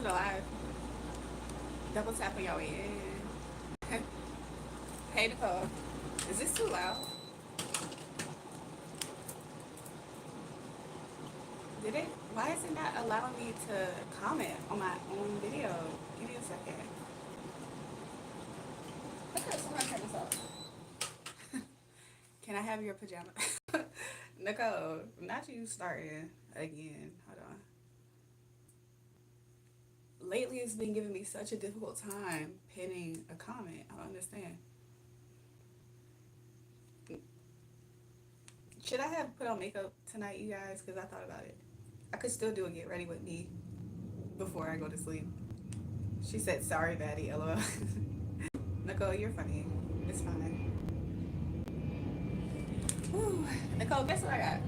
the live. Double tap on your way in. Hey Nicole, is this too loud? Did it? Why is it not allowing me to comment on my own video? Give me a second. Okay, so I'm gonna turn this off. Can I have your pajama? Nicole, not you starting again. Hold on. Lately, it's been giving me such a difficult time pinning a comment. I don't understand. Should I have put on makeup tonight, you guys? Because I thought about it. I could still do a get ready with me before I go to sleep. She said, sorry, Batty, lol. Nicole, you're funny. It's fine. Whew. Nicole, guess what I got?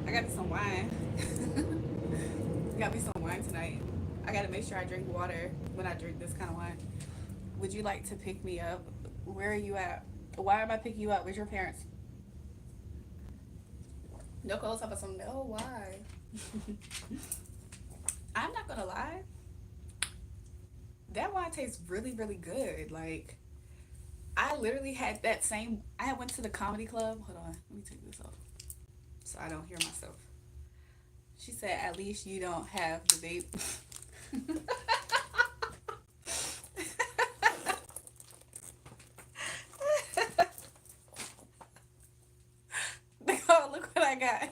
I got me some wine. Got me some wine tonight. I gotta make sure I drink water when I drink this kind of wine. Would you like to pick me up? Where are you at? Why am I picking you up? With your parents? Nicole's talking some. No, why? I'm not gonna lie. That wine tastes really, really good. Like, I literally had that same. I went to the comedy club. Hold on, let me take this off so I don't hear myself. She said, "At least you don't have the vape." Oh, look what I got.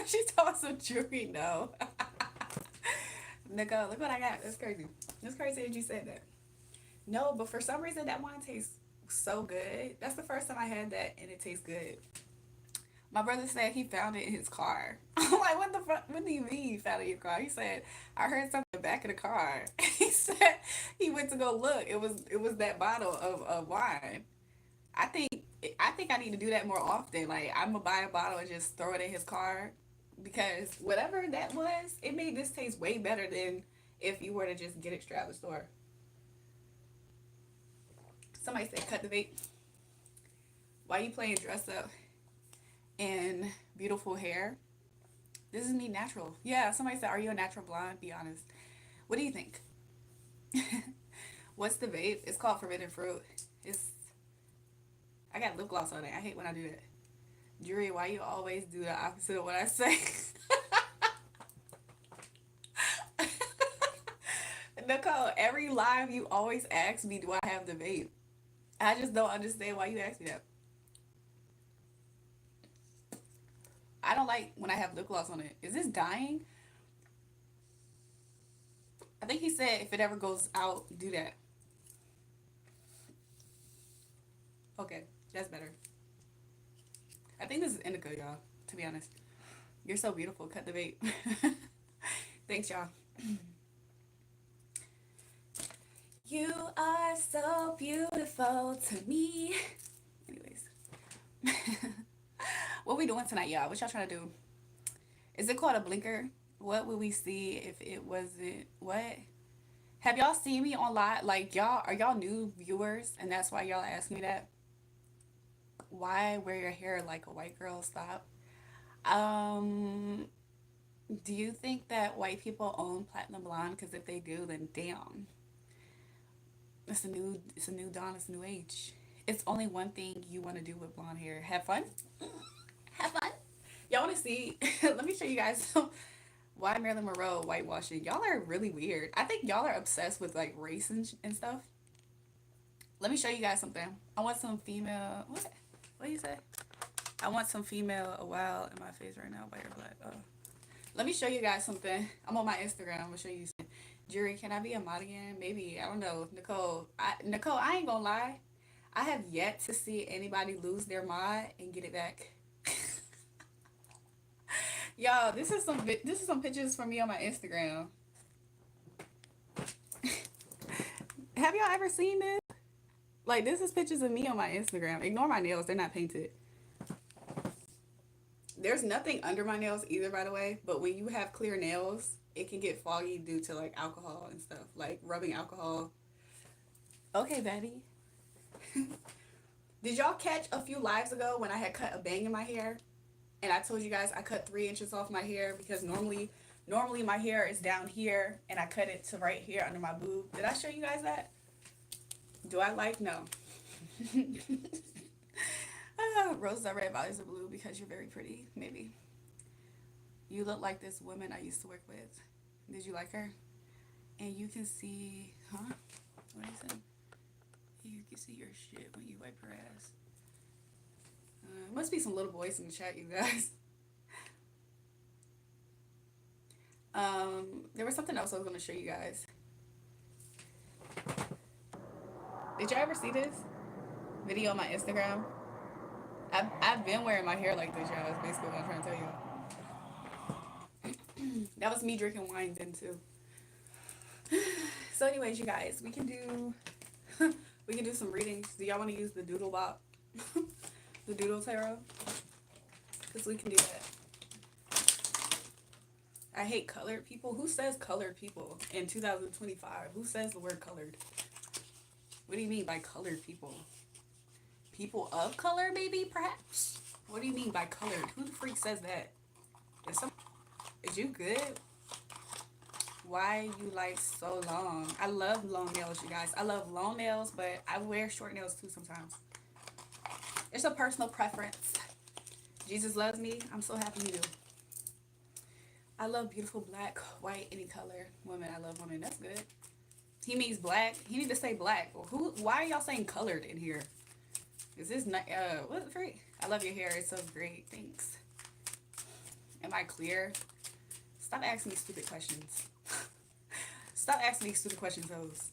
She told some jewelry. No. Nicole, look what I got. That's crazy. That's crazy that you said that. No, but for some reason that wine tastes so good. That's the first time I had that and it tastes good. My brother said he found it in his car. I'm like, what the fuck? What do you mean you found it in your car? He said, I heard something in the back of the car. He said he went to go look. It was that bottle of wine. I think I think I need to do that more often. Like I'm gonna buy a bottle and just throw it in his car because whatever that was, it made this taste way better than if you were to just get it straight out of the store. Somebody said cut the vape. Why you playing dress up in beautiful hair? This is me natural. Yeah, somebody said, are you a natural blonde? Be honest. What do you think? What's the vape? It's called forbidden fruit. It's I got lip gloss on it. I hate when I do that. Julrae, why you always do the opposite of what I say? Nicole, every live you always ask me, do I have the vape? I just don't understand why you ask me that. I don't like when I have lip gloss on it. Is this dying? I think he said if it ever goes out, do that. Okay, that's better. I think this is indica, y'all, to be honest. You're so beautiful. Cut the vape. Thanks, y'all. You are so beautiful to me. Anyways, what we doing tonight, y'all? What y'all trying to do? Is it called a blinker? What would we see if it wasn't what? Have y'all seen me on live? Like y'all are y'all new viewers and that's why y'all ask me that? Why wear your hair like a white girl? Stop. Um, do you think that white people own platinum blonde? Because if they do, then damn, it's a new dawn, it's a new age. It's only one thing you want to do with blonde hair. Have fun. Have fun. Y'all want to see? Let me show you guys why Marilyn Monroe whitewashing. Y'all are really weird. I think y'all are obsessed with like race and stuff. Let me show you guys something. I want some female. What do you say? I want some female a while in my face right now. White or black. Oh. Let me show you guys something. I'm on my Instagram. I'm gonna show you something. Jury, can I be a mod again? Maybe. I don't know. Nicole, I ain't gonna lie. I have yet to see anybody lose their mod and get it back. Y'all, this is some pictures from me on my Instagram. Have y'all ever seen this? Like this is pictures of me on my Instagram. Ignore my nails, they're not painted. There's nothing under my nails either, by the way, but when you have clear nails, it can get foggy due to like alcohol and stuff, like rubbing alcohol. Okay, Betty. Did y'all catch a few lives ago when I had cut a bang in my hair? And I told you guys I cut 3 inches off my hair because normally my hair is down here and I cut it to right here under my boob. Did I show you guys that? Do I like? No. Roses are red, violets are blue because you're very pretty. Maybe. You look like this woman I used to work with. Did you like her? And you can see, huh? What is it? You can see your shit when you wipe her ass. Must be some little boys in the chat, you guys. There was something else I was going to show you guys. Did y'all ever see this video on my Instagram? I've been wearing my hair like this, y'all. That's basically what I'm trying to tell you. That was me drinking wine then too. So anyways, you guys, we can do some readings. Do y'all want to use the doodle bop? The doodle tarot? Because we can do that. I hate colored people. Who says colored people in 2025? Who says the word colored? What do you mean by colored people? People of color, maybe, perhaps? What do you mean by colored? Who the freak says that? Is you good? Why you like so long? I love long nails, you guys. I love long nails, but I wear short nails too sometimes. It's a personal preference. Jesus loves me. I'm so happy you do. I love beautiful black, white, any color. Women, I love women. That's good. He means black. He need to say black. Why are y'all saying colored in here? Is this not, what the freak? I love your hair. It's so great. Thanks. Am I clear? Stop asking me stupid questions. Stop asking me stupid questions, hoes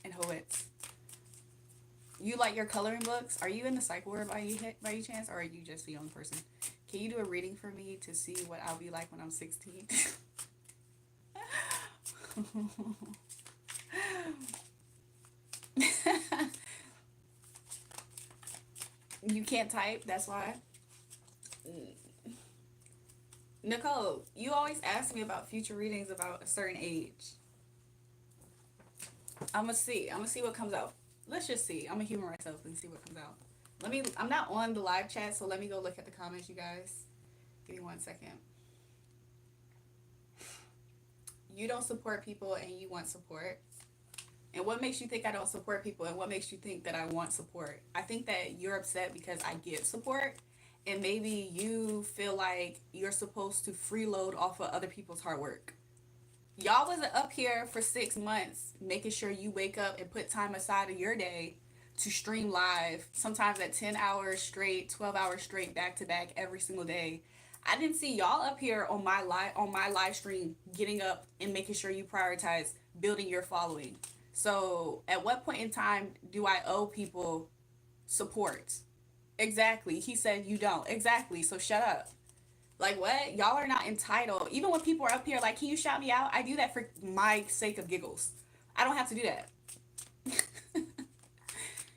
and hoettes. You like your coloring books? Are you in the psych ward by any chance, or are you just a young person? Can you do a reading for me to see what I'll be like when I'm 16? You can't type, that's why. Nicole, you always ask me about future readings about a certain age. I'm gonna see what comes out. Let's just see. I'm gonna humor myself and see what comes out. I'm not on the live chat, so let me go look at the comments, you guys. Give me 1 second. You don't support people and you want support. And what makes you think I don't support people, and what makes you think that I want support? I think that you're upset because I get support, and maybe you feel like you're supposed to freeload off of other people's hard work. Y'all wasn't up here for 6 months making sure you wake up and put time aside of your day to stream live, sometimes at 10 hours straight, 12 hours straight, back to back every single day. I didn't see y'all up here on my live stream getting up and making sure you prioritize building your following. So at what point in time do I owe people support? Exactly. He said you don't. Exactly. So shut up. Like, what? Y'all are not entitled. Even when people are up here like, can you shout me out? I do that for my sake of giggles. I don't have to do that.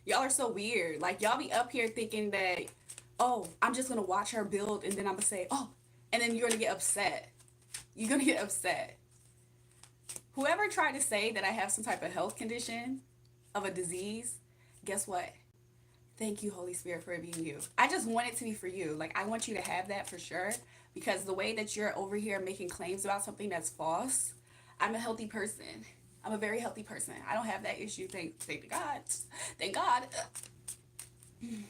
Y'all are so weird. Like, y'all be up here thinking that, oh, I'm just going to watch her build and then I'm going to say, oh, and then you're going to get upset. You're going to get upset. Whoever tried to say that I have some type of health condition, of a disease, guess what? Thank you, Holy Spirit, for it being you. I just want it to be for you. Like, I want you to have that for sure. Because the way that you're over here making claims about something that's false, I'm a healthy person. I'm a very healthy person. I don't have that issue. Thank God. Thank God. You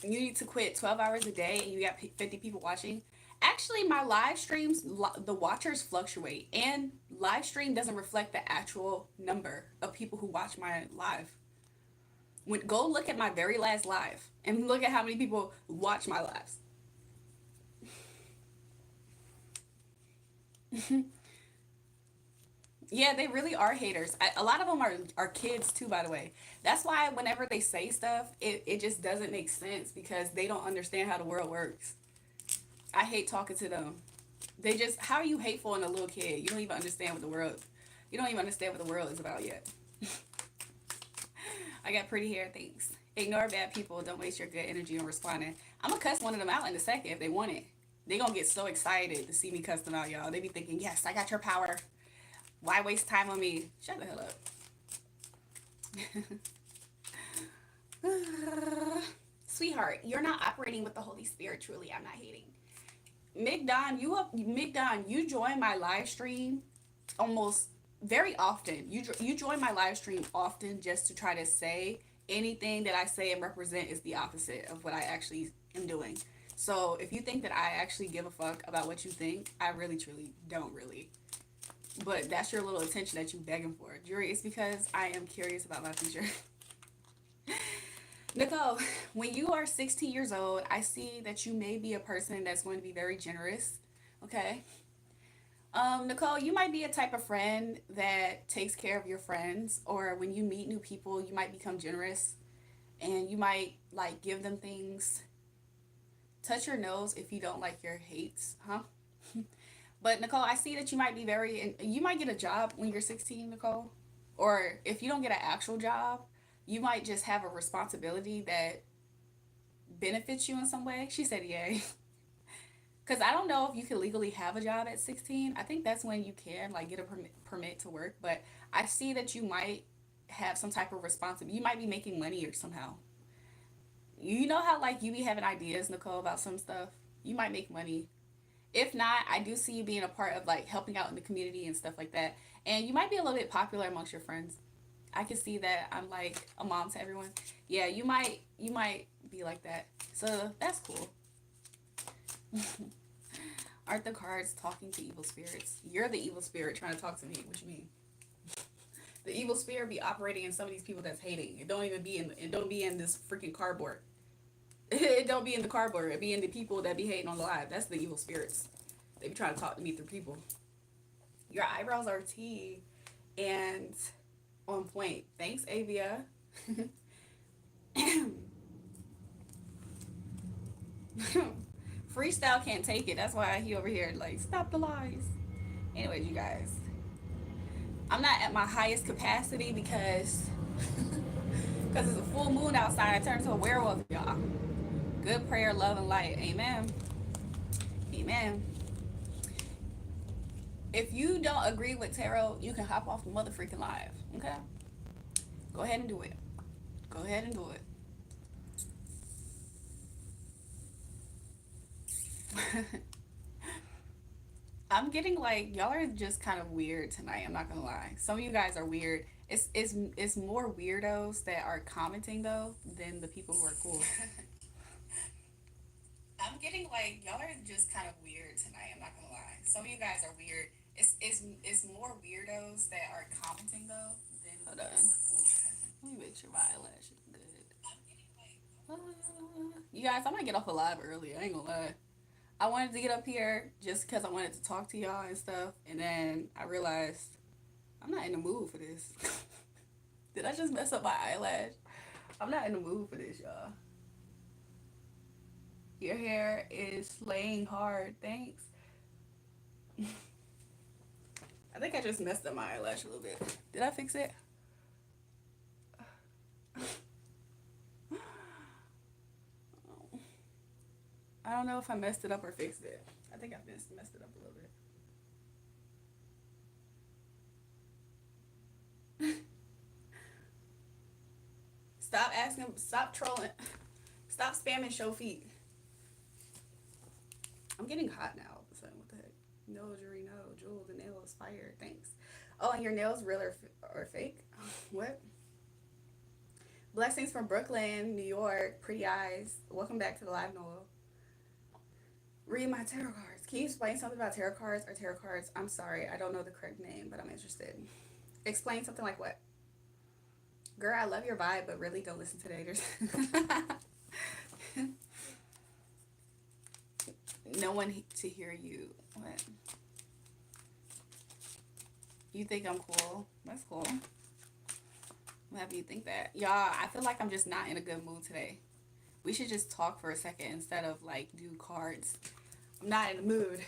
need to quit 12 hours a day and you got 50 people watching. Actually, my live streams, the watchers fluctuate. And live stream doesn't reflect the actual number of people who watch my live. Go look at my very last live and look at how many people watch my lives. Yeah, they really are haters. A lot of them are kids too, by the way. That's why whenever they say stuff, it just doesn't make sense because they don't understand how the world works. I hate talking to them. How are you hateful in a little kid? You don't even understand what the world is about yet. I got pretty hair, thanks. Ignore bad people. Don't waste your good energy on responding. I'm going to cuss one of them out in a second if they want it. They going to get so excited to see me cuss them out, y'all. They be thinking, yes, I got your power. Why waste time on me? Shut the hell up. Sweetheart, you're not operating with the Holy Spirit. Truly, I'm not hating. McDon, you up? McDon, you join my live stream almost very often. You join my live stream often just to try to say anything that I say and represent is the opposite of what I actually am doing. So if you think that I actually give a fuck about what you think, I really truly don't really. But that's your little attention that you begging for. Jury, it's because I am curious about my future. Nicole, when you are 16 years old, I see that you may be a person that's going to be very generous. Okay. Nicole, you might be a type of friend that takes care of your friends, or when you meet new people, you might become generous and you might like give them things. Touch your nose if you don't like your hates, huh? But Nicole, I see that you might be very, you might get a job when you're 16, Nicole. Or if you don't get an actual job, you might just have a responsibility that benefits you in some way. She said, yay. Because I don't know if you can legally have a job at 16. I think that's when you can like get a permit to work. But I see that you might have some type of responsibility. You might be making money or somehow. You know how like you be having ideas, Nicole, about some stuff? You might make money. If not, I do see you being a part of like helping out in the community and stuff like that. And you might be a little bit popular amongst your friends. I can see that I'm like a mom to everyone. Yeah, you might be like that. So that's cool. Aren't the cards talking to evil spirits? You're the evil spirit trying to talk to me. What you mean? The evil spirit be operating in some of these people that's hating. It don't even be in. It don't be in this freaking cardboard. It don't be in the cardboard. It be in the people that be hating on the live. That's the evil spirits. They be trying to talk to me through people. Your eyebrows are tea and on point. Thanks, Avia. Freestyle can't take it. That's why he over here like stop the lies. Anyways, you guys, I'm not at my highest capacity because because it's a full moon outside. I turned to a werewolf, y'all. Good prayer, love, and light. Amen. Amen. If you don't agree with tarot, you can hop off the motherfucking live. Okay? Go ahead and do it. Go ahead and do it. I'm getting like y'all are just kind of weird tonight. I'm not gonna lie. Some of you guys are weird. It's more weirdos that are commenting though than the people who are cool. I'm getting like y'all are just kind of weird tonight. I'm not gonna lie. Some of you guys are weird. It's more weirdos that are commenting though than hold on. Cool. Let me make sure my eyelash is good. You guys, I might get off a live early. I ain't gonna lie. I wanted to get up here just because I wanted to talk to y'all and stuff, and then I realized I'm not in the mood for this. Did I just mess up my eyelash? I'm not in the mood for this, y'all. Your hair is slaying hard. Thanks. I think I just messed up my eyelash a little bit. Did I fix it? I don't know if I messed it up or fixed it. I think I messed it up a little bit. Stop asking. Stop trolling. Stop spamming show feet. I'm getting hot now all of a sudden. What the heck? No, Jury, no. Jewel, the nail is fire. Thanks. Oh, and your nails real or fake? What? Blessings from Brooklyn, New York. Pretty eyes. Welcome back to the live, Noel. Read my tarot cards. Can you explain something about tarot cards or tarot cards? I'm sorry, I don't know the correct name, but I'm interested. Explain something like what? Girl, I love your vibe, but really don't listen to the haters. No one to hear you. What? You think I'm cool? That's cool. I'm happy you think that. Y'all, I feel like I'm just not in a good mood today. We should just talk for a second instead of like do cards. I'm not in the mood.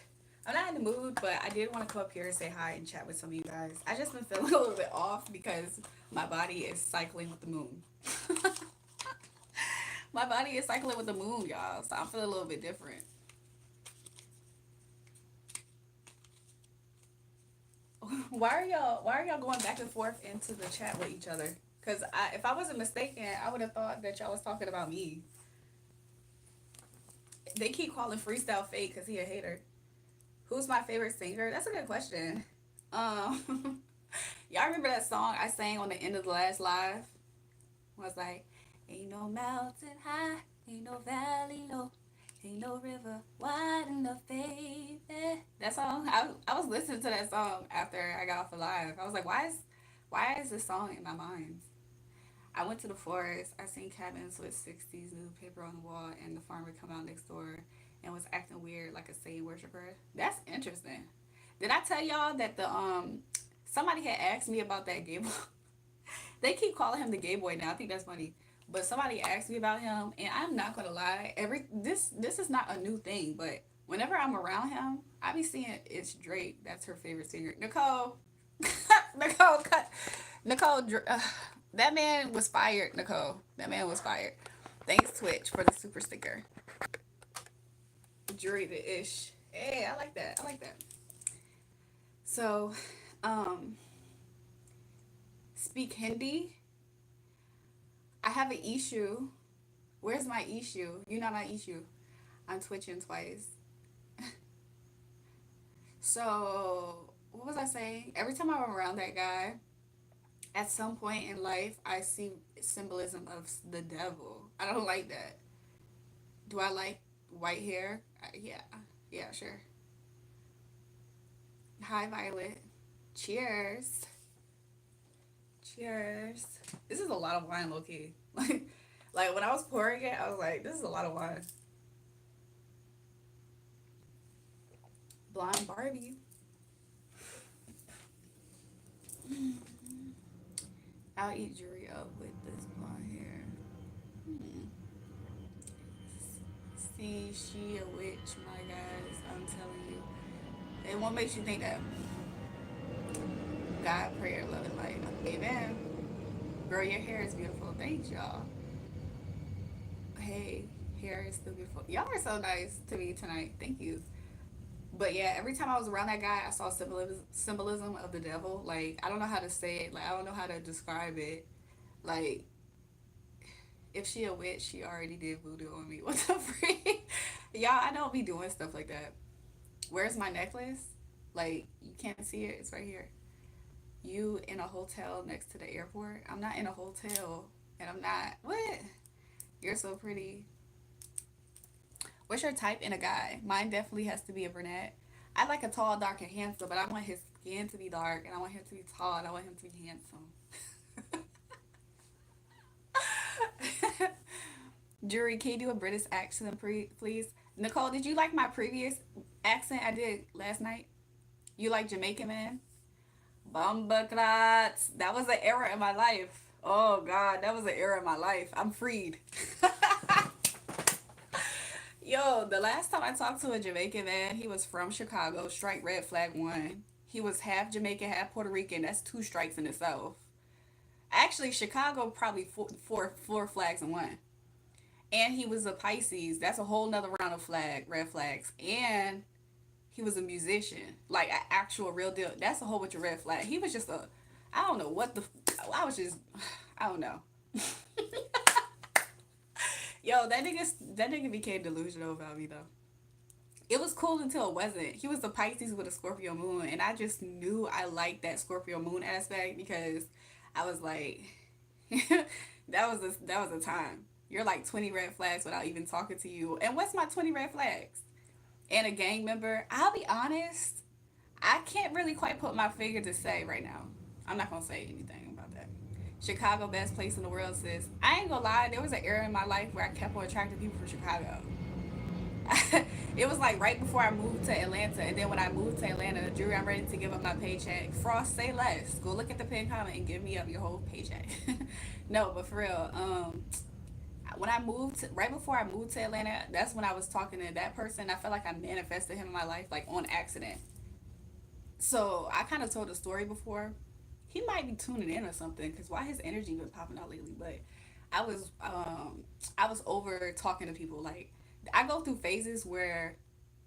I'm not in the mood, but I did want to come up here and say hi and chat with some of you guys. I just been feeling a little bit off because my body is cycling with the moon. My body is cycling with the moon, y'all. So I'm feeling a little bit different. Why are y'all going back and forth into the chat with each other? Cause if I wasn't mistaken, I would have thought that y'all was talking about me. They keep calling freestyle fake because he a hater. Who's my favorite singer? That's a good question. Um, y'all remember that song I sang on the end of the last live? I was like, ain't no mountain high, ain't no valley low, ain't no river wide enough, baby. That song, I was listening to that song after I got off the live. I was like, why is this song in my mind? I went to the forest. I seen cabins with 60s newspaper on the wall, and the farmer come out next door and was acting weird like a Satan worshiper. That's interesting. Did I tell y'all that the somebody had asked me about that gay boy? They keep calling him the gay boy now. I think that's funny. But somebody asked me about him, and I'm not gonna lie. This is not a new thing, but whenever I'm around him, I be seeing it's Drake. That's her favorite singer. Nicole, Nicole, cut. Nicole, that man was fired. Nicole, that man was fired. Thanks Twitch for the super sticker. Jury the ish. Hey, I like that. I like that. So, um, speak Hindi. I have an issue. Where's my issue? You know my issue. I'm twitching twice. So, what was I saying? Every time I'm around that guy, at some point in life, I see symbolism of the devil. I don't like that. Do I like white hair? Yeah. Yeah, sure. Hi, Violet. Cheers. Cheers. This is a lot of wine, low key. Like when I was pouring it, I was like, this is a lot of wine. Blonde Barbie. I'll eat Jury up with this blonde hair. Hmm. See, she a witch, my guys. I'm telling you. And what makes you think that? God, prayer, love, and light. Amen. Girl, your hair is beautiful. Thanks, y'all. Hey, hair is still beautiful. Y'all are so nice to me tonight. Thank you. But yeah, every time I was around that guy, I saw symbolism of the devil. Like I don't know how to say it. Like I don't know how to describe it. Like if she a witch, she already did voodoo on me. What the freak? Y'all, I don't be doing stuff like that. Where's my necklace? Like you can't see it. It's right here. You in a hotel next to the airport? I'm not in a hotel, and I'm not. What? You're so pretty. What's your type in a guy? Mine definitely has to be a brunette. I like a tall, dark, and handsome, but I want his skin to be dark, and I want him to be tall, and I want him to be handsome. Jury, can you do a British accent, please? Nicole, did you like my previous accent I did last night? You like Jamaican man? Bumbaclats. That was an era in my life. Oh God, that was an era in my life. I'm freed. Yo, the last time I talked to a Jamaican man, he was from Chicago. Strike red flag one. He was half Jamaican, half Puerto Rican. That's two strikes in itself. Actually, Chicago probably four flags in one. And he was a Pisces. That's a whole nother round of red flags. And he was a musician, like an actual real deal. That's a whole bunch of red flags. He was just a, I don't know what the, I was just, I don't know. Yo, that nigga became delusional about me though. It was cool until it wasn't. He was a Pisces with a Scorpio moon, and I just knew I liked that Scorpio moon aspect because I was like, that was a time. You're like 20 red flags without even talking to you. And what's my 20 red flags? And a gang member. I'll be honest, I can't really quite put my finger to say right now. I'm not gonna say anything about that. Chicago, best place in the world, sis. I ain't gonna lie. There was an era in my life where I kept on attracting people from Chicago. It was like right before I moved to Atlanta, and then when I moved to Atlanta, Drew, I'm ready to give up my paycheck. Frost, say less. Go look at the pin comment and give me up your whole paycheck. No, but for real, when I moved right before I moved to Atlanta, that's when I was talking to that person. I felt like I manifested him in my life like on accident. So I kind of told a story before. He might be tuning in or something because why his energy been popping out lately. But I was I was over talking to people. Like I go through phases where,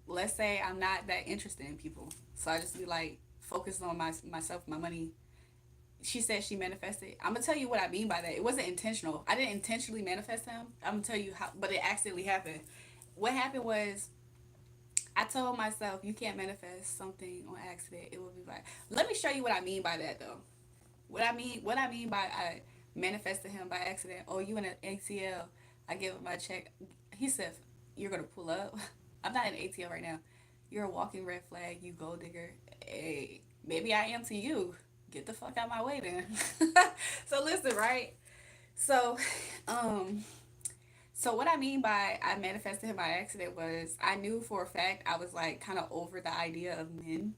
let's say I'm not that interested in people, so I just be like focused on myself, my money, she said she manifested. I'm gonna tell you what I mean by that. It wasn't intentional. I didn't intentionally manifest him. I'm gonna tell you how, but it accidentally happened. What happened was I told myself you can't manifest something on accident. It will be like. Let me show you what I mean by that though. What I mean by I manifested him by accident. Oh, you in an ATL? I give him my check. He said you're gonna pull up. I'm not in ATL right now. You're a walking red flag. You gold digger. Hey, maybe I am to you. Get the fuck out my way then. So listen, right? So, um, so what I mean by I manifested him by accident was I knew for a fact I was like kind of over the idea of men,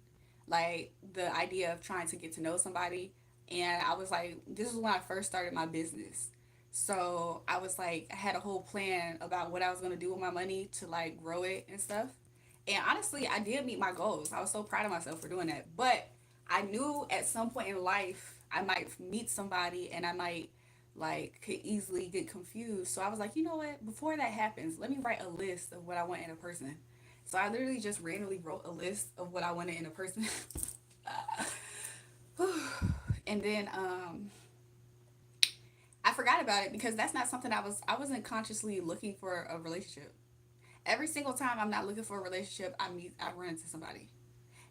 like the idea of trying to get to know somebody. And I was like, this is when I first started my business. So I was like, I had a whole plan about what I was gonna do with my money to like grow it and stuff. And honestly, I did meet my goals. I was so proud of myself for doing that. But I knew at some point in life I might meet somebody and I might like could easily get confused. So I was like, you know what? Before that happens, let me write a list of what I want in a person. So I literally just randomly wrote a list of what I wanted in a person. And then I forgot about it because that's not something I wasn't consciously looking for a relationship. Every single time I'm not looking for a relationship, I run into somebody.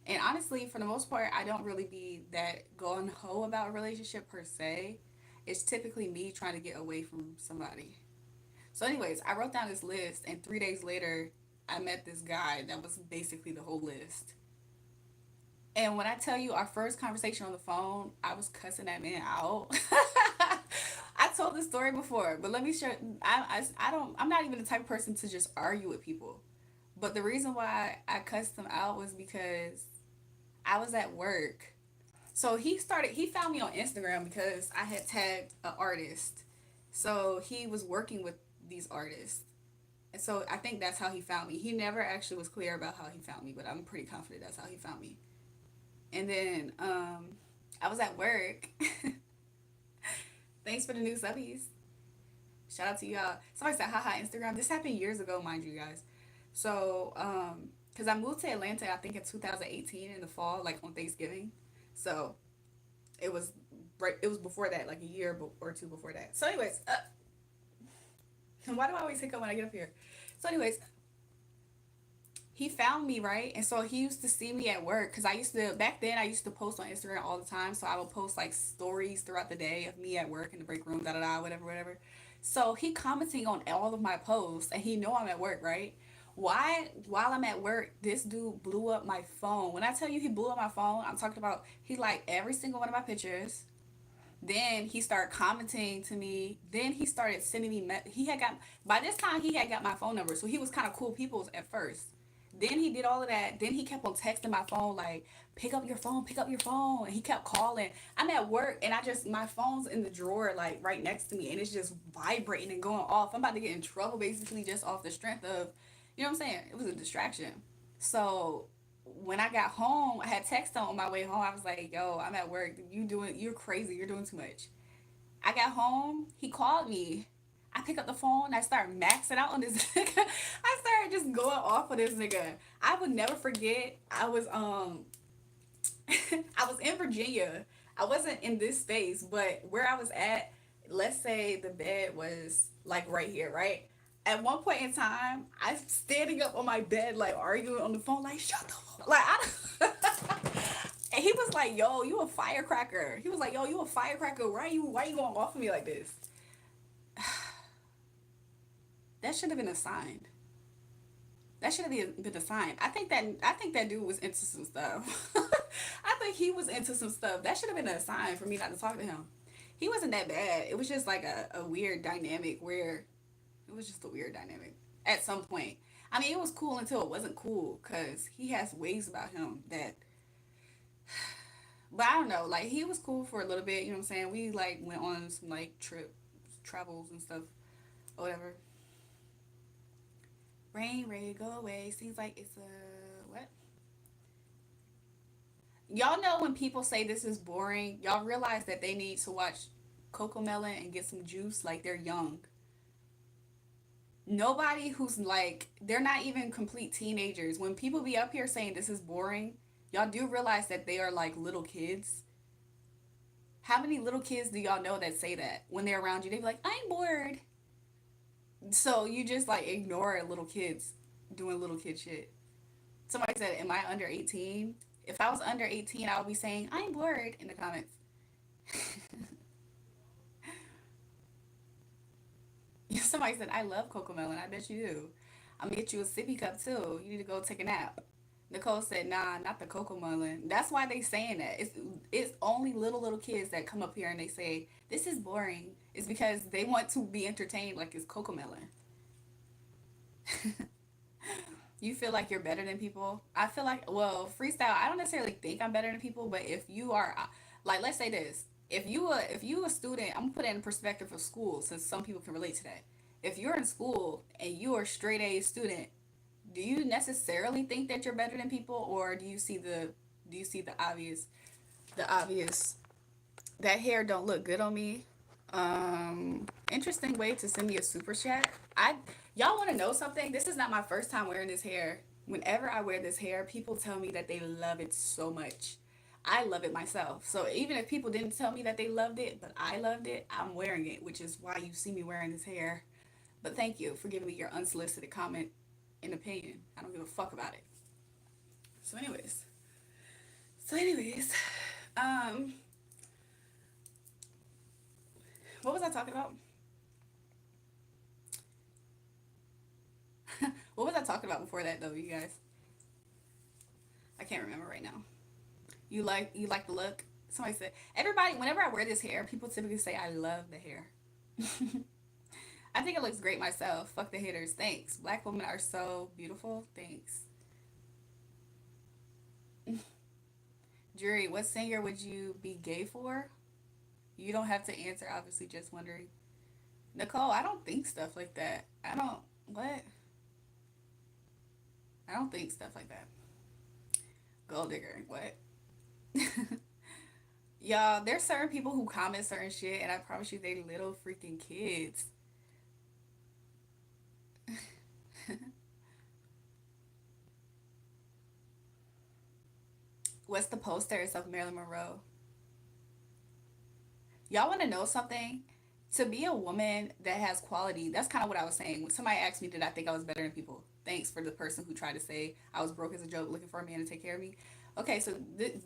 And honestly, for the most part, I don't really be that gung ho about a relationship per se. It's typically me trying to get away from somebody. So, anyways, I wrote down this list, and 3 days later, I met this guy that was basically the whole list. And when I tell you our first conversation on the phone, I was cussing that man out. I told this story before, but let me share. I'm not even the type of person to just argue with people. But the reason why I cussed him out was because I was at work. So he found me on Instagram because I had tagged an artist. So he was working with these artists. And so I think that's how he found me. He never actually was clear about how he found me, but I'm pretty confident that's how he found me. And then I was at work. Thanks for the new subbies. Shout out to y'all. Somebody said, haha, Instagram. This happened years ago, mind you guys. So, because I moved to Atlanta, I think in 2018 in the fall, like on Thanksgiving. So it was it was before that, like a year or two before that. So, anyways, why do I always hiccup when I get up here? So, anyways, he found me, right? And so he used to see me at work because I used to back then I used to post on Instagram all the time. So I would post like stories throughout the day of me at work in the break room, da da da, whatever, whatever. So he commenting on all of my posts and he know I'm at work, right? Why while I'm at work, this dude blew up my phone. When I tell you he blew up my phone, I'm talking about he liked every single one of my pictures. Then he started commenting to me. Then he started sending me. He had got by this time he had got my phone number, so he was kind of cool people at first. Then he did all of that. Then he kept on texting my phone like, pick up your phone. And he kept calling. I'm at work and I just my phone's in the drawer like right next to me and it's just vibrating and going off. I'm about to get in trouble basically just off the strength of, you know what I'm saying? It was a distraction. So when I got home, I had text on my way home. I was like, yo, I'm at work. You're crazy. You're doing too much. I got home. He called me. I pick up the phone. I start maxing out on this nigga. I started just going off of this nigga. I would never forget. I was in Virginia. I wasn't in this space, but where I was at, let's say the bed was like right here, right? At one point in time, I'm standing up on my bed, like arguing on the phone, like shut the fuck, like I. And he was like, "Yo, you a firecracker." He was like, "Yo, you a firecracker. Why you going off of me like this?" That should have been a sign. That should have been a sign. I think that dude was into some stuff. I think he was into some stuff. That should have been a sign for me not to talk to him. He wasn't that bad. It was just like a weird dynamic where it was just a weird dynamic at some point. I mean, it was cool until it wasn't cool because he has ways about him that. But I don't know. Like he was cool for a little bit. You know what I'm saying? We like went on some like travels and stuff, or whatever. Rain, rain, go away. Seems like it's a what? Y'all know when people say this is boring, y'all realize that they need to watch Coco Melon and get some juice like they're young. Nobody who's like they're not even complete teenagers. When people be up here saying this is boring, y'all do realize that they are like little kids. How many little kids do y'all know that say that when they're around you? They be like, I'm bored. So you just like ignore little kids doing little kid shit. Somebody said, am I under 18? If I was under 18, I would be saying, I'm bored in the comments. Somebody said, I love cocoa melon. I bet you do. I'm gonna get you a sippy cup too. You need to go take a nap. Nicole said, nah, not the cocoa melon. That's why they saying that. It's only little kids that come up here and they say, this is boring. It's because they want to be entertained like it's cocoa melon. You feel like you're better than people. I feel like, well, freestyle, I don't necessarily think I'm better than people, but if you are, like, let's say this. If you a student, I'm gonna put it in perspective of school since some people can relate to that. If you're in school and you are a straight A student, do you necessarily think that you're better than people, or do you see the obvious that hair don't look good on me? Interesting way to send me a super chat. I Y'all want to know something? This is not my first time wearing this hair. Whenever I wear this hair, people tell me that they love it so much. I love it myself. So even if people didn't tell me that they loved it, but I loved it, I'm wearing it, which is why you see me wearing this hair. But thank you for giving me your unsolicited comment and opinion. I don't give a fuck about it. So anyways, so anyways, um, what was I talking about? What was I talking about before that though, you guys? I can't remember right now. You like the look? Somebody said everybody. Whenever I wear this hair, people typically say I love the hair. I think it looks great myself. Fuck the haters. Thanks. Black women are so beautiful. Thanks. Jury, what singer would you be gay for? You don't have to answer. Obviously, just wondering. Nicole, I don't think stuff like that. I don't. What? I don't think stuff like that. Gold digger. What? Y'all, there's certain people who comment certain shit, and I promise you, they little freaking kids. What's the posters of Marilyn Monroe? Y'all want to know something? To be a woman that has quality, that's kind of what I was saying. When somebody asked me, did I think I was better than people? Thanks for the person who tried to say I was broke as a joke, looking for a man to take care of me. Okay, so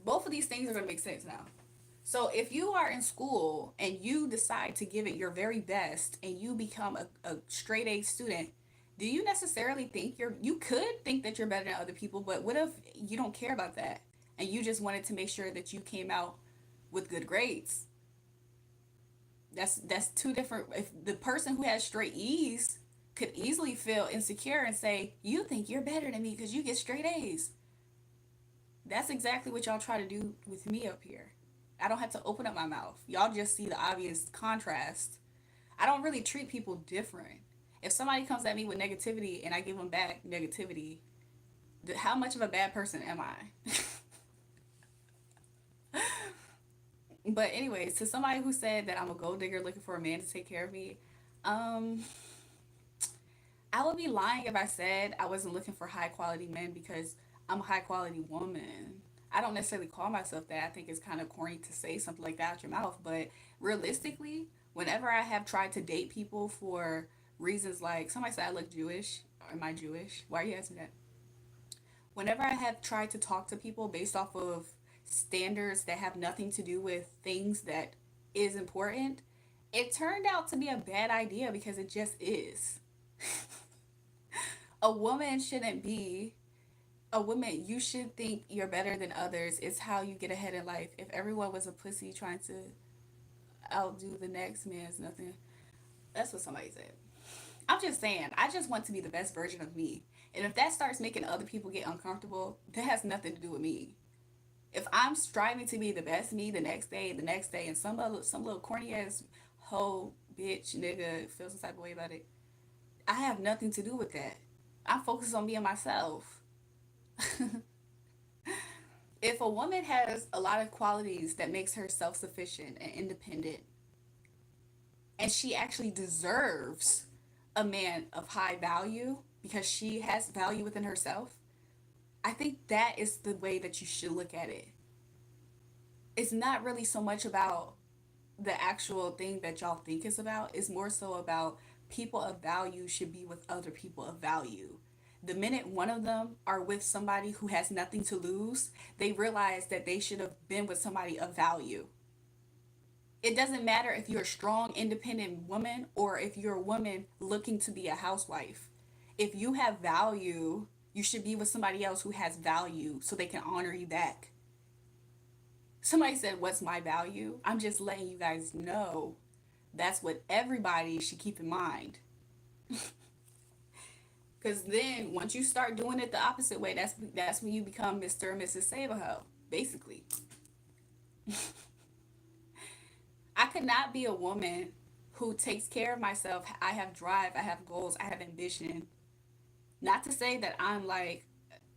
both of these things are going to make sense now. So if you are in school and you decide to give it your very best and you become a straight A student, do you necessarily think you could think that you're better than other people, but what if you don't care about that and you just wanted to make sure that you came out with good grades? That's two different. If the person who has straight E's could easily feel insecure and say, you think you're better than me because you get straight A's. That's exactly what y'all try to do with me up here. I don't have to open up my mouth. Y'all just see the obvious contrast. I don't really treat people different. If somebody comes at me with negativity and I give them back negativity, how much of a bad person am I? But anyways, to somebody who said that I'm a gold digger looking for a man to take care of me, um, I would be lying if I said I wasn't looking for high quality men because I'm a high quality woman. I don't necessarily call myself that. I think it's kind of corny to say something like that out your mouth. But realistically, whenever I have tried to date people for reasons like somebody said I look Jewish, am I Jewish? Why are you asking that? Whenever I have tried to talk to people based off of standards that have nothing to do with things that is important, it turned out to be a bad idea because it just is. A woman shouldn't be a woman. You should think you're better than others. It's how you get ahead in life. If everyone was a pussy trying to outdo the next man's nothing. That's what somebody said. I'm just saying, I just want to be the best version of me. And if that starts making other people get uncomfortable, that has nothing to do with me. If I'm striving to be the best me the next day, and some little corny ass hoe bitch nigga feels some type of way about it, I have nothing to do with that. I'm focused on being myself. If a woman has a lot of qualities that makes her self-sufficient and independent, and she actually deserves a man of high value because she has value within herself, I think that is the way that you should look at it. It's not really so much about the actual thing that y'all think is about. Is more so about people of value should be with other people of value. The minute one of them are with somebody who has nothing to lose, they realize that they should have been with somebody of value. It doesn't matter if you're a strong, independent woman or if you're a woman looking to be a housewife. If you have value, you should be with somebody else who has value so they can honor you back. Somebody said, "What's my value?" I'm just letting you guys know that's what everybody should keep in mind. Because then once you start doing it the opposite way, that's when you become Mr. and Mrs. Save-A-Ho, basically. I could not be a woman who takes care of myself. I have drive, I have goals, I have ambition. Not to say that I'm like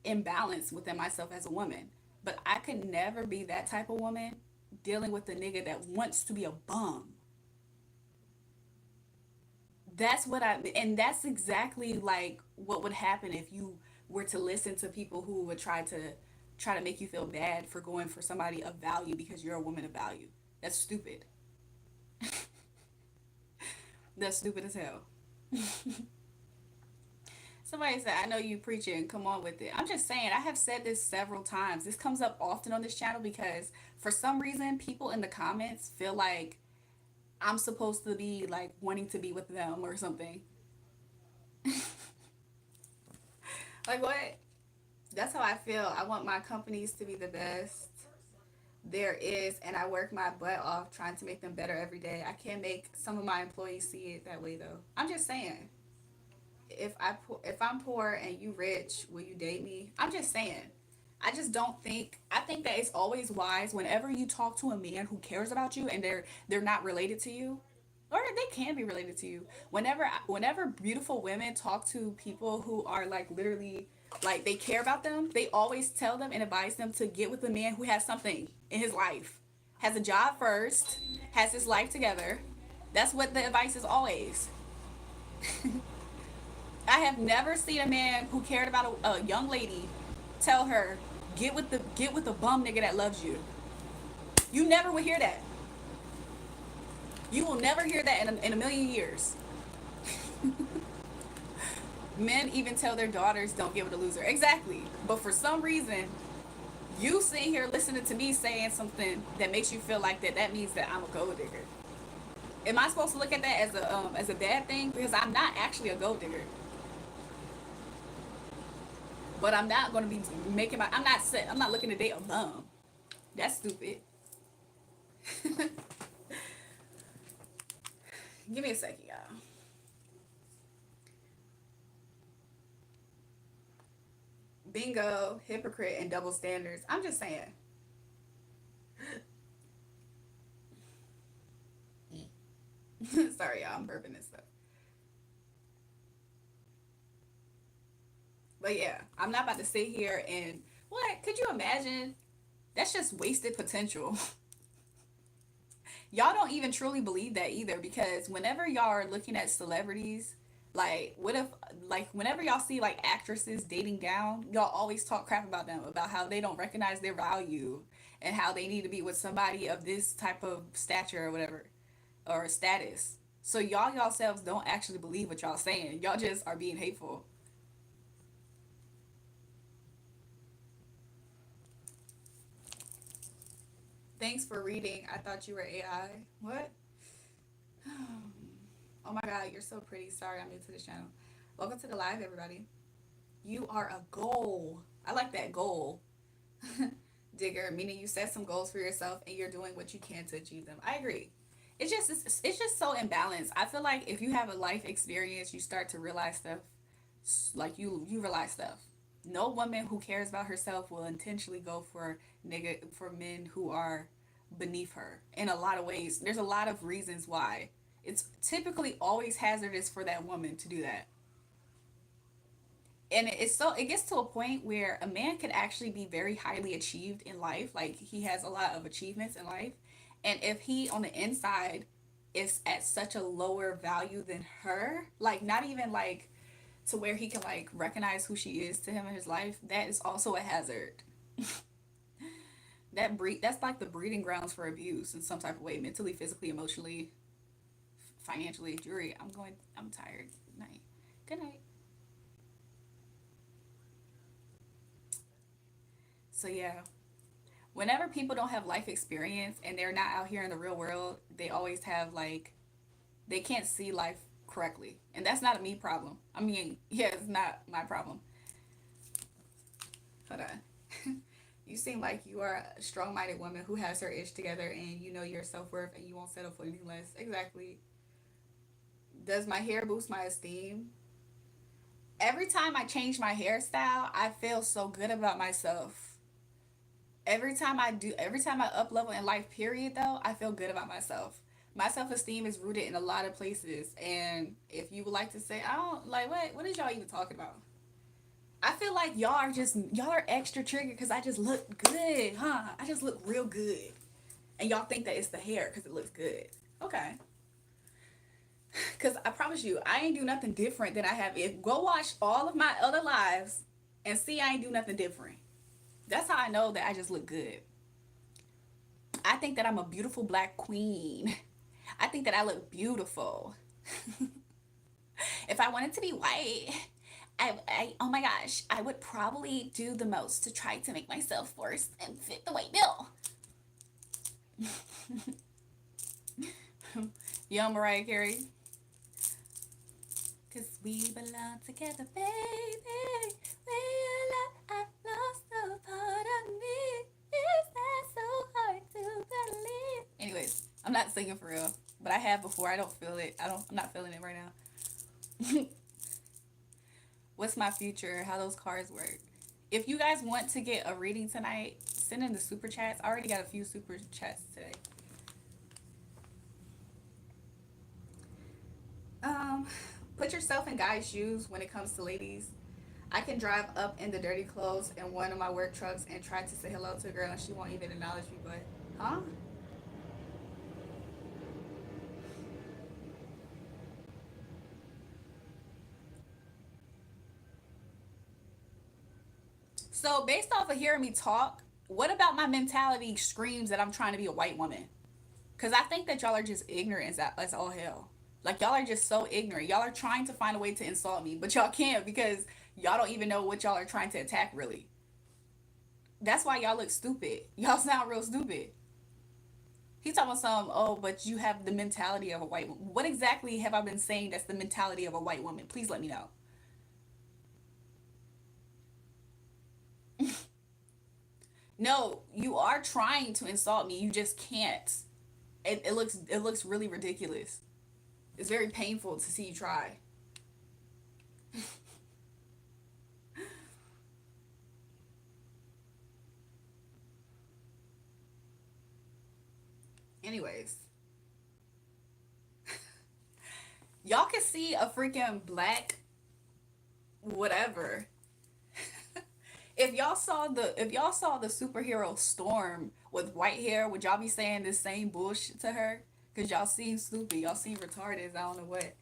imbalanced within myself as a woman, but I could never be that type of woman dealing with a nigga that wants to be a bum. That's what I, and that's exactly like what would happen if you were to listen to people who would try to make you feel bad for going for somebody of value because you're a woman of value. That's stupid. That's stupid as hell. Somebody said, "I know you preaching. Come on with it." I'm just saying, I have said this several times. This comes up often on this channel because for some reason, people in the comments feel like I'm supposed to be like wanting to be with them or something. Like, what? That's how I feel. I want my companies to be the best there is, and I work my butt off trying to make them better every day. I can't make some of my employees see it that way, though. I'm just saying, if I'm poor and you rich, will you date me? I'm just saying. I just don't think I think that it's always wise whenever you talk to a man who cares about you and they're not related to you, or they can be related to you. Whenever beautiful women talk to people who are like literally like they care about them, they always tell them and advise them to get with a man who has something in his life, has a job first, has his life together. That's what the advice is always. I have never seen a man who cared about a young lady tell her get with the bum nigga that loves you. You never would hear that. You will never hear that in a million years. Men even tell their daughters don't get with a loser. Exactly. But for some reason, you sitting here listening to me saying something that makes you feel like that means that I'm a gold digger. Am I supposed to look at that as a bad thing? Because I'm not actually a gold digger. But I'm not going to be making my. I'm not looking to date a bum. That's stupid. Give me a second, y'all. Bingo, hypocrite, and double standards. I'm just saying. Sorry, y'all. I'm burping and stuff. But yeah, I'm not about to sit here and what? Could you imagine? That's just wasted potential. Y'all don't even truly believe that either because whenever y'all are looking at celebrities, like what if like whenever y'all see like actresses dating down, y'all always talk crap about them, about how they don't recognize their value and how they need to be with somebody of this type of stature or whatever or status. So y'all yourselves don't actually believe what y'all saying. Y'all just are being hateful. Thanks for reading. I thought you were AI. What? Oh my god, you're so pretty. Sorry, I'm new to this channel. Welcome to the live, everybody. You are a goal. I like that goal. Digger, meaning you set some goals for yourself and you're doing what you can to achieve them. I agree. It's just so imbalanced. I feel like if you have a life experience, you start to realize stuff. Like you realize stuff. No woman who cares about herself will intentionally go for men who are beneath her. In a lot of ways, there's a lot of reasons why. It's typically always hazardous for that woman to do that. And it gets to a point where a man could actually be very highly achieved in life, like he has a lot of achievements in life, and if he on the inside is at such a lower value than her, like not even like to where he can like recognize who she is to him in his life, that is also a hazard. That's like the breeding grounds for abuse in some type of way, mentally, physically, emotionally, financially. Jury, I'm tired. Night. Good night. So yeah, whenever people don't have life experience and they're not out here in the real world, they always have like they can't see life correctly. And that's not a me problem. I mean, yeah, it's not my problem. Hold on. You seem like you are a strong minded woman who has her ish together and you know your self worth and you won't settle for anything less. Exactly. Does my hair boost my esteem? Every time I change my hairstyle, I feel so good about myself. Every time I up level in life, period, though, I feel good about myself. My self esteem is rooted in a lot of places. And if you would like to say, I don't like what is y'all even talking about? I feel like y'all are extra triggered because I just look good, huh? I just look real good. And y'all think that it's the hair because it looks good. Okay. Because I promise you, I ain't do nothing different than I have. If go watch all of my other lives and see I ain't do nothing different. That's how I know that I just look good. I think that I'm a beautiful black queen. I think that I look beautiful. If I wanted to be white, oh my gosh, I would probably do the most to try to make myself worse and fit the white bill. Young Mariah Carey. Cause we belong together, baby. I lost a part of me. Is that so hard to believe? Anyways, I'm not singing for real, but I have before. I don't feel it. I'm not feeling it right now. What's my future? How those cards work? If you guys want to get a reading tonight, send in the super chats. I already got a few super chats today. Um, put yourself in guys' shoes when it comes to ladies. I can drive up in the dirty clothes in one of my work trucks and try to say hello to a girl and she won't even acknowledge me, but huh? So based off of hearing me talk, what about my mentality screams that I'm trying to be a white woman? Cause I think that y'all are just ignorant as all hell. Like y'all are just so ignorant. Y'all are trying to find a way to insult me, but y'all can't because y'all don't even know what y'all are trying to attack really. That's why y'all look stupid. Y'all sound real stupid. He's talking about some, oh, but you have the mentality of a white woman. What exactly have I been saying that's the mentality of a white woman? Please let me know. No, you are trying to insult me. You just can't. It looks really ridiculous. It's very painful to see you try. Anyways, y'all can see a freaking black whatever. If y'all saw the superhero Storm with white hair, would y'all be saying the same bullshit to her? Cause y'all seem stupid. Y'all seem retarded. I don't know what.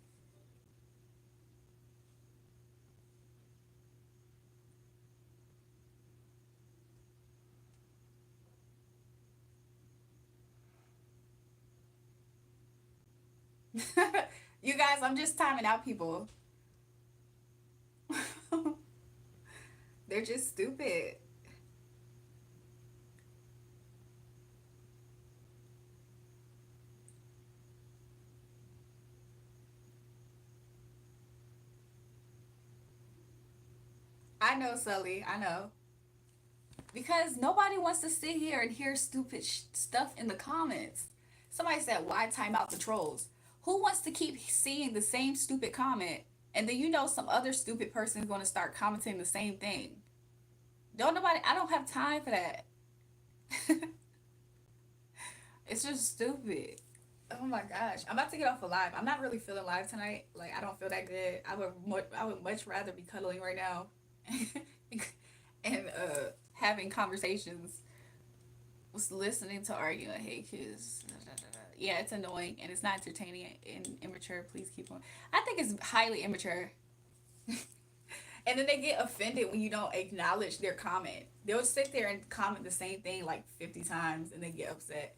You guys, I'm just timing out people. They're just stupid. I know, Sully. I know. Because nobody wants to sit here and hear stupid stuff in the comments. Somebody said, why time out the trolls? Who wants to keep seeing the same stupid comment? And then you know some other stupid person is going to start commenting the same thing. I don't have time for that. It's just stupid. Oh my gosh. I'm about to get off a live. I'm not really feeling live tonight. Like, I don't feel that good. I would much rather be cuddling right now and having conversations, was listening to arguing. Hey kids, yeah, it's annoying and it's not entertaining and immature. Please keep on. I think it's highly immature. And then they get offended when you don't acknowledge their comment. They'll sit there and comment the same thing like 50 times and they get upset.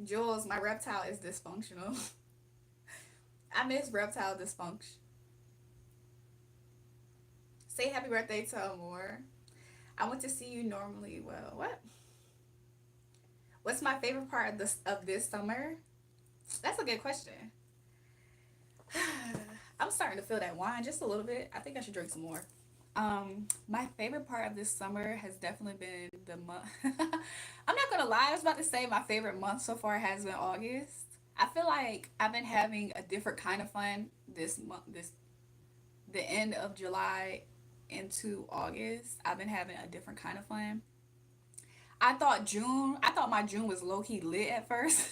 Jules, my reptile is dysfunctional. I miss reptile dysfunction. Say happy birthday to Amor. I want to see you normally. Well, what? What's my favorite part of this summer? That's a good question. I'm starting to feel that wine just a little bit. I think I should drink some more. My favorite part of this summer has definitely been the month. I'm not gonna lie. I was about to say my favorite month so far has been August. I feel like I've been having a different kind of fun this month. This the end of July into August. I've been having a different kind of fun. I thought my June was low key lit at first.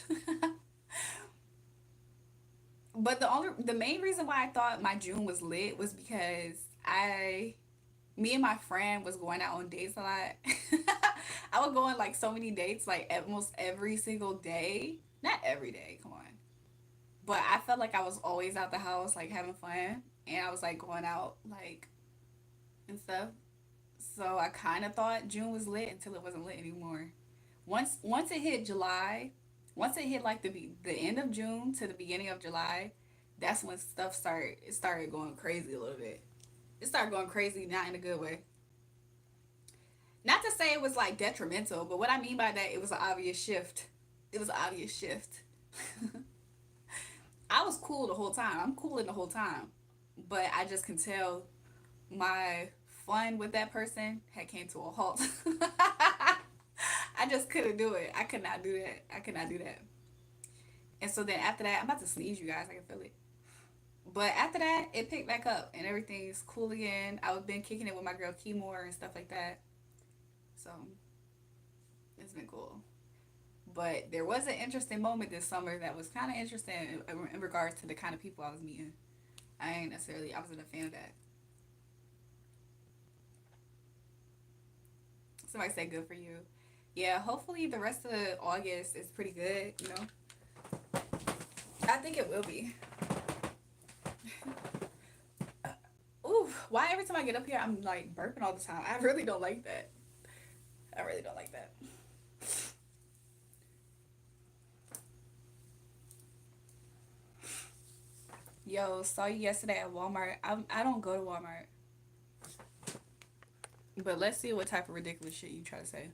But the main reason why I thought my June was lit was because I me and my friend was going out on dates a lot. I would go on like so many dates like almost every single day. Not every day, come on. But I felt like I was always out the house like having fun and I was like going out like and stuff. So I kind of thought June was lit until it wasn't lit anymore. Once it hit July, once it hit like the end of June to the beginning of July, that's when started going crazy a little bit. It started going crazy, not in a good way. Not to say it was like detrimental, but what I mean by that, it was an obvious shift. It was an obvious shift. I was cool the whole time. I'm cooling the whole time, but I just can tell my fun with that person had came to a halt. I just couldn't do it. I could not do that. I could not do that. And so then after that, I'm about to sneeze, you guys. I can feel it. But after that, it picked back up and everything's cool again. I've been kicking it with my girl Keymore and stuff like that. So it's been cool. But there was an interesting moment this summer that was kind of interesting in regards to the kind of people I was meeting. I wasn't a fan of that. Somebody said good for you. Yeah, hopefully the rest of August is pretty good, you know? I think it will be. Ooh, why every time I get up here I'm like burping all the time? I really don't like that. I really don't like that. Yo, saw you yesterday at Walmart. I don't go to Walmart. But let's see what type of ridiculous shit you try to say.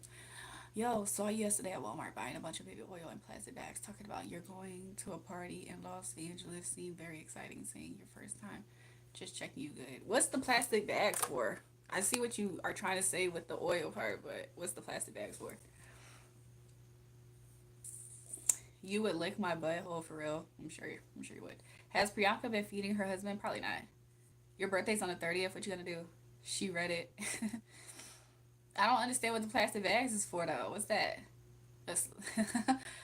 Yo, saw you yesterday at Walmart buying a bunch of baby oil in plastic bags, talking about you're going to a party in Los Angeles. Seemed very exciting seeing your first time. Just checking you good. What's the plastic bags for? I see what you are trying to say with the oil part, but what's the plastic bags for? You would lick my butthole for real. I'm sure you would. Has Priyanka been feeding her husband? Probably not. Your birthday's on the 30th. What you gonna do? She read it. I don't understand what the plastic bags is for though. What's that? That's-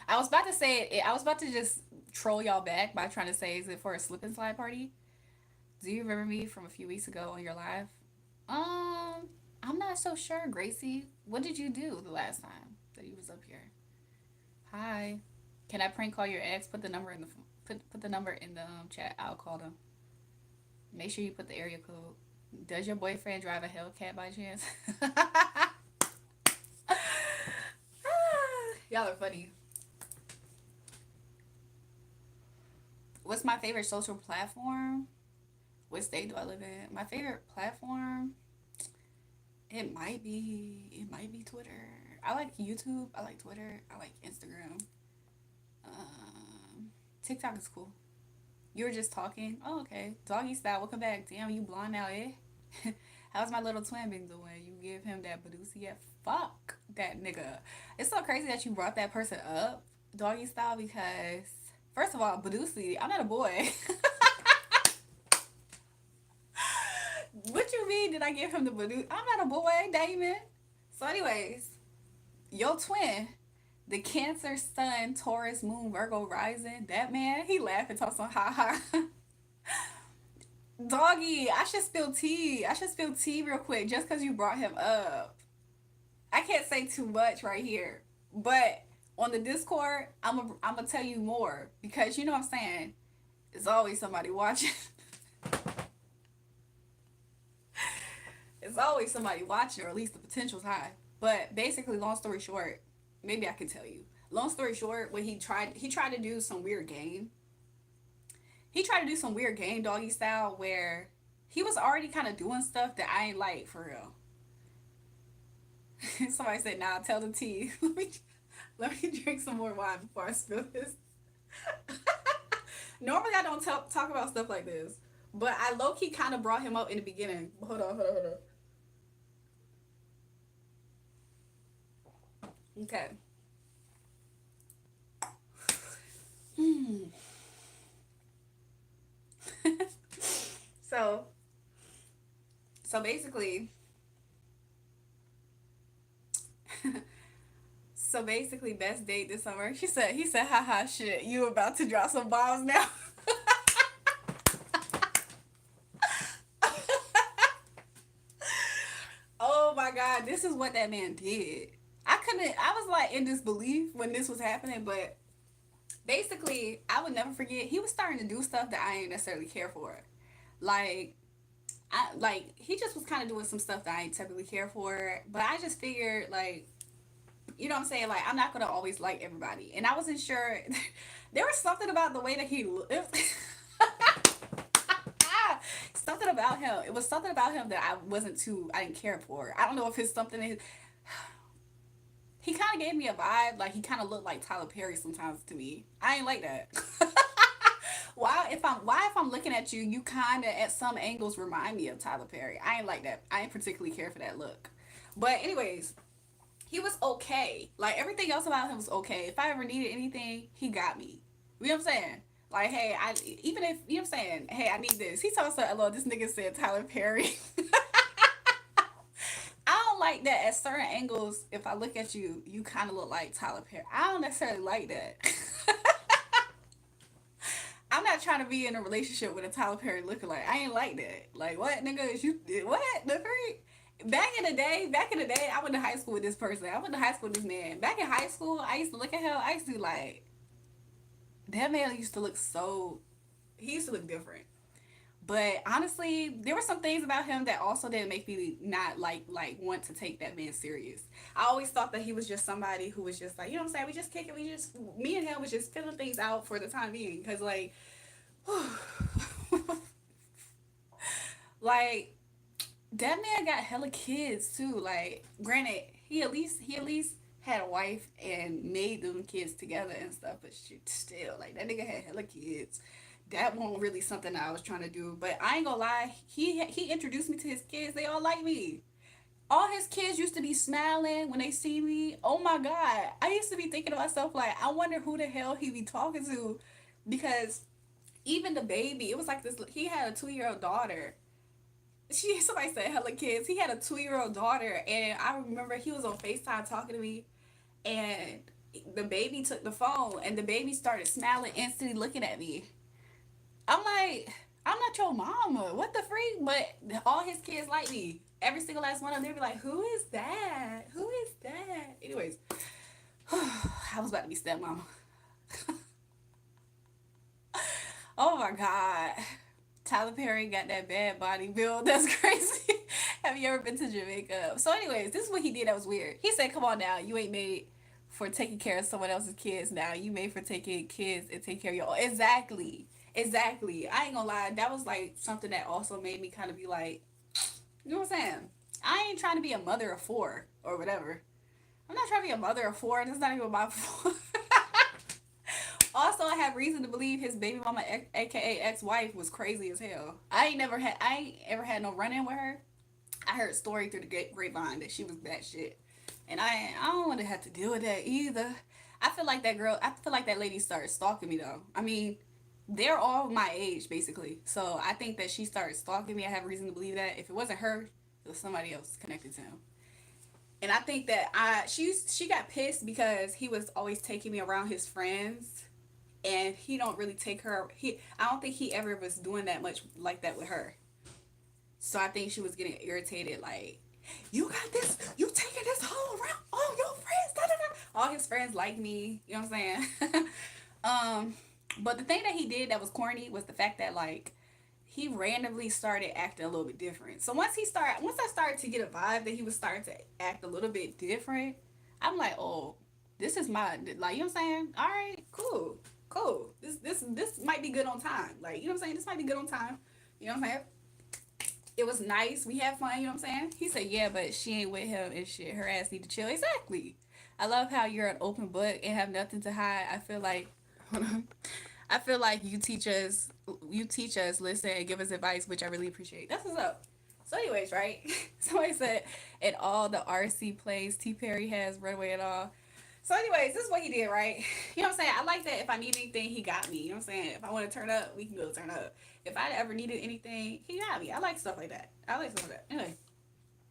I was about to say it. I was about to just troll y'all back by trying to say, is it for a slip and slide party? Do you remember me from a few weeks ago on your live? Um, I'm not so sure, Gracie. What did you do the last time that you was up here? Hi. Can I prank call your ex? Put the number in the chat. I'll call them. Make sure you put the area code. Does your boyfriend drive a Hellcat by chance? Y'all are funny. What's my favorite social platform? What state do I live in? My favorite platform? It might be Twitter. I like YouTube. I like Twitter. I like Instagram. Um, TikTok is cool. You were just talking. Oh, okay. Doggy style. Welcome back. Damn, you blonde now, eh? How's my little twin been doing? You give him that Badusi yet? Fuck that nigga. It's so crazy that you brought that person up, doggy style, because first of all, Badusi, I'm not a boy. What you mean? Did I give him the Badusi? I'm not a boy, Damon. So, anyways, your twin, the Cancer Sun, Taurus Moon, Virgo rising, that man, he laughed and talked some ha ha. Doggy, I should spill tea. I should spill tea real quick just because you brought him up. I can't say too much right here, but on the Discord, I'm gonna tell you more because you know what I'm saying. There's always somebody watching. It's always somebody watching, or at least the potential's high. But basically, long story short, maybe I can tell you. Long story short, when he tried to do some weird game. He tried to do some weird game doggy style where he was already kind of doing stuff that I ain't like for real. Somebody said, "Nah, tell the tea." Let me drink some more wine before I spill this. Normally, I don't talk about stuff like this, but I low key kind of brought him up in the beginning. Hold on. Okay. so so basically, best date this summer. He said, haha, shit, you about to drop some bombs now. Oh my god, this is what that man did. I was like in disbelief when this was happening, but basically, I would never forget. He was starting to do stuff that I ain't necessarily care for. Like, he just was kind of doing some stuff that I ain't typically care for. But I just figured, like, you know what I'm saying? Like, I'm not gonna always like everybody, and I wasn't sure. There was something about the way that he looked. Something about him. It was something about him that I didn't care for. I don't know if it's something that he kind of gave me a vibe. Like, he kind of looked like Tyler Perry sometimes to me. I ain't like that. Why if I'm looking at you, you kind of at some angles remind me of Tyler Perry. I ain't like that. I ain't particularly care for that look. But anyways, he was okay. Like, everything else about him was okay. If I ever needed anything, he got me. You know what I'm saying? Like, hey, even if you know what I'm saying, hey, I need this. He told us, "Hello, this nigga said Tyler Perry." I don't like that at certain angles. If I look at you, you kind of look like Tyler Perry. I don't necessarily like that. I'm not trying to be in a relationship with a Tyler Perry lookalike. I ain't like that. Like, what, nigga? Is you what the freak? Back in the day, I went to high school with this person. I went to high school with this man. Back in high school, I used to look at him. I used to be like, that man used to look so. He used to look different. But honestly, there were some things about him that also didn't make me not like want to take that man serious. I always thought that he was just somebody who was just like, you know what I'm saying? We just kick it. We just me and him was just filling things out for the time being. Cause like, like that man got hella kids too. Like, granted, he at least had a wife and made them kids together and stuff. But shit, still, like that nigga had hella kids. That wasn't really something I was trying to do. But I ain't gonna lie, he introduced me to his kids. They all like me. All his kids used to be smiling when they see me. Oh my god, I used to be thinking to myself like, I wonder who the hell he be talking to, because even the baby, it was like this. He had a 2 year old daughter. Somebody said hella kids. He had a 2 year old daughter, and I remember he was on Facetime talking to me, and the baby took the phone, and the baby started smiling instantly, looking at me. I'm like, I'm not your mama. What the freak? But all his kids like me. Every single last one of them, they be like, who is that? Who is that? Anyways, I was about to be stepmama. Oh my god. Tyler Perry got that bad body build. That's crazy. Have you ever been to Jamaica? So, anyways, this is what he did that was weird. He said, come on now, you ain't made for taking care of someone else's kids now. You made for taking kids and take care of your own. Exactly. Exactly. I ain't gonna lie. That was like something that also made me kind of be like, you know what I'm saying? I ain't trying to be a mother of four or whatever. I'm not trying to be a mother of four. That's not even my fault. Also, I have reason to believe his baby mama, aka ex-wife, was crazy as hell. I ain't ever had no run in with her. I heard story through the grapevine that she was that shit, and I don't want to have to deal with that either. I feel like that girl. I feel like that lady started stalking me though. I mean, they're all my age basically, so I think that she started stalking me. I have reason to believe that if it wasn't her, it was somebody else connected to him. And I think that she got pissed because he was always taking me around his friends, and he don't really take her. I don't think he ever was doing that much like that with her. So I think she was getting irritated. Like, You got this. You taking this whole around. All your friends. Da, da, da. All his friends like me. You know what I'm saying? But the thing that he did that was corny was the fact that like he randomly started acting a little bit different. So once I started to get a vibe that he was starting to act a little bit different, I'm like, oh, this is my like, you know what I'm saying? All right, cool, cool. This might be good on time. Like, you know what I'm saying? This might be good on time. You know what I'm saying? It was nice. We had fun. You know what I'm saying? He said, yeah, but she ain't with him and shit. Her ass need to chill. Exactly. I love how you're an open book and have nothing to hide. I feel like, I feel like you teach us, listen, and give us advice, which I really appreciate. That's what's up. So, anyways, right? Somebody said, in all the RC plays, T. Perry has Runway and all. So, anyways, this is what he did, right? You know what I'm saying? I like that if I need anything, he got me. You know what I'm saying? If I want to turn up, we can go turn up. If I ever needed anything, he got me. I like stuff like that. I like stuff like that. Anyway,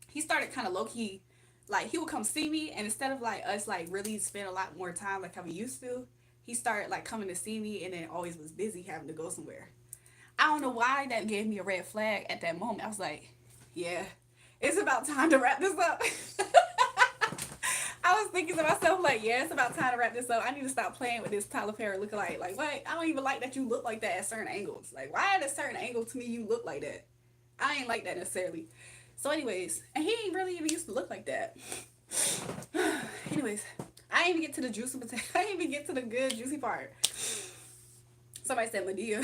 he started kind of low key, like he would come see me, and instead of like us like really spend a lot more time like how we used to, he started like coming to see me, and then always was busy having to go somewhere. I don't know why that gave me a red flag at that moment. I was like, yeah, it's about time to wrap this up. I was thinking to myself, like, yeah, it's about time to wrap this up. I need to stop playing with this Tyler Perry lookalike. Like, what? I don't even like that you look like that at certain angles. Like, why at a certain angle to me you look like that? I ain't like that necessarily. So, anyways, and he ain't really even used to look like that. Anyways, I didn't even get to the juicy potato. I didn't even get to the good juicy part. Somebody said Medea.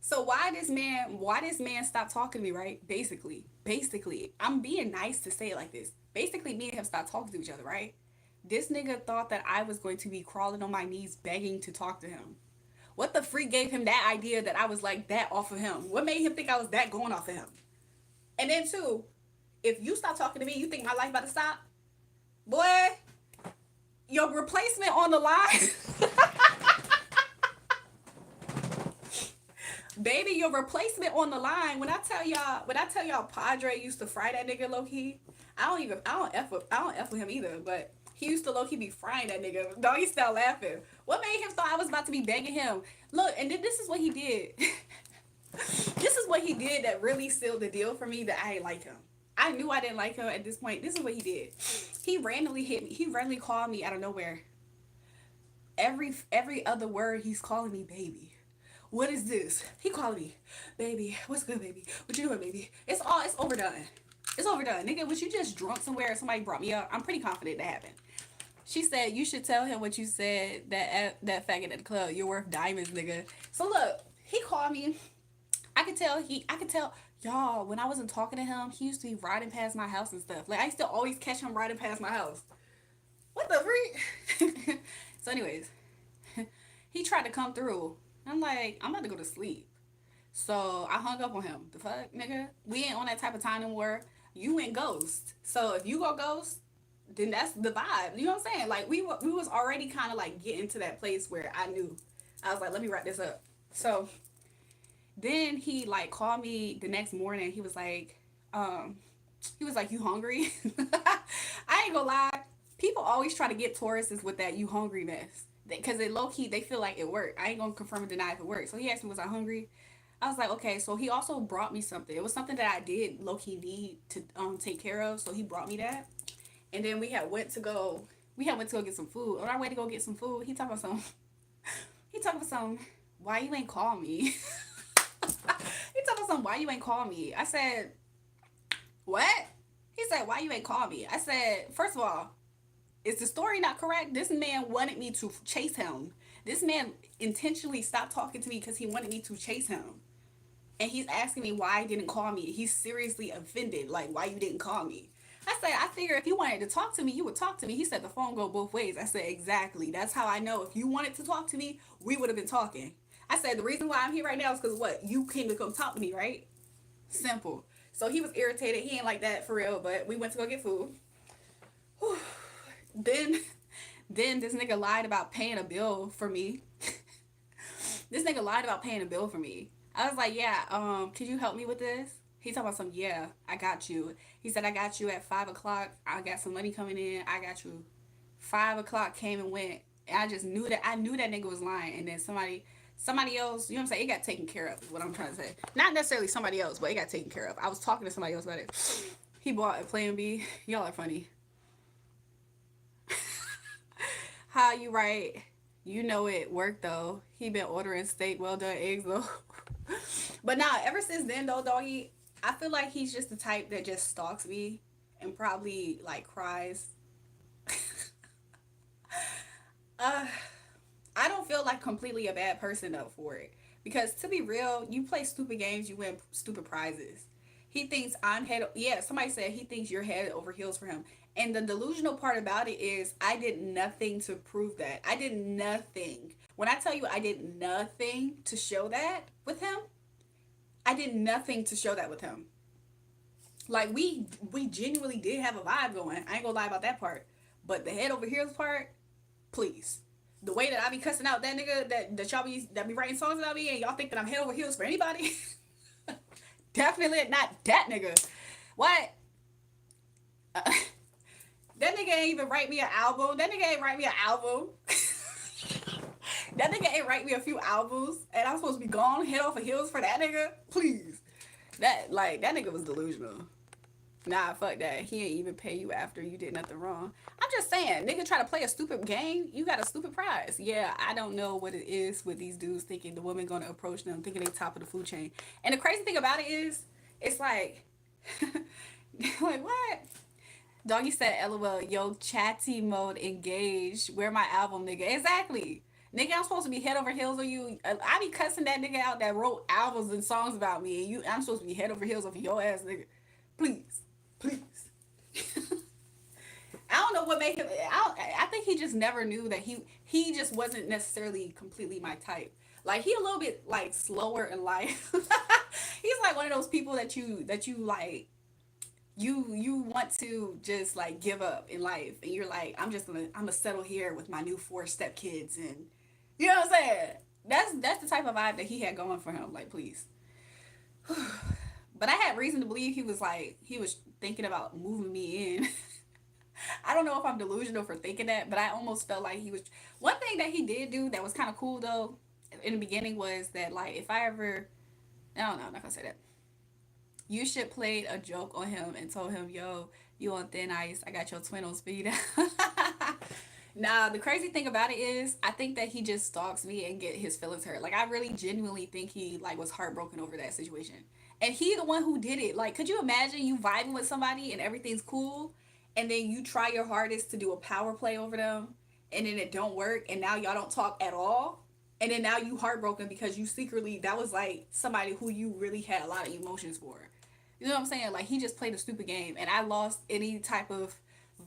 So why this man stopped talking to me, right? Basically, I'm being nice to say it like this. Basically, me and him stopped talking to each other, right? This nigga thought that I was going to be crawling on my knees begging to talk to him. What the freak gave him that idea that I was like that off of him? What made him think I was that going off of him? And then two, if you stop talking to me, you think my life about to stop? Boy, your replacement on the line. Baby, your replacement on the line. When I tell y'all Padre used to fry that nigga low key, I don't F with him either, but he used to low key be frying that nigga. Doggy style laughing. What made him thought I was about to be begging him? Look, and then this is what he did. This is what he did that really sealed the deal for me that I didn't like him. I knew I didn't like him at this point. This is what he did. He randomly hit me. He randomly called me out of nowhere. Every other word he's calling me baby. What is this? He calling me baby. What's good, baby? What you doing, baby? It's overdone. It's overdone. Nigga, was you just drunk somewhere and somebody brought me up? I'm pretty confident that happened. She said, you should tell him what you said that faggot at the club. You're worth diamonds, nigga. So look, he called me. I could tell y'all, when I wasn't talking to him, he used to be riding past my house and stuff. Like I used to always catch him riding past my house. What the freak? So anyways, he tried to come through. I'm like, I'm about to go to sleep. So I hung up on him. The fuck, nigga? We ain't on that type of time anymore. You went ghost. So if you go ghost, then that's the vibe. You know what I'm saying? Like we was already kind of like getting to that place where I knew. I was like, let me wrap this up. So then he like called me the next morning. Um, he was like, you hungry? I ain't gonna lie. People always try to get Tauruses with that you hungry mess. Because it low key, they feel like it worked. I ain't gonna confirm or deny if it worked. So he asked me, was I hungry? I was like, okay. So he also brought me something. It was something that I did low key need to take care of. So he brought me that. And then we had went to go get some food. On our way to go get some food, he talking about some, why you ain't call me? He talking about some, why you ain't call me? I said, what? He said, why you ain't call me? I said, first of all, is the story not correct? This man wanted me to chase him. This man intentionally stopped talking to me because he wanted me to chase him. And he's asking me why he didn't call me. He's seriously offended. Like, why you didn't call me? I said, I figure if you wanted to talk to me, you would talk to me. He said the phone go both ways. I said, exactly. That's how I know. If you wanted to talk to me, we would have been talking. I said, the reason why I'm here right now is because what? You came to come talk to me, right? Simple. So he was irritated. He ain't like that for real, but we went to go get food. Whew. Then this nigga lied about paying a bill for me. This nigga lied about paying a bill for me. I was like, yeah, could you help me with this? He talking about some, yeah, I got you. He said, I got you at 5 o'clock. I got some money coming in. I got you. 5 o'clock came and went. And I just knew that nigga was lying. And then somebody else, you know what I'm saying? It got taken care of, is what I'm trying to say. Not necessarily somebody else, but it got taken care of. I was talking to somebody else about it. He bought a Plan B. Y'all are funny. How you right? You know it worked though. He been ordering steak, well done eggs though. But nah, ever since then though, doggy, I feel like he's just the type that just stalks me and probably like cries. uh, I don't feel like completely a bad person though for it. Because to be real, you play stupid games, you win stupid prizes. He thinks I'm head. Yeah, somebody said he thinks you're head over heels for him. And the delusional part about it is, I did nothing to prove that. I did nothing. When I tell you I did nothing to show that with him, I did nothing to show that with him. Like we genuinely did have a vibe going. I ain't gonna lie about that part. But the head over heels part, please. The way that I be cussing out that nigga that y'all be writing songs about me and y'all think that I'm head over heels for anybody. Definitely not that nigga. What? Uh, that nigga ain't even write me an album. That nigga ain't write me an album. That nigga ain't write me a few albums, and I'm supposed to be gone head over heels for that nigga. Please, that nigga was delusional. Nah, fuck that. He ain't even pay you after you did nothing wrong. I'm just saying, nigga try to play a stupid game, you got a stupid prize. Yeah, I don't know what it is with these dudes thinking the woman gonna approach them, thinking they top of the food chain. And the crazy thing about it is, it's like, like what? Doggy said, LOL, yo, chatty mode engaged. Where my album, nigga? Exactly. Nigga, I'm supposed to be head over heels on you. I be cussing that nigga out that wrote albums and songs about me, and I'm supposed to be head over heels over your ass, nigga. Please. Please. I don't know what made him. I think he just never knew that he just wasn't necessarily completely my type. Like he a little bit like slower in life. He's like one of those people that you like you want to just like give up in life, and you're like, I'm gonna settle here with my new 4 stepkids, and you know what I'm saying. That's the type of vibe that he had going for him. Like please. But I had reason to believe he was thinking about moving me in. I don't know if I'm delusional for thinking that, but I almost felt like he was. One thing that he did do that was kind of cool though, in the beginning, was that like if I ever, I don't know, I'm not gonna say that. You should played a joke on him and told him, "Yo, you on thin ice? I got your twin on speed." Nah, the crazy thing about it is, I think that he just stalks me and get his feelings hurt. Like I really genuinely think he like was heartbroken over that situation, and he the one who did it. Like, could you imagine you vibing with somebody and everything's cool, and then you try your hardest to do a power play over them, and then it don't work, and now y'all don't talk at all, and then now you heartbroken because you secretly that was like somebody who you really had a lot of emotions for. You know what I'm saying? Like he just played a stupid game, and I lost any type of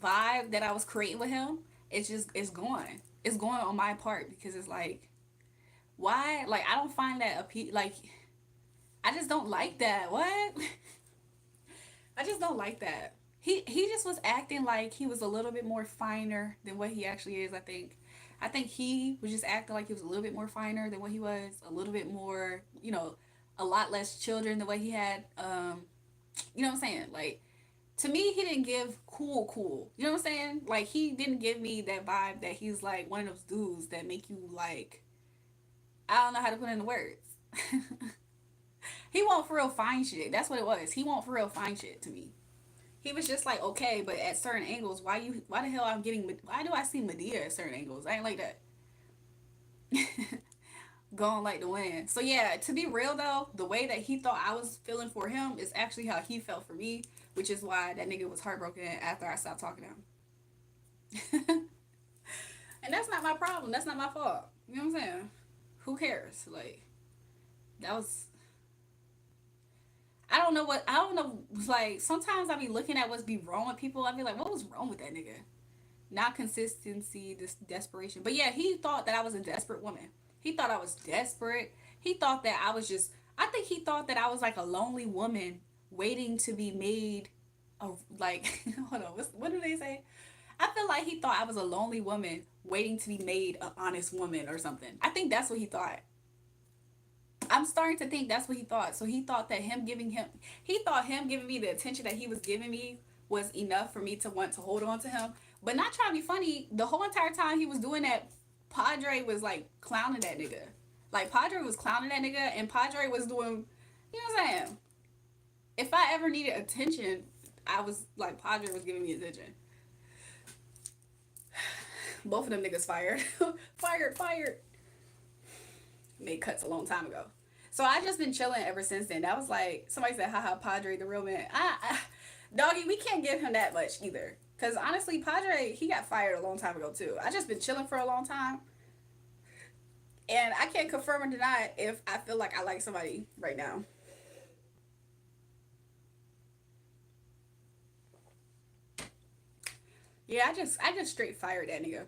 vibe that I was creating with him. It's gone. It's gone on my part because it's like, why? Like I don't find that like I just don't like that. What? I just don't like that. He just was acting like he was a little bit more finer than what he actually is. I think he was just acting like he was a little bit more finer than what he was, a little bit more, a lot less children than what he had. You know what I'm saying? Like, to me, he didn't give cool. You know what I'm saying? Like, he didn't give me that vibe that he's like one of those dudes that make you like, I don't know how to put it into words. He won't for real fine shit. That's what it was. He won't for real fine shit to me. He was just like, okay, but at certain angles, why the hell why do I see Medea at certain angles? I ain't like that. Going like the wind. So yeah, to be real though, the way that he thought I was feeling for him is actually how he felt for me, which is why that nigga was heartbroken after I stopped talking to him. And that's not my problem. That's not my fault. You know what I'm saying? Who cares? Like, that was. I don't know. Like, sometimes I be looking at what's be wrong with people. I be like, what was wrong with that nigga? Not consistency, this desperation. But yeah, he thought that I was a desperate woman. He thought I was desperate. He thought that I was just. I think he thought that I was like a lonely woman waiting to be made. Like, hold on. What do they say? I feel like he thought I was a lonely woman waiting to be made an honest woman or something. I think that's what he thought. I'm starting to think that's what he thought. So he thought that he thought him giving me the attention that he was giving me was enough for me to want to hold on to him. But not trying to be funny, the whole entire time he was doing that, Padre was like clowning that nigga. Like Padre was clowning that nigga, and Padre was doing, you know what I'm saying? If I ever needed attention, I was like Padre was giving me attention. Both of them niggas fired, fired, fired. Made cuts a long time ago. So I just been chilling ever since then. That was like somebody said, haha, Padre the real man. Doggy, we can't give him that much either. Cause honestly, Padre, he got fired a long time ago too. I just been chilling for a long time. And I can't confirm or deny if I feel like I like somebody right now. Yeah, I just straight fired that nigga.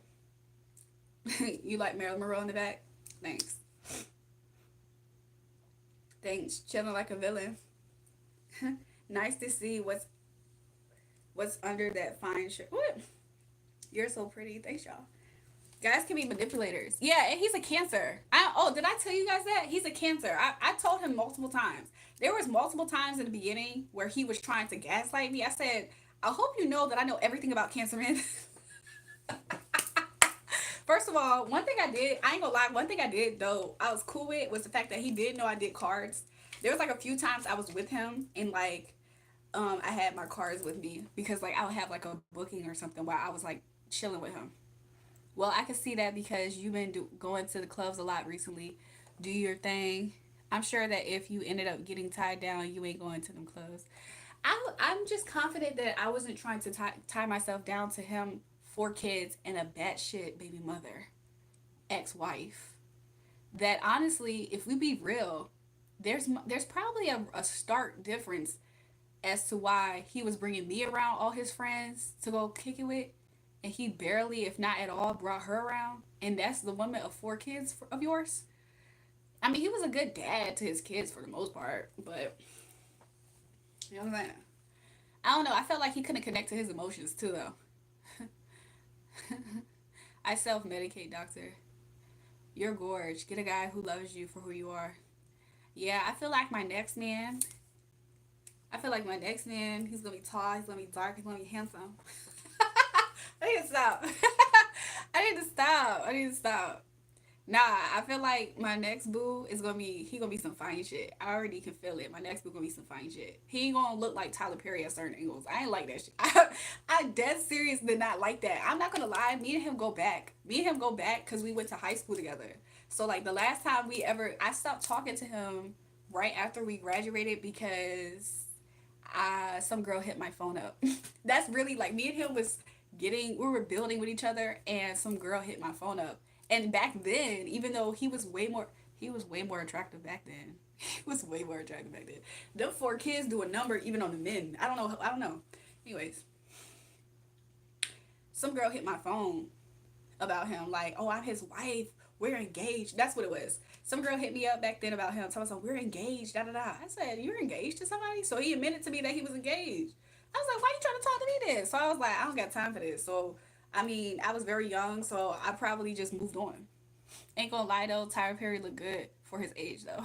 You like Marilyn Monroe in the back? Thanks. Thanks. Chilling like a villain. Nice to see what's under that fine shirt. What? You're so pretty. Thanks, y'all. Guys can be manipulators. Yeah, and he's a cancer. Did I tell you guys that? He's a cancer. I told him multiple times. There was multiple times in the beginning where he was trying to gaslight me. I said, I hope you know that I know everything about cancer men. First of all, one thing I did, I ain't gonna lie, one thing I did though, I was cool with was the fact that he did know I did cards. There was like a few times I was with him and like I had my cards with me because like I would have like a booking or something while I was like chilling with him. Well, I can see that because you've been going to the clubs a lot recently. Do your thing. I'm sure that if you ended up getting tied down, you ain't going to them clubs. I'm just confident that I wasn't trying to tie myself down to him, four kids, and a batshit baby mother, ex-wife. That honestly, if we be real, there's probably a stark difference as to why he was bringing me around all his friends to go kick it with, and he barely, if not at all, brought her around. And that's the woman of four kids of yours. I mean, he was a good dad to his kids for the most part, but you know what I'm saying. I don't know. I felt like he couldn't connect to his emotions too, though. I self medicate, doctor. You're gorge. Get a guy who loves you for who you are. Yeah, I feel like my next man. I feel like my next man. He's gonna be tall. He's gonna be dark. He's gonna be handsome. I need to stop. I need to stop. I need to stop. Nah, I feel like my next boo is gonna be he gonna be some fine shit. I already can feel it. My next boo gonna be some fine shit. He ain't gonna look like Tyler Perry at certain angles. I ain't like that shit. I dead serious did not like that. I'm not gonna lie. Me and him go back. Me and him go back because we went to high school together. So like the last time I stopped talking to him right after we graduated because some girl hit my phone up. That's really like me and him was we were building with each other and some girl hit my phone up. And back then, even though he was way more attractive back then. He was way more attractive back then. Them four kids do a number even on the men. I don't know. I don't know. Anyways, some girl hit my phone about him like, oh, I'm his wife. We're engaged. That's what it was. Some girl hit me up back then about him. Telling us, we're engaged. Da da da. I said, you're engaged to somebody? So he admitted to me that he was engaged. I was like, why you trying to talk to me then? So I was like, I don't got time for this. So I mean, I was very young, so I probably just moved on. Ain't gonna lie though, Tyler Perry looked good for his age though.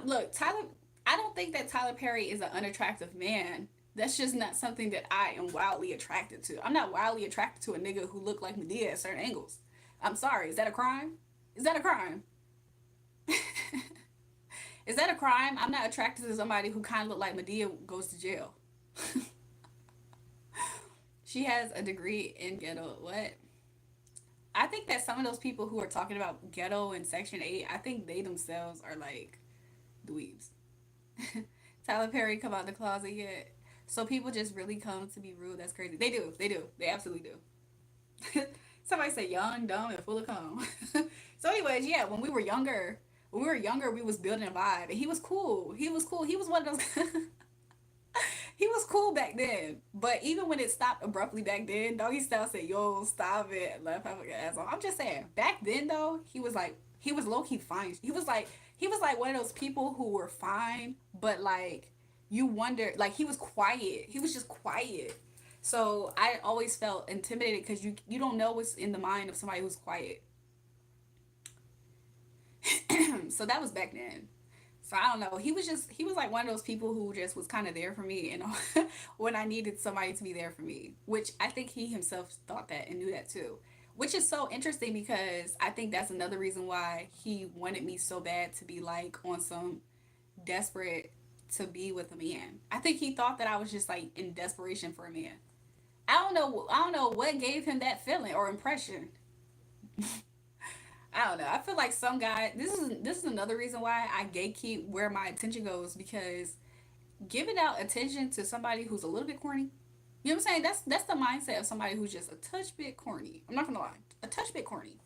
Look, Tyler. I don't think that Tyler Perry is an unattractive man. That's just not something that I am wildly attracted to. I'm not wildly attracted to a nigga who looked like Medea at certain angles. I'm sorry. Is that a crime? Is that a crime? Is that a crime? I'm not attracted to somebody who kind of look like Medea goes to jail. She has a degree in ghetto. What? I think that some of those people who are talking about ghetto and Section 8, I think they themselves are like dweebs. Tyler Perry come out the closet yet? So people just really come to be rude. That's crazy. They do. They do. They absolutely do. Somebody say young, dumb, and full of cum. So anyways, yeah, when we were younger, we was building a vibe. And he was cool. He was cool. He was one of those he was cool back then. But even when it stopped abruptly back then, Doggy Style said, yo, stop it. Left half a asshole. I'm just saying, back then though, he was low key fine. He was like one of those people who were fine, but like you wonder like he was quiet. He was just quiet. So I always felt intimidated because you don't know what's in the mind of somebody who's quiet. So that was back then. So I don't know. He was like one of those people who just was kind of there for me, you know, when I needed somebody to be there for me, which I think he himself thought that and knew that too. which is so interesting because I think that's another reason why he wanted me so bad to be like on some desperate to be with a man. I think he thought that I was just like in desperation for a man. I don't know what gave him that feeling or impression. I don't know. I feel like some guy. This is another reason why I gatekeep where my attention goes, because giving out attention to somebody who's a little bit corny. You know what I'm saying? That's the mindset of somebody who's just a touch bit corny. I'm not gonna lie, a touch bit corny.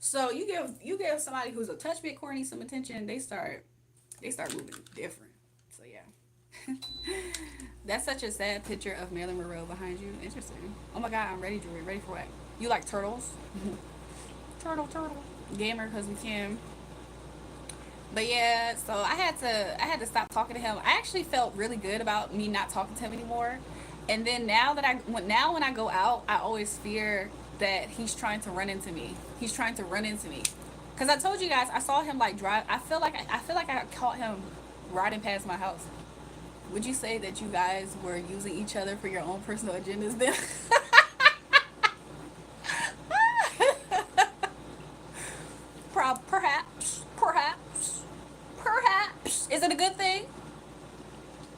So you give somebody who's a touch bit corny some attention, they start moving different. So yeah, that's such a sad picture of Marilyn Monroe behind you. Interesting. Oh my God, I'm ready, Julrae. Ready for what? You like turtles? Turtle. Gamer because we can. But yeah, so I had to stop talking to him. I actually felt really good about me not talking to him anymore. And then now when I go out, I always fear that he's trying to run into me. He's trying to run into me. Cuz I told you guys I saw him like drive. I feel like I caught him riding past my house. Would you say that you guys were using each other for your own personal agendas then? Perhaps. Is it a good thing?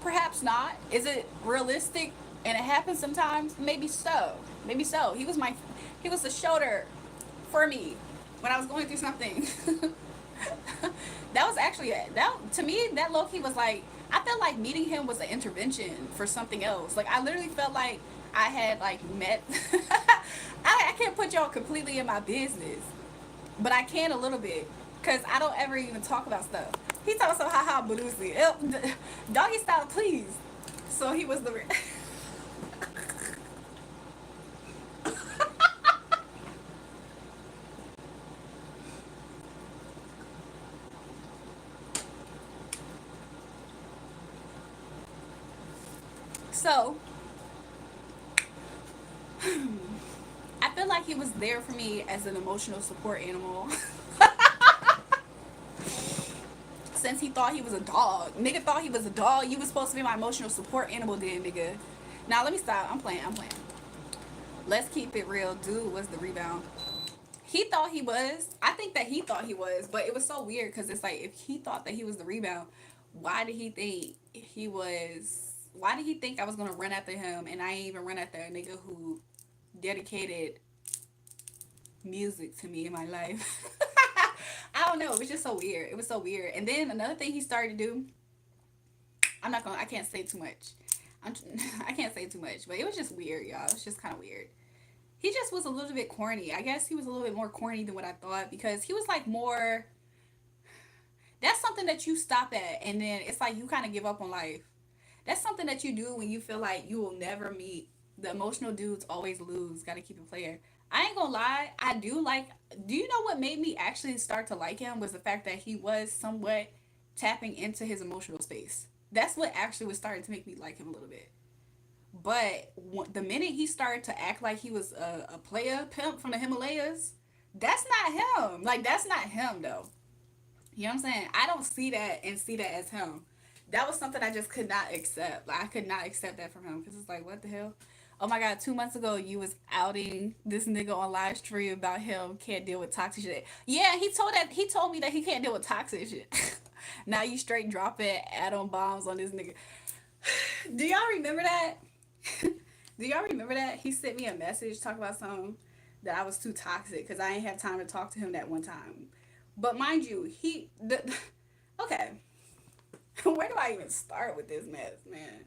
Perhaps not. Is it realistic? And it happens sometimes. Maybe so. Maybe so. He was the shoulder for me when I was going through something. That was actually it. That to me, that low key was like, I felt like meeting him was an intervention for something else. Like I literally felt like I had like met. I can't put y'all completely in my business, but I can a little bit because I don't ever even talk about stuff. He talks so haha Badusi. Doggy style, please. So he was the. So I feel like he was there for me as an emotional support animal. Since he thought he was a dog. Nigga thought he was a dog. You was supposed to be my emotional support animal then, nigga. Now let me stop. I'm playing. Let's keep it real. Dude was the rebound. He thought he was. I think that he thought he was, but it was so weird because it's like if he thought that he was the rebound, why did he think he was? Why did he think I was gonna run after him and I ain't even run after a nigga who dedicated music to me in my life? I don't know. It was just so weird. It was so weird. And then another thing he started to do. I can't say too much. I'm, I can't say too much, but it was just weird, y'all. It was just kind of weird. He just was a little bit corny. I guess he was a little bit more corny than what I thought because he was like more. That's something that you stop at, and then it's like you kind of give up on life. That's something that you do when you feel like you will never meet. The emotional dudes always lose. Got to keep it player. I ain't gonna lie. I do like. Do you know what made me actually start to like him was the fact that he was somewhat tapping into his emotional space. That's what actually was starting to make me like him a little bit. But the minute he started to act like he was a player pimp from the Himalayas, that's not him. Like that's not him though. You know what I'm saying? I don't see that and see that as him. That was something I just could not accept. Like I could not accept that from him because it's like, what the hell? Oh my God! 2 months ago, you was outing this nigga on live stream about him can't deal with toxic shit. Yeah, he told me that he can't deal with toxic shit. Now you straight dropping atom bombs on this nigga. Do y'all remember that? Do y'all remember that? He sent me a message talking about something that I was too toxic because I ain't have time to talk to him that one time. But mind you, okay. Where do I even start with this mess, man?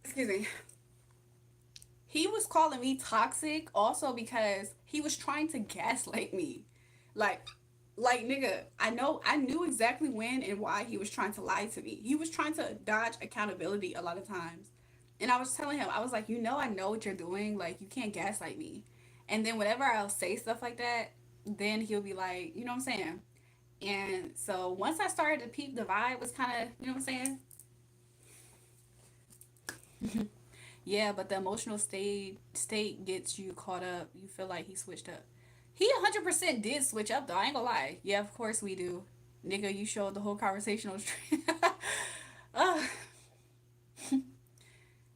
Excuse me. He was calling me toxic also because he was trying to gaslight me. Like nigga, I knew exactly when and why he was trying to lie to me. He was trying to dodge accountability a lot of times. And I was telling him, I was like, I know what you're doing. Like, you can't gaslight me. And then whenever I'll say stuff like that, then he'll be like, you know what I'm saying? And so once I started to peep the vibe was kind of, you know what I'm saying? Yeah, but the emotional state gets you caught up. You feel like he switched up. He 100% did switch up though. I ain't gonna lie. Yeah, of course we do. Nigga, you showed the whole conversational stream. uh,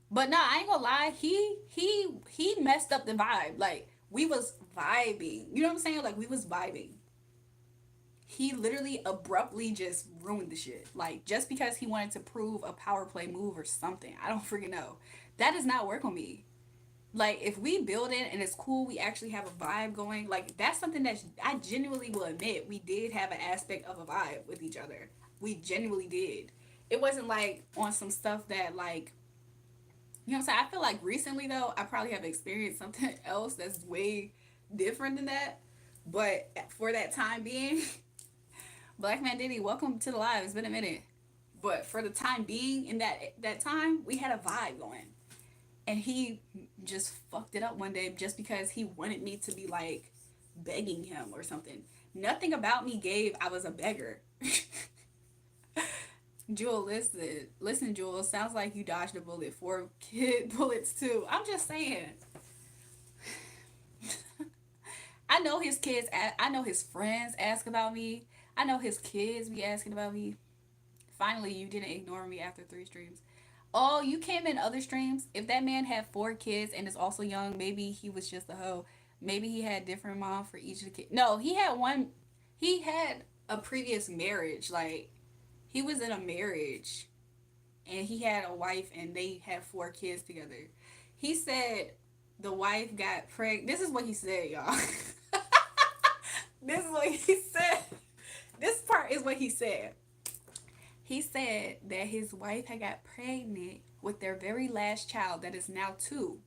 but nah, I ain't gonna lie. He messed up the vibe. Like We was vibing. You know what I'm saying? Like we was vibing. He literally abruptly just ruined the shit. Like just because he wanted to prove a power play move or something. I don't freaking know. That does not work on me. Like if we build it and it's cool, we actually have a vibe going. Like that's something that I genuinely will admit we did have an aspect of a vibe with each other. We genuinely did. It wasn't like on some stuff that like, you know what I'm saying? I feel like recently though, I probably have experienced something else that's way different than that. But for that time being, Black Man Diddy, welcome to the live. It's been a minute. But for the time being, in that time, we had a vibe going. And he just fucked it up one day just because he wanted me to be like begging him or something. Nothing about me gave I was a beggar. Jewel, listen, Jewel. Sounds like you dodged a bullet. 4 kid bullets too. I'm just saying. I know his kids. I know his friends ask about me. I know his kids be asking about me. Finally, you didn't ignore me after 3 streams. Oh, you came in other streams. If that man had 4 kids and is also young, maybe he was just a hoe. Maybe he had different mom for each of the kids. No, he had one. He had a previous marriage. Like he was in a marriage, and he had a wife, and they had 4 kids together. He said the wife got pregnant. This is what he said, y'all. This is what he said. This part is what he said. He said that his wife had got pregnant with their very last child, that is now 2.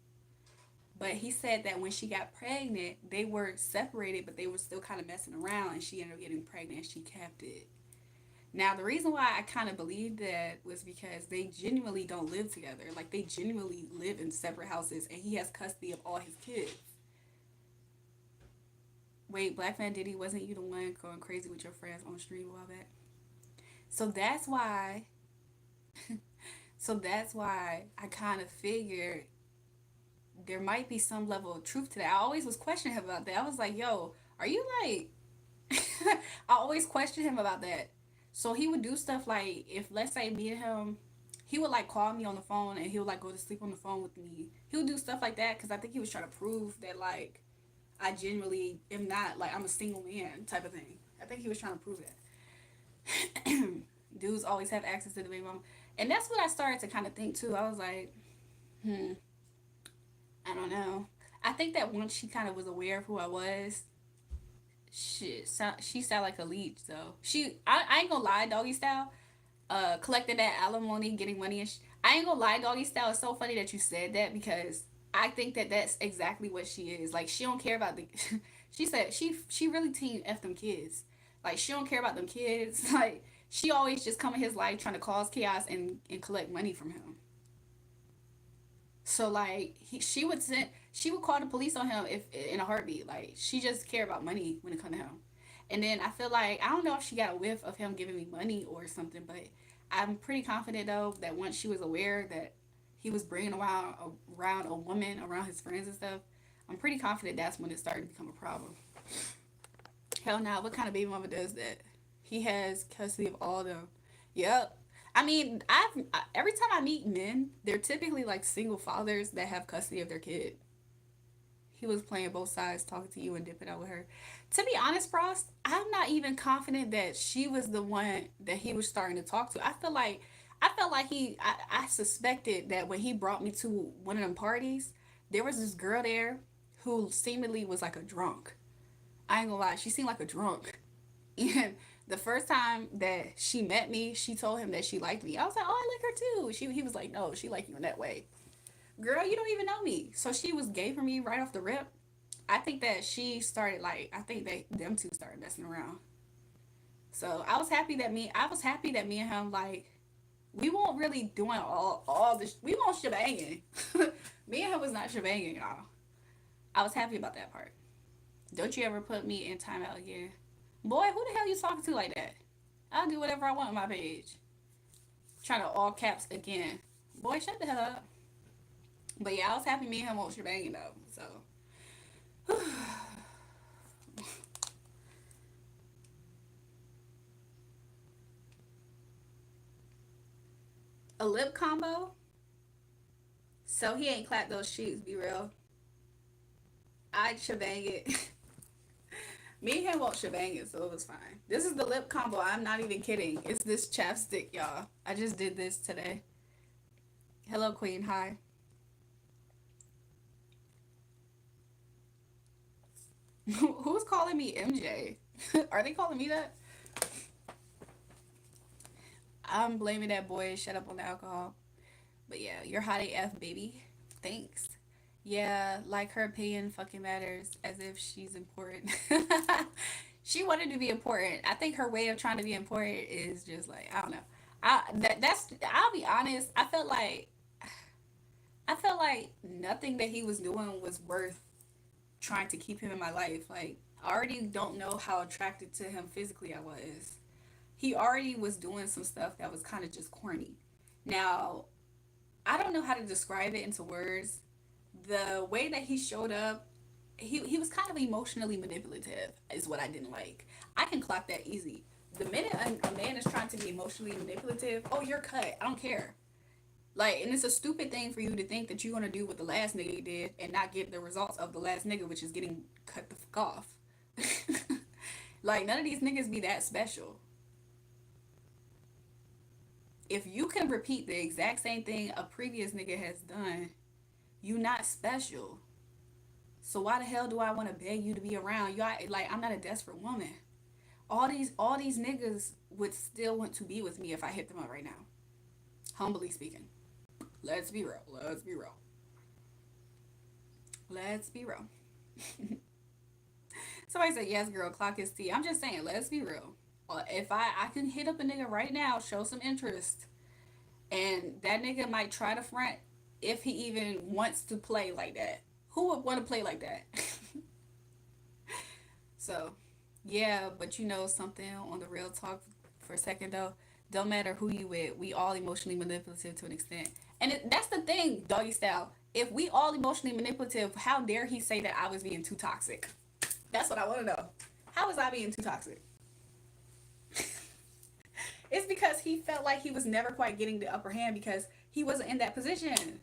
But he said that when she got pregnant, they were separated, but they were still kind of messing around, and she ended up getting pregnant, and she kept it. Now, the reason why I kind of believe that was because they genuinely don't live together. Like, they genuinely live in separate houses, and he has custody of all his kids. Wait, Black Man Diddy, wasn't you the one going crazy with your friends on stream a while back? So that's why so that's why I kind of figured there might be some level of truth to that. I always was questioning him about that. I was like, yo, are you like I always questioned him about that. So he would do stuff like if let's say me and him he would like call me on the phone and he would like go to sleep on the phone with me. He would do stuff like that because I think he was trying to prove that like I genuinely am not like I'm a single man type of thing. I think he was trying to prove that. Dudes always have access to the baby mama. And that's what I started to kind of think too. I was like, hmm, I don't know. I think that once she kind of was aware of who I was, shit, she sounded like a leech. So I ain't gonna lie, doggy style. Collecting that alimony, getting money, and I ain't gonna lie, doggy style. It's so funny that you said that because I think that that's exactly what she is. Like she don't care about the. She said she really team f them kids. Like she don't care about them kids. Like she always just come in his life trying to cause chaos and collect money from him. So like she would call the police on him if in a heartbeat. Like she just care about money when it comes to him. And then I feel like I don't know if she got a whiff of him giving me money or something, but I'm pretty confident though that once she was aware that he was bringing around a woman around his friends and stuff, I'm pretty confident that's when it started to become a problem. Hell now, what kind of baby mama does that? He has custody of all of them. Yep. I mean, every time I meet men, they're typically like single fathers that have custody of their kid. He was playing both sides, talking to you and dipping out with her. To be honest, Frost, I'm not even confident that she was the one that he was starting to talk to. I felt like I suspected that when he brought me to one of them parties, there was this girl there who seemingly was like a drunk. I ain't gonna lie, she seemed like a drunk. And the first time that she met me, she told him that she liked me. I was like, oh, I like her too. He was like, no, she liked you in that way. Girl, you don't even know me. So she was gay for me right off the rip. I think that she started like I think they them two started messing around. So I was happy that me and him like we weren't really doing all this we weren't shebanging. Me and him was not shebanging, y'all. I was happy about that part. Don't you ever put me in timeout again. Boy, who the hell you talking to like that? I'll do whatever I want on my page. Trying to all caps again. Boy, shut the hell up. But yeah, I was happy me and him won't shebanging though. So a lip combo. So he ain't clapped those cheeks. Be real. I'd shebang it. Me and him won't shebang it, so it was fine. This is the lip combo. I'm not even kidding. It's this chapstick, y'all. I just did this today. Hello, Queen. Hi. Who's calling me MJ? Are they calling me that? I'm blaming that boy. Shut up on the alcohol. But yeah, you're hot AF, baby. Thanks. Yeah, like her opinion fucking matters as if she's important. She wanted to be important. I think her way of trying to be important is just like, I don't know. That's I'll be honest. I felt like nothing that he was doing was worth trying to keep him in my life. Like I already don't know how attracted to him physically I was. He already was doing some stuff that was kind of just corny. Now, I don't know how to describe it into words. The way that he showed up, he was kind of emotionally manipulative, is what I didn't like. I can clock that easy. The minute a man is trying to be emotionally manipulative, oh, you're cut. I don't care. Like, and it's a stupid thing for you to think that you're gonna do what the last nigga did and not get the results of the last nigga, which is getting cut the fuck off. Like, none of these niggas be that special. If you can repeat the exact same thing a previous nigga has done, you not special. So why the hell do I want to beg you to be around? You like I'm not a desperate woman. All these niggas would still want to be with me if I hit them up right now. Humbly speaking. Let's be real. Let's be real. Let's be real. Somebody said yes, girl. Clock is tea. I'm just saying. Let's be real. If I can hit up a nigga right now, show some interest, and that nigga might try to front if he even wants to play like that. Who would want to play like that? So, yeah, but you know something on the real talk for a second though. Don't matter who you with, we all emotionally manipulative to an extent. And that's the thing, doggy style. If we all emotionally manipulative, how dare he say that I was being too toxic? That's what I want to know. How was I being too toxic? It's because he felt like he was never quite getting the upper hand because he wasn't in that position.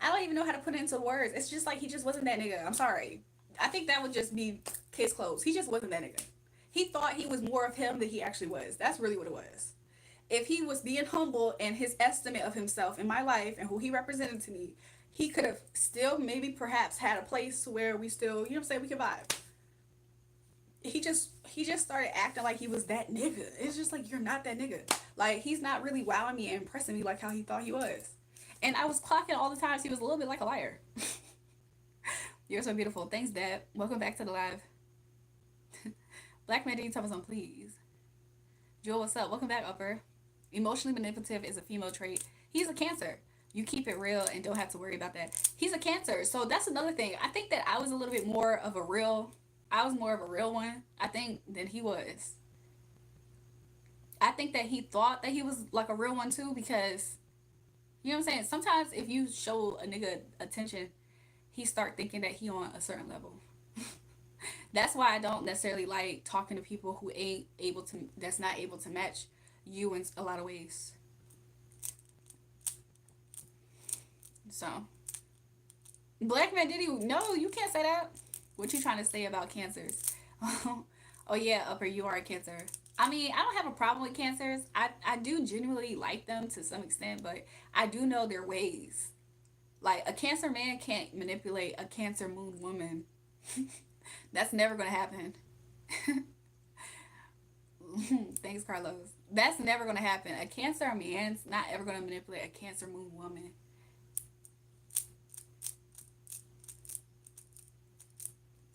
I don't even know how to put it into words. It's just like he just wasn't that nigga. I'm sorry. I think that would just be case closed. He just wasn't that nigga. He thought he was more of him than he actually was. That's really what it was. If he was being humble and his estimate of himself in my life and who he represented to me, he could have still maybe perhaps had a place where we still, you know what I'm saying, we could vibe. He just started acting like he was that nigga. It's just like you're not that nigga. Like he's not really wowing me and impressing me like how he thought he was. And I was clocking all the times he was a little bit like a liar. You're so beautiful. Thanks, Dad. Welcome back to the live. Black man, did you tell me something, please? Jewel, what's up? Welcome back, Upper. Emotionally manipulative is a female trait. He's a Cancer. You keep it real and don't have to worry about that. He's a Cancer. So that's another thing. I think that I was a little bit more of a real, I was more of a real one, I think, than he was. I think that he thought that he was like a real one too because, you know what I'm saying? Sometimes if you show a nigga attention, he start thinking that he on a certain level. That's why I don't necessarily like talking to people who ain't able to, that's not able to match you in a lot of ways. So, Black man, did he? No, you can't say that. What you trying to say about cancers? Oh yeah, Upper, you are a Cancer. I mean, I don't have a problem with Cancers. I do genuinely like them to some extent, but I do know their ways. Like a Cancer man can't manipulate a Cancer moon woman. That's never gonna happen. Thanks, Carlos. That's never gonna happen. A Cancer man's not ever gonna manipulate a Cancer moon woman.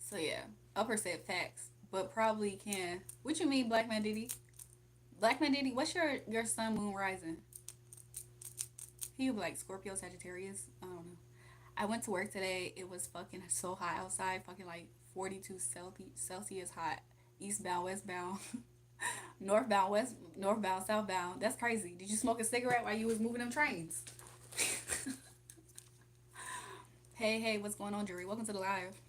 So yeah, Upper said facts, but probably can. What you mean, Black Man Diddy? Black Man Diddy, what's your sun, moon, rising? He was like Scorpio, Sagittarius. I don't know. I went to work today. It was fucking so hot outside. Fucking like 42 Celsius hot. Eastbound, westbound, northbound, southbound. That's crazy. Did you smoke a cigarette while you was moving them trains? Hey, hey, what's going on, Jury? Welcome to the live.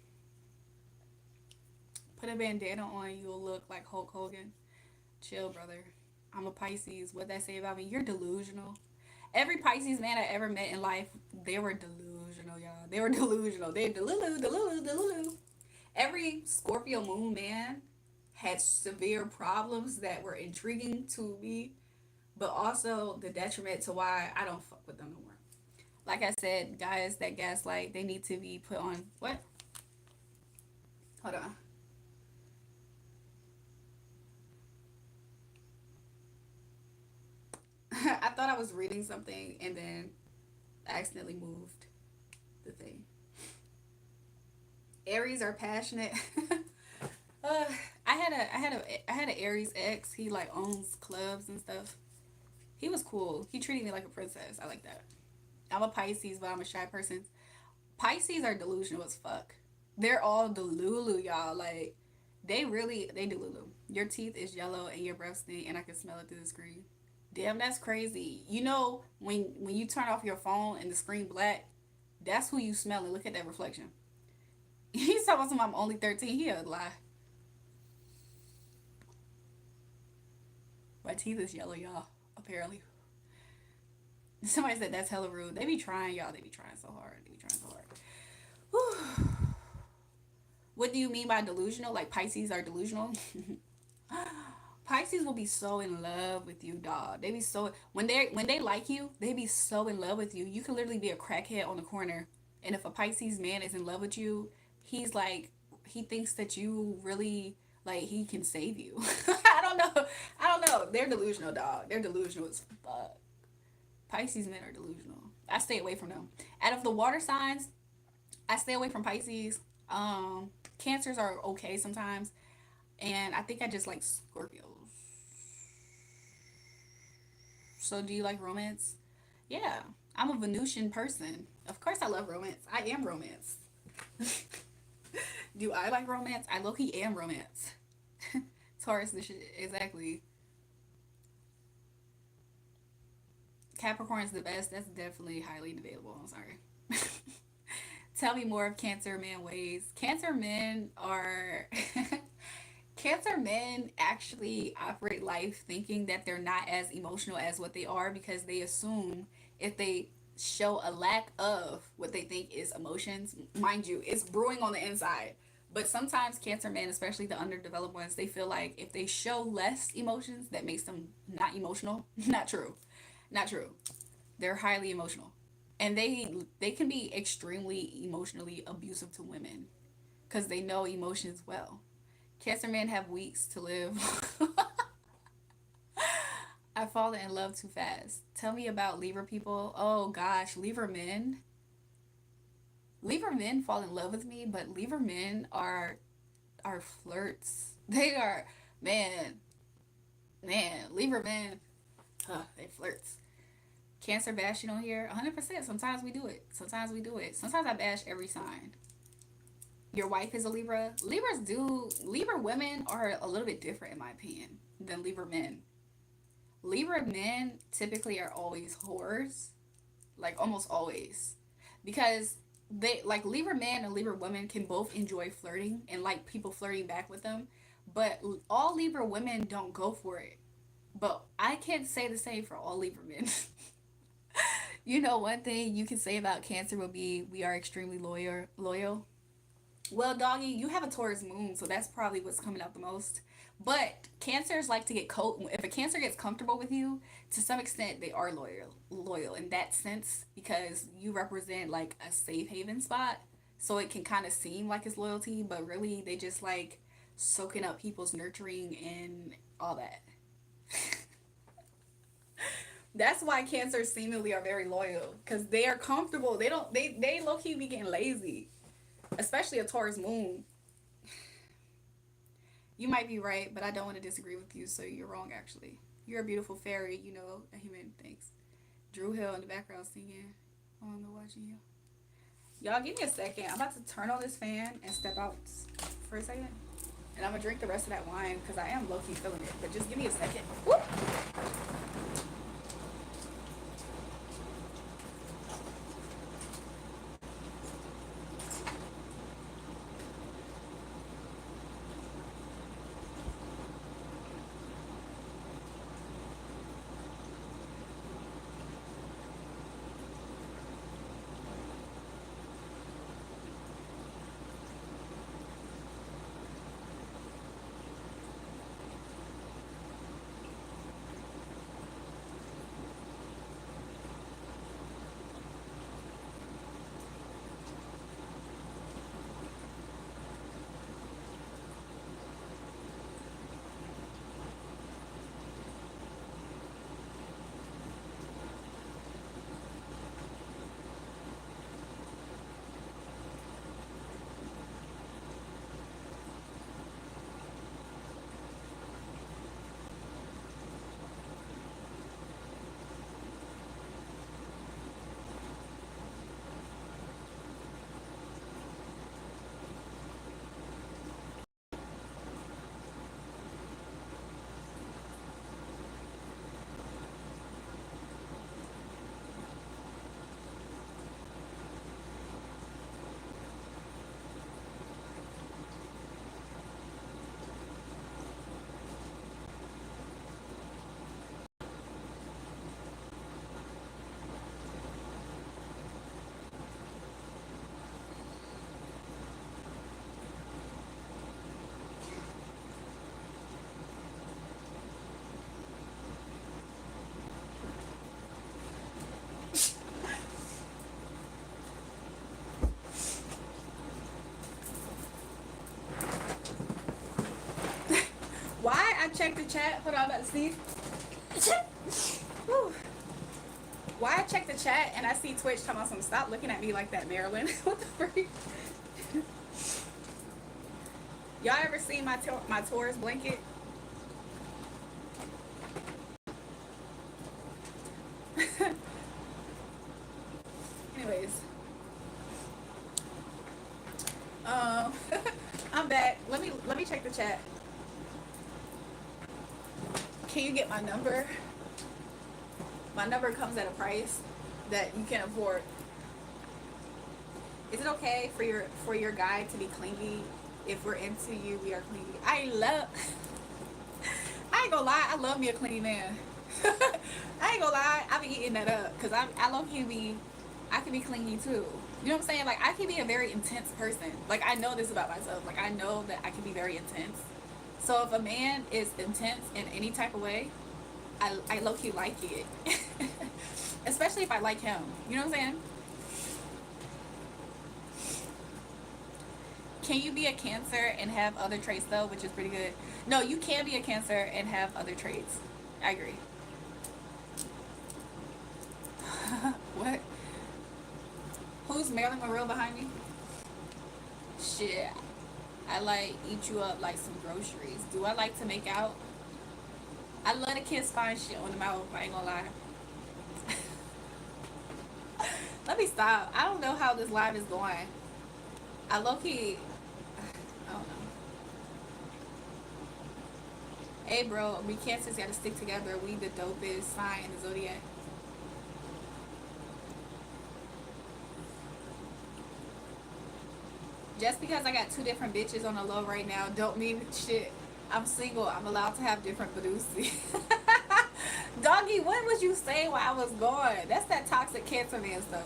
Put a bandana on, you'll look like Hulk Hogan. Chill, brother. I'm a Pisces. What that say about me? You're delusional. Every Pisces man I ever met in life, they were delusional, y'all. They were delusional. They delulu. Every Scorpio moon man had severe problems that were intriguing to me, but also the detriment to why I don't fuck with them no more. Like I said, guys that gaslight, they need to be put on what? Hold on. I thought I was reading something and then I accidentally moved the thing. Aries are passionate. uh, I had an Aries ex. He like owns clubs and stuff. He was cool. He treated me like a princess. I like that. I'm a Pisces, but I'm a shy person. Pisces are delusional as fuck. They're all delulu, y'all. Like they delulu. Your teeth is yellow and your breath stink, and I can smell it through the screen. Damn, that's crazy. You know when you turn off your phone and the screen black, that's who you smelling. Look at that reflection. He's talking about something, I'm only 13. He a lie. My teeth is yellow, y'all. Apparently, somebody said that's hella rude. They be trying, y'all. They be trying so hard. They be trying so hard. Whew. What do you mean by delusional? Like Pisces are delusional? Pisces will be so in love with you, dog. They be so when they like you, they be so in love with you. You can literally be a crackhead on the corner, and if a Pisces man is in love with you, he's like he thinks that you really like he can save you. I don't know. I don't know. They're delusional, dog. They're delusional as fuck. Pisces men are delusional. I stay away from them. Out of the water signs, I stay away from Pisces. Cancers are okay sometimes, and I think I just like Scorpios. So, do you like romance? Yeah, I'm a Venusian person. Of course, I love romance. I am romance. Do I like romance? I low key am romance. Taurus, this shit, exactly. Capricorn is the best. That's definitely highly debatable. I'm sorry. Tell me more of Cancer man ways. Cancer men are Cancer men actually operate life thinking that they're not as emotional as what they are because they assume if they show a lack of what they think is emotions, mind you, it's brewing on the inside. But sometimes Cancer men, especially the underdeveloped ones, they feel like if they show less emotions, that makes them not emotional. Not true. Not true. They're highly emotional. And they can be extremely emotionally abusive to women because they know emotions well. Cancer men have weeks to live. I fall in love too fast. Tell me about Libra people. Oh gosh, Libra men fall in love with me, but Libra men are flirts. They are man, man. Libra men, they flirts. Cancer bashing on here, 100%. Sometimes we do it. Sometimes we do it. Sometimes I bash every sign. Your wife is a Libra. Libra women are a little bit different in my opinion than Libra men. Libra men typically are always whores, like almost always, because they like Libra men and Libra women can both enjoy flirting and like people flirting back with them, but all Libra women don't go for it. But I can't say the same for all Libra men. You know, one thing you can say about Cancer would be we are extremely loyal. Loyal. Well, doggy, you have a Taurus moon, so that's probably what's coming out the most. But cancers like to get if a cancer gets comfortable with you, to some extent they are loyal in that sense because you represent like a safe haven spot. So it can kind of seem like it's loyalty, but really they just like soaking up people's nurturing and all that. That's why cancers seemingly are very loyal because they are comfortable. They don't they low key be getting lazy, especially a Taurus moon. You might be right, but I don't want to disagree with you, so you're wrong actually. You're a beautiful fairy, you know, a human. Thanks. Drew Hill in the background singing. Oh, I'm watching you. Y'all, give me a second. I'm about to turn on this fan and step out for a second. And I'm going to drink the rest of that wine because I am low key feeling it. But just give me a second. Whoop. check the chat? Hold on, I'm about to see. Whew. Why I check the chat and I see Twitch talking about some stop looking at me like that, Marilyn. What the freak? Y'all ever seen my Taurus blanket? Anyways, um, I'm back. Let me check the chat. Can you get my number? My number comes at a price that you can afford. Is it okay for your guy to be clingy? If we're into you, we are clingy. I ain't gonna lie, I love me a clingy man. I ain't gonna lie, I be eating that up because I love I can be clingy too. You know what I'm saying? Like I can be a very intense person. Like I know this about myself. Like I know that I can be very intense. So if a man is intense in any type of way, I low key like it. Especially if I like him. You know what I'm saying? Can you be a Cancer and have other traits though, which is pretty good? No, you can be a Cancer and have other traits. I agree. What? Who's Marilyn Monroe behind me? Shit. I like eat you up like some groceries. Do I like to make out? I love to kiss fine shit on the mouth. I ain't gonna lie. Let me stop. I don't know how this live is going. I low key. I don't know. Hey, bro. We Cancers gotta stick together. We the dopest sign in the zodiac. Just because I got two different bitches on the low right now don't mean shit. I'm single. I'm allowed to have different Badusi. Doggy, what was you saying while I was gone? That's that toxic Cancer man stuff.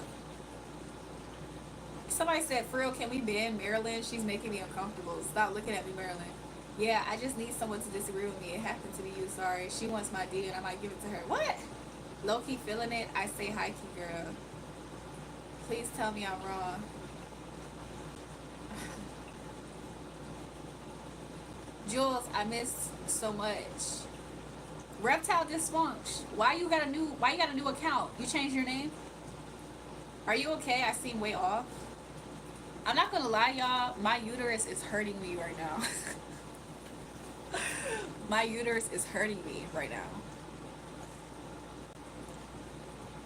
Somebody said, for real, can we ban Marilyn? She's making me uncomfortable. Stop looking at me, Marilyn. Yeah, I just need someone to disagree with me. It happened to be you. Sorry. She wants my D and I might give it to her. What? Low-key feeling it? I say hi-key, girl. Please tell me I'm wrong. Jules, I miss so much. Reptile Dysfunction. Why you got a new account? You changed your name? Are you okay? I seem way off. I'm not gonna lie, y'all. My uterus is hurting me right now. My uterus is hurting me right now.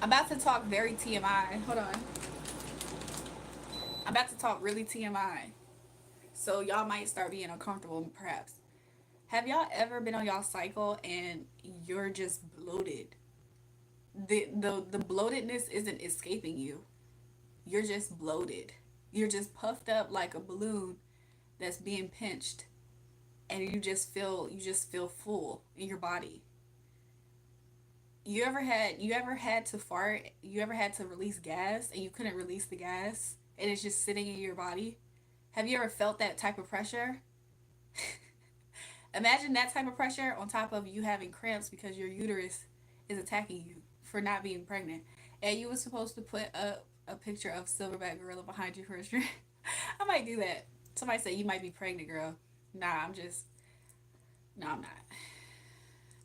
I'm about to talk very TMI. Hold on. I'm about to talk really TMI. So y'all might start being uncomfortable, perhaps. Have y'all ever been on y'all cycle and you're just bloated? The bloatedness isn't escaping you. You're just bloated. You're just puffed up like a balloon that's being pinched, and you just feel full in your body. You ever had to fart? You ever had to release gas and you couldn't release the gas and it's just sitting in your body? Have you ever felt that type of pressure? Imagine that type of pressure on top of you having cramps because your uterus is attacking you for not being pregnant. And you were supposed to put up a picture of Silverback Gorilla behind you for a stream. I might do that. Somebody said you might be pregnant, girl. Nah, no, I'm not.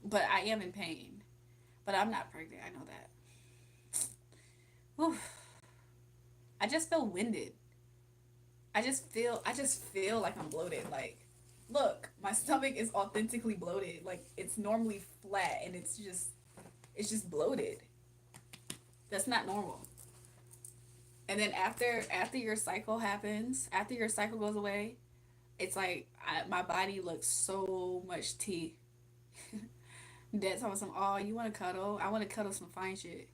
But I am in pain. But I'm not pregnant. I know that. Whew. I just feel winded. I just feel like I'm bloated. Like, look, my stomach is authentically bloated. Like it's normally flat and it's just bloated. That's not normal. And then after your cycle happens, after your cycle goes away, it's like my body looks so much tea. That's how some. Oh, you want to cuddle? I want to cuddle some fine shit.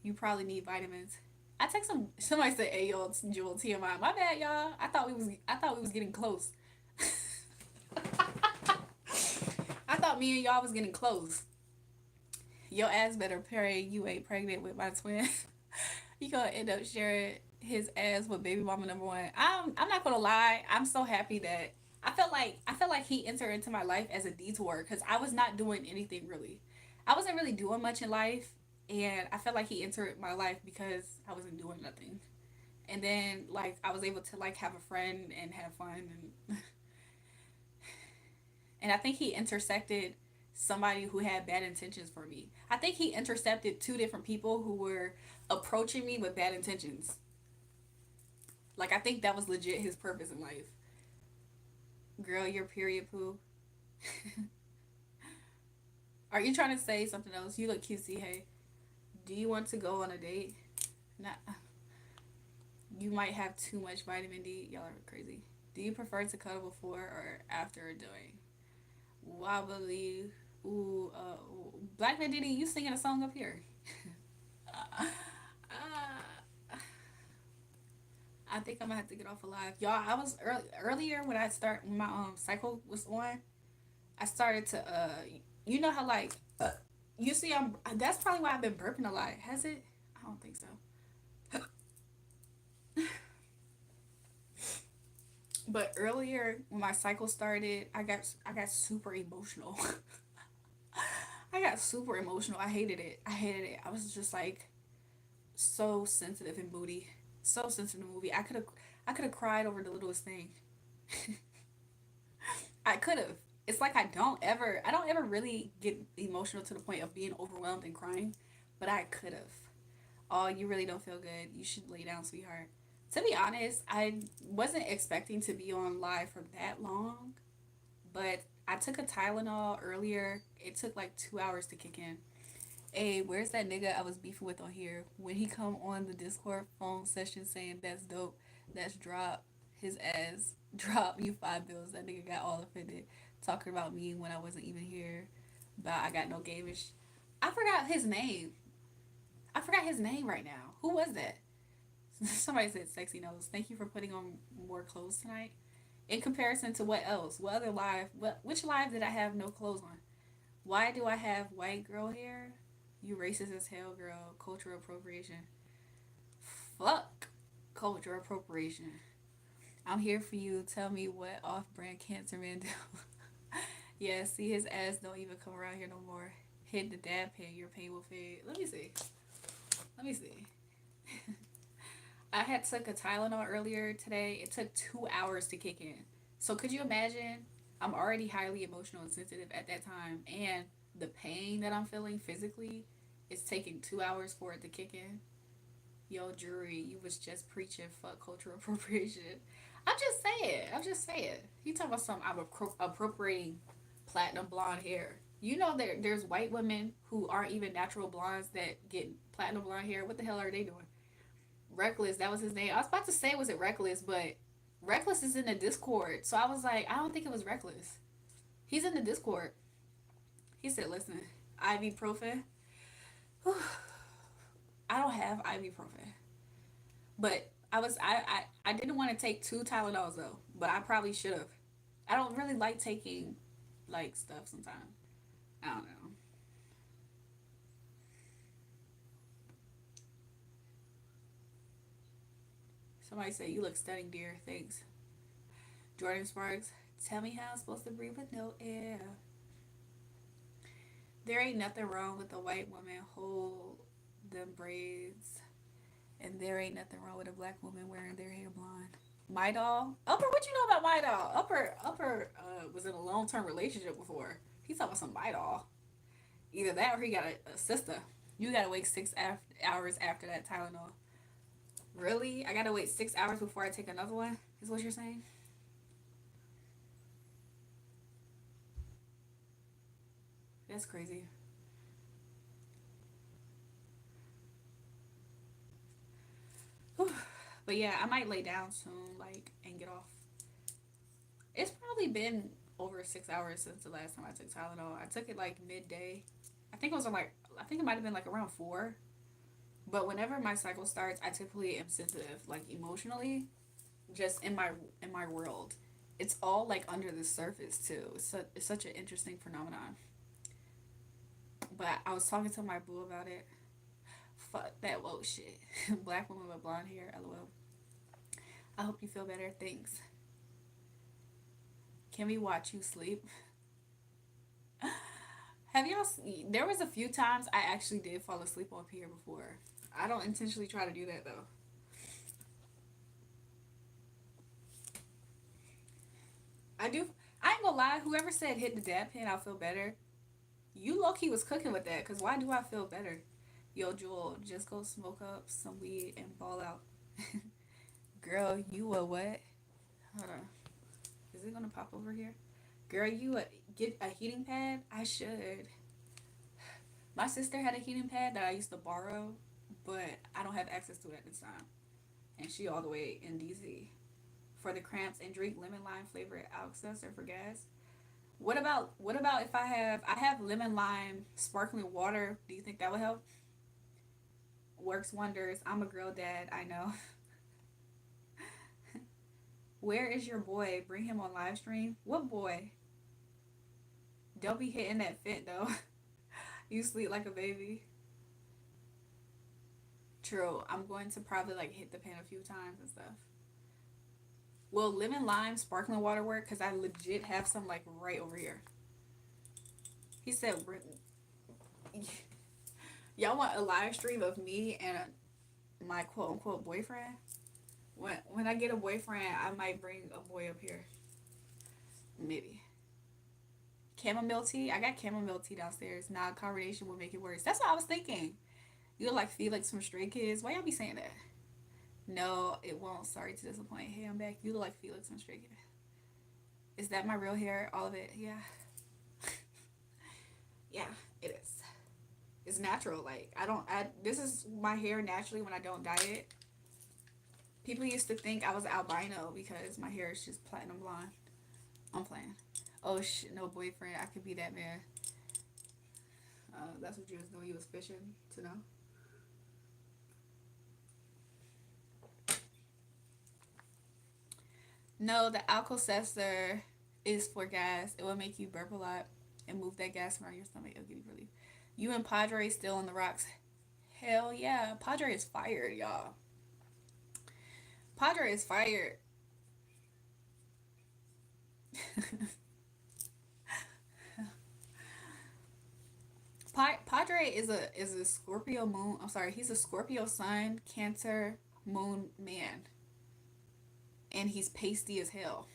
You probably need vitamins. I take some. Somebody said, "Hey, yo, it's Jewel TMI." My bad, y'all. I thought we was getting close. I thought me and y'all was getting close. Your ass better pray you ain't pregnant with my twin. You gonna end up sharing his ass with baby mama number one. I'm not gonna lie. I'm so happy that I felt like he entered into my life as a detour because I was not doing anything really. I wasn't really doing much in life, and I felt like he entered my life because I wasn't doing nothing. And then like I was able to like have a friend and have fun and And I think he intersected somebody who had bad intentions for me. I think he intercepted two different people who were approaching me with bad intentions. Like, I think that was legit his purpose in life. Girl, your period poo. Are you trying to say something else? You look cutesy. Hey, do you want to go on a date? Not. You might have too much vitamin D. Y'all are crazy. Do you prefer to cuddle before or after doing? Wobbly. Ooh, Black Man Diddy, you singing a song up here. uh, I think I'm gonna have to get off alive. Y'all, I was earlier when I start when my cycle was on, I started to you know how like you see I'm that's probably why I've been burping a lot. Has it? I don't think so. But earlier when my cycle started, I got super emotional. I got super emotional. I hated it. I hated it. I was just like so sensitive and moody. So sensitive and moody. I could have cried over the littlest thing. I could have. It's like I don't ever really get emotional to the point of being overwhelmed and crying, but I could have. Oh, you really don't feel good. You should lay down, sweetheart. To be honest, I wasn't expecting to be on live for that long, but I took a Tylenol earlier. It took like 2 hours to kick in. Hey, where's that nigga I was beefing with on here? When he come on the Discord phone session saying that's dope, that's drop his ass, drop you 5 bills. That nigga got all offended, talking about me when I wasn't even here. About I got no gameish. I forgot his name. I forgot his name right now. Who was that? Somebody said sexy nose. Thank you for putting on more clothes tonight. In comparison to what else? What other live? Which live did I have no clothes on? Why do I have white girl hair? You racist as hell, girl. Cultural appropriation. Fuck cultural appropriation. I'm here for you. Tell me what off-brand cancer man do. Yeah, see his ass don't even come around here no more. Hit the dab pen. Your pain will fade. Let me see. Let me see. I had took a Tylenol earlier today. It took 2 hours to kick in. So could you imagine? I'm already highly emotional and sensitive at that time, and the pain that I'm feeling physically is taking 2 hours for it to kick in. Yo, jury, you was just preaching fuck cultural appropriation. I'm just saying. I'm just saying. He talking about something. I'm appropriating platinum blonde hair. You know there's white women who aren't even natural blondes that get platinum blonde hair. What the hell are they doing? Reckless, that was his name. I was about to say was it Reckless, but Reckless is in the Discord. So I was like, I don't think it was Reckless. He's in the Discord. He said, listen, ibuprofen. I don't have ibuprofen. But I didn't want to take two Tylenols though, but I probably should have. I don't really like taking like stuff sometimes. I don't know. Somebody said you look stunning, dear. Thanks. Jordan Sparks, tell me how I'm supposed to breathe with no air. There ain't nothing wrong with a white woman hold them braids, and there ain't nothing wrong with a black woman wearing their hair blonde. My doll, Upper, what you know about my doll? Upper was in a long term relationship before. He's talking about some my doll. Either that or he got a sister. You gotta wait hours after that Tylenol. Really? I gotta wait 6 hours before I take another one? Is what you're saying? That's crazy. Whew. But yeah, I might lay down soon, like, and get off. It's probably been over 6 hours since the last time I took Tylenol. I took it like midday. I think it might have been like around 4. But whenever my cycle starts, I typically am sensitive, like emotionally, just in my world. It's all like under the surface too. It's such an interesting phenomenon. But I was talking to my boo about it. Fuck that woke shit. Black woman with blonde hair. LOL. I hope you feel better. Thanks. Can we watch you sleep? Have y'all seen? There was a few times I actually did fall asleep on here before. I don't intentionally try to do that though. I do. I ain't gonna lie, whoever said hit the dab pen, I'll feel better. You low key was cooking with that, cause why do I feel better? Yo, Jewel, just go smoke up some weed and ball out. Girl, you a what? Hold on. Is it gonna pop over here? Girl, get a heating pad? I should. My sister had a heating pad that I used to borrow, but I don't have access to it at this time. And she all the way in DC. For the cramps and drink lemon lime flavored Alka-Seltzer for gas. What about if I have lemon lime sparkling water? Do you think that would help? Works wonders. I'm a girl dad, I know. Where is your boy? Bring him on live stream. What boy? Don't be hitting that fit though. You sleep like a baby. True. I'm going to probably like hit the pen a few times and stuff. Will lemon lime sparkling water work? Cause I legit have some like right over here. He said, "Y'all want a live stream of me and my quote unquote boyfriend? When I get a boyfriend, I might bring a boy up here. Maybe chamomile tea. I got chamomile tea downstairs. Nah, combination will make it worse. That's what I was thinking. You look like Felix from Stray Kids. Why y'all be saying that? No, it won't. Sorry to disappoint. Hey, I'm back. You look like Felix from Stray Kids. Is that my real hair? All of it? Yeah. Yeah, it is. It's natural. Like I don't. This is my hair naturally when I don't dye it. People used to think I was albino because my hair is just platinum blonde. I'm playing. Oh shit, no boyfriend. I could be that man. That's what you was doing. You was fishing to know. No, the Alka-Seltzer is for gas. It will make you burp a lot and move that gas around your stomach. It'll give you relief. You and Padre still on the rocks. Hell yeah. Padre is fired, y'all. Padre is fired. Padre is a Scorpio moon. I'm sorry, he's a Scorpio sun, Cancer moon man, and he's pasty as hell.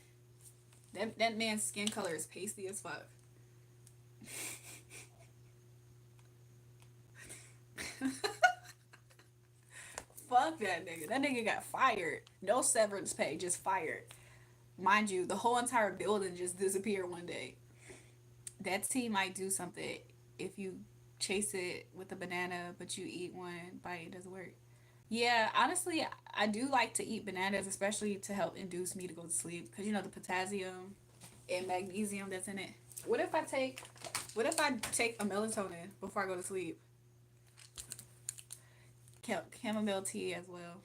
That man's skin color is pasty as fuck. Fuck that nigga. That nigga got fired. No severance pay, just fired. Mind you, the whole entire building just disappeared one day. That tea might do something if you chase it with a banana, but you eat one bite, it doesn't work. Yeah, honestly, I do like to eat bananas, especially to help induce me to go to sleep, because you know the potassium and magnesium that's in it. What if I take, what if I take a melatonin before I go to sleep? Chamomile tea as well.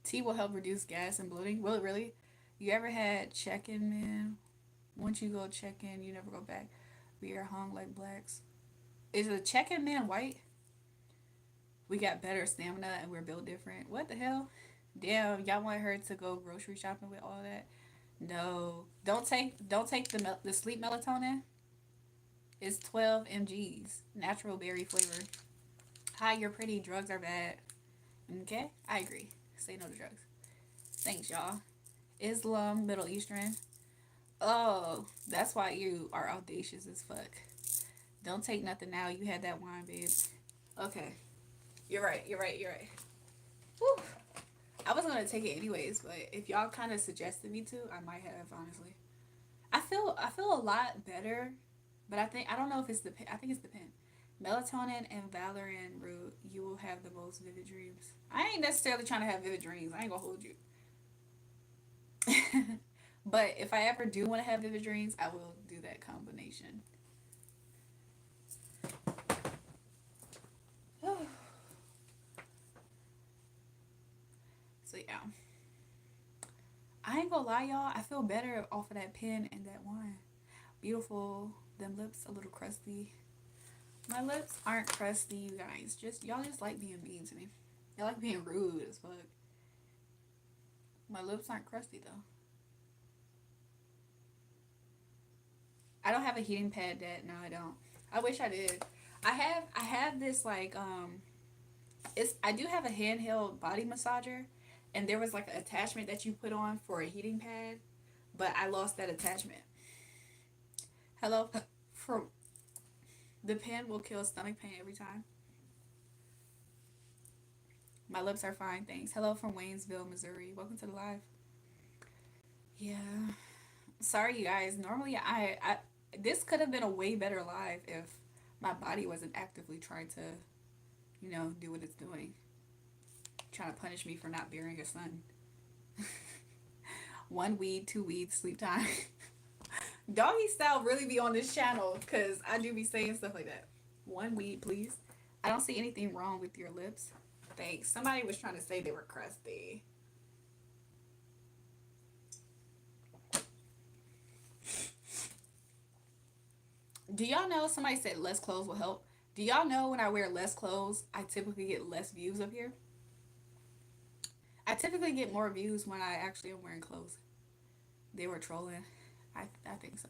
Tea will help reduce gas and bloating. Will it really? You ever had check-in, man? Once you go check in, you never go back. We are hung like blacks. Is a check-in man white? We got better stamina and we're built different. What the hell? Damn, y'all want her to go grocery shopping with all that? No, don't take the sleep melatonin. It's 12 mg's, natural berry flavor. Hi, you're pretty. Drugs are bad. Okay, I agree. Say no to drugs. Thanks, y'all. Islam, Middle Eastern. Oh, that's why you are audacious as fuck. Don't take nothing now. You had that wine, babe. Okay, you're right. You're right. You're right. Whew. I was gonna take it anyways, but if y'all kind of suggested me to, I might have honestly. I feel a lot better, but I don't know if it's the pen. I think it's the pen. Melatonin and valerian root, you will have the most vivid dreams. I ain't necessarily trying to have vivid dreams. I ain't gonna hold you. But if I ever do want to have vivid dreams, I will do that combination. So yeah, I ain't gonna lie, y'all. I feel better off of that pen and that wine. Beautiful. Them lips a little crusty. My lips aren't crusty, you guys. Just y'all just like being mean to me. Y'all like being rude as fuck. My lips aren't crusty though. I don't have a heating pad that no I don't. I wish I did. I have this like it's I do have a handheld body massager and there was like an attachment that you put on for a heating pad, but I lost that attachment. Hello from the pen will kill stomach pain every time. My lips are fine, thanks. Hello from Waynesville, Missouri. Welcome to the live. Yeah. Sorry, you guys. Normally, I this could have been a way better live if my body wasn't actively trying to, do what it's doing, trying to punish me for not bearing a son. One weed, two weeds, sleep time. Doggy style really be on this channel because I do be saying stuff like that. One weed, please. I don't see anything wrong with your lips. Thanks. Somebody was trying to say they were crusty. Do y'all know somebody said less clothes will help? Do y'all know when I wear less clothes, I typically get less views up here? I typically get more views when I actually am wearing clothes. They were trolling. I think so.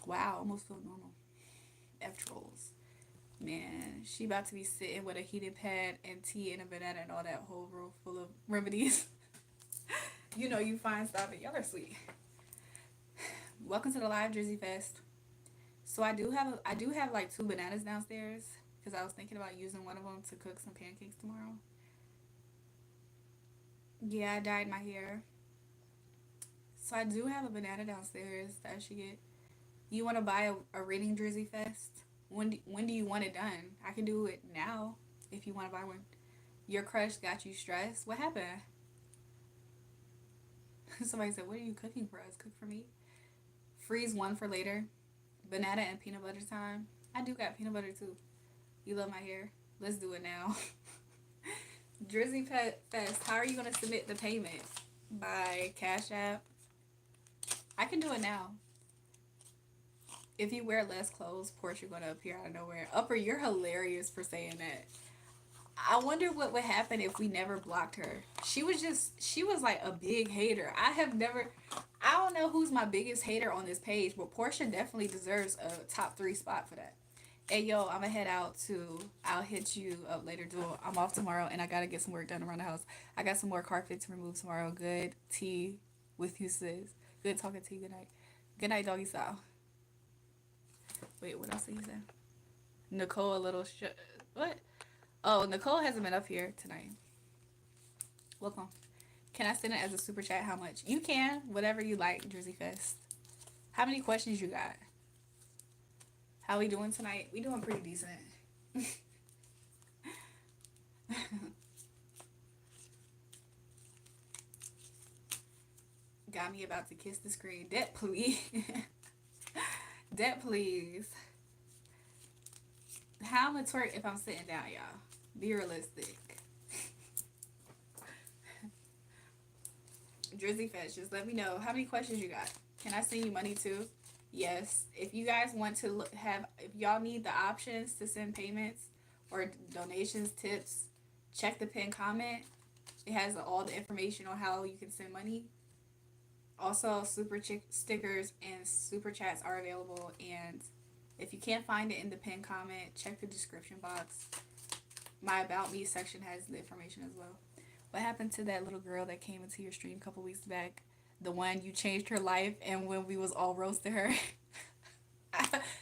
Wow, almost feel normal. F trolls. Man, she about to be sitting with a heated pad and tea and a banana and all that whole room full of remedies. You find stuff and y'all are sweet. Welcome to the live Jersey Fest. So I do have like two bananas downstairs because I was thinking about using one of them to cook some pancakes tomorrow. Yeah, I dyed my hair. So I do have a banana downstairs that I should get. You want to buy a reading Jersey Fest? When do you want it done? I can do it now if you want to buy one. Your crush got you stressed. What happened? Somebody said, "What are you cooking for us? Cook for me." Freeze one for later. Banana and peanut butter time. I do got peanut butter too. You love my hair. Let's do it now. Jersey Pet Fest. How are you gonna submit the payment? By Cash App. I can do it now. If you wear less clothes, Portia gonna appear out of nowhere. Upper, you're hilarious for saying that. I wonder what would happen if we never blocked her. She was like a big hater. I don't know who's my biggest hater on this page, but Portia definitely deserves a top 3 spot for that. Hey yo, I'm gonna head out too. I'll hit you up later, Duel. I'm off tomorrow and I gotta get some work done around the house. I got some more carpet to remove tomorrow. Good tea with you, sis. Good talking to you. Good night. Good night, doggy style. Wait, what else did he say? Nicole, a little what? Oh, Nicole hasn't been up here tonight. Welcome. Can I send it as a super chat? How much? You can. Whatever you like, Jersey Fest. How many questions you got? How we doing tonight? We doing pretty decent. Got me about to kiss the screen. That please. That please. How I'm gonna twerk if I'm sitting down, y'all? Be realistic. Drizzy Fetch, just let me know how many questions you got. Can I send you money too? Yes. If you guys want to if y'all need the options to send payments or donations, tips, check the pinned comment. It has all the information on how you can send money. Also, stickers and super chats are available. And if you can't find it in the pinned comment, check the description box. My About Me section has the information as well. What happened to that little girl that came into your stream a couple weeks back? The one you changed her life and when we was all roasting her?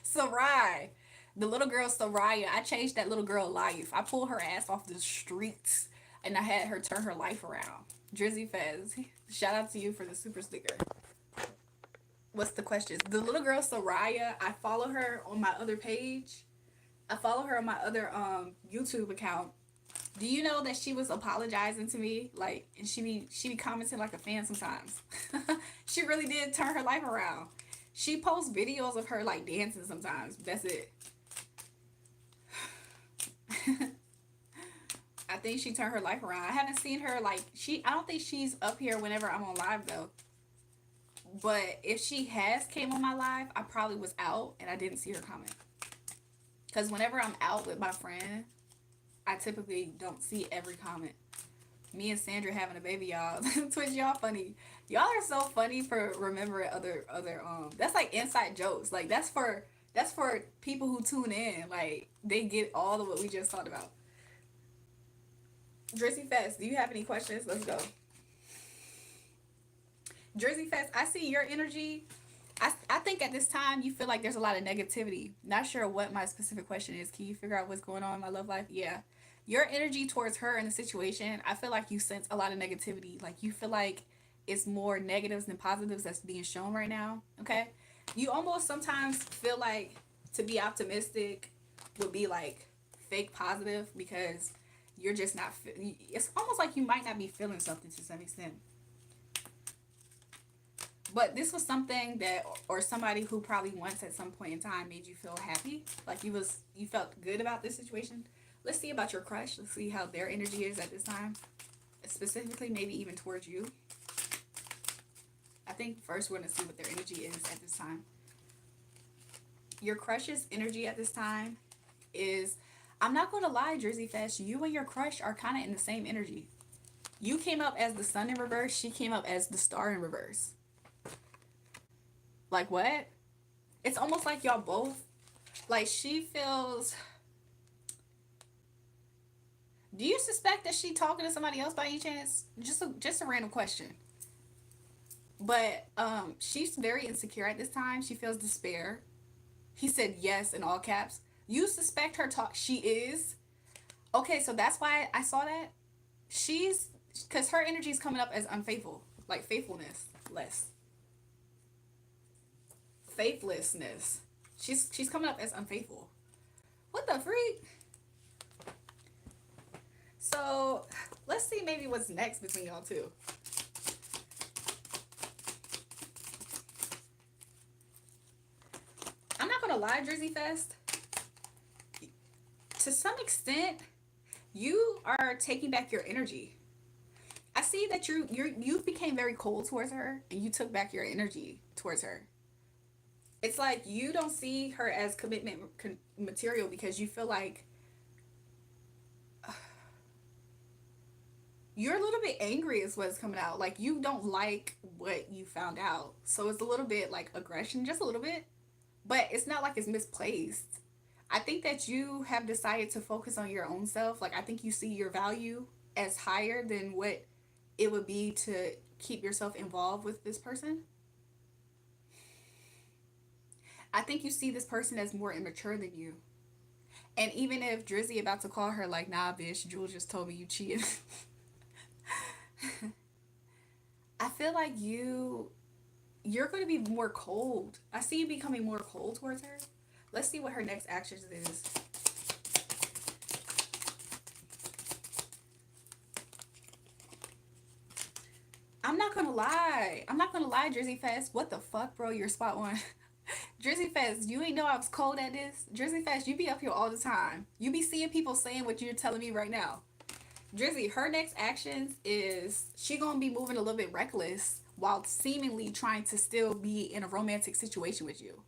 Sarai. The little girl Soraya. I changed that little girl life. I pulled her ass off the streets and I had her turn her life around. Drizzy Fez. Shout out to you for the super sticker. What's the question? The little girl Soraya, I follow her on my other page. I follow her on my other YouTube account. Do you know that she was apologizing to me? Like, and she be commenting like a fan sometimes. She really did turn her life around. She posts videos of her like dancing sometimes. That's it. I think she turned her life around. I haven't seen her like I don't think she's up here whenever I'm on live though. But if she has came on my live, I probably was out and I didn't see her comment. Cause whenever I'm out with my friend, I typically don't see every comment. Me and Sandra having a baby, y'all. Twitch, y'all funny. Y'all are so funny for remembering other that's like inside jokes. Like that's for people who tune in. Like they get all of what we just talked about. Jersey Fest, do you have any questions? Let's go. Jersey Fest, I see your energy. I think at this time you feel like there's a lot of negativity. Not sure what my specific question is. Can you figure out what's going on in my love life? Yeah. Your energy towards her in the situation, I feel like you sense a lot of negativity. Like you feel like it's more negatives than positives that's being shown right now. Okay. You almost sometimes feel like to be optimistic would be like fake positive because you're just not. It's almost like you might not be feeling something to some extent. But this was something that, or somebody who probably once at some point in time made you feel happy, like you felt good about this situation. Let's see about your crush. Let's see how their energy is at this time, specifically maybe even towards you. I think first we're gonna see what their energy is at this time. Your crush's energy at this time is, I'm not gonna lie, Jersey Fest, you and your crush are kind of in the same energy. You came up as the sun in reverse. She came up as the star in reverse. Like what? It's almost like y'all both, like she feels. Do you suspect that she talking to somebody else by any chance? Just a random question. But she's very insecure at this time. She feels despair. He said yes in all caps. You suspect her talk. She is. Okay, so that's why I saw that. She's, because her energy is coming up as unfaithful, like faithfulness less, faithlessness. She's coming up as unfaithful. What the freak? So let's see maybe what's next between y'all two. I'm not gonna lie, Drizzy Fest. To some extent, you are taking back your energy. I see that you became very cold towards her, and you took back your energy towards her. It's like you don't see her as commitment material because you feel like you're a little bit angry is what's coming out. Like you don't like what you found out, so it's a little bit like aggression, just a little bit, but it's not like it's misplaced. I think that you have decided to focus on your own self. Like I think you see your value as higher than what it would be to keep yourself involved with this person. I think you see this person as more immature than you. And even if Drizzy about to call her like, nah, bitch, Jewel just told me you cheated. I feel like you're going to be more cold. I see you becoming more cold towards her. Let's see what her next actions is. I'm not gonna lie. I'm not gonna lie, Drizzy Fest. What the fuck, bro? You're spot on. Drizzy Fest, you ain't know I was cold at this. Drizzy Fest, you be up here all the time. You be seeing people saying what you're telling me right now. Drizzy, her next actions is she gonna be moving a little bit reckless while seemingly trying to still be in a romantic situation with you.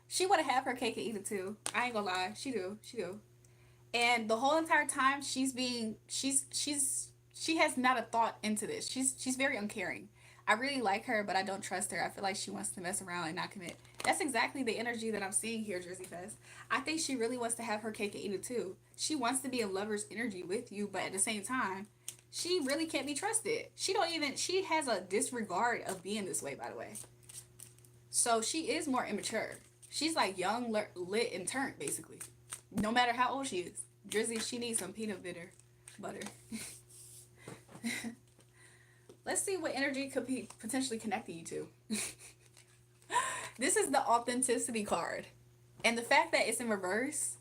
She wanna have her cake and eat it too. I ain't gonna lie. She do. She do. And the whole entire time she has not a thought into this. She's very uncaring. I really like her, but I don't trust her. I feel like she wants to mess around and not commit. That's exactly the energy that I'm seeing here, Jersey Fest. I think she really wants to have her cake and eat it too. She wants to be in lover's energy with you, but at the same time, she really can't be trusted. She has a disregard of being this way, by the way. So she is more immature. She's like young, lit, and turned, basically. No matter how old she is. Drizzy, she needs some peanut butter. Let's see what energy could be potentially connecting you to. This is the authenticity card. And the fact that it's in reverse,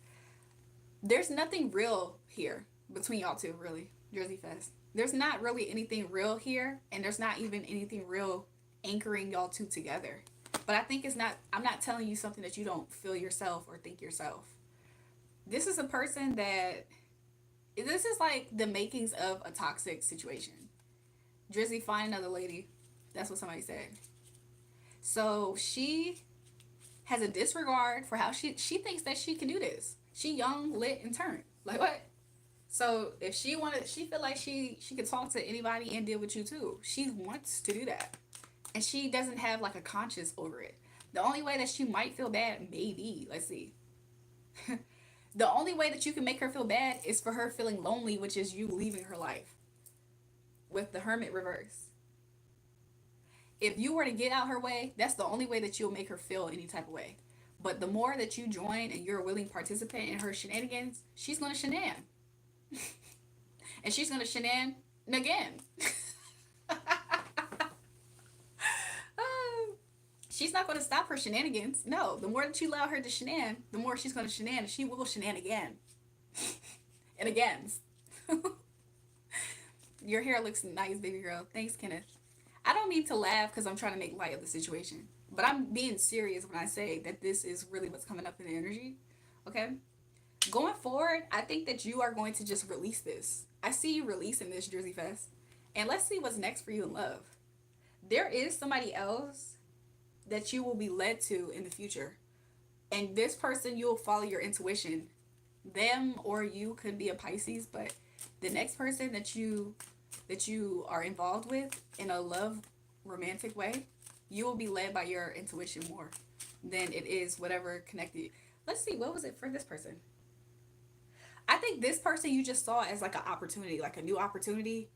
there's nothing real here between y'all two, really. Jersey Fest. There's not really anything real here, and there's not even anything real anchoring y'all two together. But I think I'm not telling you something that you don't feel yourself or think yourself. This is a person that, this is like the makings of a toxic situation. Drizzy, find another lady. That's what somebody said. So she has a disregard for how she thinks that she can do this. She young, lit, and turned. Like what? So if she feel like she could talk to anybody and deal with you too. She wants to do that, and she doesn't have like a conscience over it. The only way that she might feel bad, maybe, let's see. The only way that you can make her feel bad is for her feeling lonely, which is you leaving her life with the hermit reverse. If you were to get out her way, that's the only way that you'll make her feel any type of way. But the more that you join and you're a willing participant in her shenanigans, she's gonna shenan. And she's gonna shenan again. She's not gonna stop her shenanigans. No, the more that you allow her to shenan, the more she's gonna shenan, and she will shenan again. And again. Your hair looks nice, baby girl. Thanks, Kenneth. I don't mean to laugh because I'm trying to make light of the situation, but I'm being serious when I say that this is really what's coming up in the energy. Okay? Going forward, I think that you are going to just release this. I see you releasing this, Jersey Fest. And let's see what's next for you in love. There is somebody else that you will be led to in the future. And this person, you'll follow your intuition. Them or you could be a Pisces, but the next person that you are involved with in a love romantic way, you will be led by your intuition more than it is whatever connected. Let's see, what was it for this person? I think this person you just saw as like an opportunity, like a new opportunity.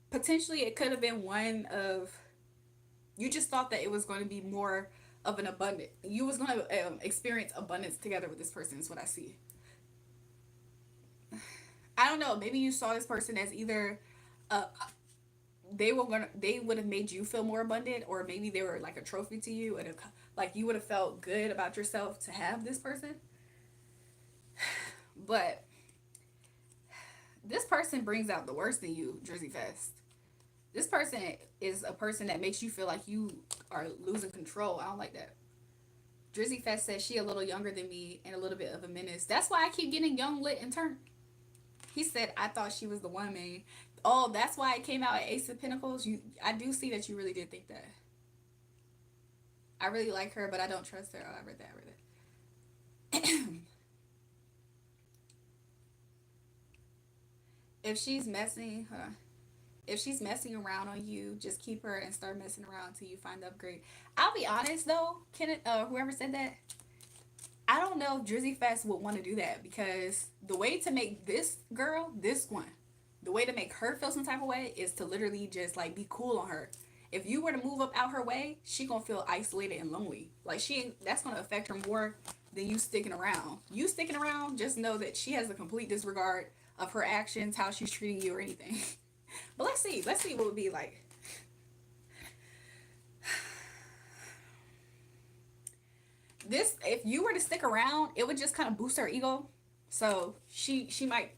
Potentially it could have been one of, you just thought that it was going to be more of an abundant, you was going to experience abundance together with this person is what I see. I don't know, maybe you saw this person as either uh, they would have made you feel more abundant, or maybe they were like a trophy to you, and like you would have felt good about yourself to have this person. But this person brings out the worst in you, Jersey Fest. This person is a person that makes you feel like you are losing control. I don't like that. Drizzy Fest says she a little younger than me and a little bit of a menace. That's why I keep getting young, lit, and turn. He said, I thought she was the one, man. Oh, that's why it came out at Ace of Pentacles. I do see that you really did think that. I really like her, but I don't trust her. Oh, I read that. If she's messing, if she's messing around on you, just keep her and start messing around until you find the upgrade. I'll be honest though, Kenneth, whoever said that, I don't know if Drizzy Fest would want to do that, because the way to make this girl, this one, the way to make her feel some type of way is to literally just like be cool on her. If you were to move up out her way, she gonna feel isolated and lonely. Like that's gonna affect her more than you sticking around. You sticking around, just know that she has a complete disregard of her actions, how she's treating you, or anything. But let's see what it would be like. This, if you were to stick around, it would just kind of boost her ego. So she might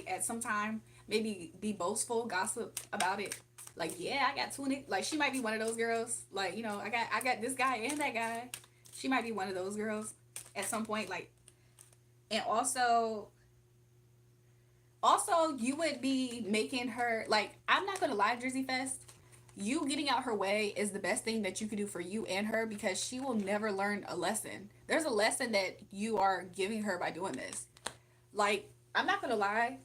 at some time maybe be boastful, gossip about it. Like, yeah, I got 20. Like, she might be one of those girls. Like, you know, I got this guy and that guy. She might be one of those girls at some point. Like, and also you would be making her, like, I'm not gonna lie, Drizzy Fest, you getting out her way is the best thing that you can do for you and her, because she will never learn a lesson. There's a lesson that you are giving her by doing this. Like, I'm not gonna lie,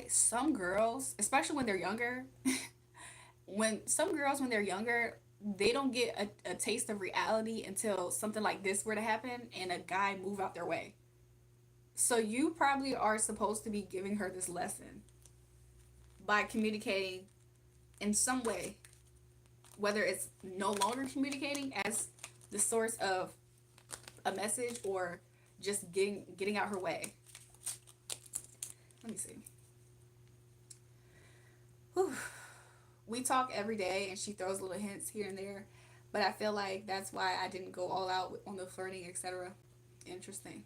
some girls, especially when they're younger, when they're younger, they don't get a taste of reality until something like this were to happen and a guy move out their way. So you probably are supposed to be giving her this lesson by communicating in some way, whether it's no longer communicating as the source of a message or just getting out her way. Let me see. Whew. We talk every day and she throws little hints here and there, but I feel like that's why I didn't go all out on the flirting, etc. Interesting.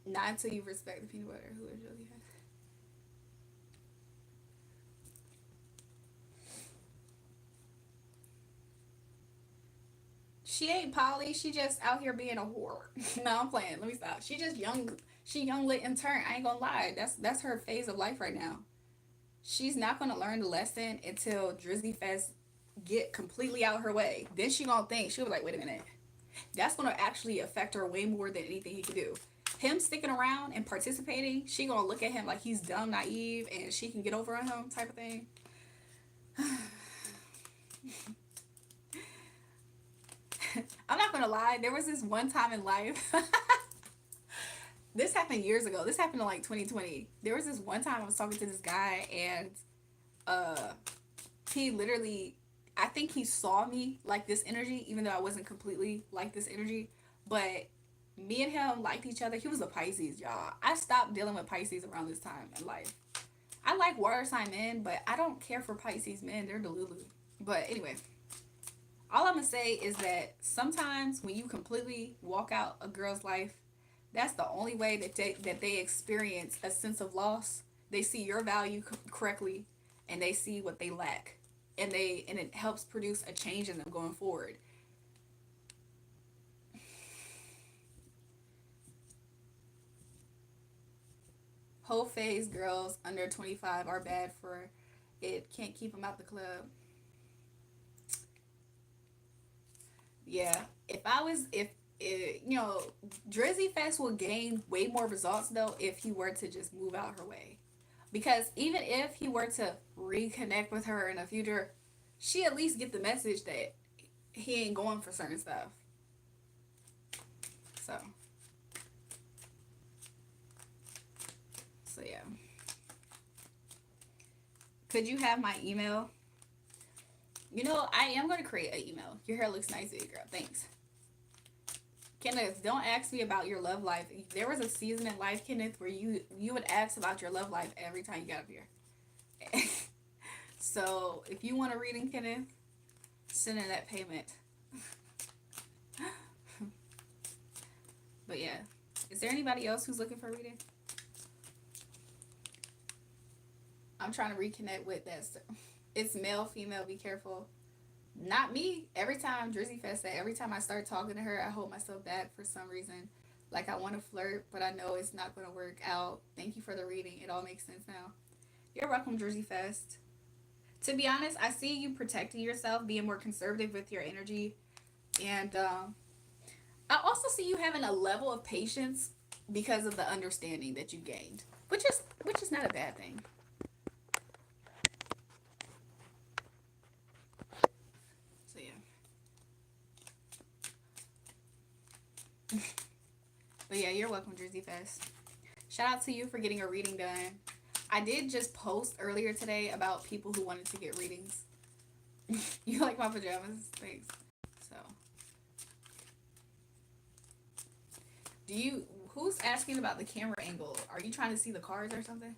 Not until you respect the peanut butter. Who is really high. She ain't poly. She just out here being a whore. No, I'm playing. Let me stop. She just young. She young, lit, and turn. I ain't gonna lie. That's her phase of life right now. She's not gonna learn the lesson until Drizzy Fest get completely out her way. Then she gonna think, she'll be like, wait a minute. That's gonna actually affect her way more than anything he could do. Him sticking around and participating, she gonna look at him like he's dumb, naive, and she can get over on him type of thing. I'm not gonna lie, there was this one time in life. This happened years ago. This happened in like 2020. There was this one time I was talking to this guy, and He literally, I think he saw me like this energy, even though I wasn't completely like this energy. But me and him liked each other. He was a Pisces, y'all. I stopped dealing with Pisces around this time in life. I like water sign men, but I don't care for Pisces men. They're delulu. But anyway, all I'm gonna say is that sometimes when you completely walk out a girl's life, that's the only way that they experience a sense of loss. They see your value correctly, and they see what they lack, and it helps produce a change in them going forward. Whole phase girls under 25 are bad for it. Can't keep them out the club. Yeah, if Drizzy Fest will gain way more results though if he were to just move out her way. Because even if he were to reconnect with her in the future, she at least get the message that he ain't going for certain stuff. So, so yeah. Could you have my email? I am going to create an email. Your hair looks nice, baby girl. Thanks. Kenneth, don't ask me about your love life. There was a season in life, Kenneth, where you would ask about your love life every time you got up here. So if you want a reading, Kenneth, send in that payment. But yeah, is there anybody else who's looking for a reading? I'm trying to reconnect with that. It's male, female. Be careful. Not me. Every time Drizzy Fest said, every time I start talking to her, I hold myself back for some reason. Like I want to flirt, but I know it's not going to work out. Thank you for the reading. It all makes sense now. You're welcome, Drizzy Fest. To be honest, I see you protecting yourself, being more conservative with your energy, and I also see you having a level of patience because of the understanding that you gained, which is not a bad thing. So yeah. But yeah, you're welcome, Drizzy Fest. Shout out to you for getting a reading done. I did just post earlier today about people who wanted to get readings. You like my pajamas? Thanks. So, who's asking about the camera angle? Are you trying to see the cards or something?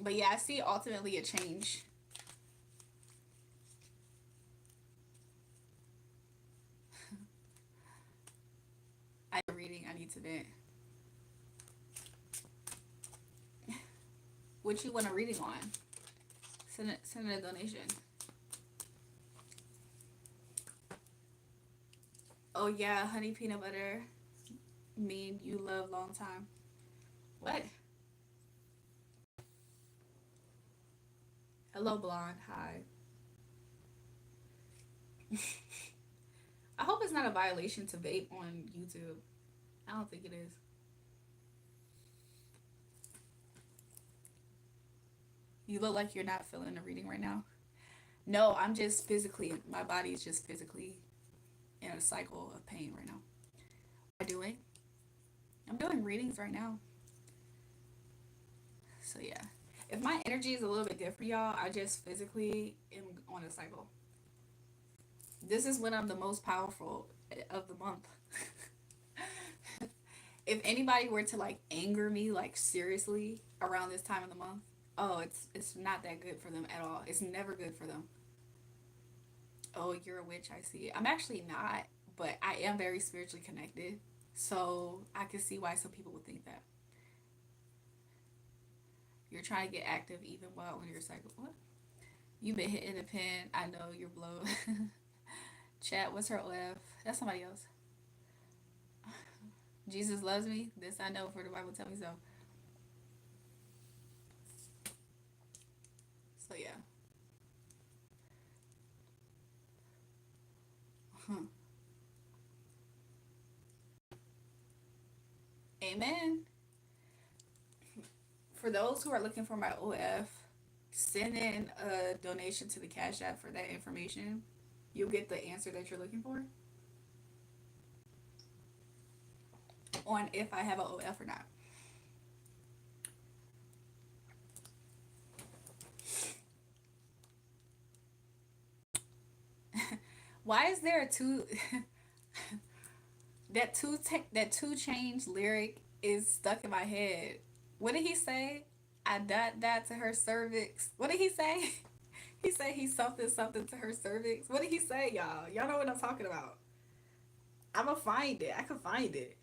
But yeah, I see ultimately a change. I need a reading. I need to vent. What you want a reading on? Send a donation. Oh yeah, honey peanut butter. Me and you love long time. What? Hello, blonde. Hi. I hope it's not a violation to vape on YouTube. I don't think it is. You look like you're not feeling the reading right now. No, I'm just physically, my body is just physically in a cycle of pain right now. What am I doing? I'm doing readings right now. So yeah. If my energy is a little bit good for y'all, I just physically am on a cycle. This is when I'm the most powerful of the month. If anybody were to like anger me like seriously around this time of the month, oh, it's not that good for them at all. It's never good for them. Oh, you're a witch, I see. I'm actually not, but I am very spiritually connected. So I can see why some people would think that. You're trying to get active even while on your cycle. What? You've been hitting the pen. I know you're blown. Chat, what's her OF? That's somebody else. Jesus loves me. This I know, for the Bible tell me so. So yeah. Amen. For those who are looking for my OF, send in a donation to the Cash App for that information. You'll get the answer that you're looking for on if I have an OF or not. Why is there a two that two change lyric is stuck in my head? What did he say? I died that to her cervix. What did he say? He said he's something something to her cervix. What did he say, y'all? Y'all know what I'm talking about. I'ma find it. I can find it.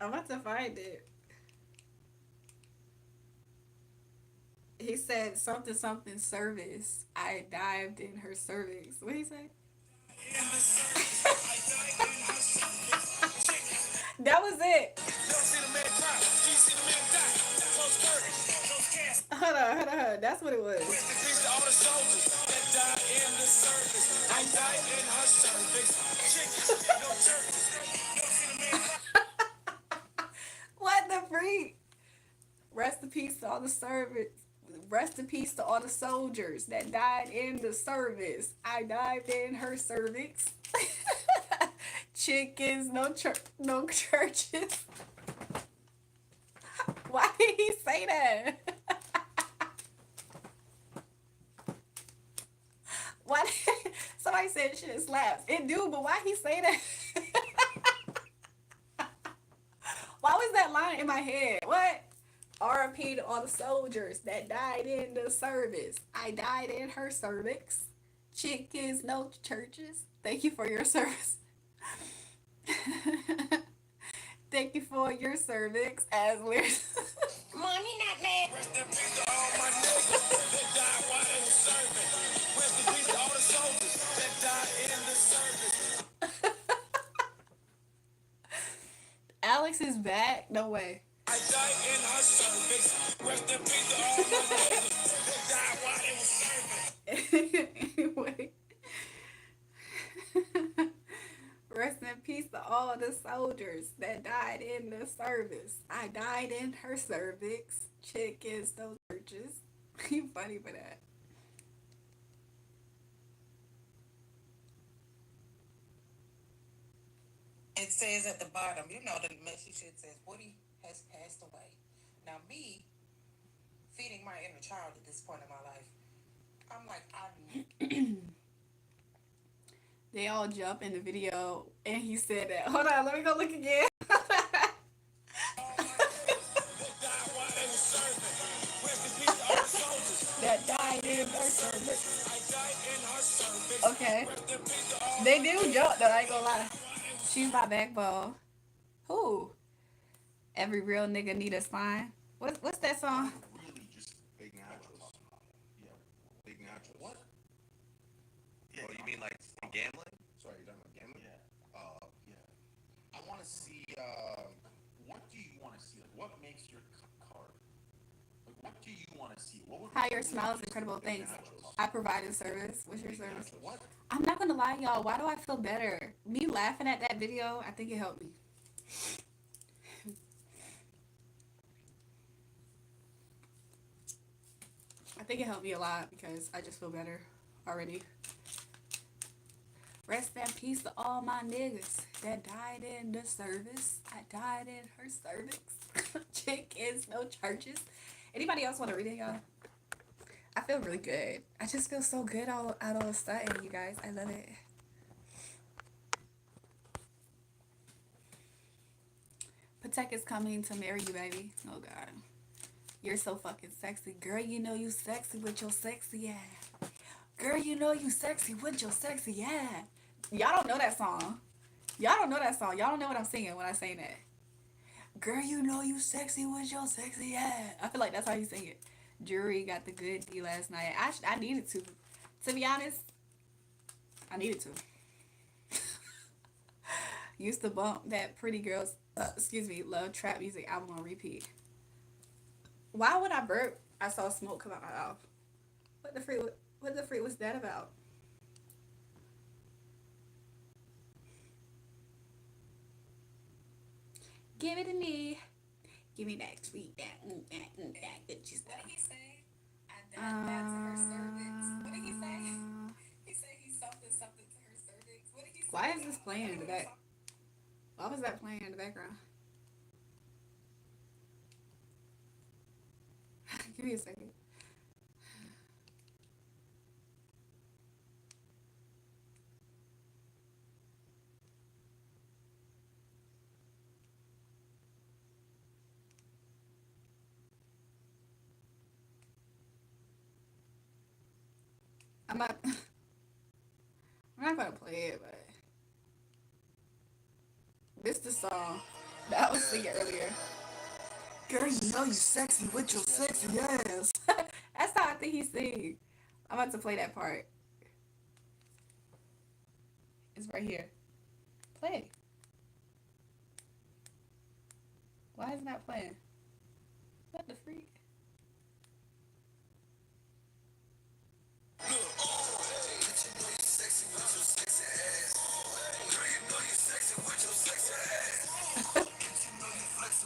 I'm about to find it. He said something something service. I dived in her cervix. What did he say? That was it. Hold on. That's what it was. What the freak? Rest in peace to all the servants. Rest in peace to all the soldiers that died in the service. I dived in her cervix. Chickens, no churches. Why did he say that? Why? Somebody said shit slaps. It do, but why he say that? Why was that line in my head? What? RP to all the soldiers that died in the service. I died in her cervix. Chickens, no churches. Thank you for your service. Thank you for your cervix as lyrics. Mommy not mad. Rest in peace to all my niggas that died while they was serving. Rest in peace to all the soldiers that died in the service. Alex is back? No way. I died in her cervix. Rest in peace to all my niggas that died while they was serving. Anyway. Rest in peace to all the soldiers that died in the service. I died in her cervix. Chickens, those churches. You funny for that. It says at the bottom, the message shit says Woody has passed away. Now me feeding my inner child at this point in my life, I'm like, They all jump in the video and he said that. Hold on, let me go look again. That died in her service. Okay. They do jump though, I ain't gonna lie. She's my backbone. Who? Every real nigga need a spine. What's that song? Really just big naturals. Yeah, big naturals. What? Yeah, oh, you mean like from gambling? Sorry, you're talking about gambling? Yeah. Yeah. I want to see. What do you want to see? Like, what makes your card? Like, what do you want to see? What would Higher really smiles, interest you incredible in big things. naturals? I provided service. What's your Big service? naturals. What? I'm not gonna lie, y'all. Why do I feel better? Me laughing at that video, I think it helped me. I think it helped me a lot because I just feel better already. Rest in peace to all my niggas that died in the service. I died in her cervix. Chickens, no churches. Anybody else want to read it, y'all? I feel really good. I just feel so good all out of a sudden, you guys. I love it. Patek is coming to marry you, baby. Oh, God. You're so fucking sexy. Girl, you know you sexy with your sexy ass. Girl, you know you sexy with your sexy ass. Y'all don't know that song. Y'all don't know that song. Y'all don't know what I'm singing when I sing that. Girl, you know you sexy with your sexy ass. I feel like that's how you sing it. Jury got the good D last night. I needed to. To be honest, I needed to. Used to bump that Pretty Girls, Love Trap Music album on repeat. Why would I burp? I saw smoke come out my mouth. What the freak? What the freak was that about? Give it to me. Give me that sweet, that good juice. what did he say? I died that to her cervix. What did he say? He said he's something something to her cervix. What did he say? Why is this playing in the back? Why was that playing in the background? Give me a second. I'm not. I'm not gonna play it, but this the song that I was singing earlier. Girl, you know you sexy with your sexy ass. That's how I think he sing. I'm about to play that part. It's right here. Play. Why is it not playing? What the freak?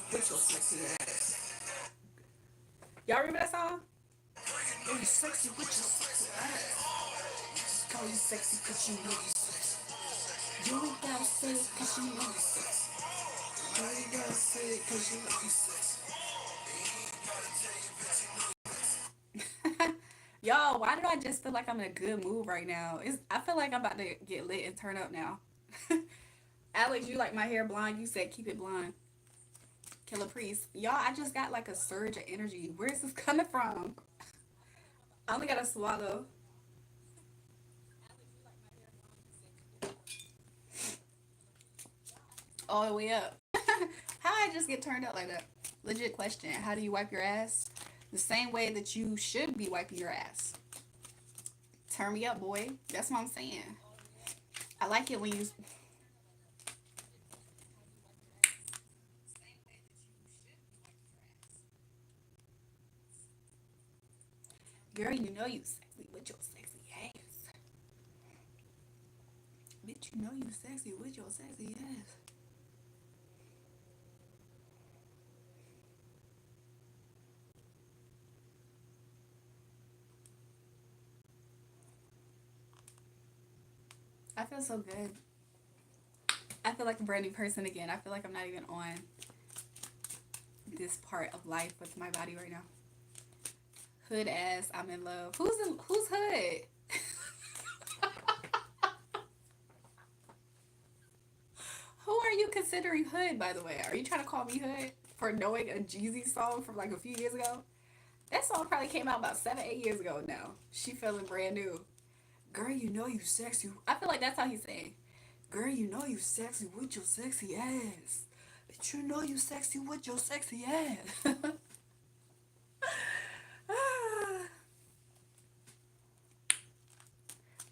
With your sexy ass. Y'all remember that song? Girl, you sexy with your sexy ass. Call you sexy cause you know you sexy. You ain't gotta say it cause you know you sexy. You ain't gotta say it cause you know you sexy. Yo, why do I just feel like I'm in a good mood right now? I feel like I'm about to get lit and turn up now. Alex, you like my hair blonde. You said keep it blonde. Killer Priest. Y'all, I just got like a surge of energy. Where is this coming from? I only got to swallow. All the way up. How I just get turned up like that? Legit question. How do you wipe your ass? The same way that you should be wiping your ass. Turn me up, boy. That's what I'm saying. I like it when you. Girl, you know you sexy with your sexy ass. Bitch, you know you sexy with your sexy ass. I feel so good. I feel like a brand new person again. I feel like I'm not even on this part of life with my body right now. Hood ass, I'm in love. Who's hood? Who are you considering hood, by the way? Are you trying to call me hood for knowing a Jeezy song from like a few years ago? That song probably came out about 7, 8 years ago now. She feeling brand new. Girl, you know you sexy. I feel like that's how he's saying. Girl, you know you sexy with your sexy ass. But you know you sexy with your sexy ass.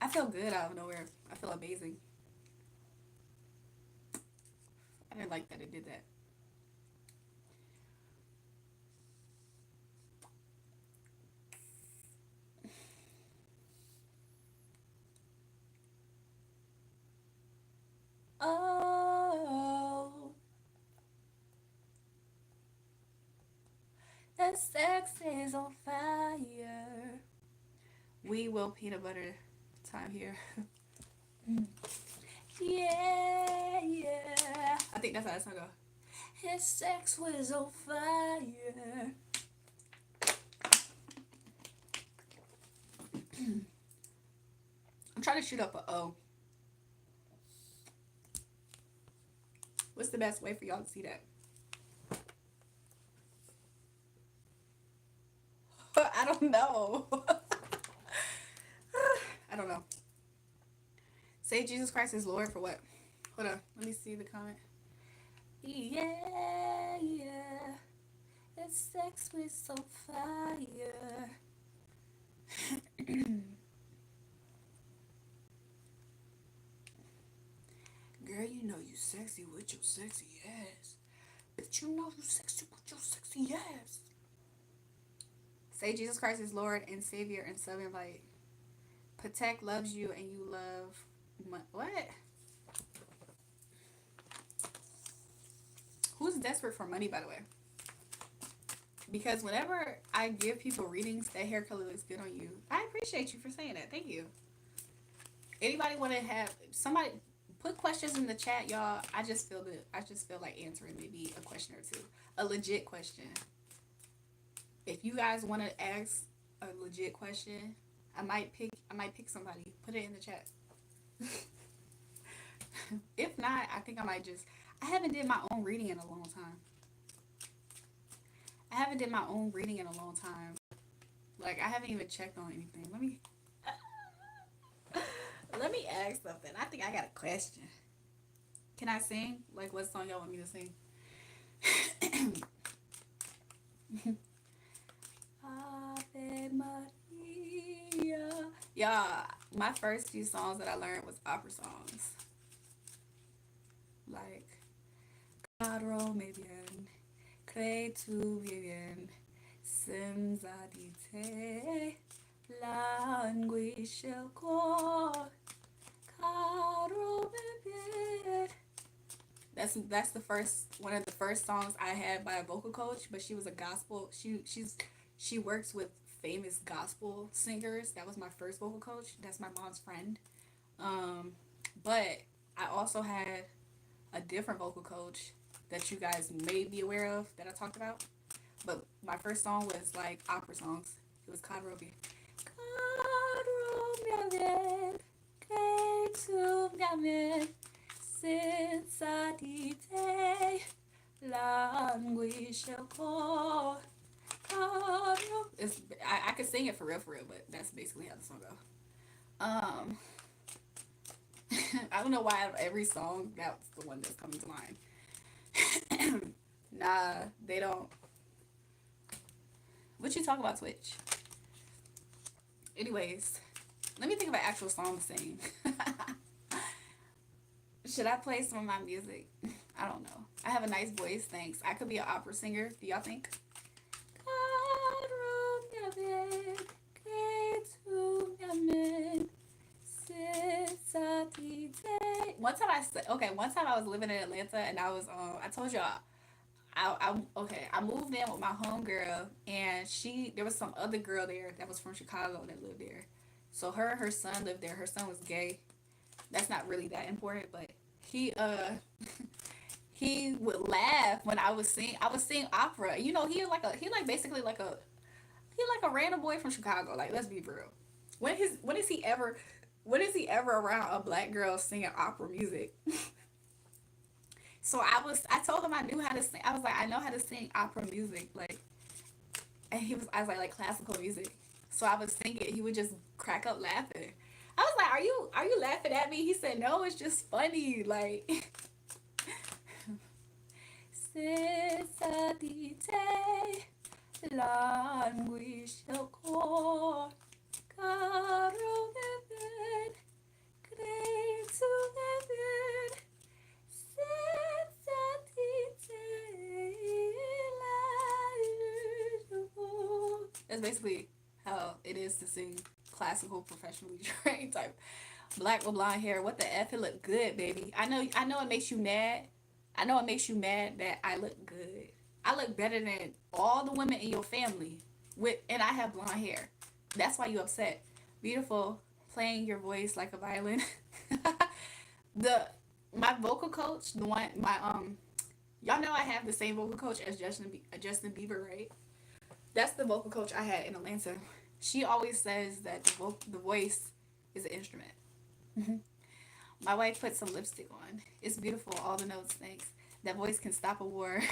I feel good out of nowhere. I feel amazing. I didn't like that it did that. Oh, the sex is on fire. We will peanut butter time here. Yeah, yeah. I think that's how it's gonna go. His sex was on fire. I'm trying to shoot up a O. What's the best way for y'all to see that? I don't know. I don't know. Say Jesus Christ is Lord for what? Hold on. Let me see the comment. Yeah, yeah. That sex was so fire. Girl, you know you sexy with your sexy ass. But you know you sexy with your sexy ass. Say Jesus Christ is Lord and Savior and Southern Light. Protect loves you and you love. What? Who's desperate for money, by the way? Because whenever I give people readings, that hair color looks good on you. I appreciate you for saying that. Thank you. Anybody want to have somebody put questions in the chat, y'all? I just feel like answering maybe a question or two, a legit question. If you guys want to ask a legit question, I might pick somebody. Put it in the chat. If not, I think I might just. I haven't did my own reading in a long time. I haven't did my own reading in a long time. Like I haven't even checked on anything. Let me ask something. I think I got a question. Can I sing? Like what song y'all want me to sing? Ave Maria. Yeah, my first few songs that I learned was opera songs. Like Caro me bien, crei tu bien, senza di te, languisce il cor, caro me bien. That's the first one of the first songs I had by a vocal coach, but she was a gospel. She works with famous gospel singers. That was my first vocal coach. That's my mom's friend. Um, but I also had a different vocal coach that you guys may be aware of that I talked about. But my first song was like opera songs. It was Cadrobi. Cadrobi, que tu m'amènes, senza di te, languisce il cor. I could sing it for real, but that's basically how the song goes. Um, I don't know why out of every song that's the one that's coming to mind. Nah, they don't. What you talk about, Twitch? Anyways, let me think of an actual song to sing. Should I play some of my music? I don't know. I have a nice voice, thanks. I could be an opera singer. Do y'all think? One time I was living in Atlanta and I told y'all I moved in with my homegirl and there was some other girl there that was from Chicago that lived there. So her son lived there. Her son was gay. That's not really that important, but he he would laugh when I was sing opera. You know, he like a random boy from Chicago. Like, let's be real. When is he ever around a black girl singing opera music? So I told him I knew how to sing. I was like, I know how to sing opera music. Like, and I was like classical music. So I would sing it. He would just crack up laughing. I was like, are you laughing at me? He said, no, it's just funny. Like, senza di te, languisce il cor, caro beben, crei tu beben, senza di te, languisce il cor. That's basically how it is to sing classical professionally trained type. Black with blonde hair. What the F? It look good, baby. I know it makes you mad. I know it makes you mad that I look good. I look better than all the women in your family and I have blonde hair. That's why you upset. Beautiful, playing your voice like a violin. the my vocal coach, the one y'all know I have the same vocal coach as Justin Bieber, right? That's the vocal coach I had in Atlanta. She always says that the voice is an instrument. My wife put some lipstick on. It's beautiful. All the notes, thanks. That voice can stop a war.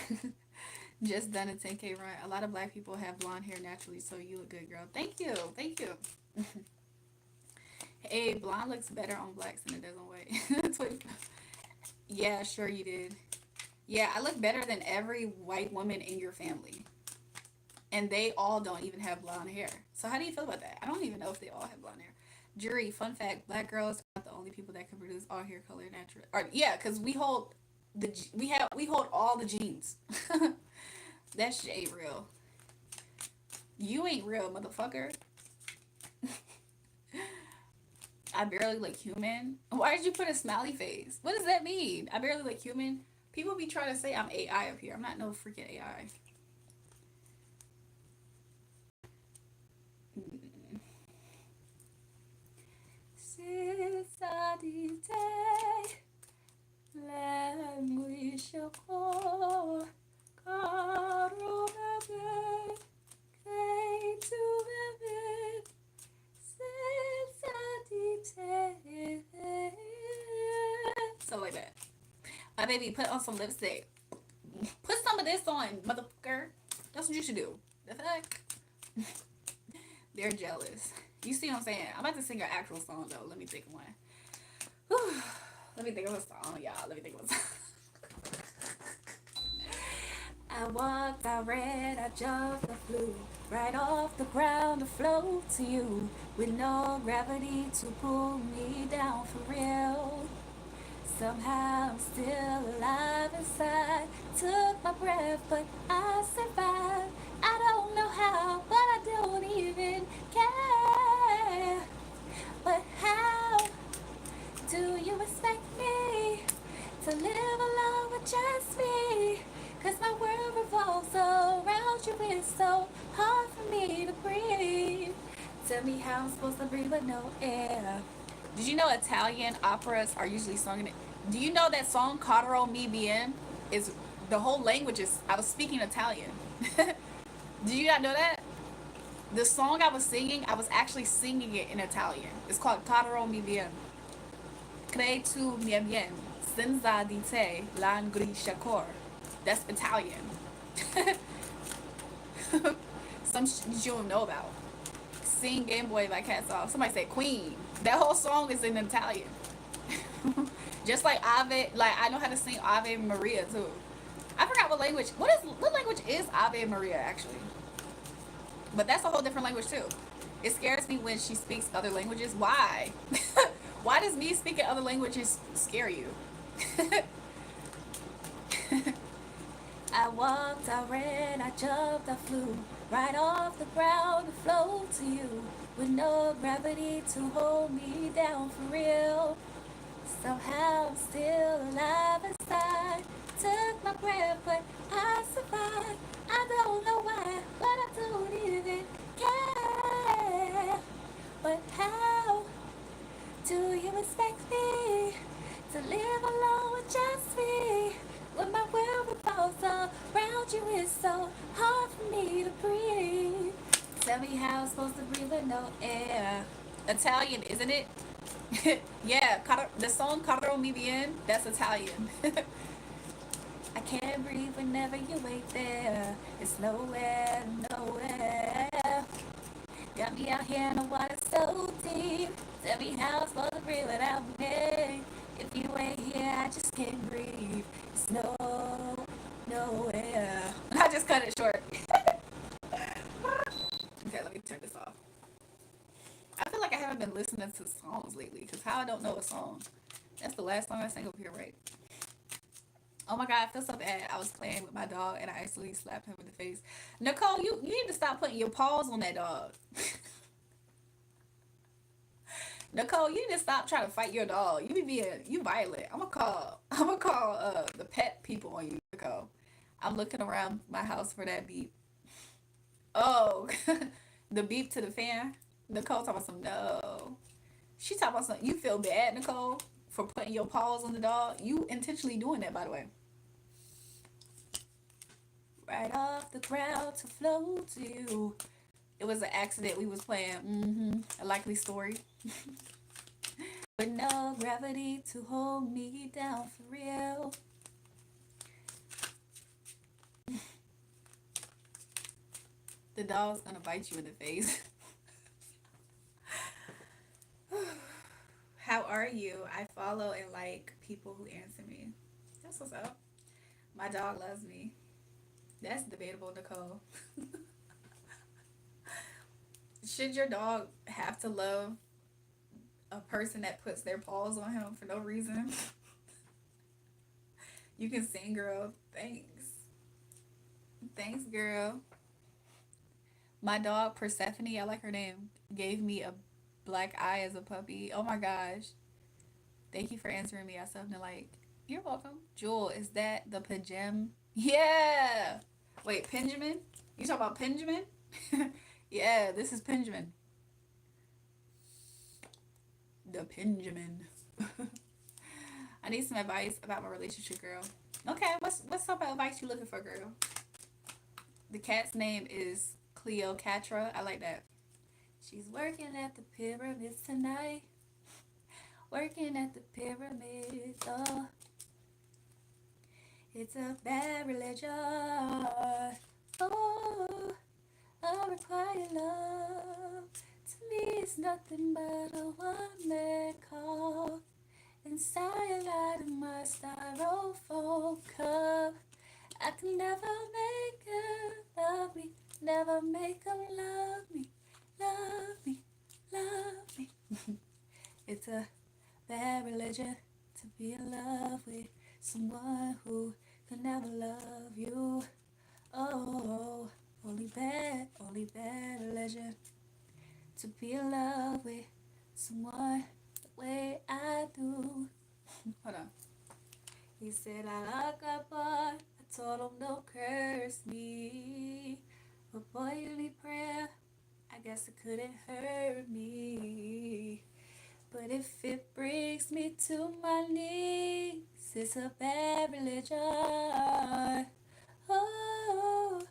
Just done a 10K run. A lot of black people have blonde hair naturally, so you look good, girl. Thank you. Thank you. Hey, blonde looks better on blacks than it does on white. Yeah, sure you did. Yeah, I look better than every white woman in your family. And they all don't even have blonde hair. So how do you feel about that? I don't even know if they all have blonde hair. Jury, fun fact: black girls are not the only people that can produce all hair color natural. Or yeah, because we hold all the genes. That shit ain't real. You ain't real, motherfucker. I barely look human. Why did you put a smiley face? What does that mean? I barely look human. People be trying to say I'm AI up here. I'm not no freaking AI. Senza di te, languisce il cor, caro bebè, My baby, put on some lipstick. Put some of this on, motherfucker. That's what you should do. The fuck? They're jealous. You see what I'm saying? I'm about to sing an actual song though. Let me think of one. Whew. Let me think of a song, y'all. Let me think of a song. I walked, I ran, I jumped, I flew right off the ground to float to you with no gravity to pull me down for real. Somehow I'm still alive inside. Took my breath, but I survived. I don't know how, but I don't even care. But how do you expect me to live alone with just me? Cause my world revolves around you. It's so hard for me to breathe. Tell me how I'm supposed to breathe with no air. Did you know Italian operas are usually sung in it? Do you know that song Caro mi bien is the whole language is I was speaking Italian. Did you not know that? The song I was singing, I was actually singing it in Italian. It's called Caro mi bien. Crei tu mi bien. Senza di te l'angriscia cor. That's Italian. Some you don't know about. Sing Game Boy by Cats Off. Somebody said Queen. That whole song is in Italian. Just like Ave, like I know how to sing Ave Maria too. I forgot what language. What language is Ave Maria actually? But that's a whole different language too. It scares me when she speaks other languages. Why? Why does me speaking other languages scare you? I walked, I ran, I jumped, I flew right off the ground to float to you with no gravity to hold me down for real. Somehow I'm still alive inside. Took my breath, but I survived. I don't know why, but I don't even care. But how do you expect me to live alone with just me? When my world revolves around you, it's so hard for me to breathe. Tell me how I'm supposed to breathe with no air. Italian, isn't it? Yeah, the song Caro mi bien, that's Italian. I can't breathe whenever you wait there. It's nowhere, nowhere. Got me out here in the water so deep. Tell me how I'm supposed to breathe without me. If you ain't here, I just can't breathe. It's nowhere. I just cut it short. Okay, let me turn this off. I feel like I haven't been listening to songs lately because how I don't know a song. That's the last song I sang up here, right? Oh my god, I feel so bad. I was playing with my dog and I actually slapped him in the face. Nicole, you need to stop putting your paws on that dog. Nicole, you need to stop trying to fight your dog. You violent. I'm gonna call the pet people on you, Nicole. I'm looking around my house for that beep. Oh, the beep to the fan. Nicole talking about some no. She talking about something. You feel bad, Nicole, for putting your paws on the dog. You intentionally doing that, by the way. Right off the ground to float to you. It was an accident. We was playing a likely story. With no gravity to hold me down for real. The dog's gonna bite you in the face. How are you? I follow and like people who answer me. That's what's up. My dog loves me. That's debatable, Nicole. Should your dog have to love a person that puts their paws on him for no reason? You can sing, girl. Thanks. Thanks, girl. My dog, Persephone, I like her name, gave me a black eye as a puppy. Oh my gosh. Thank you for answering me. I something like, you're welcome. Jewel, is that the pajam? Yeah. Wait, Benjamin? You talking about Benjamin? Yeah, this is Benjamin. The Benjamin. I need some advice about my relationship, girl. Okay, what's up advice you looking for, girl? The cat's name is Cleocatra. I like that. She's working at the pyramids tonight. Working at the pyramids. Oh. It's a bad religion. Oh, unrequited love. To me, it's nothing but a one-man call. Inside of my styrofoam cup. I can never make her love me. Never make her love me. Love me. Love me. It's a bad religion to be in love with someone who could never love you. Oh, only bad religion to be in love with someone the way I do. Hold on. He said I like that boy. I told him don't curse me. But boy, you need prayer. I guess it couldn't hurt me. But if it brings me to my knees, it's a bad religion. Oh,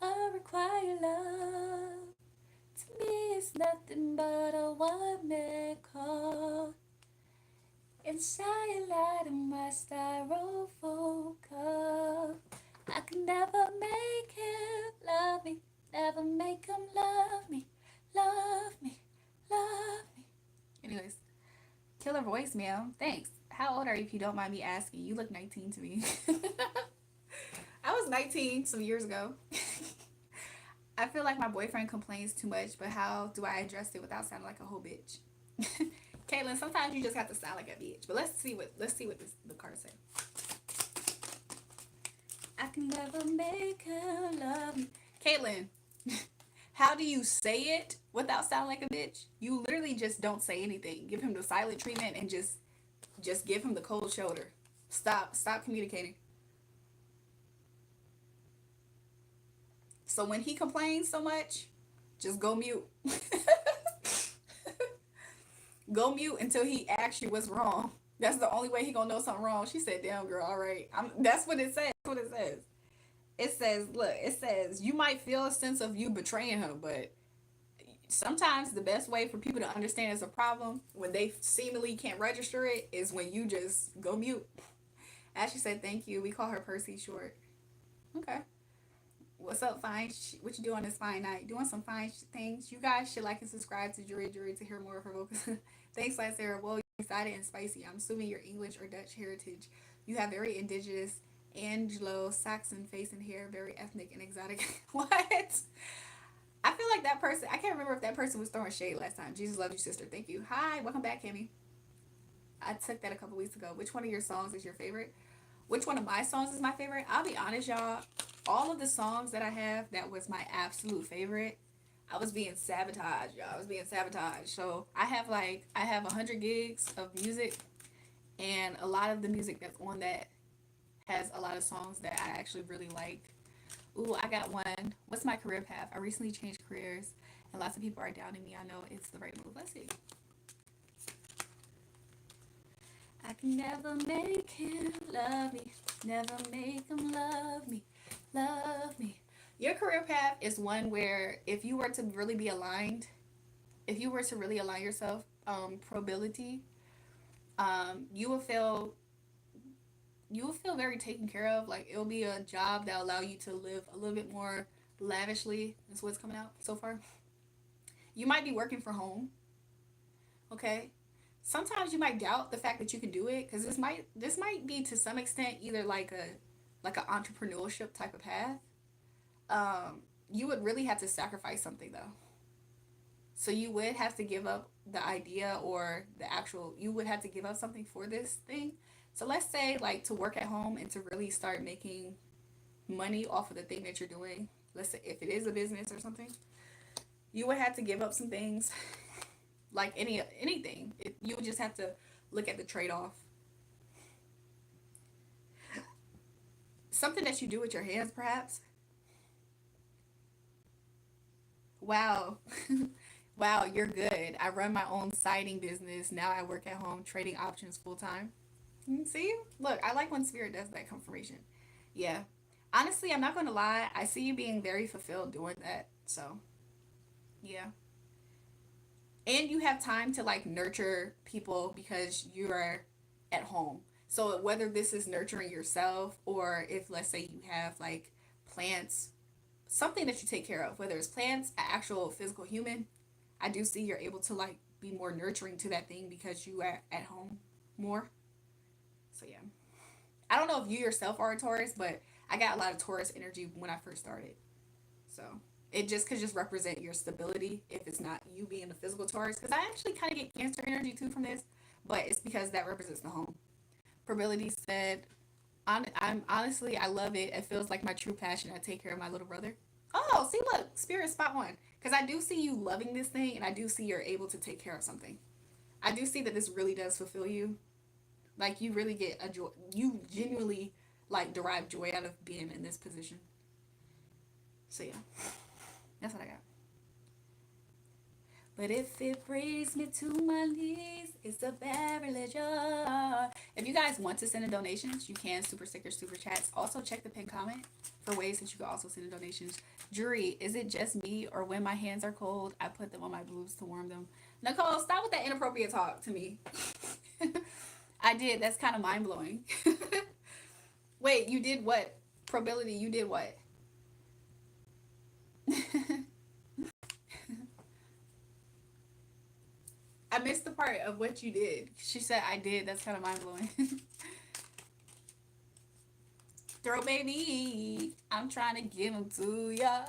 I require love. To me, it's nothing but a one-man call. Inside light in my styrofoam cup. I can never make him love me. Never make him love me. Love me. Love me. Anyways. Killer voicemail. Thanks. How old are you if you don't mind me asking? You look 19 to me. I was 19 some years ago. I feel like my boyfriend complains too much, but how do I address it without sounding like a whole bitch? Caitlin, sometimes you just have to sound like a bitch. But let's see what the card says. I can never make her love me. Caitlin, how do you say it without sounding like a bitch? You literally just don't say anything. Give him the silent treatment and just give him the cold shoulder. Stop communicating. So when he complains so much, just go mute. Go mute until he asks you what's wrong. That's the only way he gonna know something wrong. She said, "Damn girl, all right." That's what it says. That's what it says. It says, look, it says you might feel a sense of you betraying her, but sometimes the best way for people to understand it's a problem when they seemingly can't register it is when you just go mute. Ashley said, "Thank you." We call her Percy short. Okay. What's up, fine? What you doing this fine night? Doing some fine things. You guys should like and subscribe to JulraeJulrae to hear more of her vocals. Thanks, Last Sarah. Well, you're excited and spicy. I'm assuming you're English or Dutch heritage. You have very indigenous Anglo-Saxon face and hair, very ethnic and exotic. What? I feel like that person, I can't remember if that person was throwing shade last time. Jesus loves you, sister. Thank you. Hi, welcome back, Kimmy. I took that a couple weeks ago. Which one of your songs is your favorite? Which one of my songs is my favorite? I'll be honest, y'all. All of the songs that I have that was my absolute favorite, I was being sabotaged, y'all. I was being sabotaged. So I have 100 gigs of music, and a lot of the music that's on that has a lot of songs that I actually really like. Ooh, I got one. What's my career path? I recently changed careers, and lots of people are doubting me. I know it's the right move. Let's see. I can never make him love me. Never make him love me. Love me. Your career path is one where if you were to really be aligned, if you were to really align yourself, probability, you will feel very taken care of. Like it'll be a job that allow you to live a little bit more lavishly. That's what's coming out so far. You might be working from home. Okay. Sometimes you might doubt the fact that you can do it because this might be to some extent either like an entrepreneurship type of path. You would really have to sacrifice something though. So you would have to give up the idea or the actual. You would have to give up something for this thing. So let's say like to work at home and to really start making money off of the thing that you're doing. Let's say if it is a business or something, you would have to give up some things like anything. You would just have to look at the trade-off. Something that you do with your hands, perhaps. Wow. Wow, you're good. I run my own siding business. Now I work at home trading options full time. See? Look, I like when spirit does that confirmation. Yeah. Honestly, I'm not going to lie. I see you being very fulfilled doing that. So, yeah. And you have time to like nurture people because you are at home. So whether this is nurturing yourself, or if, let's say, you have like plants, something that you take care of, whether it's plants, an actual physical human, I do see you're able to like be more nurturing to that thing because you are at home more. So yeah. I don't know if you yourself are a Taurus, but I got a lot of Taurus energy when I first started. So it just could just represent your stability if it's not you being a physical Taurus. Because I actually kind of get Cancer energy too from this, but it's because that represents the home. Probability said, I'm honestly, I love it. It feels like my true passion. I take care of my little brother. Oh, see, look, spirit spot one. Because I do see you loving this thing, and I do see you're able to take care of something. I do see that this really does fulfill you. Like you really get a joy. You genuinely like derive joy out of being in this position. So yeah, that's what I got. But if it brings me to my knees, it's a bad religion. If you guys want to send in donations, you can super stickers, super chats. Also check the pin comment for ways that you can also send in donations. Jury, is it just me, or when my hands are cold, I put them on my boobs to warm them? Nicole, stop with that inappropriate talk to me. I did. That's kind of mind blowing. Wait, you did what? Probability, you did what? I missed the part of what you did. She said I did. That's kind of mind blowing. Throw baby, I'm trying to give them to ya.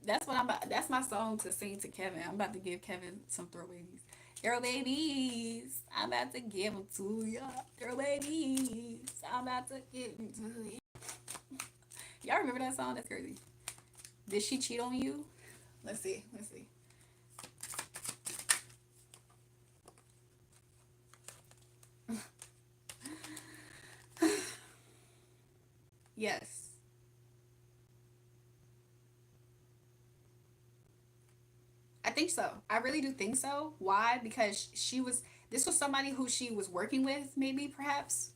That's what I'm about. That's my song to sing to Kevin. I'm about to give Kevin some throw babies. Throw babies, I'm about to give them to ya. Throw babies, I'm about to give them to ya. Y'all remember that song? That's crazy. Did she cheat on you? Let's see. Let's see. Yes. I think so. I really do think so. Why? Because this was somebody who she was working with, maybe, perhaps.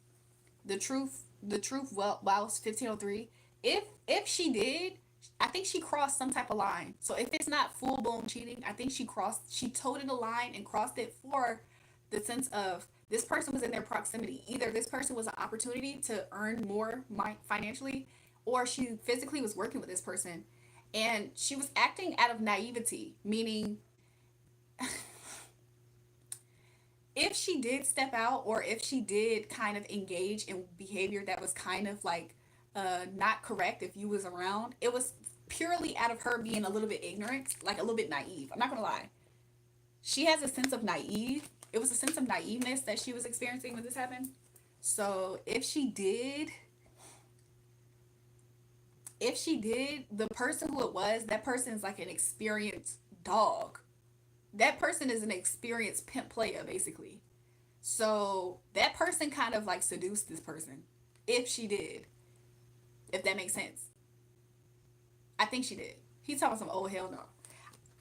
The truth, well, while it's 1503. If she did, I think she crossed some type of line. So if it's not full blown cheating, I think she toted a line and crossed it for the sense of this person was in their proximity. Either this person was an opportunity to earn more financially, or she physically was working with this person, and she was acting out of naivety, meaning if she did step out, or if she did kind of engage in behavior that was kind of like not correct if you was around, it was purely out of her being a little bit ignorant, like a little bit naive. I'm not gonna lie, she has a sense of naive. It was a sense of naiveness that she was experiencing when this happened. So if she did, the person who it was, that person is like an experienced dog. That person is an experienced pimp player, basically. So that person kind of like seduced this person. If she did. If that makes sense. I think she did. He's talking some old hell no.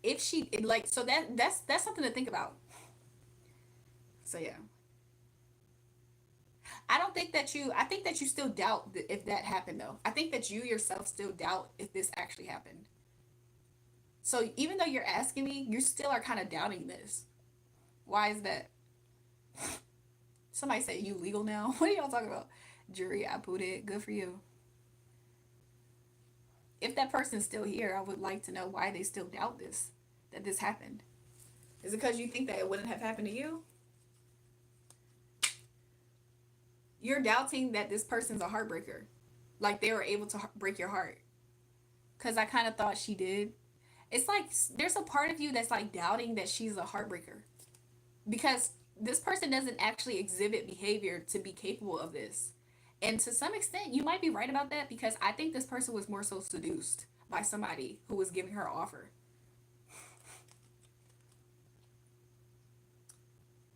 If she like, so that's something to think about. So yeah. I think that you still doubt if that happened though. I think that you yourself still doubt if this actually happened. So even though you're asking me, you still are kind of doubting this. Why is that? Somebody said you legal now. What are y'all talking about? Jury, I put it. Good for you. If that person's still here, I would like to know why they still doubt this, that this happened. Is it because you think that it wouldn't have happened to you? You're doubting that this person's a heartbreaker. Like they were able to break your heart. Because I kind of thought she did. It's like there's a part of you that's like doubting that she's a heartbreaker. Because this person doesn't actually exhibit behavior to be capable of this. And to some extent, you might be right about that, because I think this person was more so seduced by somebody who was giving her an offer.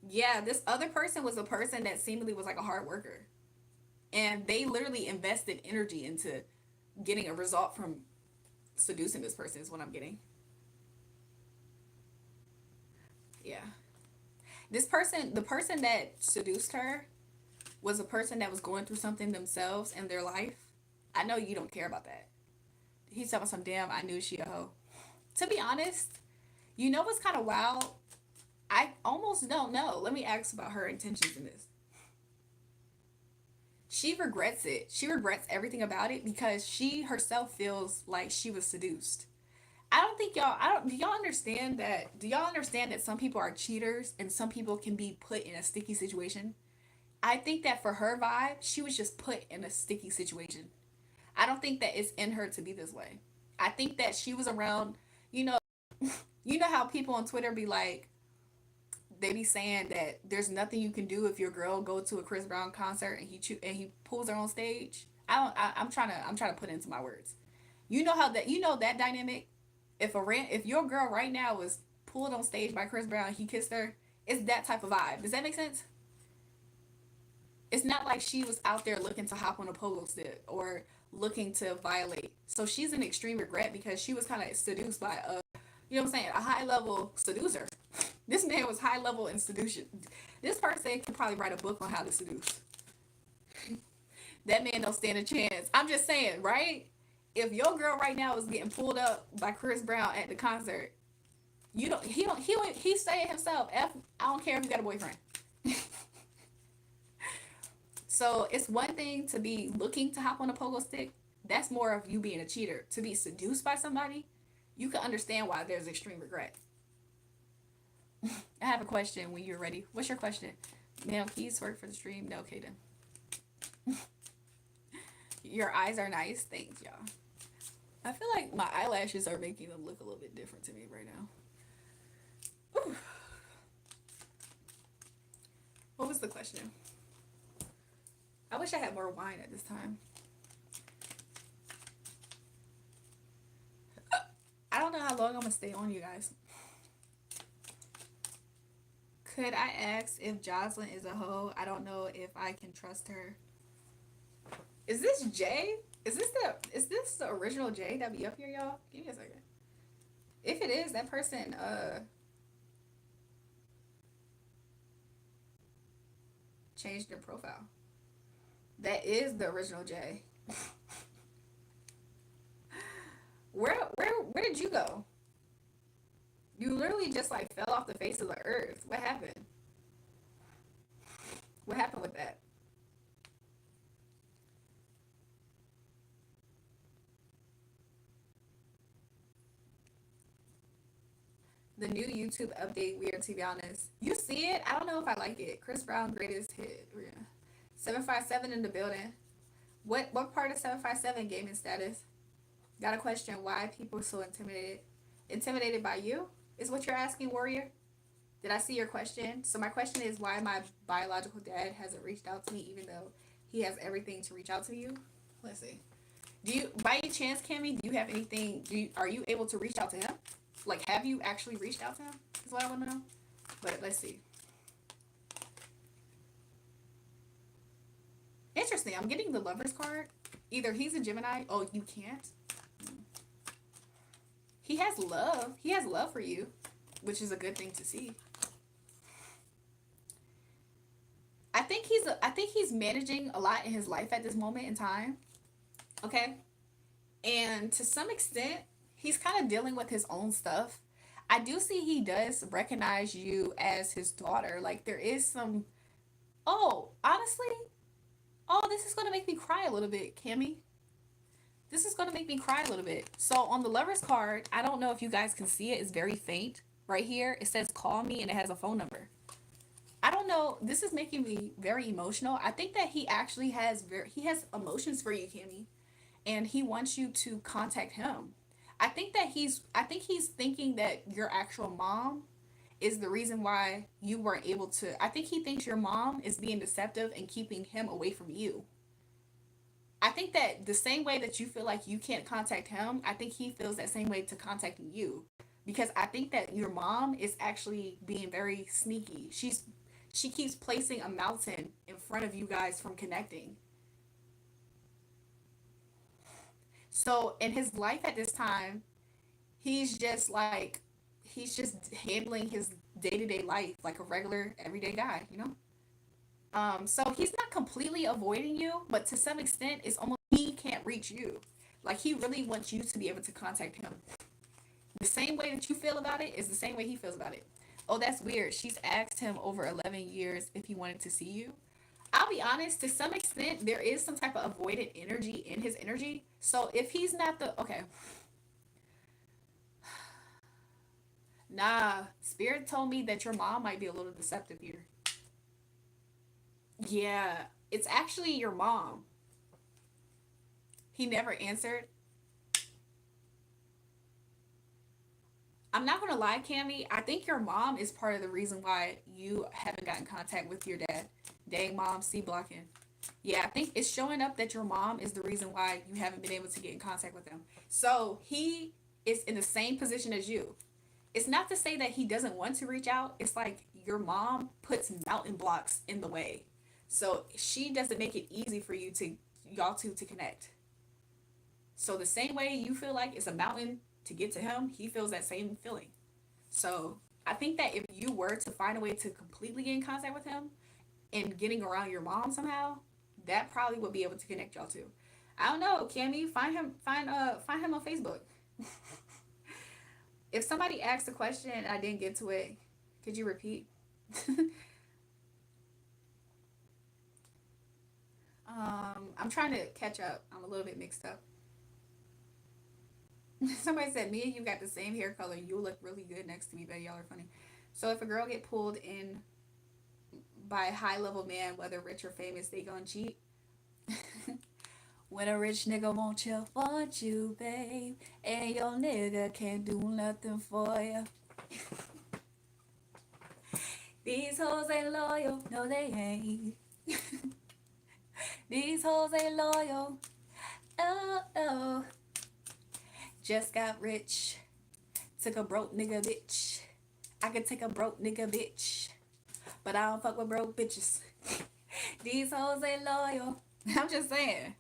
Yeah, this other person was a person that seemingly was like a hard worker. And they literally invested energy into getting a result from seducing this person, is what I'm getting. Yeah. The person that seduced her was a person that was going through something themselves in their life. I know you don't care about that. He's talking some damn, I knew she a hoe. To be honest, you know what's kind of wild? I almost don't know. Let me ask about her intentions in this. she regrets it. She regrets everything about it because she herself feels like she was seduced. I don't think y'all I don't do y'all understand that some people are cheaters and some people can be put in a sticky situation? I think that for her vibe, she was just put in a sticky situation. I don't think that it's in her to be this way. I think that she was around, you know, you know how people on Twitter be like, they be saying that there's nothing you can do if your girl go to a Chris Brown concert and he pulls her on stage. I'm trying to put it into my words. You know that dynamic. If your girl right now was pulled on stage by Chris Brown, he kissed her. It's that type of vibe. Does that make sense? It's not like she was out there looking to hop on a pogo stick or looking to violate. So she's an extreme regret because she was kind of seduced by a, you know what I'm saying, a high level seducer. This man was high level in seduction. This person could probably write a book on how to seduce. That man don't stand a chance. I'm just saying, right? If your girl right now is getting pulled up by Chris Brown at the concert, you don't. He say it himself. I don't care if you got a boyfriend. So it's one thing to be looking to hop on a pogo stick. That's more of you being a cheater. To be seduced by somebody, you can understand why there's extreme regret. I have a question when you're ready. What's your question? Ma'am, keys work for the stream? No, okay then. Your eyes are nice. Thanks, y'all. I feel like my eyelashes are making them look a little bit different to me right now. Ooh. What was the question? I wish I had more wine at this time. I don't know how long I'm gonna stay on, you guys. Could I ask if Jocelyn is a hoe? I don't know if I can trust her. Is this Jay? Is this the original Jay that be up here, y'all? Give me a second. If it is, that person changed their profile. That is the original Jay. Where did you go? You literally just like fell off the face of the earth. What happened? What happened with that? The new YouTube update, weird to be honest. You see it? I don't know if I like it. Chris Brown greatest hit. Yeah. 757 in the building. What part of 757 gaming status? Got a question. Why people so intimidated? Intimidated by you? Is what you're asking, Warrior? Did I see your question? So my question is why my biological dad hasn't reached out to me even though he has everything to reach out to you? Let's see. Do you, by any chance, Cammy, do you have anything? Are you able to reach out to him? Like, have you actually reached out to him? Is what I want to know. But let's see. Interesting. I'm getting the Lover's card. Either he's a Gemini. Oh, you can't. He has love. He has love for you, which is a good thing to see. I think he's managing a lot in his life at this moment in time. Okay? And to some extent, he's kind of dealing with his own stuff. I do see he does recognize you as his daughter. Like there is some. Oh, honestly, oh, this is gonna make me cry a little bit, Cammy. This is gonna make me cry a little bit. So on the Lover's card, I don't know if you guys can see it. It's very faint right here. It says "call me" and it has a phone number. I don't know. This is making me very emotional. I think that he has emotions for you, Cammy, and he wants you to contact him. I think he's thinking that your actual mom is the reason why you weren't able to. I think he thinks your mom is being deceptive and keeping him away from you. I think that the same way that you feel like you can't contact him, I think he feels that same way to contacting you. Because I think that your mom is actually being very sneaky. She keeps placing a mountain in front of you guys from connecting. So in his life at this time, he's just like he's just handling his day-to-day life like a regular everyday guy, you know? So he's not completely avoiding you, but to some extent it's almost he can't reach you. Like he really wants you to be able to contact him. The same way that you feel about it is the same way he feels about it. Oh, that's weird. She's asked him over 11 years if he wanted to see you. I'll be honest, to some extent, there is some type of avoidant energy in his energy. So if he's not the, okay, nah, Spirit told me that your mom might be a little deceptive here. Yeah, it's actually your mom. He never answered. I'm not gonna lie, Cammy. I think your mom is part of the reason why you haven't gotten contact with your dad. Dang, mom, C blocking. Yeah, I think it's showing up that your mom is the reason why you haven't been able to get in contact with him. So he is in the same position as you. It's not to say that he doesn't want to reach out. It's like your mom puts mountain blocks in the way. So she doesn't make it easy for you to y'all two to connect. So the same way you feel like it's a mountain to get to him, he feels that same feeling. So I think that if you were to find a way to completely get in contact with him and getting around your mom somehow, that probably would be able to connect y'all two. I don't know, Cammy, find him on Facebook. If somebody asked a question and I didn't get to it, could you repeat? I'm trying to catch up. I'm a little bit mixed up. Somebody said me and you got the same hair color. You look really good next to me, but y'all are funny. So if a girl get pulled in by a high level man, whether rich or famous, they gonna cheat. When a rich nigga want you, babe, and your nigga can't do nothing for you. These hoes ain't loyal, no they ain't. These hoes ain't loyal, oh oh. Just got rich, took a broke nigga bitch. I could take a broke nigga bitch, but I don't fuck with broke bitches. These hoes ain't loyal. I'm just saying.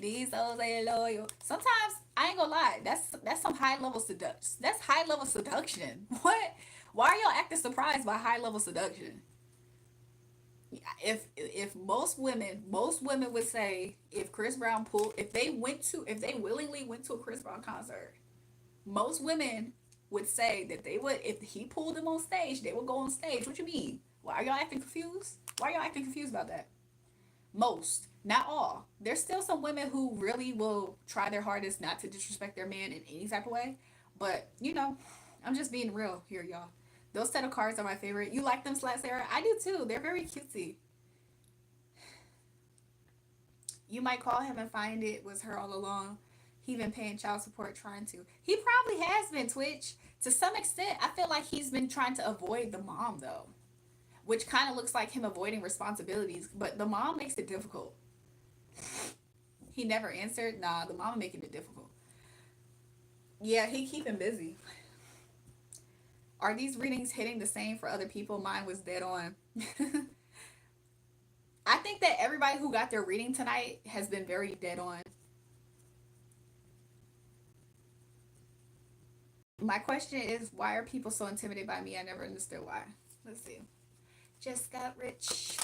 These hoes ain't loyal. Sometimes I ain't gonna lie. That's some high level seduction. That's high level seduction. What? Why are y'all acting surprised by high level seduction? If most women would say if Chris Brown pulled if they willingly went to a Chris Brown concert, most women would say that they would if he pulled them on stage, they would go on stage. What you mean? Why are y'all acting confused? Why are y'all acting confused about that? Most, not all. There's still some women who really will try their hardest not to disrespect their man in any type of way. But, I'm just being real here, y'all. Those set of cards are my favorite. You like them, Slat Sarah? I do too. They're very cutesy. You might call him and find it was her all along. He been paying child support trying to. He probably has been, Twitch. To some extent, I feel like he's been trying to avoid the mom, though. Which kind of looks like him avoiding responsibilities. But the mom makes it difficult. He never answered. Nah, the mama making it difficult. Yeah, he keep him busy. Are these readings hitting the same for other people? Mine was dead on. I think that everybody who got their reading tonight has been very dead on. My question is, why are people so intimidated by me? I never understood why. Let's see. Just got rich.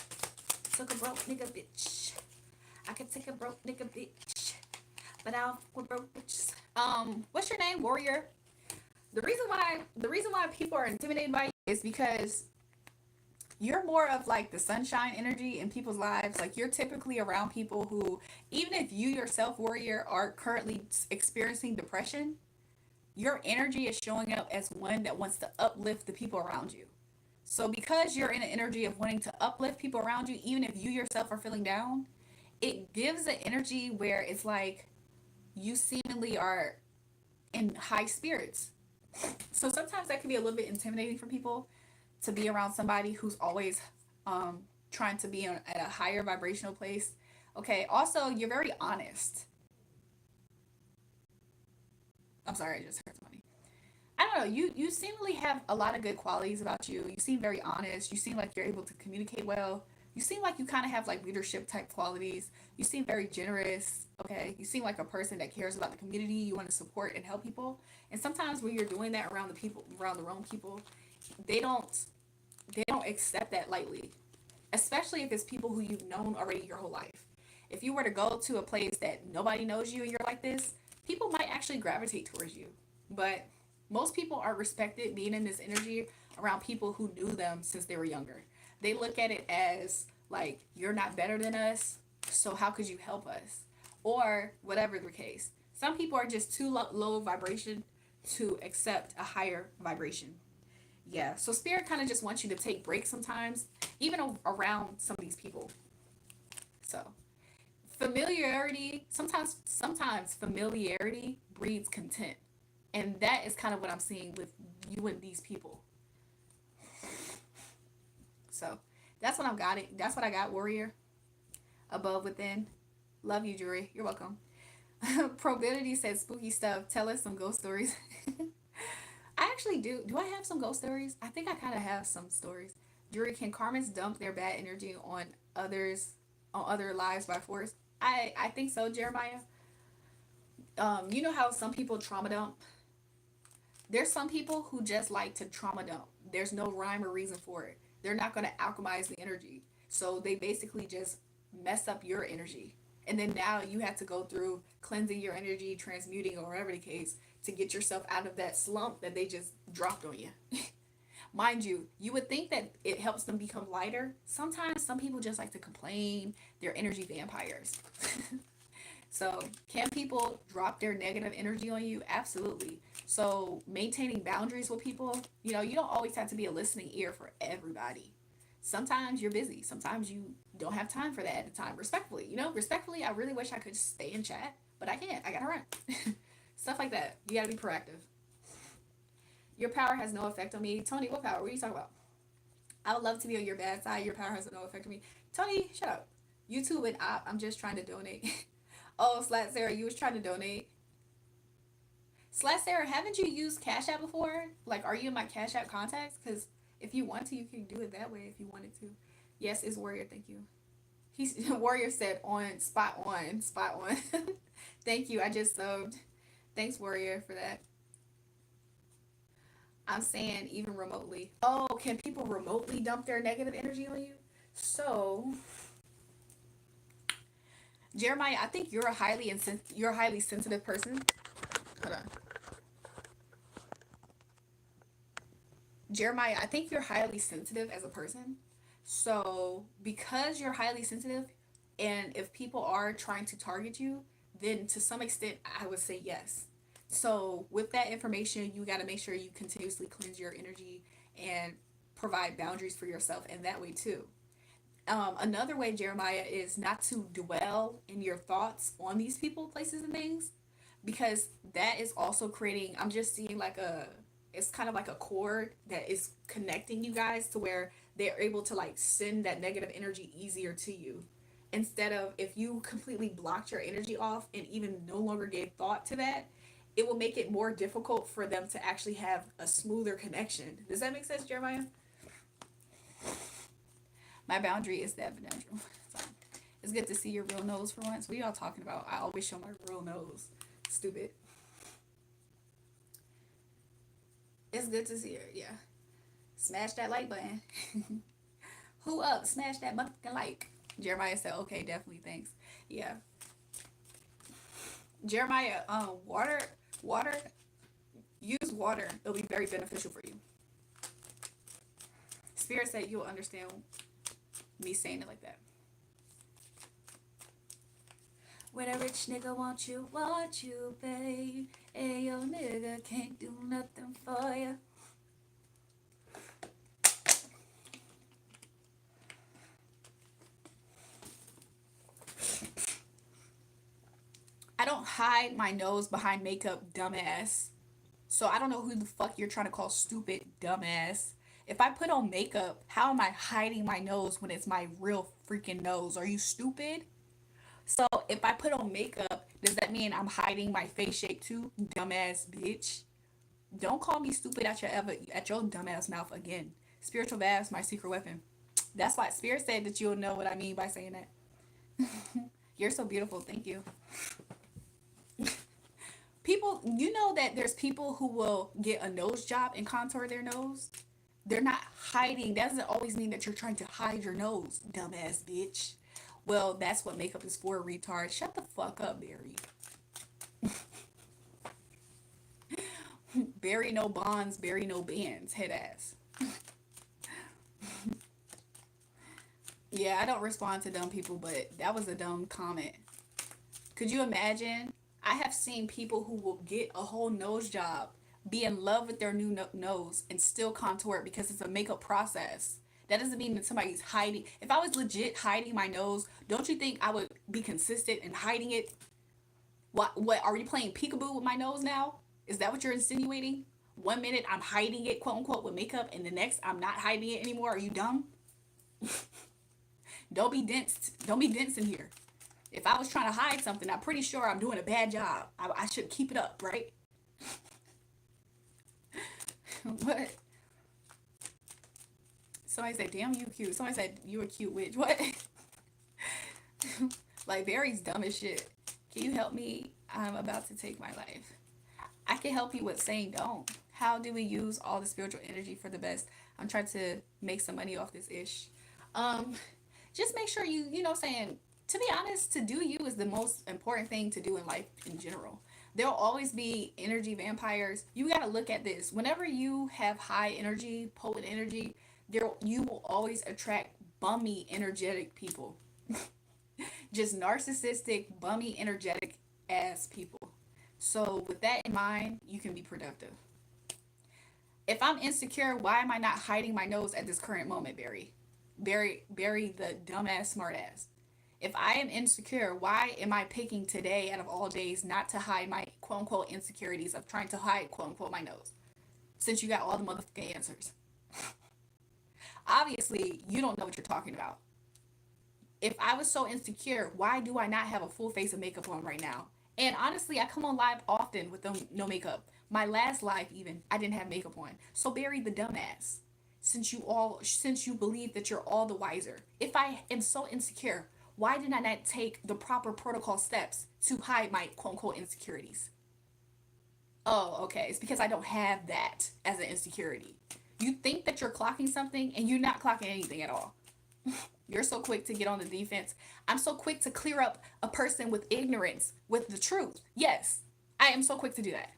Took a broke nigga bitch. I could take a broke nigga bitch. But I don't with broke bitches. What's your name, Warrior? The reason why people are intimidated by you is because you're more of like the sunshine energy in people's lives. Like you're typically around people who, even if you yourself, Warrior, are currently experiencing depression, your energy is showing up as one that wants to uplift the people around you. So because you're in an energy of wanting to uplift people around you, even if you yourself are feeling down, it gives an energy where it's like you seemingly are in high spirits. So sometimes that can be a little bit intimidating for people to be around somebody who's always trying to be at a higher vibrational place. Okay, also, you're very honest. I'm sorry, I just heard somebody. I don't know. You seemingly have a lot of good qualities about you. You seem very honest. You seem like you're able to communicate well. You seem like you kind of have like leadership type qualities. You seem very generous. Okay. You seem like a person that cares about the community. You want to support and help people. And sometimes when you're doing that around the people, around the wrong people, they don't they don't accept that lightly. Especially if it's people who you've known already your whole life. If you were to go to a place that nobody knows you and you're like this, people might actually gravitate towards you. But most people are respected being in this energy around people who knew them since they were younger. They look at it as, Like, you're not better than us, so how could you help us? Or whatever the case. Some people are just too low vibration to accept a higher vibration. Yeah, so spirit kind of just wants you to take breaks sometimes, even around some of these people. So familiarity, sometimes familiarity breeds content, and that is kind of what I'm seeing with you and these people. So that's what I've got. That's what I got, warrior. Above, within. Love you, Julrae. You're welcome. Probability said spooky stuff. Tell us some ghost stories. I actually do. Do I have some ghost stories? I think I kind of have some stories. Julrae, can karmas dump their bad energy others, on other lives by force? I think so, Jeremiah. You know how some people trauma dump? There's some people who just like to trauma dump. There's no rhyme or reason for it. They're not going to alchemize the energy. So they basically just mess up your energy. And then now you have to go through cleansing your energy, transmuting, or whatever the case, to get yourself out of that slump that they just dropped on you. Mind you, you would think that it helps them become lighter. Sometimes some people just like to complain. They're energy vampires. So, can people drop their negative energy on you? Absolutely. So, maintaining boundaries with people, you don't always have to be a listening ear for everybody. Sometimes you're busy. Sometimes you don't have time for that at the time. Respectfully, respectfully, I really wish I could stay and chat, but I can't. I gotta run. Stuff like that. You gotta be proactive. Your power has no effect on me. Tony, what power? What are you talking about? I would love to be on your bad side. Your power has no effect on me. Tony, shut up. YouTube and I'm just trying to donate. Oh, Slat Sarah, you was trying to donate. Slat Sarah, haven't you used Cash App before? Like, are you in my Cash App contacts? Because if you want to, you can do it that way if you wanted to. Yes, it's Warrior. Thank you. Warrior said spot on. Thank you. I just subbed. Thanks, Warrior, for that. I'm saying even remotely. Oh, can people remotely dump their negative energy on you? So, Jeremiah, I think you're a highly sensitive person. Hold on. Jeremiah, I think you're highly sensitive as a person. So, because you're highly sensitive, and if people are trying to target you, then to some extent, I would say yes. So, with that information, you got to make sure you continuously cleanse your energy and provide boundaries for yourself in that way, too. Another way, Jeremiah, is not to dwell in your thoughts on these people, places, and things, because that is also creating. I'm just seeing like it's kind of like a cord that is connecting you guys to where they're able to like send that negative energy easier to you. Instead of, if you completely blocked your energy off and even no longer gave thought to that, it will make it more difficult for them to actually have a smoother connection. Does that make sense, Jeremiah? My boundary is that evidential. So, it's good to see your real nose for once. What are y'all talking about? I always show my real nose. Stupid. It's good to see her. Yeah. Smash that like button. Who up? Smash that motherfucking like. Jeremiah said, okay, definitely, thanks. Yeah. Jeremiah, water, use water. It'll be very beneficial for you. Spirit said you'll understand me saying it like that. When a rich nigga want you, babe. Hey, yo, nigga can't do nothing for you. I don't hide my nose behind makeup, dumbass. So I don't know who the fuck you're trying to call stupid, dumbass. If I put on makeup, how am I hiding my nose when it's my real freaking nose? Are you stupid? So if I put on makeup, does that mean I'm hiding my face shape too? Dumbass bitch. Don't call me stupid at your dumbass mouth again. Spiritual baths, my secret weapon. That's why Spirit said that you'll know what I mean by saying that. You're so beautiful. Thank you. People, you know that there's people who will get a nose job and contour their nose. They're not hiding. That doesn't always mean that you're trying to hide your nose, dumbass bitch. Well, that's what makeup is for, retard. Shut the fuck up, Barry. Barry no bonds, Barry no bands, head ass. Yeah, I don't respond to dumb people, but that was a dumb comment. Could you imagine? I have seen people who will get a whole nose job, be in love with their new nose, and still contour it because it's a makeup process. That doesn't mean that somebody's hiding. If I was legit hiding my nose, don't you think I would be consistent in hiding it? What are you playing peekaboo with my nose now? Is that what you're insinuating? One minute I'm hiding it, quote unquote, with makeup, and the next I'm not hiding it anymore. Are you dumb? Don't be dense. Don't be dense in here. If I was trying to hide something, I'm pretty sure I'm doing a bad job. I should keep it up, right? What? Somebody said, "Damn, you cute." Somebody said, "You a cute witch." What? Like Barry's dumb as shit. Can you help me? I'm about to take my life. I can help you with saying don't. How do we use all the spiritual energy for the best? I'm trying to make some money off this ish. Um, just make sure saying, to be honest, to do you is the most important thing to do in life in general. There'll always be energy vampires. You got to look at this. Whenever you have high energy, potent energy, you will always attract bummy, energetic people. Just narcissistic, bummy, energetic ass people. So, with that in mind, you can be productive. If I'm insecure, why am I not hiding my nose at this current moment, Barry? Barry, the dumbass smartass. If I am insecure, why am I picking today out of all days not to hide my quote unquote insecurities of trying to hide quote unquote my nose? Since you got all the motherfucking answers. Obviously, you don't know what you're talking about. If I was so insecure, why do I not have a full face of makeup on right now? And honestly, I come on live often with no makeup. My last live even, I didn't have makeup on. So Barry the dumbass. Since you believe that you're all the wiser. If I am so insecure, why did I not take the proper protocol steps to hide my quote unquote insecurities? Oh, okay. It's because I don't have that as an insecurity. You think that you're clocking something and you're not clocking anything at all. You're so quick to get on the defense. I'm so quick to clear up a person with ignorance with the truth. Yes, I am so quick to do that.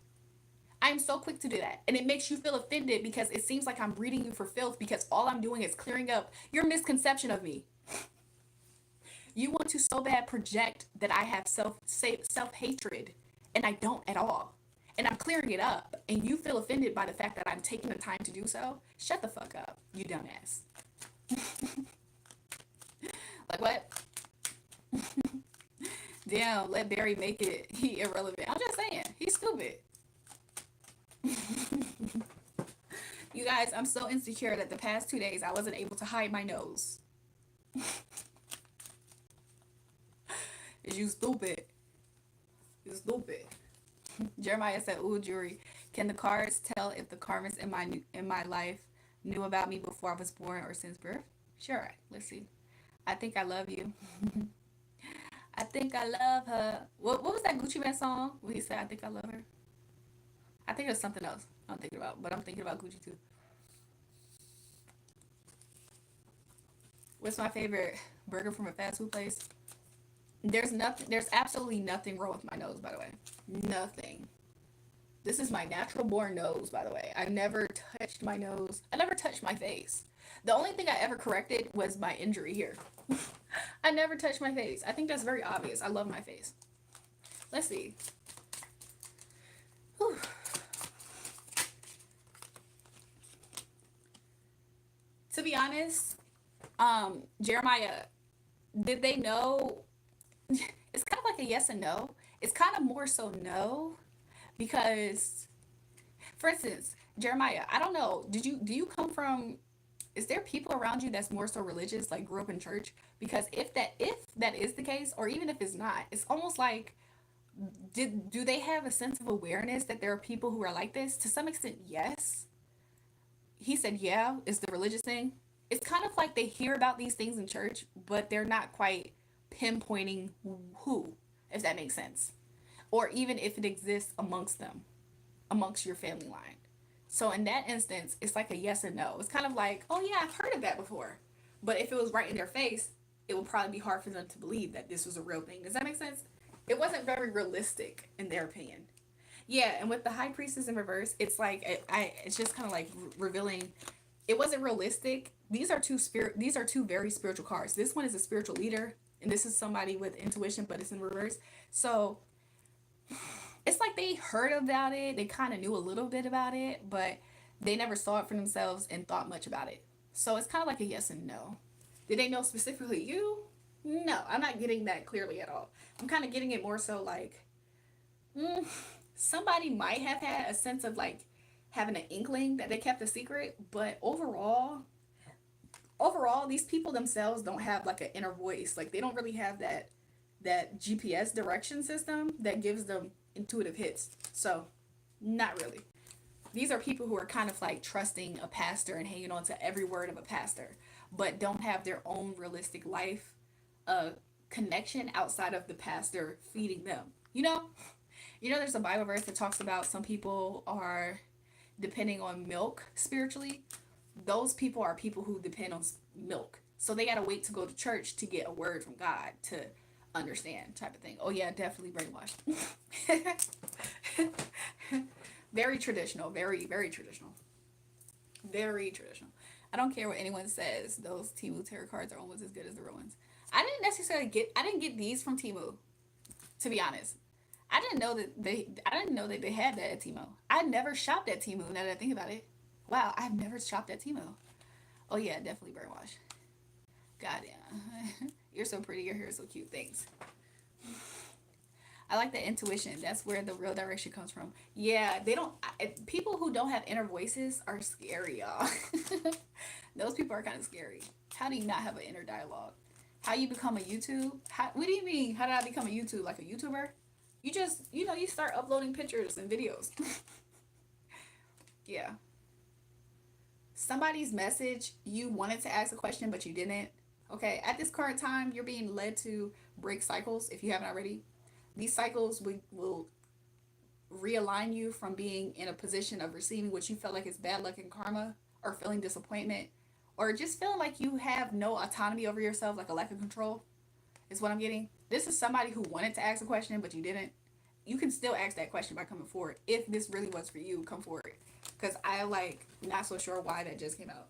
I am so quick to do that. And it makes you feel offended because it seems like I'm breeding you for filth because all I'm doing is clearing up your misconception of me. You want to so bad project that I have self-hatred and I don't at all. And I'm clearing it up and you feel offended by the fact that I'm taking the time to do so. Shut the fuck up, you dumbass. Like what? Damn, let Barry make it. He irrelevant. I'm just saying, he's stupid. You guys, I'm so insecure that the past 2 days I wasn't able to hide my nose. Is you stupid? You stupid. Jeremiah said, "Ooh, jury, can the cards tell if the karmas in my life knew about me before I was born or since birth?" Sure. Let's see. I think I love you. I think I love her. What was that Gucci Man song where he said, "I think I love her"? I think it was something else I'm thinking about, but I'm thinking about Gucci too. What's my favorite burger from a fast food place? There's absolutely nothing wrong with my nose, by the way. Nothing. This is my natural born nose, by the way. I never touched my nose. I never touched my face. The only thing I ever corrected was my injury here. I never touched my face. I think that's very obvious. I love my face. Let's see. Whew. To be honest, Jeremiah, did they know? It's kind of like a yes and no. It's kind of more so no, because, for instance, Jeremiah, I don't know. Do you come from? Is there people around you that's more so religious, like grew up in church? Because if that is the case, or even if it's not, it's almost like do they have a sense of awareness that there are people who are like this? To some extent, yes. He said, yeah, it's the religious thing. It's kind of like they hear about these things in church, but they're not quite pinpointing who, if that makes sense. Or even if it exists amongst them, amongst your family line. So in that instance, it's like a yes and no. It's kind of like, oh yeah, I've heard of that before. But if it was right in their face, it would probably be hard for them to believe that this was a real thing. Does that make sense? It wasn't very realistic in their opinion. Yeah, and with the high priestess in reverse, it's like it's just kind of like revealing it wasn't realistic. These are two very spiritual cards. This one is a spiritual leader, and this is somebody with intuition, but it's in reverse. So it's like they heard about it, they kind of knew a little bit about it, but they never saw it for themselves and thought much about it. So it's kind of like a yes and no. Did they know specifically you? No, I'm not getting that clearly at all. I'm kind of getting it more so like, mm, somebody might have had a sense of like having an inkling that they kept a secret, but overall these people themselves don't have like an inner voice. Like they don't really have that GPS direction system that gives them intuitive hits. So not really. These are people who are kind of like trusting a pastor and hanging on to every word of a pastor, but don't have their own realistic life connection outside of the pastor feeding them. There's a Bible verse that talks about some people are depending on milk spiritually. Those people are people who depend on milk. So they gotta wait to go to church to get a word from God to understand, type of thing. Oh yeah, definitely brainwashed. Very traditional, very, very traditional. Very traditional. I don't care what anyone says, those Temu tarot cards are almost as good as the real ones. I didn't get these from Temu, to be honest. I didn't know that they had that at Temu. I never shopped at Temu, now that I think about it. Wow, I've never shopped at Temu. Oh yeah, definitely brainwash. God yeah. You're so pretty, your hair is so cute, thanks. I like the intuition. That's where the real direction comes from. Yeah, they don't. People who don't have inner voices are scary, y'all. Those people are kind of scary. How do you not have an inner dialogue? How you become a YouTube? What do you mean? How did I become a YouTube? Like a YouTuber? You just, you start uploading pictures and videos. Yeah. Somebody's message, you wanted to ask a question, but you didn't. Okay, at this current time, you're being led to break cycles if you haven't already. These cycles will realign you from being in a position of receiving what you felt like is bad luck and karma, or feeling disappointment, or just feeling like you have no autonomy over yourself, like a lack of control, is what I'm getting. This is somebody who wanted to ask a question, but you didn't. You can still ask that question by coming forward. If this really was for you, come forward. Because I not so sure why that just came out.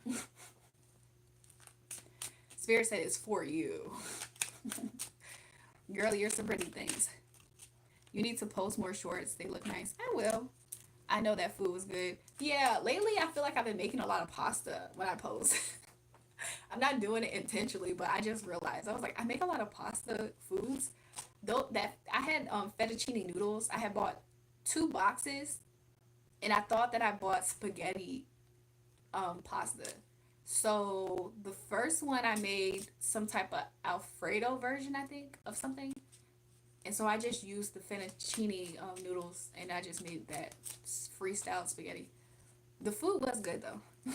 Spirit said it's for you. Girl, you're some pretty things. You need to post more shorts. They look nice. I will. I know that food was good. Yeah, lately I feel like I've been making a lot of pasta when I post. I'm not doing it intentionally, but I just realized. I was like, I make a lot of pasta foods. Though that I had fettuccine noodles. I had bought 2 boxes, and I thought that I bought spaghetti pasta. So the first one I made some type of Alfredo version, I think, of something. And so I just used the fettuccine noodles, and I just made that freestyle spaghetti. The food was good though.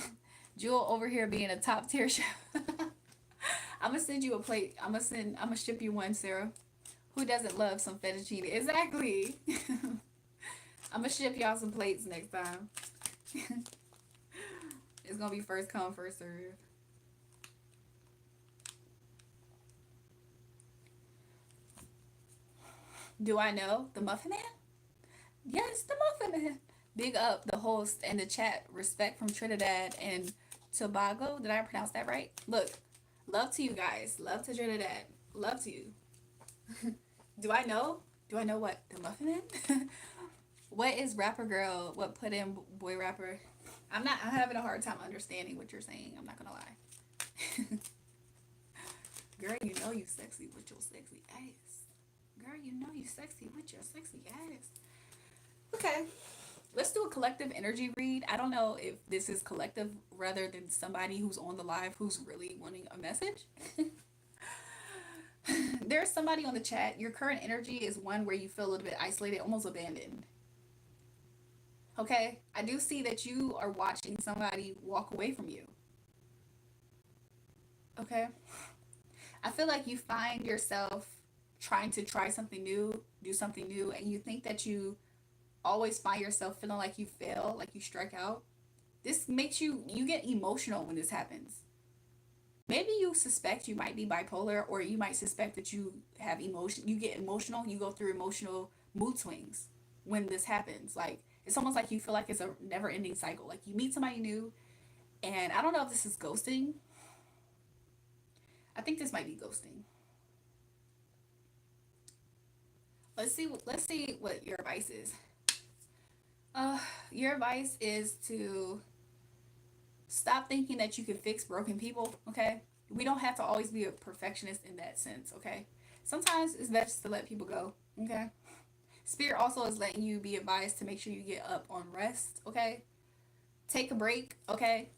Jewel over here being a top tier chef. I'm gonna send you a plate. I'm gonna ship you one, Sarah. Who doesn't love some fettuccine? Exactly. I'm gonna ship y'all some plates next time. It's gonna be first come, first serve. Do I know the Muffin Man? Yes, the Muffin Man. Big up the host and the chat. Respect from Trinidad and Tobago. Did I pronounce that right? Look, love to you guys. Love to Trinidad. Love to you. Do I know? Do I know what the Muffin Man? What is rapper girl? What put in boy rapper? I'm having a hard time understanding what you're saying. I'm not gonna lie. Girl, you know you sexy with your sexy ass. Girl, you know you sexy with your sexy ass. Okay. Let's do a collective energy read. I don't know if this is collective rather than somebody who's on the live who's really wanting a message. There's somebody on the chat. Your current energy is one where you feel a little bit isolated, almost abandoned. Okay? I do see that you are watching somebody walk away from you. Okay? I feel like you find yourself trying to try something new, do something new, and you think that you always find yourself feeling like you fail, like you strike out. This makes you get emotional when this happens. Maybe you suspect you might be bipolar, or you might suspect that you have emotion. You get emotional. You go through emotional mood swings when this happens. Like, it's almost like you feel like it's a never-ending cycle. Like, you meet somebody new, And I don't know if this is ghosting. I think this might be ghosting. Let's see what your advice is. Your advice is to stop thinking that you can fix broken people, okay? We don't have to always be a perfectionist in that sense, okay? Sometimes it's best to let people go, okay? Spirit also is letting you be advised to make sure you get up on rest, okay? Take a break, okay?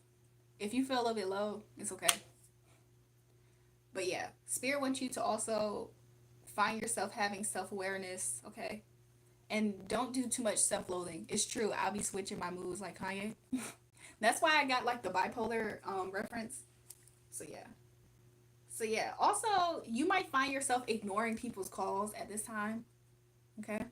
If you feel a little bit low, it's okay. But yeah, Spirit wants you to also find yourself having self awareness, okay? And don't do too much self loathing. It's true, I'll be switching my moods like Kanye. That's why I got like the bipolar reference. So yeah. So yeah. Also, you might find yourself ignoring people's calls at this time. Okay.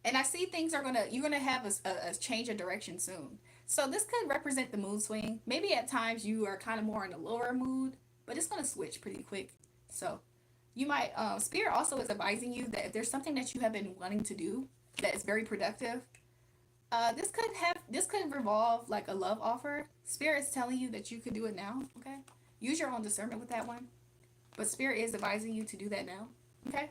And I see things are you're gonna have a change of direction soon. So this could represent the mood swing. Maybe at times you are kind of more in a lower mood, but it's gonna switch pretty quick. So you might Spirit also is advising you that if there's something that you have been wanting to do that is very productive, this could revolve like a love offer. Spirit's telling you that you could do it now. Okay, use your own discernment with that one, but Spirit is advising you to do that now. Okay,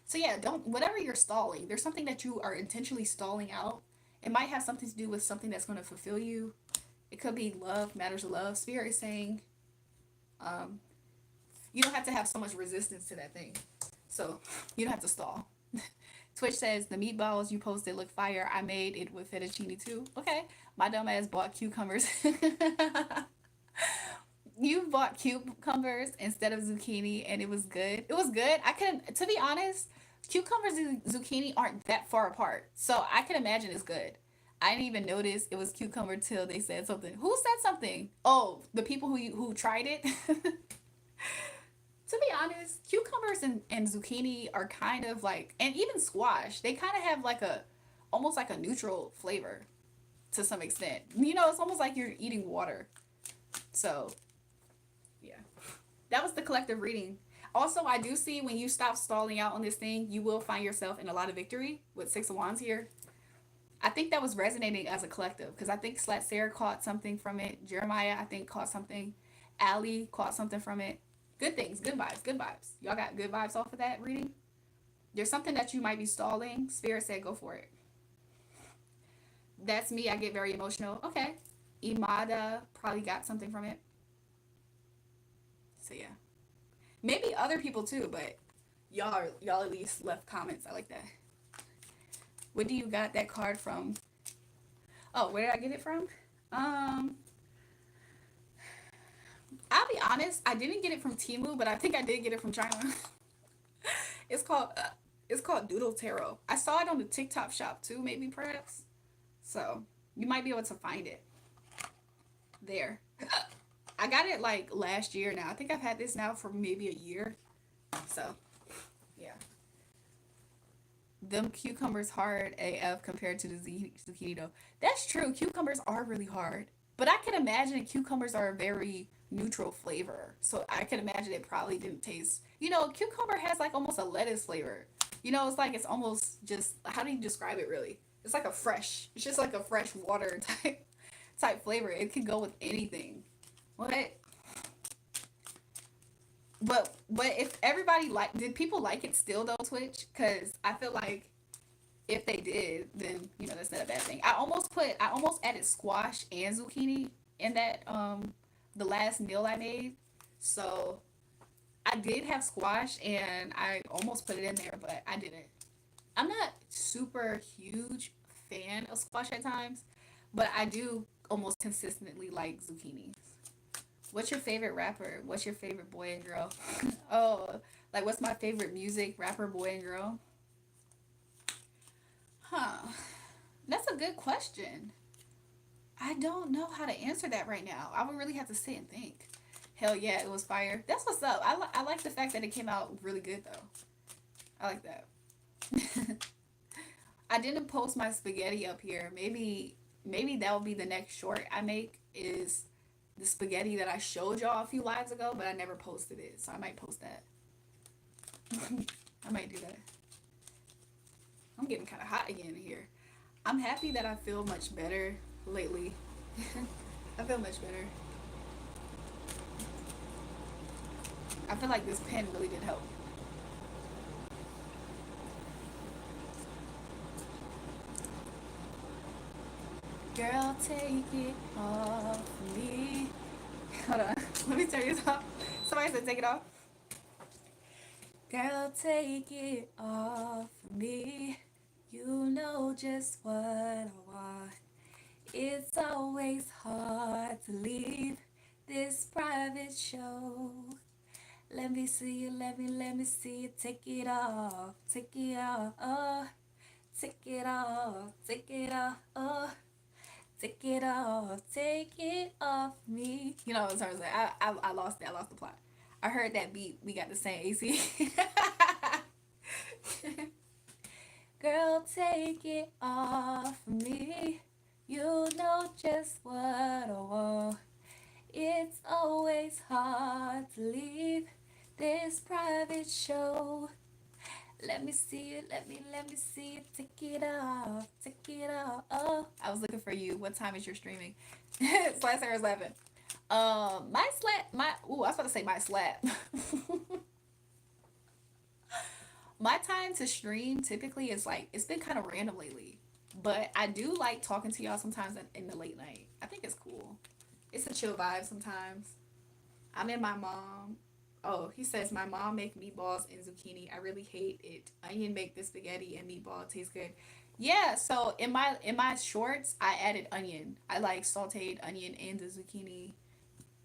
so yeah, don't whatever you're stalling. There's something that you are intentionally stalling out. It might have something to do with something that's going to fulfill you. It could be love, matters of love. Spirit is saying, um, you don't have to have so much resistance to that thing. So you don't have to stall. Twitch says the meatballs you posted look fire. I made it with fettuccine too. Okay, my dumb ass bought cucumbers. You bought cucumbers instead of zucchini, and it was good. It was good. I couldn't, to be honest, cucumbers and zucchini aren't that far apart, so I can imagine it's good. I didn't even notice it was cucumber till they said something. Who said something? Oh, the people who tried it. To be honest, cucumbers and zucchini are kind of like, and even squash, they kind of have like almost like a neutral flavor to some extent. You know, it's almost like you're eating water. So, yeah. That was the collective reading. Also, I do see when you stop stalling out on this thing, you will find yourself in a lot of victory with Six of Wands here. I think that was resonating as a collective because I think Sarah caught something from it. Jeremiah, I think, caught something. Allie caught something from it. Good things, good vibes, good vibes. Y'all got good vibes off of that reading? There's something that you might be stalling. Spirit said go for it. That's me. I get very emotional. Okay. Imada probably got something from it. So yeah. Maybe other people too, but y'all at least left comments. I like that. Where do you got that card from? Oh, where did I get it from? I'll be honest, I didn't get it from Temu, but I think I did get it from China. it's called uh, it's called Doodle Tarot. I saw it on the TikTok shop too, maybe perhaps. So you might be able to find it there. I got it like last year now. I think I've had this now for maybe a year. So yeah. Them cucumbers hard AF compared to the zucchini though. That's true. Cucumbers are really hard. But I can imagine cucumbers are a very neutral flavor. So I can imagine it probably didn't taste. You know, cucumber has like almost a lettuce flavor. You know, it's like it's almost just how do you describe it really? It's like it's just like a fresh water type flavor. It could go with anything. What? But if everybody did people like it still though, Twitch? Because I feel like if they did, then you know that's not a bad thing. I almost added squash and zucchini in that the last meal I made. So I did have squash and I almost put it in there, but I didn't. I'm not super huge fan of squash at times, but I do almost consistently like zucchinis. What's your favorite rapper? What's your favorite boy and girl? Oh, like what's my favorite music rapper, boy and girl? Huh. That's a good question. I don't know how to answer that right now. I would really have to sit and think. Hell yeah, it was fire. That's what's up. I like the fact that it came out really good though. I like that. I didn't post my spaghetti up here. Maybe that will be the next short I make is the spaghetti that I showed y'all a few lives ago, but I never posted it. So I might post that. I might do that. I'm getting kind of hot again here. I'm happy that I feel much better lately. I feel feel much better. I feel like this pen really did help. Girl, take it off me. Hold on. Let me turn this off. Somebody said take it off. Girl, take it off me. You know just what I want. It's always hard to leave this private show. Let me see you, let me see you. Take it off, take it off, oh. Take it off, take it off, oh. Take it off me. You know what I'm saying? I lost it. I lost the plot. I heard that beat. We got the same AC. Girl, take it off me. You know just what I want. It's always hard to leave this private show. Let me see it, let me see it. Take it off, take it off. Oh, I was looking for you. What time is your streaming? Slash Sarah's laughing. My slap, I was about to say my slap. My time to stream typically is like, it's been kind of random lately. But I do like talking to y'all sometimes in the late night. I think it's cool. It's a chill vibe sometimes. I'm in my mom. Oh, he says my mom make meatballs and zucchini. I really hate it. Onion make the spaghetti and meatball taste good. Yeah, so in my shorts, I added onion. I like sauteed onion and the zucchini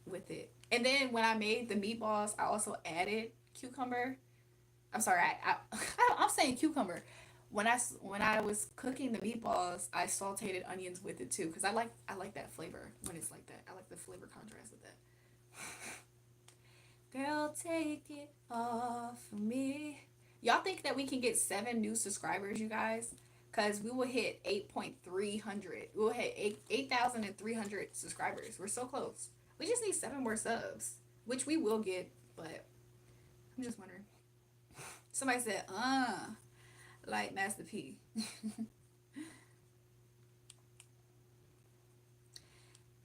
with it. And then when I made the meatballs, I also added cucumber. I'm sorry, I'm saying cucumber. When I was cooking the meatballs, I sauteed onions with it too, because I like that flavor when it's like that. I like the flavor contrast with that. Girl, take it off of me. Y'all think that we can get 7 new subscribers, you guys? Because we will hit 8,300. We will hit 8,300 subscribers. We're so close. We just need 7 more subs, which we will get, but I'm just wondering. Somebody said, like Master P.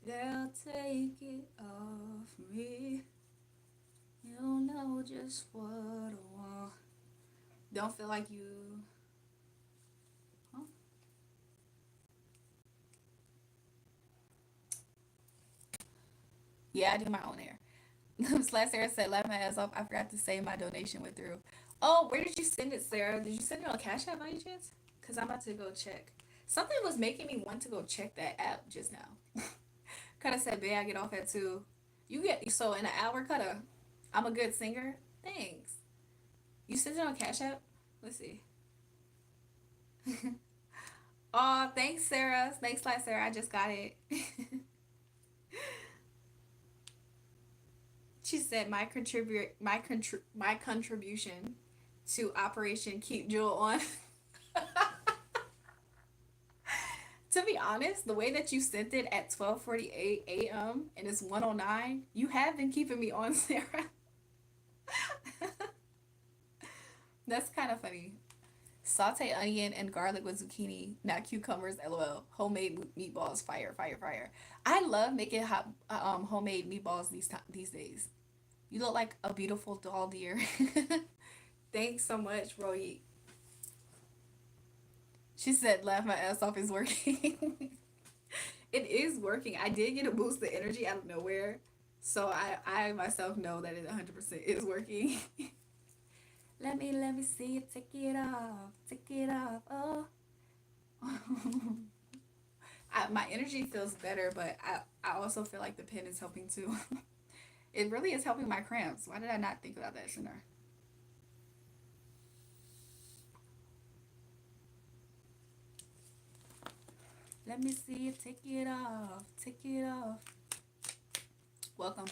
Girl, take it off me. You know just what I want. Don't feel like you. Huh? Yeah, I do my own hair. Slash Sarah said, laugh my ass off. I forgot to say my donation went through. Oh, where did you send it, Sarah? Did you send it on Cash App by any chance? Because I'm about to go check. Something was making me want to go check that app just now. Cutter said, babe, I get off at 2. You get, so in an hour, Cutter, I'm a good singer? Thanks. You sent it on Cash App? Let's see. Oh, thanks, Sarah. Thanks, Slash Sarah. I just got it. She said my contribution to Operation Keep Jewel on. To be honest, the way that you sent it at 12:48 a.m. and it's 1:09, you have been keeping me on, Sarah. That's kind of funny. Saute onion and garlic with zucchini, not cucumbers. LOL. Homemade meatballs, fire, fire, fire. I love making homemade meatballs these days. You look like a beautiful doll, dear. Thanks so much, Roy. She said, laugh my ass off is working. It is working. I did get a boost of energy out of nowhere. So I myself know that it 100% is working. Let me see it. Take it off. Take it off. Oh. My energy feels better, but I also feel like the pen is helping too. It really is helping my cramps. Why did I not think about that sooner? Let me see it. Take it off. Take it off. Welcome.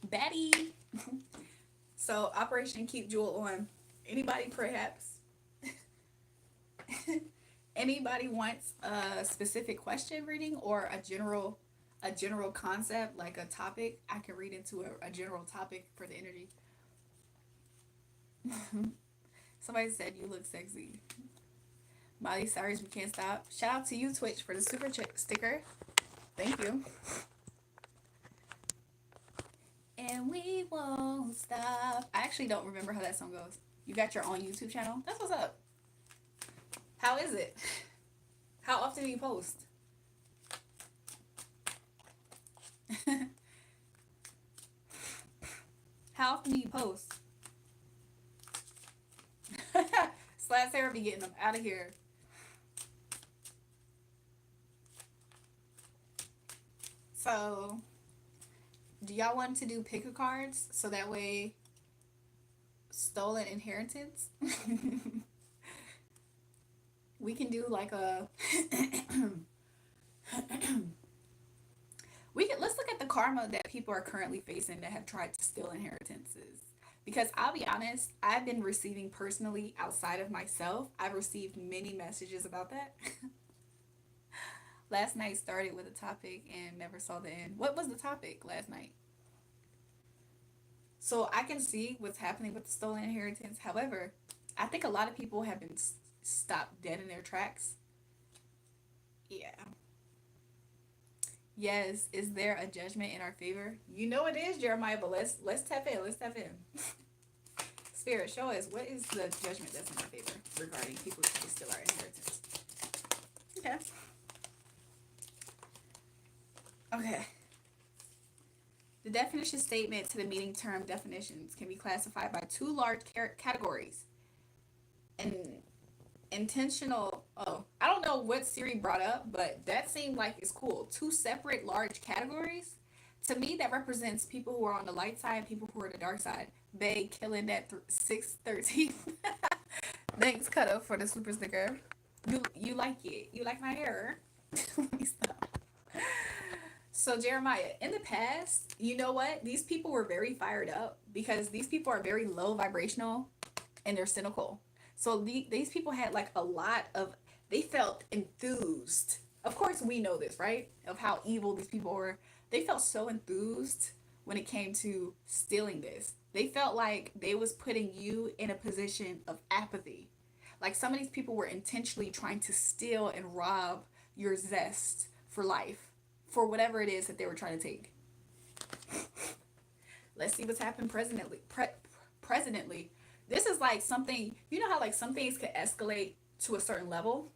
Batty. So Operation Keep Jewel on. Anybody perhaps? Anybody wants a specific question reading or a general concept, like a topic? I can read into a general topic for the energy. Somebody said you look sexy. Miley Cyrus, we can't stop. Shout out to you, Twitch, for the super sticker. Thank you. And we won't stop. I actually don't remember how that song goes. You got your own YouTube channel? That's what's up. How is it? How often do you post? How often do you post? Slash Sarah be getting them out of here. So, do y'all want to do pick a cards so that way stolen inheritance? We can do like a let's look at the karma that people are currently facing that have tried to steal inheritances. Because I'll be honest, I've been receiving personally outside of myself, I've received many messages about that. Last night started with a topic and never saw the end. What was the topic last night? So I can see what's happening with the stolen inheritance. However, I think a lot of people have been stopped dead in their tracks. Yeah. Yes, is there a judgment in our favor? You know it is, Jeremiah, but let's tap in. Let's tap in. Spirit, show us what is the judgment that's in our favor regarding people trying to steal our inheritance. Okay. Okay. The definition statement to the meaning term definitions can be classified by two large categories. And intentional, I don't know what Siri brought up, but that seemed like it's cool. Two separate large categories. To me, that represents people who are on the light side, people who are on the dark side. Bay killing that 613. Thanks, Cutter, for the super sticker. You like it. You like my hair. Let me stop. So Jeremiah, in the past, you know what? These people were very fired up because these people are very low vibrational and they're cynical. So these people had like a lot of, they felt enthused. Of course, we know this, right? Of how evil these people were. They felt so enthused when it came to stealing this. They felt like they was putting you in a position of apathy. Like some of these people were intentionally trying to steal and rob your zest for life, for whatever it is that they were trying to take. Let's see what's happened presently. This is like something, you know how like some things could escalate to a certain level?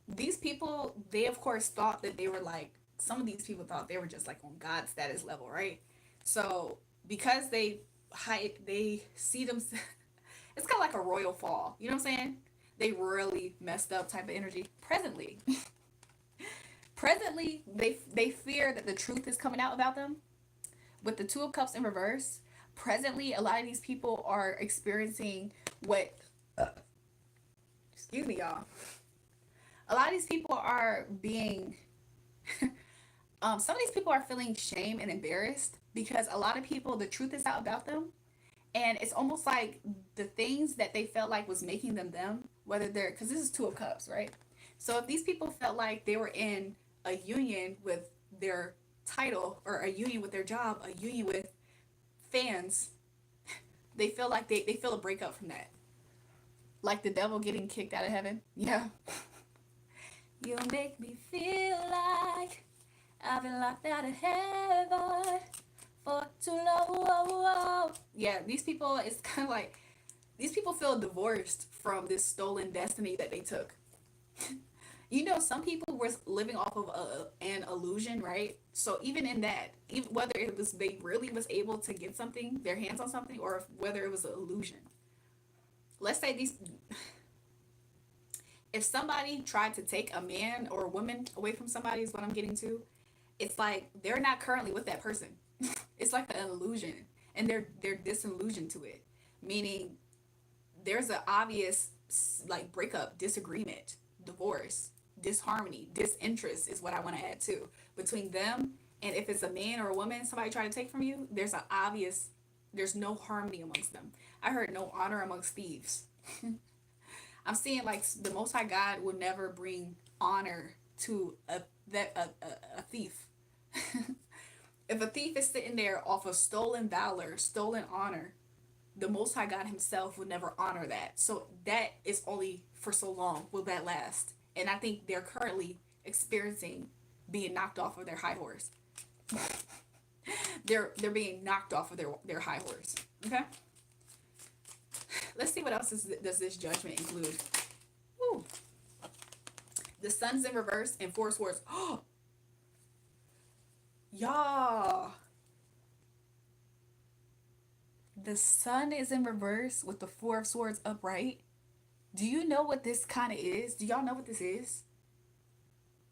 These people, they of course thought that they were like, some of these people thought they were just like on God status level, right? So because they see them, it's kind of like a royal fall. You know what I'm saying? They royally messed up type of energy. Presently, they fear that the truth is coming out about them. With the Two of Cups in reverse, presently, a lot of these people are experiencing what, excuse me, y'all. A lot of these people are being, some of these people are feeling shame and embarrassed because a lot of people, the truth is out about them. And it's almost like the things that they felt like was making them, whether they're, because this is Two of Cups, right? So if these people felt like they were in a union with their title or a union with their job, a union with fans, they feel like they feel a breakup from that. Like the devil getting kicked out of heaven. Yeah. You make me feel like I've been locked out of heaven for too long. Yeah, these people, it's kind of like, these people feel divorced from this stolen destiny that they took. You know, some people were living off of an illusion, right? So even in that, even whether it was they really was able to get something, their hands on something, or whether it was an illusion. Let's say if somebody tried to take a man or a woman away from somebody is what I'm getting to, it's like they're not currently with that person. It's like an illusion, and they're disillusioned to it, meaning there's an obvious like breakup, disagreement, divorce, disharmony, disinterest is what I want to add to between them. And if it's a man or a woman, somebody trying to take from you, there's no harmony amongst them. I heard no honor amongst thieves. I'm seeing like the Most High God would never bring honor to a thief. If a thief is sitting there off of stolen valor, stolen honor, the Most High God himself would never honor that. So that is only for so long will that last. And I think they're currently experiencing being knocked off of their high horse. They're being knocked off of their high horse. Okay? Let's see what else does this judgment include. Woo. The sun's in reverse and four swords. Oh, y'all. The sun is in reverse with the four of swords upright. Do you know what this kind of is? Do y'all know what this is?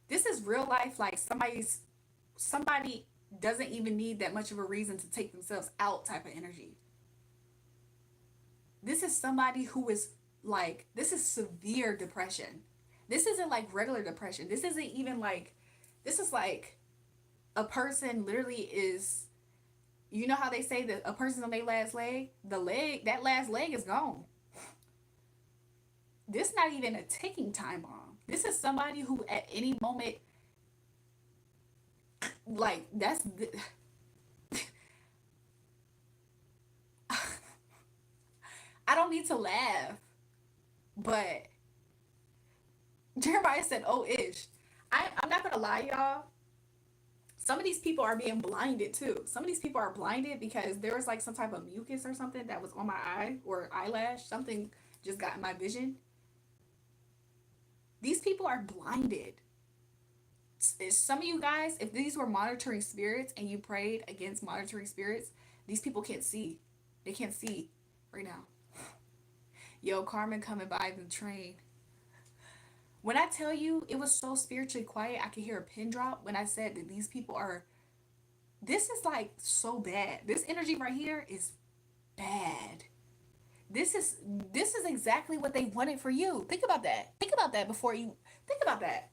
This is real life, like somebody doesn't even need that much of a reason to take themselves out type of energy. This is somebody who is like, this is severe depression. This isn't like regular depression. This isn't even like, this is like a person literally is, you know how they say that a person's on their last leg? That last leg is gone. This not even a ticking time bomb. This is somebody who at any moment, like, that's, I don't need to laugh, but Jeremiah said, oh, ish. I'm not going to lie, y'all. Some of these people are being blinded too. Some of these people are blinded because there was like some type of mucus or something that was on my eye or eyelash. Something just got in my vision. These people are blinded. Some of you guys, if these were monitoring spirits and you prayed against monitoring spirits, these people can't see. They can't see right now. Yo, Carmen coming by the train. When I tell you it was so spiritually quiet, I could hear a pin drop when I said that these people are, this is like so bad. This energy right here is bad. This is exactly what they wanted for you. Think about that. Think about that before you think about that.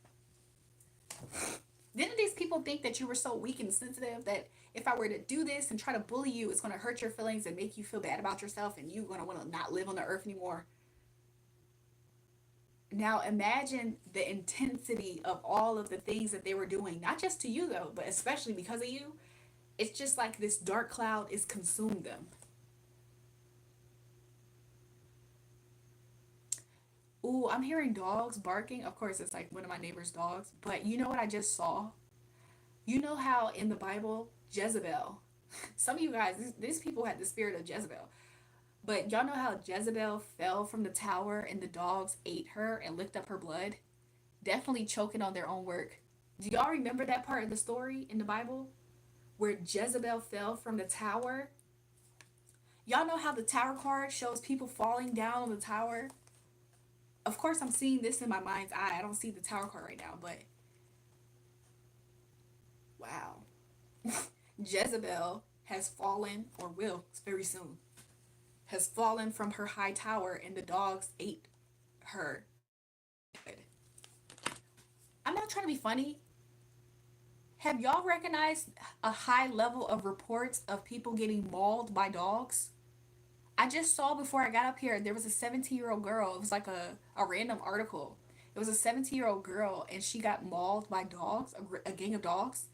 Didn't these people think that you were so weak and sensitive that if I were to do this and try to bully you, it's going to hurt your feelings and make you feel bad about yourself and you're going to want to not live on the earth anymore? Now imagine the intensity of all of the things that they were doing, not just to you though, but especially because of you. It's just like this dark cloud is consumed them. Ooh, I'm hearing dogs barking. Of course, it's like one of my neighbor's dogs. But you know what I just saw? You know how in the Bible, Jezebel, some of you guys, these people had the spirit of Jezebel. But y'all know how Jezebel fell from the tower and the dogs ate her and licked up her blood? Definitely choking on their own work. Do y'all remember that part of the story in the Bible? Where Jezebel fell from the tower? Y'all know how the tower card shows people falling down on the tower? Of course, I'm seeing this in my mind's eye. I don't see the tower card right now, but wow. Jezebel has fallen, or will very soon, has fallen from her high tower and the dogs ate her. I'm not trying to be funny. Have y'all recognized a high level of reports of people getting mauled by dogs? I just saw before I got up here, there was a 17-year-old girl. It was like a random article. It was a 17-year-old girl and she got mauled by dogs, a gang of dogs.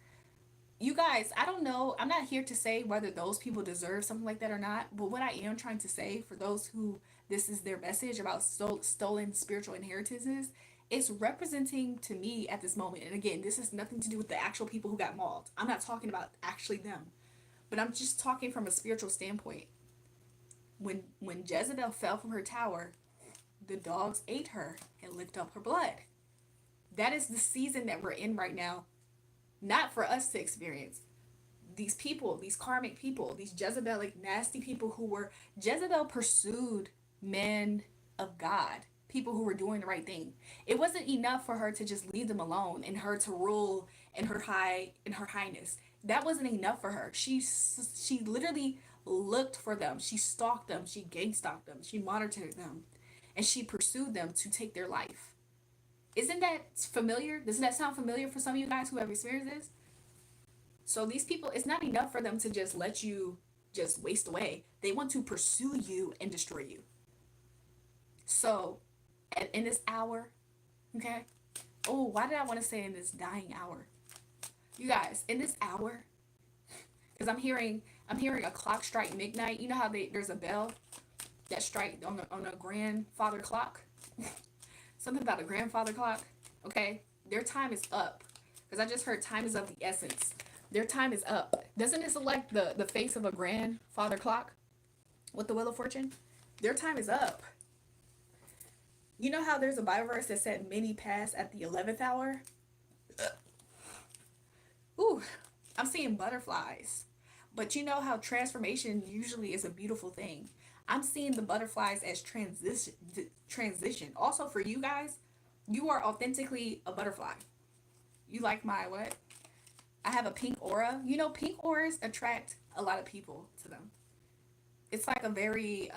You guys, I don't know. I'm not here to say whether those people deserve something like that or not. But what I am trying to say for those who this is their message about stolen spiritual inheritances, it's representing to me at this moment. And again, this has nothing to do with the actual people who got mauled. I'm not talking about actually them. But I'm just talking from a spiritual standpoint. When Jezebel fell from her tower, the dogs ate her and licked up her blood. That is the season that we're in right now. Not for us to experience. These people, these karmic people, these Jezebelic nasty people who were, Jezebel pursued men of God, people who were doing the right thing. It wasn't enough for her to just leave them alone and her to rule in her highness. That wasn't enough for her. She literally looked for them. She stalked them. She gang stalked them. She monitored them. And she pursued them to take their life. Isn't that familiar? Doesn't that sound familiar for some of you guys who have experienced this? So these people, it's not enough for them to just let you just waste away. They want to pursue you and destroy you. So, in this hour, okay? Oh, why did I want to say in this dying hour? You guys, in this hour, because I'm hearing I'm hearing a clock strike midnight. You know how there's a bell that strike on a grandfather clock? Something about a grandfather clock. Okay, their time is up. Because I just heard time is of the essence. Their time is up. Doesn't this look like the face of a grandfather clock with the Wheel of Fortune? Their time is up. You know how there's a Bible verse that said many pass at the 11th hour? Ooh, I'm seeing butterflies. But you know how transformation usually is a beautiful thing. I'm seeing the butterflies as transition. Also for you guys, you are authentically a butterfly. You like my what? I have a pink aura. You know, pink auras attract a lot of people to them. It's like a very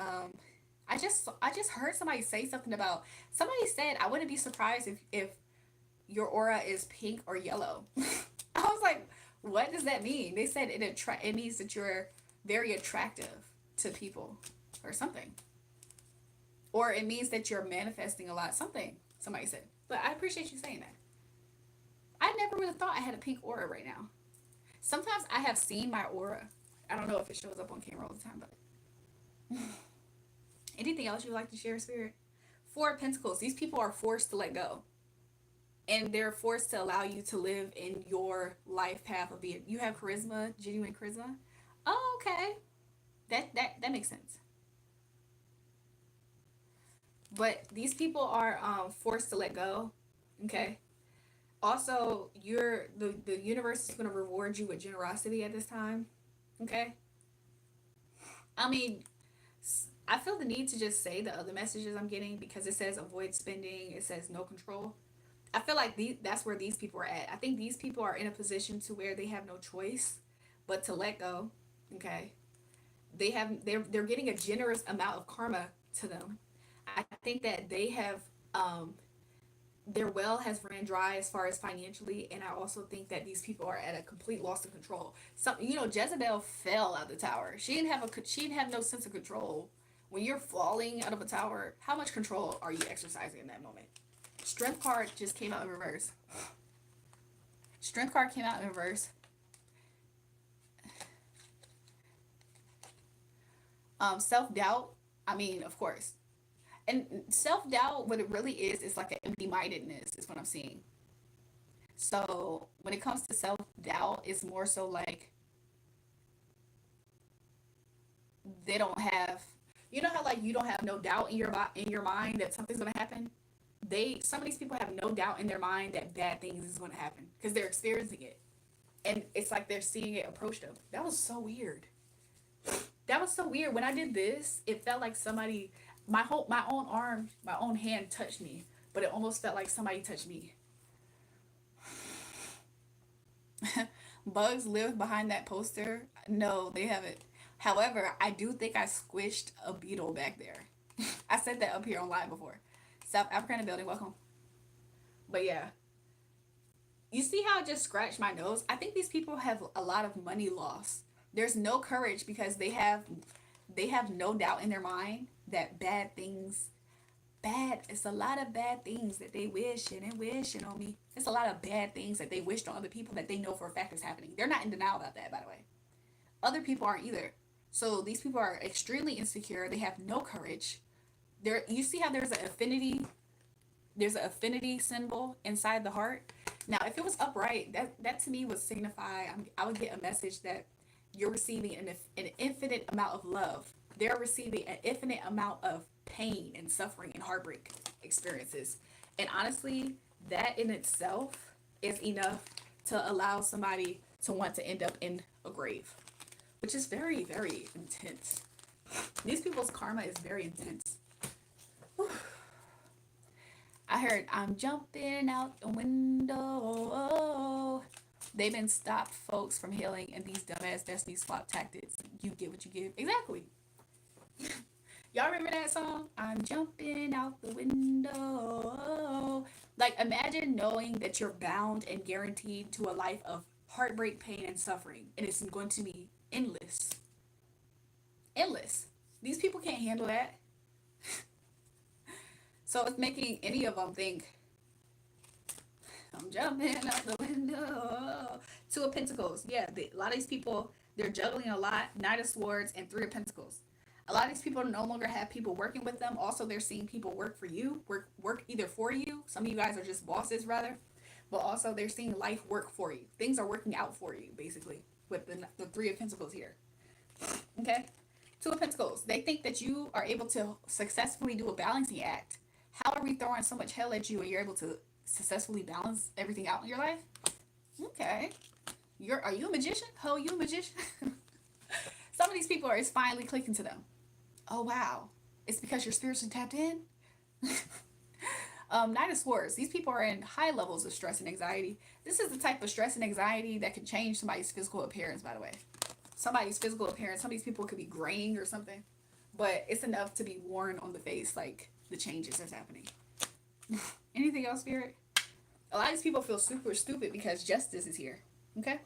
I just heard somebody say something about somebody said I wouldn't be surprised if your aura is pink or yellow. I was like, what does that mean? They said it means that you're very attractive to people or something. Or it means that you're manifesting a lot. Something somebody said. But I appreciate you saying that. I never would have thought I had a pink aura right now. Sometimes I have seen my aura. I don't know if it shows up on camera all the time, but anything else you'd like to share, Spirit? Four of Pentacles. These people are forced to let go. And they're forced to allow you to live in your life path of being. You have charisma, genuine charisma. Oh, okay. That makes sense. But these people are forced to let go. Okay. Also, the universe is going to reward you with generosity at this time. Okay. I mean, I feel the need to just say the other messages I'm getting because it says avoid spending. It says no control. I feel like that's where these people are at. I think these people are in a position to where they have no choice but to let go. Okay. They're getting a generous amount of karma to them. I think that they have their well has ran dry as far as financially, and I also think that these people are at a complete loss of control. Some, Jezebel fell out the tower. She didn't have no sense of control. When you're falling out of a tower, how much control are you exercising in that moment? Strength card just came out in reverse. Strength card came out in reverse. Self-doubt. I mean, of course. And self-doubt, what it really is like an empty-mindedness, is what I'm seeing. So when it comes to self-doubt, it's more so like they don't have, you know how like you don't have no doubt in your mind that something's gonna happen. Some of these people have no doubt in their mind that bad things is gonna happen because they're experiencing it, and it's like they're seeing it approach them. That was so weird. That was so weird. When I did this, it felt like somebody, my own arm, my own hand touched me, but it almost felt like somebody touched me. Bugs live behind that poster. No, they haven't. However, I do think I squished a beetle back there. I said that up here on live before. South Africa in the building, welcome. But yeah, you see how I just scratched my nose? I think these people have a lot of money loss. There's no courage because they have no doubt in their mind that it's a lot of bad things that they wishing on me. It's a lot of bad things that they wished on other people that they know for a fact is happening. They're not in denial about that, by the way. Other people aren't either. So these people are extremely insecure. They have no courage. You see how there's an affinity symbol inside the heart. Now, if it was upright, that to me would signify, I would get a message that you're receiving an infinite amount of love. They're receiving an infinite amount of pain and suffering and heartbreak experiences. And honestly, that in itself is enough to allow somebody to want to end up in a grave, which is very, very intense. These people's karma is very intense. Whew. I heard, I'm jumping out the window. They've been stopped folks from healing and these dumbass destiny swap tactics. You get what you give. Exactly. Y'all remember that song? I'm jumping out the window. Like, imagine knowing that you're bound and guaranteed to a life of heartbreak, pain, and suffering. And it's going to be endless. Endless. These people can't handle that. So it's making any of them think, I'm jumping out the window. Two of Pentacles. Yeah, a lot of these people They're juggling a lot. Knight of Swords and Three of Pentacles. A lot of these people no longer have people working with them. Also, they're seeing people work for you, work either for you. Some of you guys are just bosses, rather. But also, they're seeing life work for you. Things are working out for you, basically, with the Three of Pentacles here. Okay? Two of Pentacles. They think that you are able to successfully do a balancing act. How are we throwing so much hell at you and you're able to successfully balance everything out in your life? Okay. Are you a magician? Ho, you a magician? Some of these people it's finally clicking to them. Oh wow. It's because you're spiritually tapped in? Knight of Swords. These people are in high levels of stress and anxiety. This is the type of stress and anxiety that can change somebody's physical appearance, by the way. Somebody's physical appearance. Some of these people could be graying or something. But it's enough to be worn on the face, like the changes that's happening. Anything else, Spirit? A lot of these people feel super stupid because justice is here. Okay?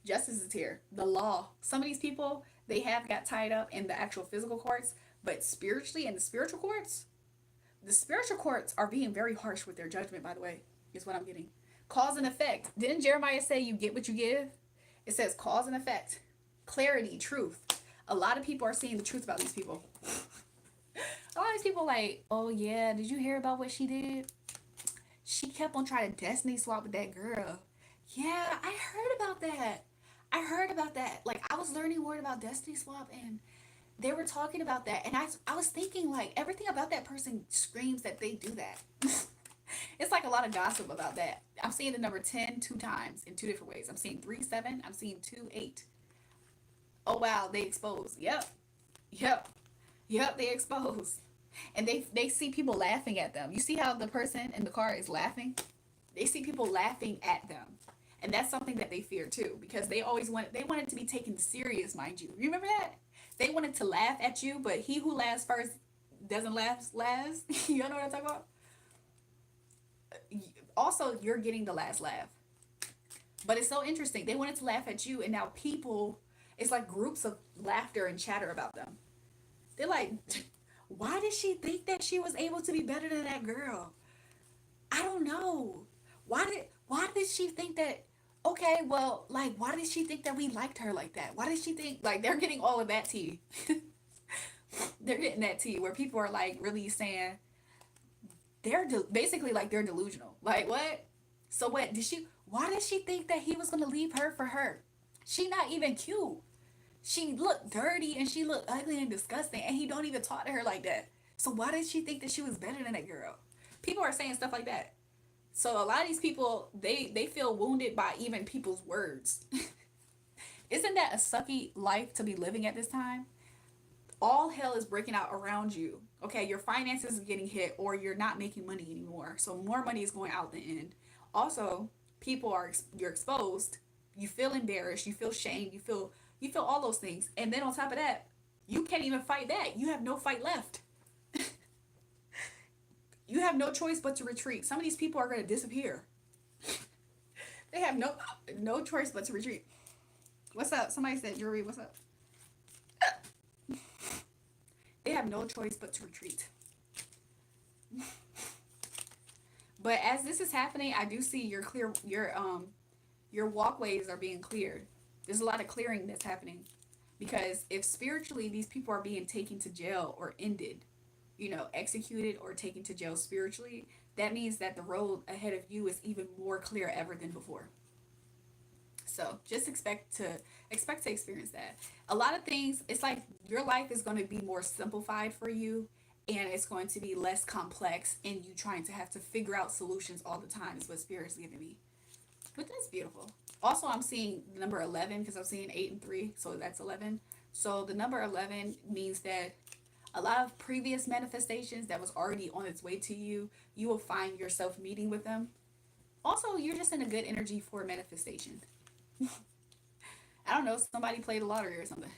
Justice is here. The law. Some of these people, they have got tied up in the actual physical courts, but spiritually in the spiritual courts are being very harsh with their judgment, by the way, is what I'm getting. Cause and effect. Didn't Jeremiah say you get what you give? It says cause and effect. Clarity, truth. A lot of people are seeing the truth about these people. A lot of these people like, oh yeah, did you hear about what she did? She kept on trying to destiny swap with that girl. Yeah, I heard about that. Like, I was learning more about destiny swap and they were talking about that. And I was thinking, like, everything about that person screams that they do that. It's like a lot of gossip about that. I'm seeing the number 10 two times in two different ways. I'm seeing 3, 7. I'm seeing 2, 8. Oh, wow, they expose. Yep, they expose. And they see people laughing at them. You see how the person in the car is laughing? They see people laughing at them. And that's something that they fear too, because they wanted to be taken serious, mind you. Remember that? They wanted to laugh at you, but he who laughs first doesn't laugh last. You know what I'm talking about? Also, you're getting the last laugh. But it's so interesting. They wanted to laugh at you, and now people, it's like groups of laughter and chatter about them. They're like, why did she think that she was able to be better than that girl? I don't know. Why did she think that? Okay, well, like, why did she think that we liked her like that? Why did she think, like, they're getting all of that tea. They're getting that tea where people are like really saying basically like they're delusional. Like, what? So what why did she think that he was gonna leave her for her? She not even cute. She looked dirty and she looked ugly and disgusting, and he don't even talk to her like that. So why did she think that she was better than that girl? People are saying stuff like that. So a lot of these people, they feel wounded by even people's words. Isn't that a sucky life to be living at this time? All hell is breaking out around you. Okay, your finances are getting hit, or you're not making money anymore. So more money is going out the end. Also, you're exposed. You feel embarrassed. You feel shame. You feel all those things. And then on top of that, you can't even fight back. You have no fight left. You have no choice but to retreat. Some of these people are going to disappear. They have no choice but to retreat. What's up? Somebody said, Julrae, what's up? They have no choice but to retreat. But as this is happening, I do see your walkways are being cleared. There's a lot of clearing that's happening. Because if spiritually these people are being taken to jail or ended, executed or taken to jail spiritually, that means that the road ahead of you is even more clear ever than before. So just expect to experience that. A lot of things, it's like your life is going to be more simplified for you, and it's going to be less complex, and you trying to have to figure out solutions all the time is what Spirit's giving me. But that's beautiful. Also, I'm seeing the number 11 because I'm seeing 8 and 3, so that's 11. So the number 11 means that a lot of previous manifestations that was already on its way to you, you will find yourself meeting with them. Also, you're just in a good energy for manifestation. I don't know, somebody played the lottery or something.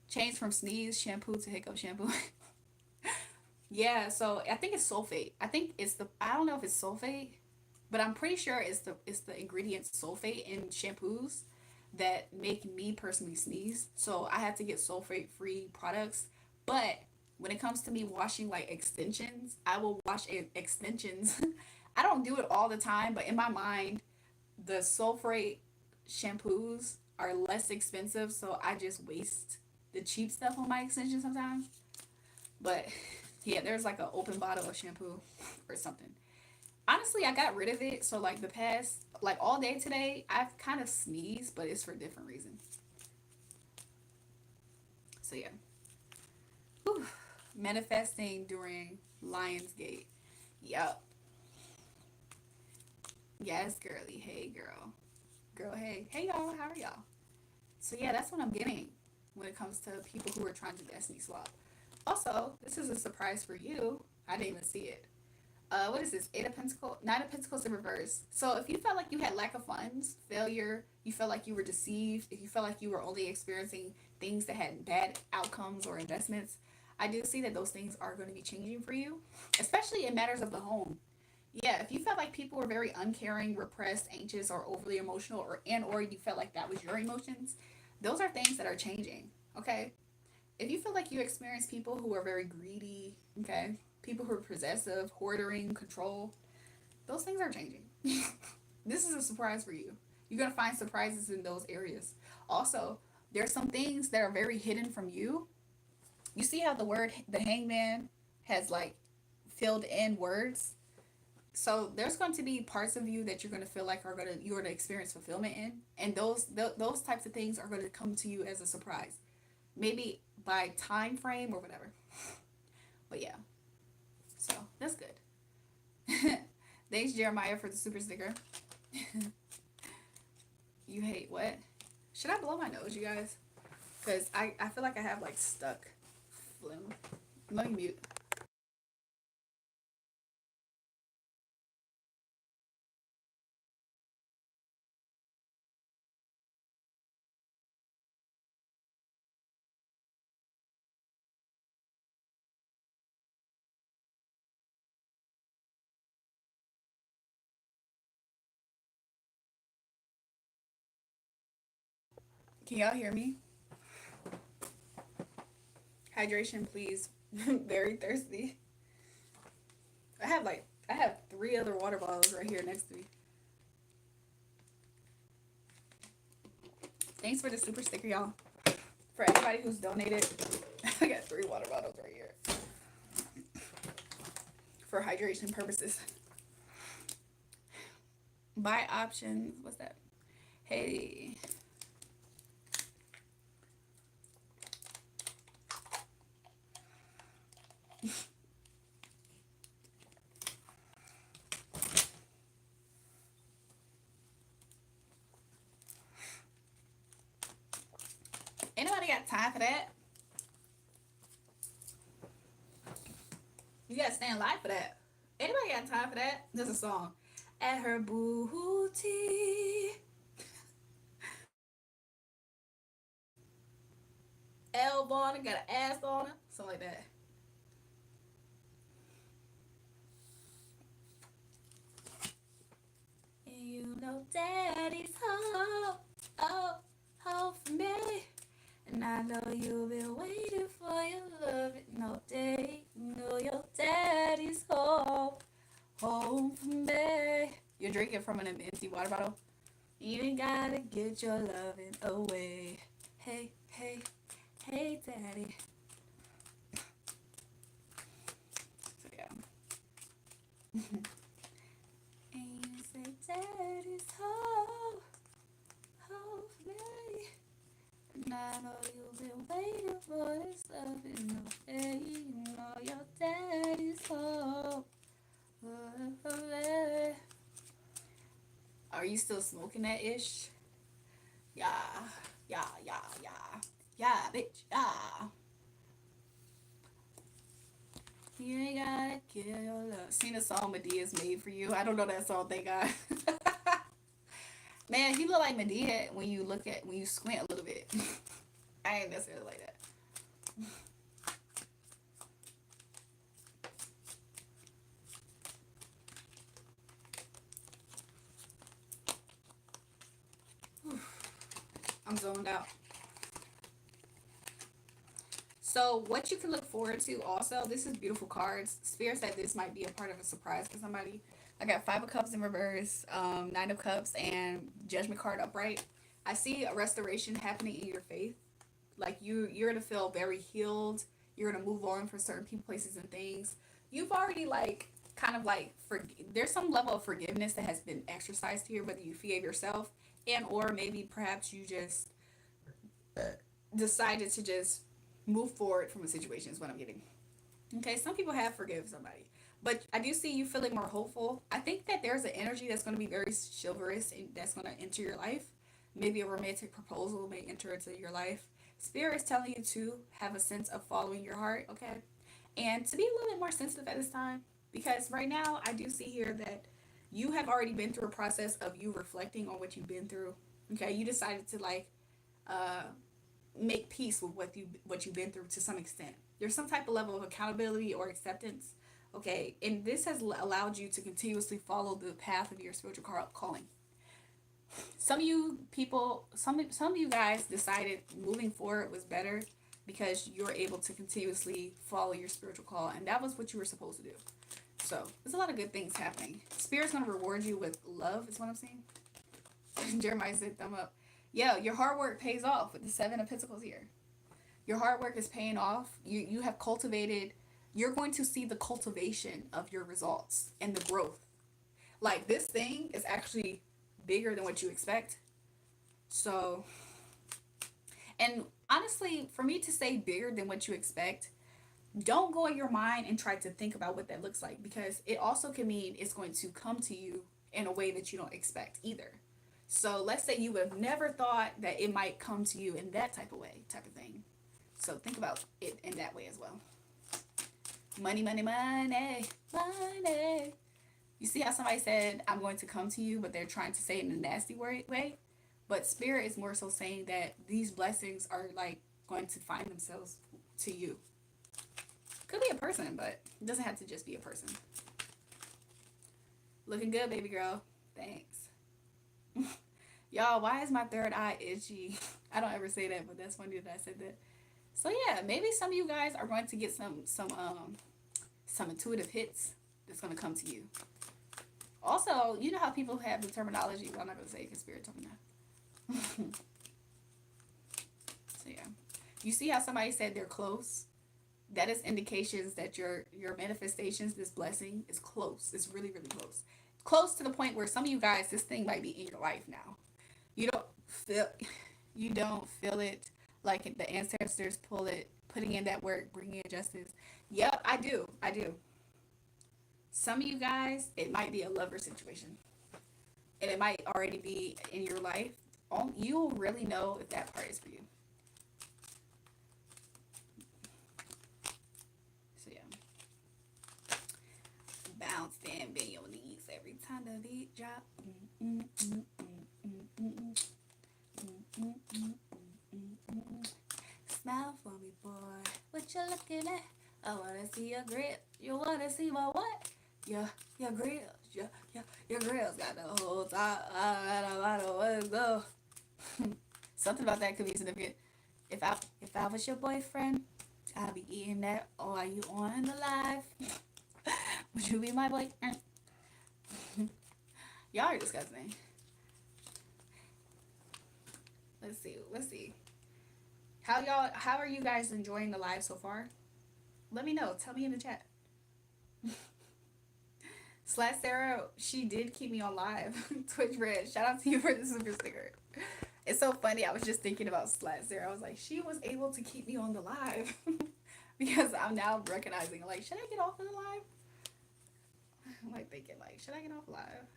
Change from sneeze shampoo to hiccup shampoo. Yeah, so I think it's sulfate. I don't know if it's sulfate, but I'm pretty sure it's the ingredient sulfate in shampoos that make me personally sneeze. So I have to get sulfate free products. But when it comes to me washing like extensions, I will wash extensions. I don't do it all the time, but in my mind, the sulfate shampoos are less expensive, so I just waste the cheap stuff on my extensions sometimes. But yeah, there's like an open bottle of shampoo or something. Honestly, I got rid of it. So like the past, like all day today, I've kind of sneezed, but it's for different reasons. So yeah. Whew. Manifesting during Lionsgate. Yup. Yes, girly. Hey, girl. Girl, hey. Hey, y'all. How are y'all? So yeah, that's what I'm getting when it comes to people who are trying to destiny swap. Also, this is a surprise for you. I didn't even see it. What is this? Eight of Pentacles, Nine of Pentacles in reverse. So if you felt like you had lack of funds, failure, you felt like you were deceived, if you felt like you were only experiencing things that had bad outcomes or investments, I do see that those things are going to be changing for you, especially in matters of the home. Yeah, if you felt like people were very uncaring, repressed, anxious, or overly emotional, or you felt like that was your emotions, those are things that are changing. Okay, if you feel like you experience people who are very greedy, okay, people who are possessive, hoarding, control, those things are changing. This is a surprise for you. You're gonna find surprises in those areas. Also, there's some things that are very hidden from you. You see how the hangman has like filled in words. So there's going to be parts of you that you're going to feel like you're going to experience fulfillment in, and those types of things are going to come to you as a surprise, maybe by time frame or whatever. But yeah, so that's good. Thanks Jeremiah for the super sticker. You hate what? Should I blow my nose, you guys? Because I feel like I have like stuck phlegm. Let me mute. Can y'all hear me? Hydration, please. Very thirsty. I have three other water bottles right here next to me. Thanks for the super sticker, y'all. For everybody who's donated, I got three water bottles right here for hydration purposes. Buy options. What's that? Hey. Anybody got time for that? You gotta stand live for that. Anybody got time for that? There's a song. At her booty. Elbow on her, got an ass on her. Something like that. And you know daddy's home. Oh, home for me. And I know you've been waiting for your love no day. You know your daddy's home. Home for me. You're drinking from an empty water bottle. You ain't gotta get your loving away. Hey, hey, hey, daddy. So yeah. And you say, daddy's home, home for me. And I know you've been waiting for this loving no day. You know your daddy's home, home for me. Are you still smoking that ish? Yeah, yeah, yeah, yeah. Yeah, bitch, yeah. You ain't gotta kill your love. Seen a song Medea's made for you. I don't know that song, thank God. Man, he look like Medea when you squint a little bit. I ain't necessarily like that. I'm zoned out. So what you can look forward to also, this is beautiful cards. Spirit said this might be a part of a surprise for somebody. I got Five of Cups in reverse, Nine of Cups, and Judgment card upright. I see a restoration happening in your faith. Like you're gonna feel very healed. You're gonna move on from certain people, places, and things. You've already like kind of like there's some level of forgiveness that has been exercised here, whether you forgave yourself and or maybe perhaps you just decided to just move forward from a situation is what I'm getting. Okay, some people have forgiven somebody, but I do see you feeling more hopeful. I think that there's an energy that's going to be very chivalrous and that's going to enter your life. Maybe a romantic proposal may enter into your life. Spirit is telling you to have a sense of following your heart, okay? And to be a little bit more sensitive at this time because right now I do see here that you have already been through a process of you reflecting on what you've been through. Okay, you decided to like uh make peace with what you've been through to some extent. There's some type of level of accountability or acceptance. Okay, and this has allowed you to continuously follow the path of your spiritual calling. Some of you people, some of you guys decided moving forward was better because you're able to continuously follow your spiritual call, and that was what you were supposed to do. So there's a lot of good things happening. Spirit's gonna reward you with love, is what I'm saying. Jeremiah said, "Thumb up." Yeah, your hard work pays off with the Seven of Pentacles here. Your hard work is paying off. You have cultivated. You're going to see the cultivation of your results and the growth. Like this thing is actually bigger than what you expect. So, and honestly, for me to say bigger than what you expect, don't go in your mind and try to think about what that looks like because it also can mean it's going to come to you in a way that you don't expect either. So let's say you would have never thought that it might come to you in that type of way, type of thing. So think about it in that way as well. Money, money, money, money. You see how somebody said, I'm going to come to you, but they're trying to say it in a nasty way? But Spirit is more so saying that these blessings are like going to find themselves to you. Could be a person, but it doesn't have to just be a person. Looking good, baby girl. Thanks. Y'all, why is my third eye itchy? I don't ever say that, but that's funny that I said that. So yeah, maybe some of you guys are going to get some intuitive hits that's going to come to you. Also, you know how people have the terminology. Well, I'm not going to say it because Spirit told me that. So yeah, you see how somebody said they're close. That is indications that your manifestations, this blessing, is close. It's really really close. Close to the point where some of you guys, this thing might be in your life now. You don't feel, you don't feel it like the ancestors putting in that work, bringing in justice. Yep, I do. Some of you guys, it might be a lover situation, and it might already be in your life. You'll really know if that part is for you. So yeah, bounce and bend your knees every time the beat drop. Smile for me, boy. What you looking at? I wanna see your grip. You wanna see my what? Your grills. Your grills got the whole top. I don't know where to go. Something about that could be significant. If I was your boyfriend, I'd be eating that. Oh, are you on the live? Would you be my boyfriend? Y'all are disgusting. Let's see. How are you guys enjoying the live so far? Let me know. Tell me in the chat. Slash Sarah, she did keep me on live. Twitch Red, shout out to you for the super sticker. It's so funny. I was just thinking about Slash Sarah. I was like, she was able to keep me on the live because I'm now recognizing, like, should I get off of the live? I'm like thinking, like, should I get off live?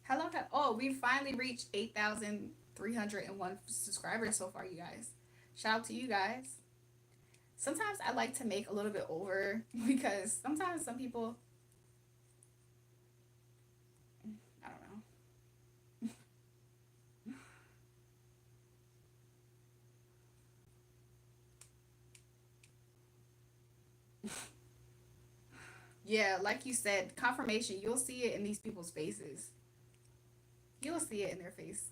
How long have, oh, we finally reached 8,301 subscribers so far, you guys. Shout out to you guys. Sometimes I like to make a little bit over because sometimes some people, I don't know. Yeah, like you said, confirmation, you'll see it in these people's faces. You'll see it in their face.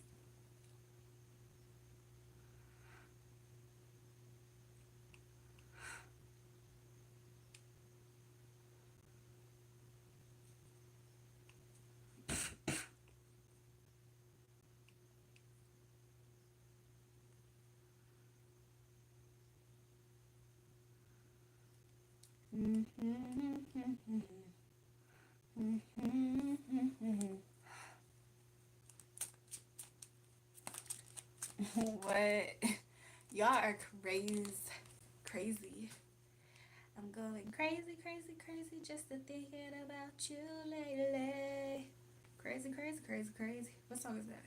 What? Y'all are crazy. Crazy. I'm going crazy, crazy, crazy just to thinking about you lately. Crazy, crazy, crazy, crazy. What song is that?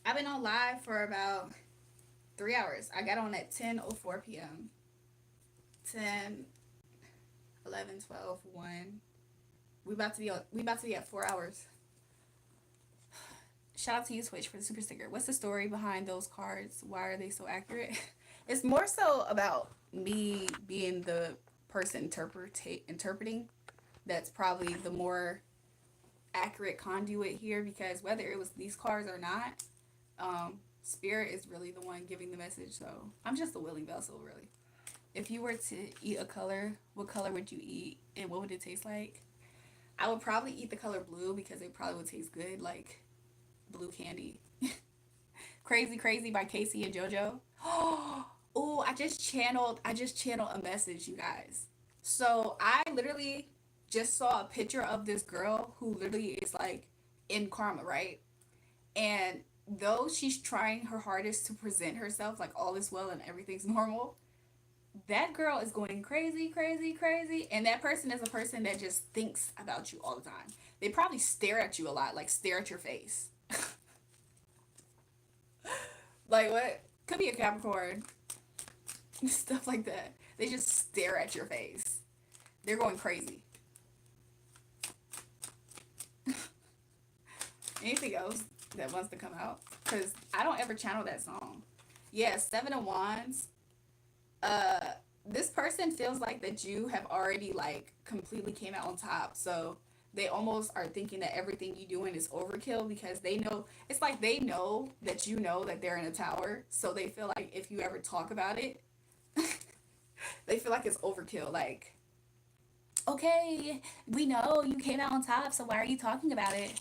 I've been on live for about 3 hours. I got on at 10:04 p.m. 10, 11, 12, 1. We about to be at 4 hours. Shout out to you, Twitch, for the super sticker. What's the story behind those cards? Why are they so accurate? It's more so about me being the person interpreting. That's probably the more accurate conduit here, because whether it was these cards or not, Spirit is really the one giving the message. So I'm just a willing vessel, really. If you were to eat a color, what color would you eat, and what would it taste like? I would probably eat the color blue because it probably would taste good, like blue candy. Crazy Crazy by Casey and JoJo. Oh, I just channeled a message, you guys. So I literally just saw a picture of this girl who literally is like in karma, right? And though she's trying her hardest to present herself like all is well and everything's normal, that girl is going crazy, crazy, crazy. And that person is a person that just thinks about you all the time. They probably stare at you a lot, like stare at your face. Like what? Could be a Capricorn. Stuff like that. They just stare at your face. They're going crazy. Anything else that wants to come out? Because I don't ever channel that song. Yeah, Seven of Wands. This person feels like that you have already like completely came out on top. So they almost are thinking that everything you doing is overkill, because they know, it's like they know that you know that they're in a tower. So they feel like if you ever talk about it, they feel like it's overkill. Like, okay, we know you came out on top, so why are you talking about it?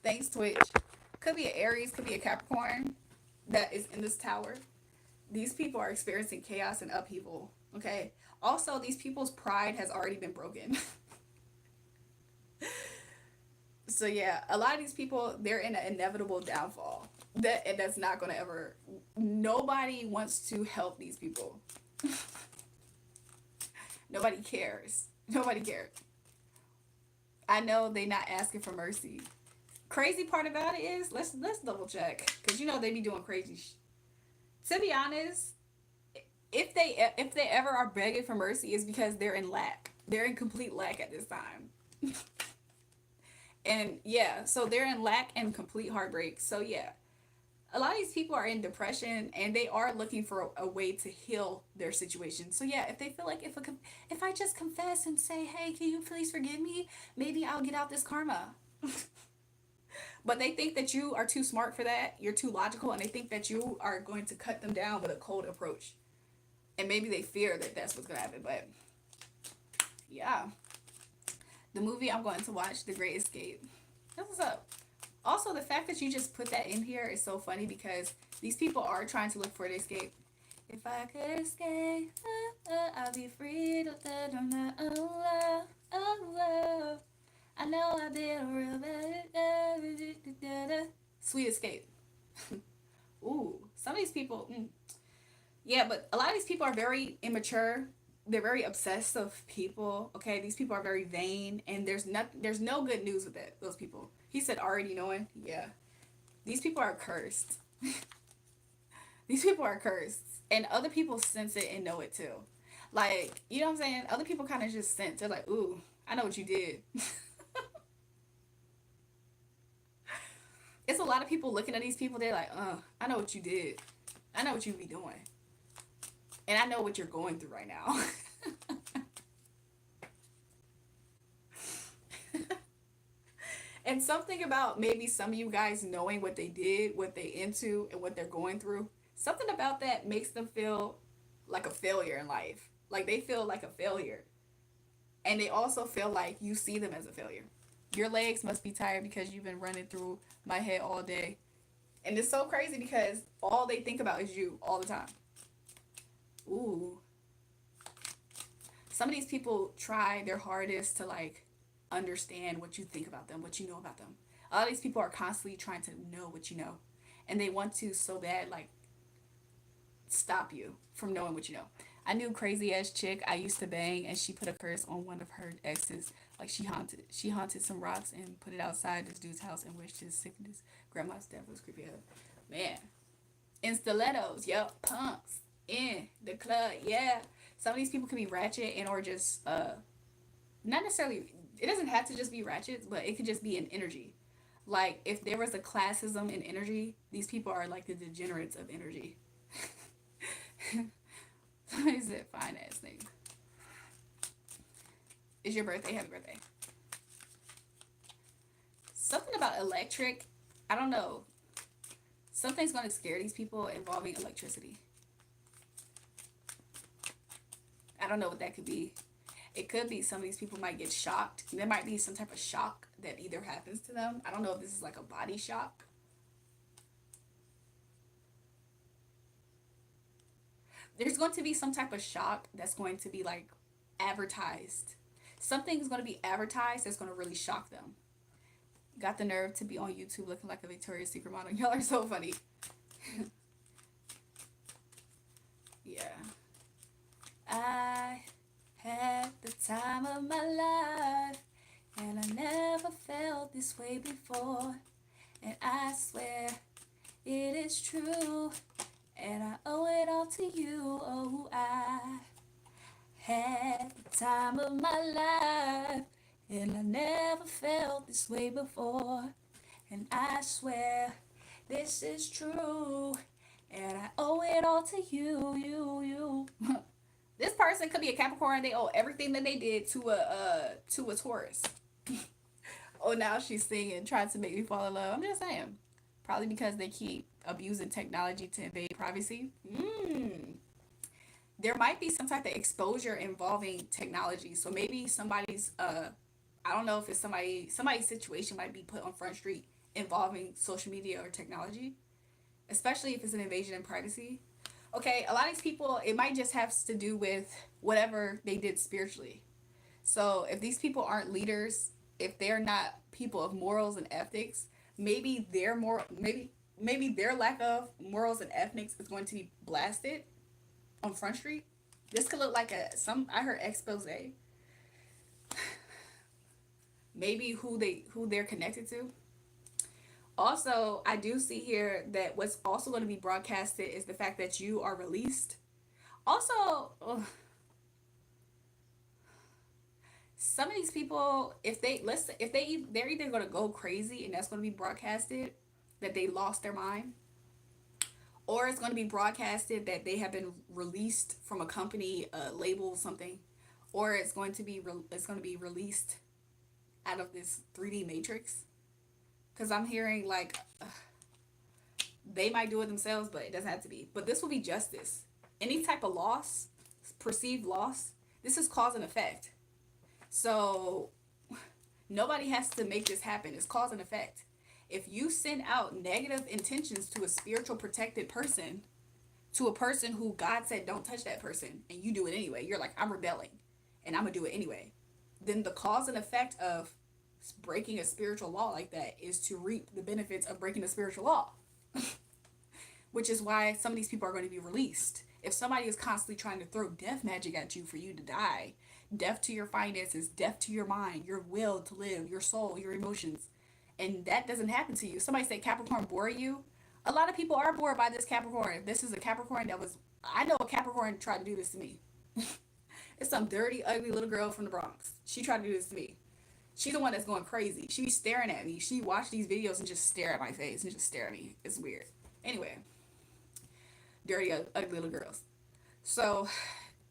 Thanks, Twitch. Could be an Aries, could be a Capricorn that is in this tower. These people are experiencing chaos and upheaval. Okay. Also, these people's pride has already been broken. So yeah, a lot of these people, they're in an inevitable downfall. That's not gonna ever. Nobody wants to help these people. Nobody cares. Nobody cares. I know they not asking for mercy. Crazy part about it is, let's double check, because you know they be doing crazy. To be honest, if they ever are begging for mercy, it's because they're in lack. They're in complete lack at this time. And yeah, so they're in lack and complete heartbreak. So yeah, a lot of these people are in depression, and they are looking for a way to heal their situation. So yeah, if they feel like if I just confess and say, hey, can you please forgive me, maybe I'll get out this karma. But they think that you are too smart for that. You're too logical, and they think that you are going to cut them down with a cold approach. And maybe they fear that that's what's going to happen. But yeah, the movie I'm going to watch, The Great Escape. That's what's up. Also, the fact that you just put that in here is so funny, because these people are trying to look for an escape. If I could escape, I'll be free. I know I did a real bad. Sweet Escape. Ooh, some of these people. Yeah, but a lot of these people are very immature. They're very obsessive people. Okay, these people are very vain, and there's no good news with that. Those people. He said already knowing. Yeah, these people are cursed. These people are cursed, and other people sense it and know it too. Like, you know what I'm saying? Other people kind of just sense. They're like, ooh, I know what you did. It's a lot of people looking at these people. They're like, I know what you did. I know what you be doing. And I know what you're going through right now. And something about maybe some of you guys knowing what they did, what they into, and what they're going through, something about that makes them feel like a failure in life. Like they feel like a failure. And they also feel like you see them as a failure. Your legs must be tired because you've been running through my head all day. And it's so crazy because all they think about is you all the time. Ooh. some of these people try their hardest to like understand what you think about them, what you know about them. A lot of these people are constantly trying to know what you know, and they want to so bad like stop you from knowing what you know. I knew a crazy ass chick I used to bang, and she put a curse on one of her exes. Like she haunted some rocks and put it outside this dude's house and wished his sickness. Grandma's death was creepy. Man, in stilettos, yep, punks in the club, yeah. Some of these people can be ratchet and or just not necessarily. It doesn't have to just be ratchets, but it could just be an energy. Like if there was a classism in energy, these people are like the degenerates of energy. Somebody said fine ass name. It's your birthday. Happy birthday. Something about electric. I don't know. Something's going to scare these people involving electricity. I don't know what that could be. It could be some of these people might get shocked. There might be some type of shock that either happens to them. I don't know if this is like a body shock. There's going to be some type of shock that's going to be like advertised. Something's going to be advertised that's going to really shock them. Got the nerve to be on YouTube looking like a Victoria's Secret model. Y'all are so funny. Yeah. I had the time of my life, and I never felt this way before. And I swear it is true, and I owe it all to you. Oh, I had the time of my life, and I never felt this way before. And I swear this is true, and I owe it all to you. This person could be a Capricorn. They owe everything that they did to a Taurus. Oh, now she's singing, trying to make me fall in love. I'm just saying. Probably because they keep abusing technology to invade privacy. There might be some type of exposure involving technology. So maybe somebody's I don't know if it's somebody's situation might be put on Front Street involving social media or technology, especially if it's an invasion in privacy. Okay, a lot of these people, it might just have to do with whatever they did spiritually. So if these people aren't leaders, if they're not people of morals and ethics, maybe maybe their lack of morals and ethics is going to be blasted on Front Street. This could look like I heard expose. Maybe who they're connected to. Also, I do see here that what's also going to be broadcasted is the fact that you are released. Also, some of these people, they're either going to go crazy and that's going to be broadcasted that they lost their mind, or it's going to be broadcasted that they have been released from a company, label, something, or it's going to be released out of this 3D matrix. Because I'm hearing like they might do it themselves, but it doesn't have to be. But this will be justice. Any type of loss, perceived loss, this is cause and effect. So nobody has to make this happen. It's cause and effect. If you send out negative intentions to a spiritual protected person, to a person who God said don't touch that person, and you do it anyway, you're like, I'm rebelling and I'm gonna do it anyway, then the cause and effect of breaking a spiritual law like that is to reap the benefits of breaking a spiritual law. Which is why some of these people are going to be released. If somebody is constantly trying to throw death magic at you for you to die, death to your finances, death to your mind, your will to live, your soul, your emotions, and that doesn't happen to you. Somebody say Capricorn bore you. A lot of people are bored by this Capricorn. If this is a Capricorn I know a Capricorn tried to do this to me. It's some dirty, ugly little girl from the Bronx. She tried to do this to me. She's the one that's going crazy. She be staring at me. She watched these videos and just stare at my face and just stare at me. It's weird. Anyway, dirty, ugly little girls. So,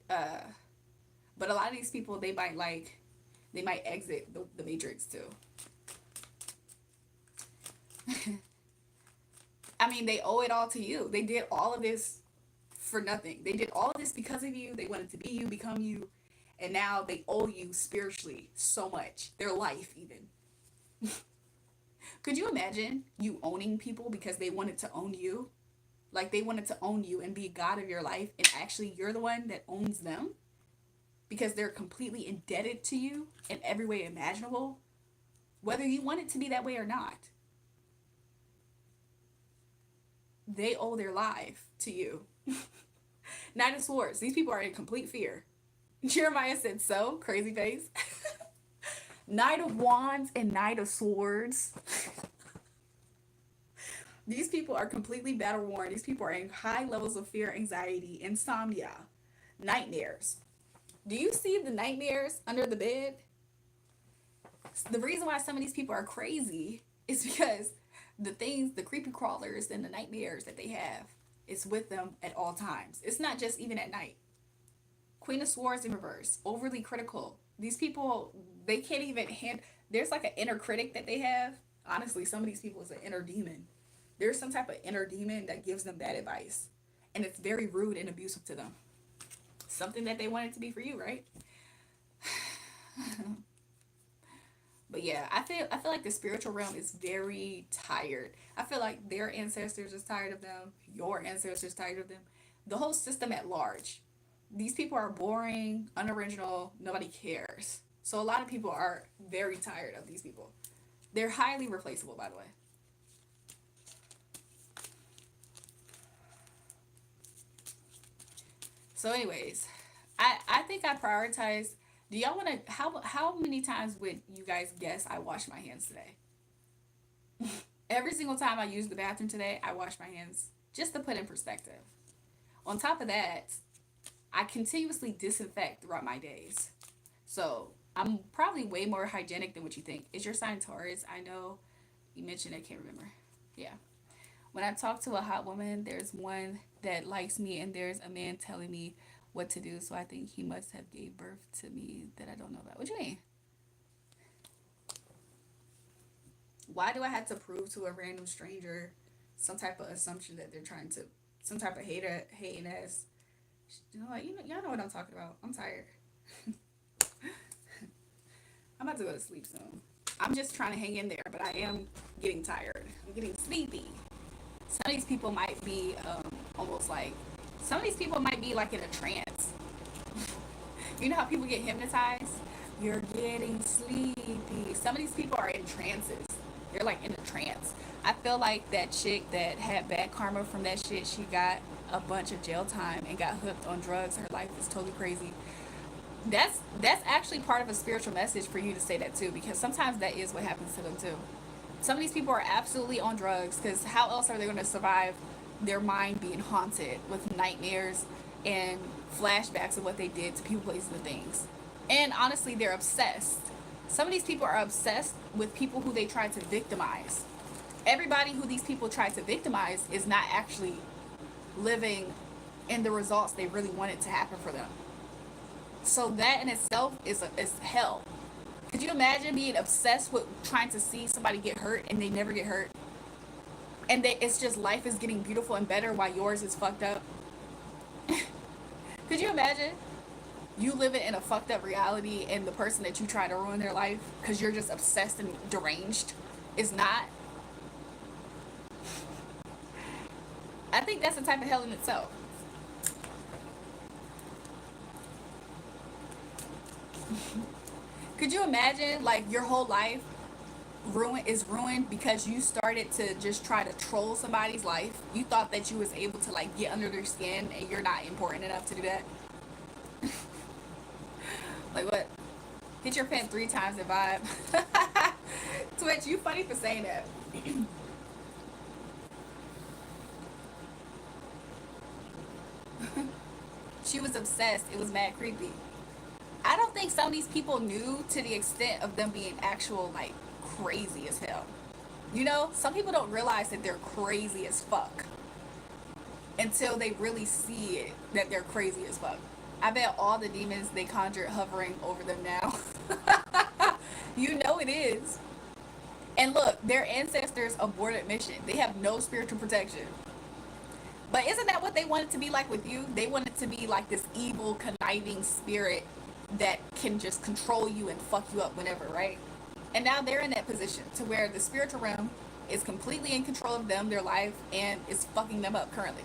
but a lot of these people, they might exit the matrix too. I mean, they owe it all to you. They did all of this for nothing. They did all of this because of you. They wanted to be you, become you. And now they owe you spiritually so much. Their life, even. Could you imagine you owning people because they wanted to own you? Like they wanted to own you and be God of your life, and actually you're the one that owns them? because they're completely indebted to you in every way imaginable, whether you want it to be that way or not. They owe their life to you. Knight of Swords. These people are in complete fear. Jeremiah said so. Crazy face. Knight of Wands and Knight of Swords. These people are completely battle worn. These people are in high levels of fear, anxiety, insomnia, nightmares. Do you see the nightmares under the bed? The reason why some of these people are crazy is because the creepy crawlers and the nightmares that they have is with them at all times. It's not just even at night. Queen of Swords in reverse, overly critical. These people, they can't even there's like an inner critic that they have. Honestly, some of these people is an inner demon. There's some type of inner demon that gives them bad advice. And it's very rude and abusive to them. Something that they want it to be for you, right? But yeah, I feel like the spiritual realm is very tired. I feel like their ancestors is tired of them. Your ancestors tired of them. The whole system at large. These people are boring, unoriginal, nobody cares. So a lot of people are very tired of these people. They're highly replaceable, by the way. So anyways, I think I prioritize. Do y'all want to, how many times would you guys guess I wash my hands today? Every single time I use the bathroom today, I wash my hands, just to put in perspective. On top of that, I continuously disinfect throughout my days. So I'm probably way more hygienic than what you think. Is your sign Taurus? I know you mentioned, I can't remember. Yeah. When I talk to a hot woman, there's one that likes me and there's a man telling me what to do. So I think he must have gave birth to me that I don't know about. What do you mean? Why do I have to prove to a random stranger some type of assumption that they're trying to, some type of hating ass, y'all know what I'm talking about. I'm tired. I'm about to go to sleep soon. I'm just trying to hang in there, but I am getting tired. I'm getting sleepy. Some of these people might be almost like, some of these people might be like in a trance. You know how people get hypnotized? You're getting sleepy. Some of these people are in trances. They're like in a trance. I feel like that chick that had bad karma from that shit, she got a bunch of jail time and got hooked on drugs. Her life is totally crazy. That's actually part of a spiritual message for you to say that too, because sometimes that is what happens to them too. Some of these people are absolutely on drugs, because how else are they going to survive their mind being haunted with nightmares and flashbacks of what they did to people, places, and things. And honestly, they're obsessed. Some of these people are obsessed with people who they try to victimize. Everybody who these people try to victimize is not actually living in the results they really wanted to happen for them. So that in itself is hell. Could you imagine being obsessed with trying to see somebody get hurt and they never get hurt? And it's just life is getting beautiful and better while yours is fucked up? Could you imagine you living in a fucked up reality and the person that you try to ruin their life because you're just obsessed and deranged is not? I think that's the type of hell in itself. Could you imagine like your whole life is ruined because you started to just try to troll somebody's life? You thought that you was able to like get under their skin and you're not important enough to do that? Like what? Hit your pen 3 times and vibe. Twitch, you funny for saying that. She was obsessed. It was mad creepy. I don't think some of these people knew to the extent of them being actual like crazy as hell. You know, some people don't realize that they're crazy as fuck until they really see it, that they're crazy as fuck. I bet all the demons they conjured hovering over them now. You know it is. And look, their ancestors aborted mission. They have no spiritual protection. But isn't that what they wanted to be like with you? They wanted to be like this evil, conniving spirit that can just control you and fuck you up whenever, right? And now they're in that position to where the spiritual realm is completely in control of them, their life, and is fucking them up currently.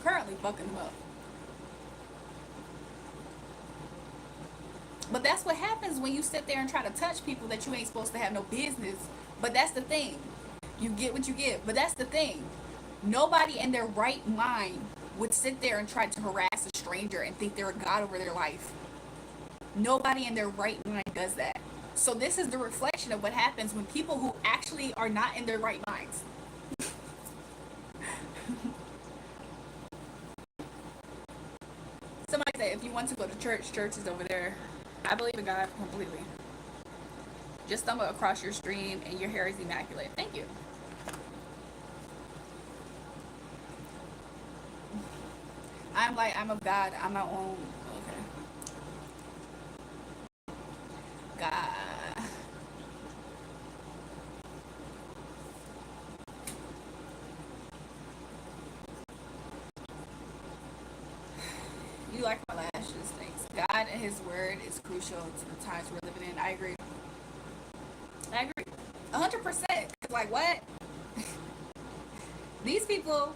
Currently fucking them up. But that's what happens when you sit there and try to touch people that you ain't supposed to have no business. But that's the thing. You get what you get. But that's the thing. Nobody in their right mind would sit there and try to harass a stranger and think they're a god over their life. Nobody in their right mind does that. So this is the reflection of what happens when people who actually are not in their right minds. Somebody said if you want to go to church, church is over there. I believe in God completely. Just stumble across your stream and your hair is immaculate. Thank you. I'm of God. I'm my own. Okay. God. You like my lashes, thanks. God and His Word is crucial to the times we're living in. I agree. I agree. 100%. Like what? These people,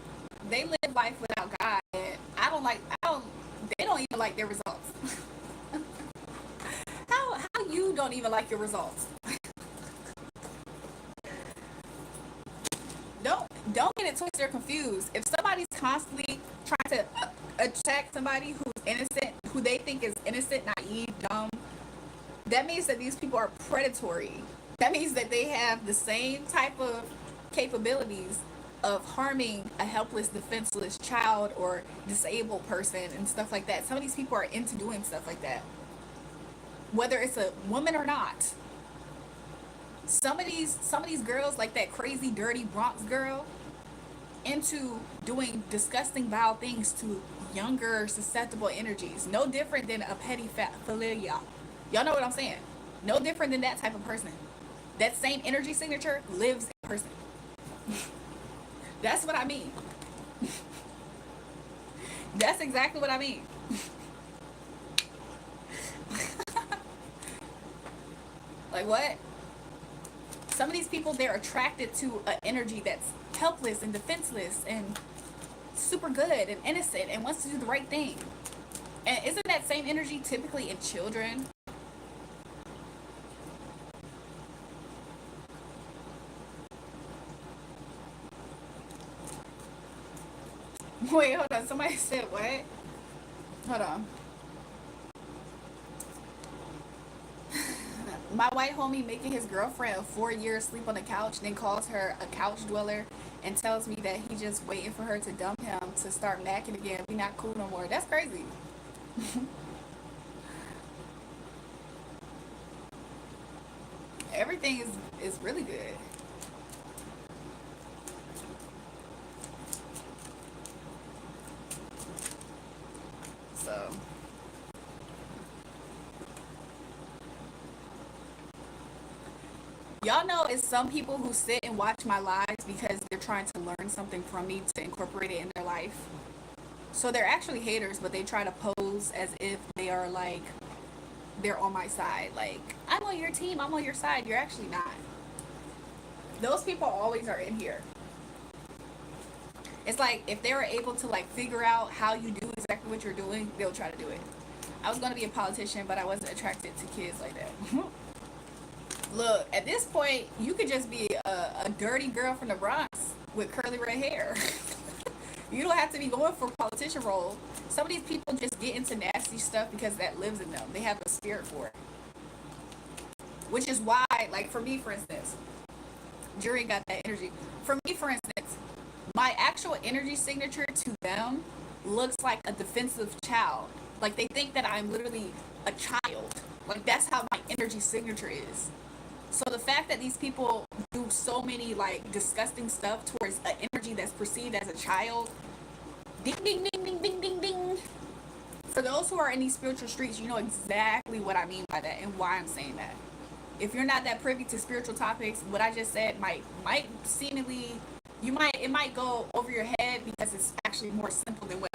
they live life without God. And I don't like. I don't. They don't even like their results. How you don't even like your results? Don't get it twisted or confused. If somebody's constantly trying to attack somebody who's innocent, who they think is innocent, naive, dumb, that means that these people are predatory. That means that they have the same type of capabilities of harming a helpless, defenseless child or disabled person and stuff like that. Some of these people are into doing stuff like that, whether it's a woman or not. Some of these girls, like that crazy dirty Bronx girl, into doing disgusting vile things to younger susceptible energies. No different than a petty fat philia. Y'all know what I'm saying? No different than that type of person. That same energy signature lives in person. That's what I mean. That's exactly what I mean. Like what? Some of these people, they're attracted to an energy that's helpless and defenseless and super good and innocent and wants to do the right thing. And isn't that same energy typically in children? Wait, hold on. Somebody said what? Hold on. My white homie making his girlfriend of 4 years sleep on the couch, then calls her a couch dweller and tells me that he just waiting for her to dump him to start macking again. We not cool no more. That's crazy. Everything is really good. So y'all know it's some people who sit and watch my lives because they're trying to learn something from me to incorporate it in their life. So they're actually haters, but they try to pose as if they are like they're on my side. Like, I'm on your team, I'm on your side. You're actually not. Those people always are in here. It's like if they were able to like figure out how you do exactly what you're doing, they'll try to do it. I was going to be a politician, but I wasn't attracted to kids like that. Look, at this point, you could just be a dirty girl from the Bronx with curly red hair. You don't have to be going for a politician role. Some of these people just get into nasty stuff because that lives in them. They have a spirit for it. Which is why, like for me, for instance, Jury got that energy. For me, for instance, my actual energy signature to them looks like a defensive child. Like they think that I'm literally a child. Like that's how my energy signature is. So the fact that these people do so many like disgusting stuff towards an energy that's perceived as a child, ding ding ding ding ding ding ding. For those who are in these spiritual streets, you know exactly what I mean by that and why I'm saying that. If you're not that privy to spiritual topics, what I just said might seemingly it might go over your head because it's actually more simple than what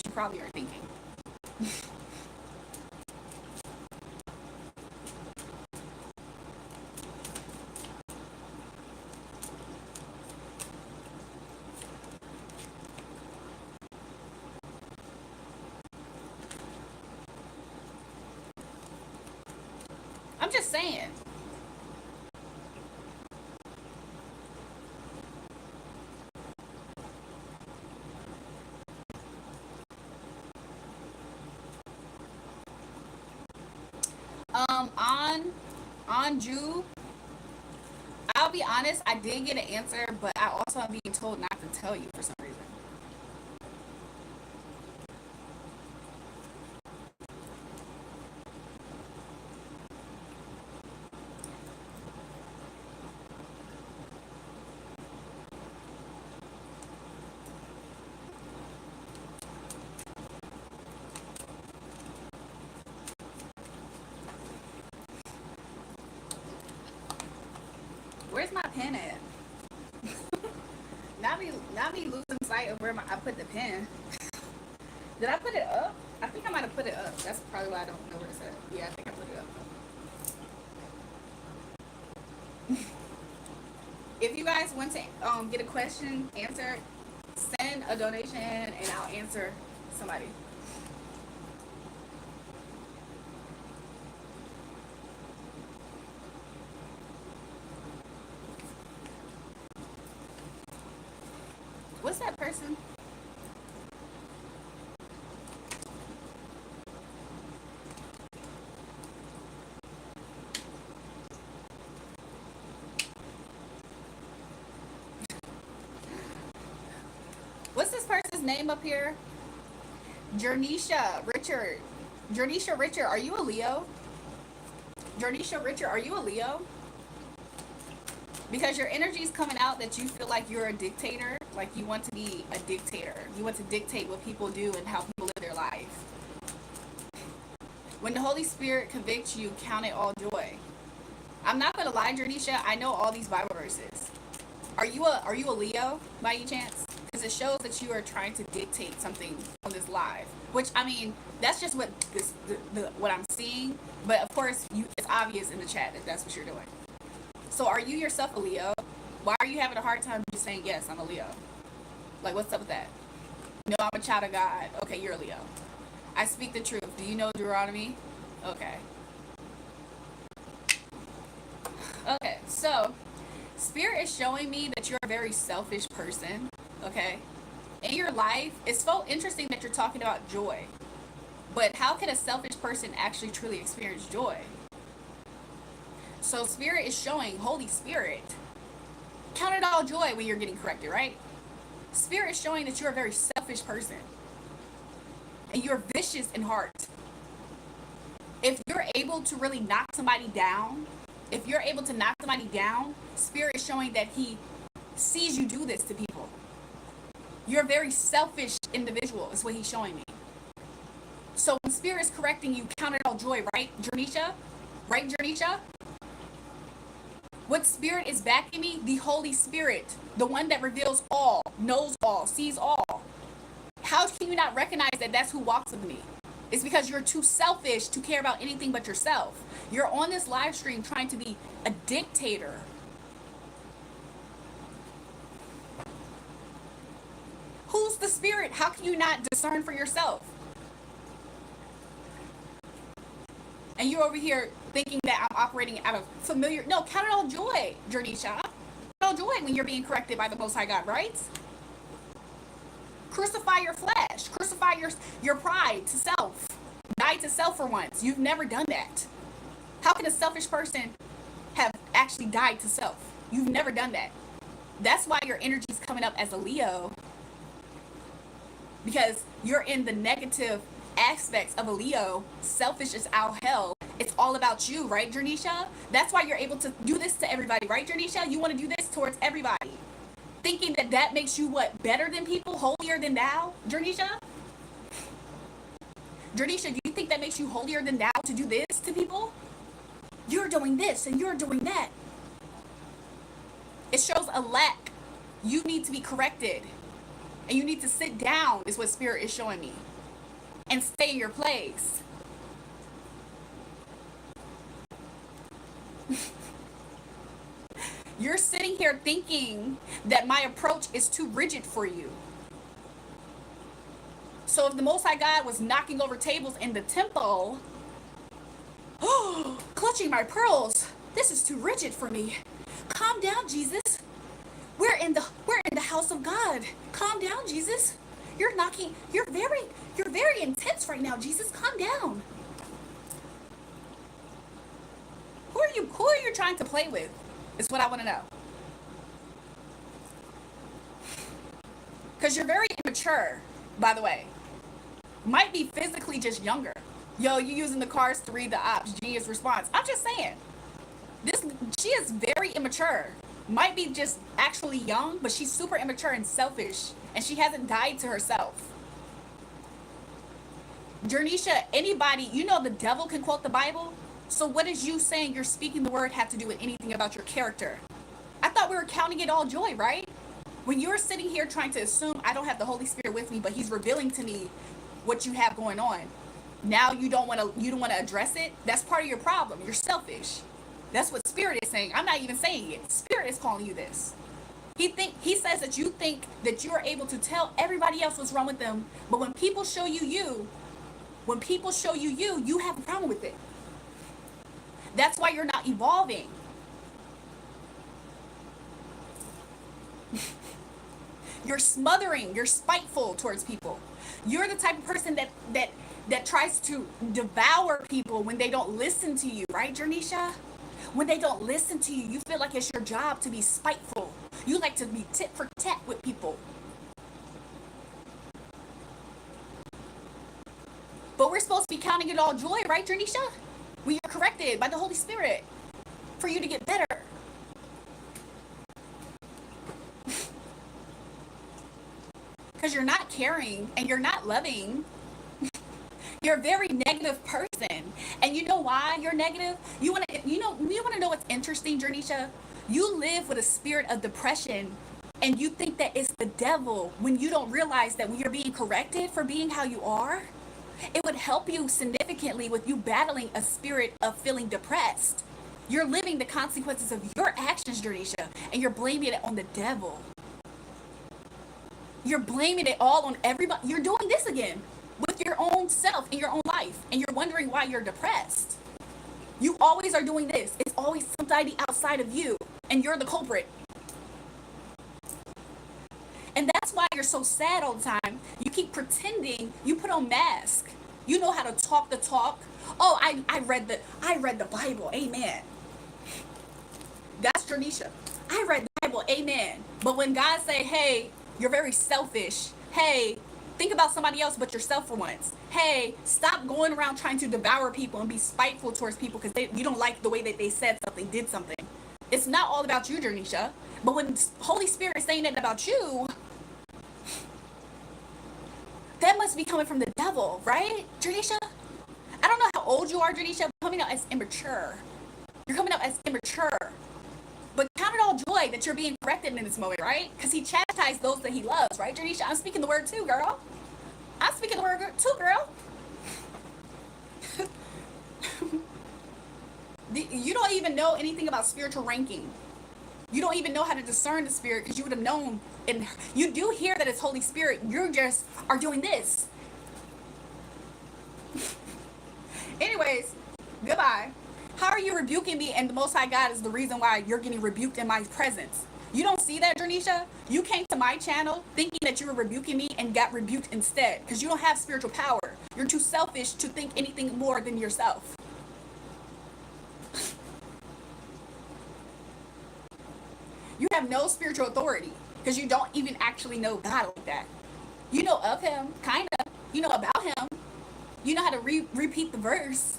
you probably are thinking. I'm just saying. On Jew, I'll be honest, I did get an answer, but I also am being told not to tell you for some reason. Where's my pen at? Not me losing sight of where I put the pen. Did I put it up? I think I might have put it up. That's probably why I don't know where it's at. Yeah, I think I put it up. If you guys want to get a question answered, send a donation and I'll answer somebody. What's that person? What's this person's name up here? Jernisha Richard. Jernisha Richard, are you a Leo? Jernisha Richard, are you a Leo? Because your energy is coming out that you feel like you're a dictator. Like you want to be a dictator. You want to dictate what people do and how people live their life. When the Holy Spirit convicts you, count it all joy. I'm not gonna lie, Jernisha, I know all these Bible verses. Are you a Leo by any chance? Because it shows that you are trying to dictate something on this live. Which, I mean, that's just what what I'm seeing. But of course, it's obvious in the chat that that's what you're doing. So are you yourself a Leo? Why are you having a hard time just saying, yes, I'm a Leo? Like, what's up with that? No, I'm a child of God. Okay, you're a Leo. I speak the truth. Do you know Deuteronomy? Okay. Okay, so Spirit is showing me that you're a very selfish person, okay? In your life, it's so interesting that you're talking about joy. But how can a selfish person actually truly experience joy? So Spirit is showing, Holy Spirit, count it all joy when you're getting corrected, right? Spirit is showing that you're a very selfish person. And you're vicious in heart. If you're able to really knock somebody down, Spirit is showing that He sees you do this to people. You're a very selfish individual, is what He's showing me. So when Spirit is correcting you, count it all joy, right, Jernisha? Right, Jernisha? What Spirit is backing me? The Holy Spirit. The one that reveals all, knows all, sees all. How can you not recognize that that's who walks with me? It's because you're too selfish to care about anything but yourself. You're on this live stream trying to be a dictator. Who's the Spirit? How can you not discern for yourself? And you're over here thinking that I'm operating out of familiar... No, count it all joy, Jernisha. Count it all joy when you're being corrected by the Most High God, right? Crucify your flesh. Crucify your pride to self. Die to self for once. You've never done that. How can a selfish person have actually died to self? You've never done that. That's why your energy is coming up as a Leo. Because you're in the negative aspects of a Leo. Selfish as all hell. It's all about you, right, Jernisha? That's why you're able to do this to everybody, right, Jernisha? You want to do this towards everybody. Thinking that makes you what? Better than people? Holier than thou? Jernisha? Jernisha, do you think that makes you holier than thou to do this to people? You're doing this and you're doing that. It shows a lack. You need to be corrected. And you need to sit down, is what Spirit is showing me. And stay in your place. You're sitting here thinking that my approach is too rigid for you. So if the Most High God was knocking over tables in the temple, Oh, clutching my pearls. This is too rigid for me. Calm down, Jesus. We're in the house of God. Calm down, Jesus. You're very intense right now, Jesus. Calm down. Who are you trying to play with? Is what I want to know. Because you're very immature, by the way. Might be physically just younger. Yo, you using the cards to read the ops. Genius response. I'm just saying. She is very immature. Might be just actually young, but she's super immature and selfish. And she hasn't died to herself. Jernisha, anybody, you know the devil can quote the Bible? So what is you saying you're speaking the word have to do with anything about your character? I thought we were counting it all joy, right? When you're sitting here trying to assume I don't have the Holy Spirit with me, but he's revealing to me what you have going on. Now you don't want to address it. That's part of your problem. You're selfish. That's what Spirit is saying. I'm not even saying it. Spirit is calling you this. He says that you think that you are able to tell everybody else what's wrong with them, but when people show you you have a problem with it. That's why you're not evolving. You're smothering. You're spiteful towards people. You're the type of person that tries to devour people when they don't listen to you, right, Jernisha? When they don't listen to you, you feel like it's your job to be spiteful. You like to be tit for tat with people. But we're supposed to be counting it all joy, right, Jernisha? We are corrected by the Holy Spirit for you to get better. Because you're not caring and you're not loving. You're a very negative person. And you know why you're negative? You want to know what's interesting, Jernisha? You live with a spirit of depression and you think that it's the devil when you don't realize that when you're being corrected for being how you are, it would help you significantly with you battling a spirit of feeling depressed. You're living the consequences of your actions, Jernisha, and you're blaming it on the devil. You're blaming it all on everybody. You're doing this again with your own self in your own life, and you're wondering why you're depressed. You always are doing this. It's always somebody outside of you, and you're the culprit. And that's why you're so sad all the time. You keep pretending. You put on mask. You know how to talk the talk. Oh, I read the Bible. Amen. That's Jernisha. I read the Bible. Amen. But when God say, hey, you're very selfish. Hey, think about somebody else but yourself for once. Hey, stop going around trying to devour people and be spiteful towards people because you don't like the way that they said something, did something. It's not all about you, Jernisha. But when Holy Spirit is saying that about you, that must be coming from the devil, right, Jernisha? I don't know how old you are, Jernisha, but coming out as immature. You're coming out as immature. But count it all joy that you're being corrected in this moment, right? Because he chastised those that he loves, right, Jernisha? I'm speaking the word too, girl. I'm speaking the word too, girl. You don't even know anything about spiritual ranking. You don't even know how to discern the spirit because you would have known. And you do hear that it's Holy Spirit. You just are doing this. Anyways, goodbye. How are you rebuking me and the Most High God is the reason why you're getting rebuked in my presence? You don't see that, Jernisha? You came to my channel thinking that you were rebuking me and got rebuked instead because you don't have spiritual power. You're too selfish to think anything more than yourself. You have no spiritual authority because you don't even actually know God like that. You know of him, kind of. You know about him. You know how to repeat the verse,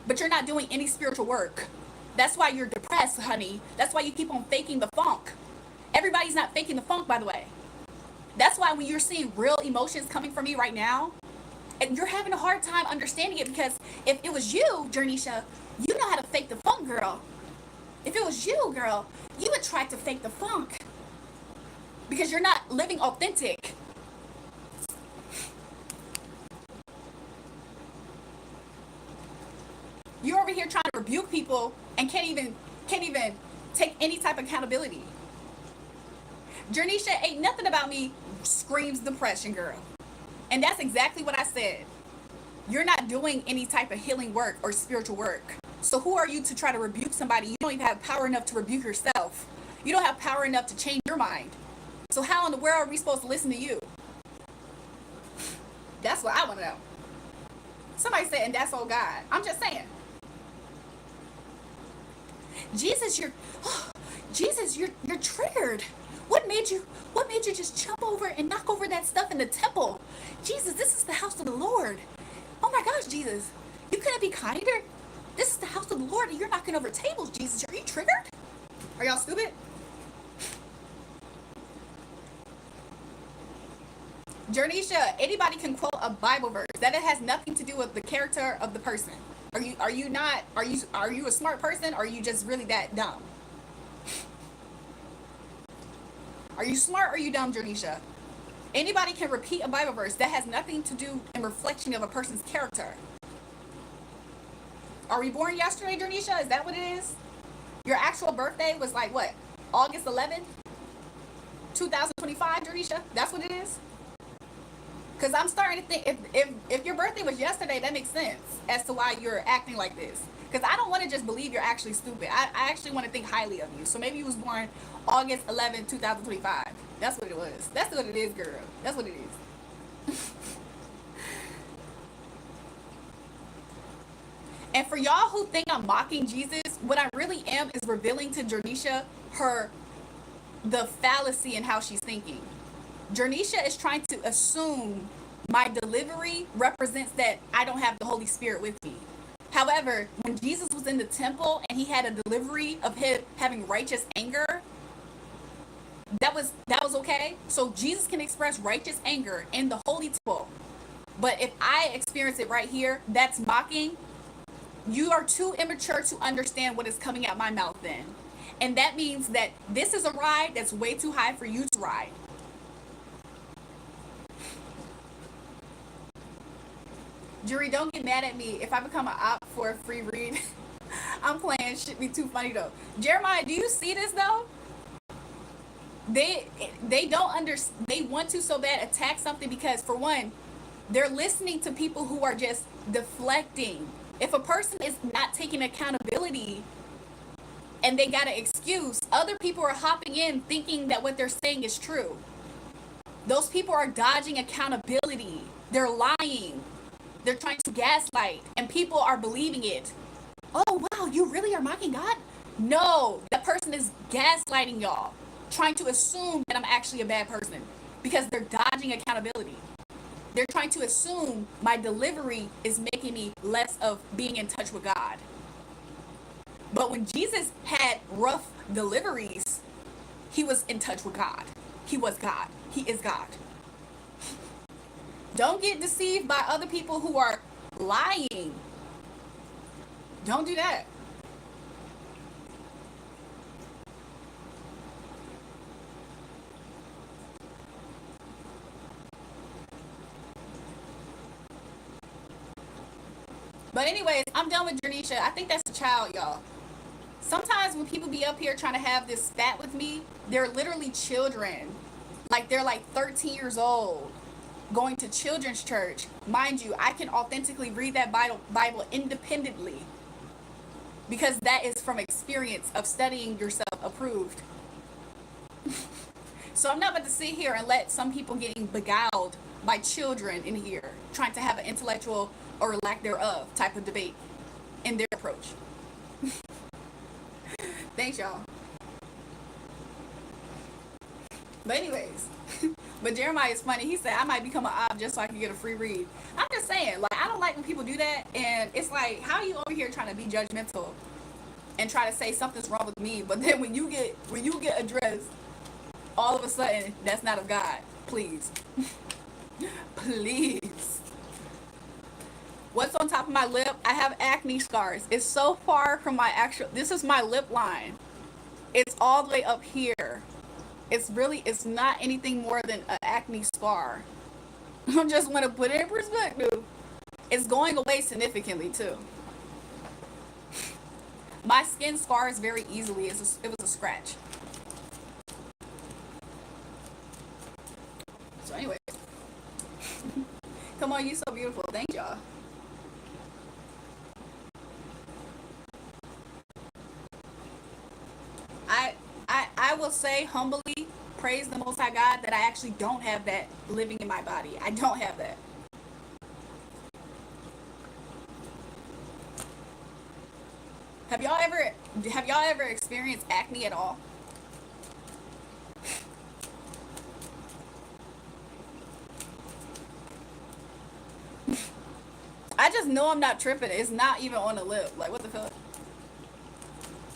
but you're not doing any spiritual work. That's why you're depressed, honey. That's why you keep on faking the funk. Everybody's not faking the funk, by the way. That's why when you're seeing real emotions coming from me right now, and you're having a hard time understanding it because if it was you, Jernisha, you know how to fake the funk, girl. If it was you, girl, you would try to fake the funk because you're not living authentic. You're over here trying to rebuke people and can't even take any type of accountability. Jernisha, ain't nothing about me screams depression, girl. And that's exactly what I said. You're not doing any type of healing work or spiritual work. So who are you to try to rebuke somebody? You don't even have power enough to rebuke yourself. You don't have power enough to change your mind. So how in the world are we supposed to listen to you? That's what I want to know. Somebody said, and that's all God. I'm just saying. Jesus, you're triggered. What made you just jump over and knock over that stuff in the temple? Jesus, this is the house of the Lord. Oh my gosh, Jesus. You couldn't be kinder? This is the house of the Lord and you're knocking over tables, Jesus. Are you triggered? Are y'all stupid? Jernisha, anybody can quote a Bible verse. That it has nothing to do with the character of the person. Are you a smart person or are you just really that dumb? Are you smart or are you dumb, Jernisha? Anybody can repeat a Bible verse. That has nothing to do in reflection of a person's character. Are we born yesterday, Jernisha? Is that what it is? Your actual birthday was like what? August 11th? 2025, Jernisha? That's what it is? Because I'm starting to think if your birthday was yesterday, that makes sense as to why you're acting like this. Because I don't want to just believe you're actually stupid. I actually want to think highly of you. So maybe you was born August 11, 2025. That's what it was. That's what it is, girl. That's what it is. And for y'all who think I'm mocking Jesus, what I really am is revealing to Jernisha the fallacy in how she's thinking. Jernisha is trying to assume my delivery represents that I don't have the Holy Spirit with me. However, when Jesus was in the temple and he had a delivery of him having righteous anger, that was okay. So Jesus can express righteous anger in the holy temple. But if I experience it right here, that's mocking. You are too immature to understand what is coming out my mouth then. And that means that this is a ride that's way too high for you to ride. Jury, don't get mad at me if I become an op for a free read. I'm playing. Shit be too funny though. Jeremiah, do you see this though? They don't understand. They want to so bad attack something because for one, they're listening to people who are just deflecting. If a person is not taking accountability and they got an excuse, other people are hopping in thinking that what they're saying is true. Those people are dodging accountability. They're lying. They're trying to gaslight, and people are believing it. Oh, wow, you really are mocking God? No, that person is gaslighting y'all, trying to assume that I'm actually a bad person because they're dodging accountability. They're trying to assume my delivery is making me less of being in touch with God. But when Jesus had rough deliveries, he was in touch with God. He was God. He is God. Don't get deceived by other people who are lying. Don't do that. But anyways, I'm done with Jernisha. I think that's a child, y'all. Sometimes when people be up here trying to have this spat with me, they're literally children. Like they're like 13 years old. Going to children's church. Mind you, I can authentically read that Bible independently because that is from experience of studying yourself approved. So I'm not about to sit here and let some people getting beguiled by children in here trying to have an intellectual or lack thereof type of debate in their approach. Thanks, y'all. But anyways, but Jeremiah is funny. He said, I might become an op just so I can get a free read. I'm just saying, like, I don't like when people do that. And it's like, how are you over here trying to be judgmental and try to say something's wrong with me? But then when you get addressed, all of a sudden, that's not of God. Please. Please. What's on top of my lip? I have acne scars. It's so far from my actual, this is my lip line. It's all the way up here. It's not anything more than an acne scar. I just want to put it in perspective. It's going away significantly too. My skin scars very easily. It was a scratch. So anyway. Come on, you so beautiful. Thank y'all. say humbly, praise the Most High God, that I actually don't have that living in my body. I don't have that. Have y'all ever experienced acne at all? I just know I'm not tripping. It's not even on the lip. Like, what the fuck?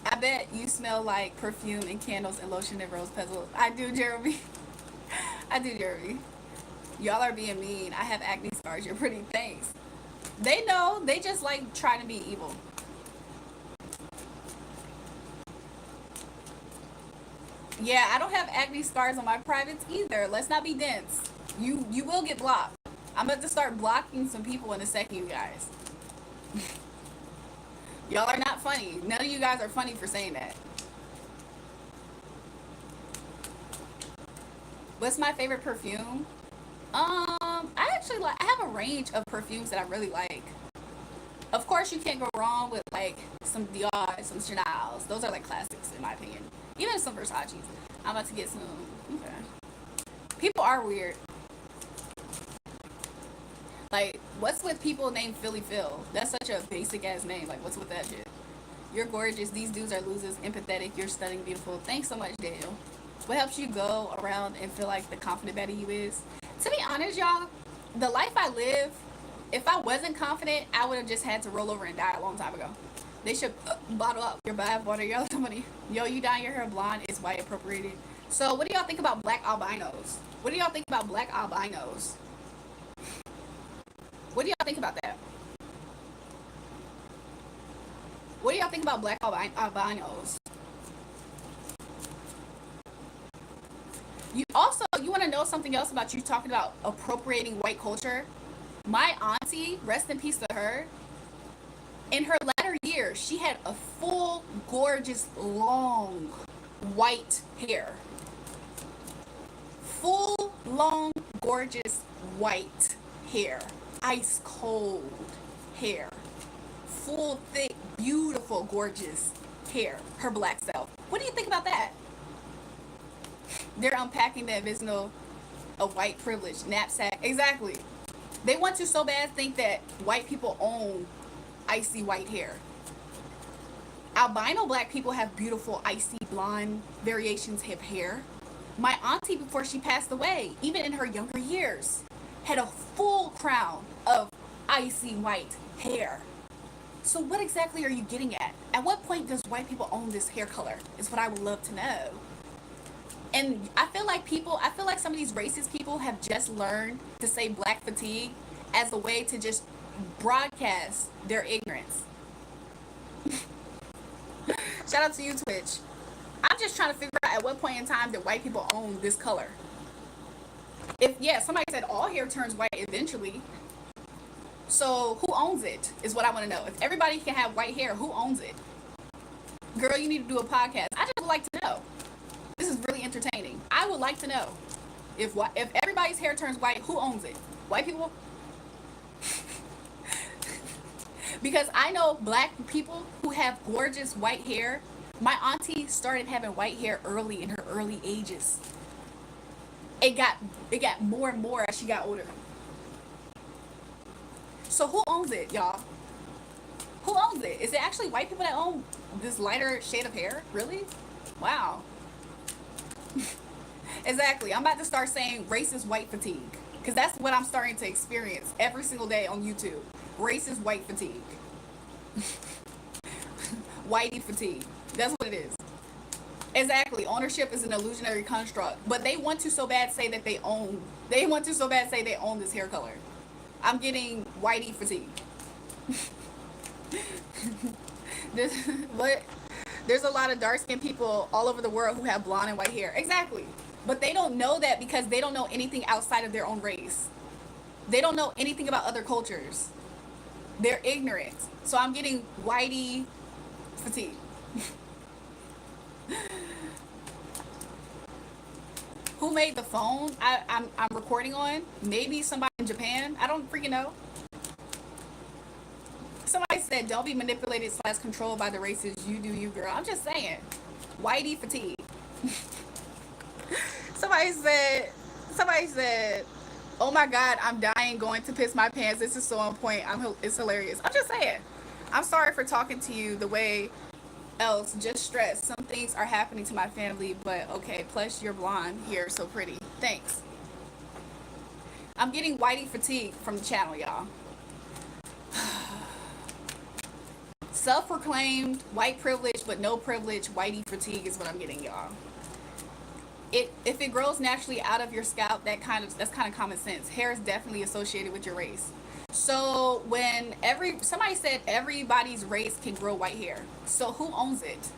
I bet you smell like perfume and candles and lotion and rose petals. I do, Jeremy. I do, Jeremy. Y'all are being mean. I have acne scars. You're pretty. Thanks. They know. They just like trying to be evil. Yeah, I don't have acne scars on my privates either. Let's not be dense. You will get blocked. I'm about to start blocking some people in a second, you guys. Y'all are not funny. None of you guys are funny for saying that. What's my favorite perfume? I actually like. I have a range of perfumes that I really like. Of course, you can't go wrong with like some Dior, some Chanel's. Those are like classics in my opinion. Even some Versace's. I'm about to get some. Okay. People are weird. Like, what's with people named Philly Phil? That's such a basic ass name. Like, what's with that shit? You're gorgeous. These dudes are losers. Empathetic. You're stunning, beautiful. Thanks so much, Daniel. What helps you go around and feel like the confident baddie you is? To be honest, y'all, the life I live, if I wasn't confident, I would have just had to roll over and die a long time ago. They should bottle up your bath water. Yo, somebody, yo, you dyeing your hair blonde is white appropriated. So, what do y'all think about black albinos? What do y'all think about black albinos? What do y'all think about that? What do y'all think about black albinos? You want to know something else about you talking about appropriating white culture? My auntie, rest in peace to her, in her latter years, she had a full, gorgeous, long, white hair. Full, long, gorgeous, white hair. Ice cold hair. Full, thick, beautiful, gorgeous hair. Her black self. What do you think about that? They're unpacking the invisible of white privilege. Knapsack. Exactly. They want to so bad think that white people own icy white hair. Albino black people have beautiful icy blonde variations of hair. My auntie, before she passed away, even in her younger years, had a full crown of icy white hair. So what exactly are you getting at? At what point does white people own this hair color? Is what I would love to know. And I feel like some of these racist people have just learned to say black fatigue as a way to just broadcast their ignorance. Shout out to you, Twitch. I'm just trying to figure out at what point in time did white people own this color. Somebody said all hair turns white eventually. So who owns it is what I want to know. If everybody can have white hair, who owns it? Girl, you need to do a podcast. I just would like to know. This is really entertaining. I would like to know if everybody's hair turns white, who owns it? White people? Because I know black people who have gorgeous white hair. My auntie started having white hair early in her early ages. It got more and more as she got older. So who owns it, y'all? Who owns it? Is it actually white people that own this lighter shade of hair? Really? Wow. Exactly. I'm about to start saying racist white fatigue. Because that's what I'm starting to experience every single day on YouTube. Racist white fatigue. Whitey fatigue. That's what it is. Exactly. Ownership is an illusionary construct. But they want to so bad say that they own this hair color. I'm getting whitey fatigue. There's a lot of dark-skinned people all over the world who have blonde and white hair. Exactly. But they don't know that because they don't know anything outside of their own race. They don't know anything about other cultures. They're ignorant. So I'm getting whitey fatigue. Who made the phone I'm recording on? Maybe somebody in Japan. I don't freaking know. Somebody said, don't be manipulated / controlled by the races. You do you, girl. I'm just saying. Whitey fatigue. somebody said, oh my God, I'm dying, going to piss my pants. This is so on point. It's hilarious. I'm just saying. I'm sorry for talking to you the way else. Just stress. Some things are happening to my family, but okay. Plus, you're blonde here, so pretty. Thanks. I'm getting whitey fatigue from the channel, y'all. Self-proclaimed white privilege, but no privilege. Whitey fatigue is what I'm getting, y'all. If it grows naturally out of your scalp, that's kind of common sense. Hair is definitely associated with your race. So when somebody said everybody's race can grow white hair, so who owns it?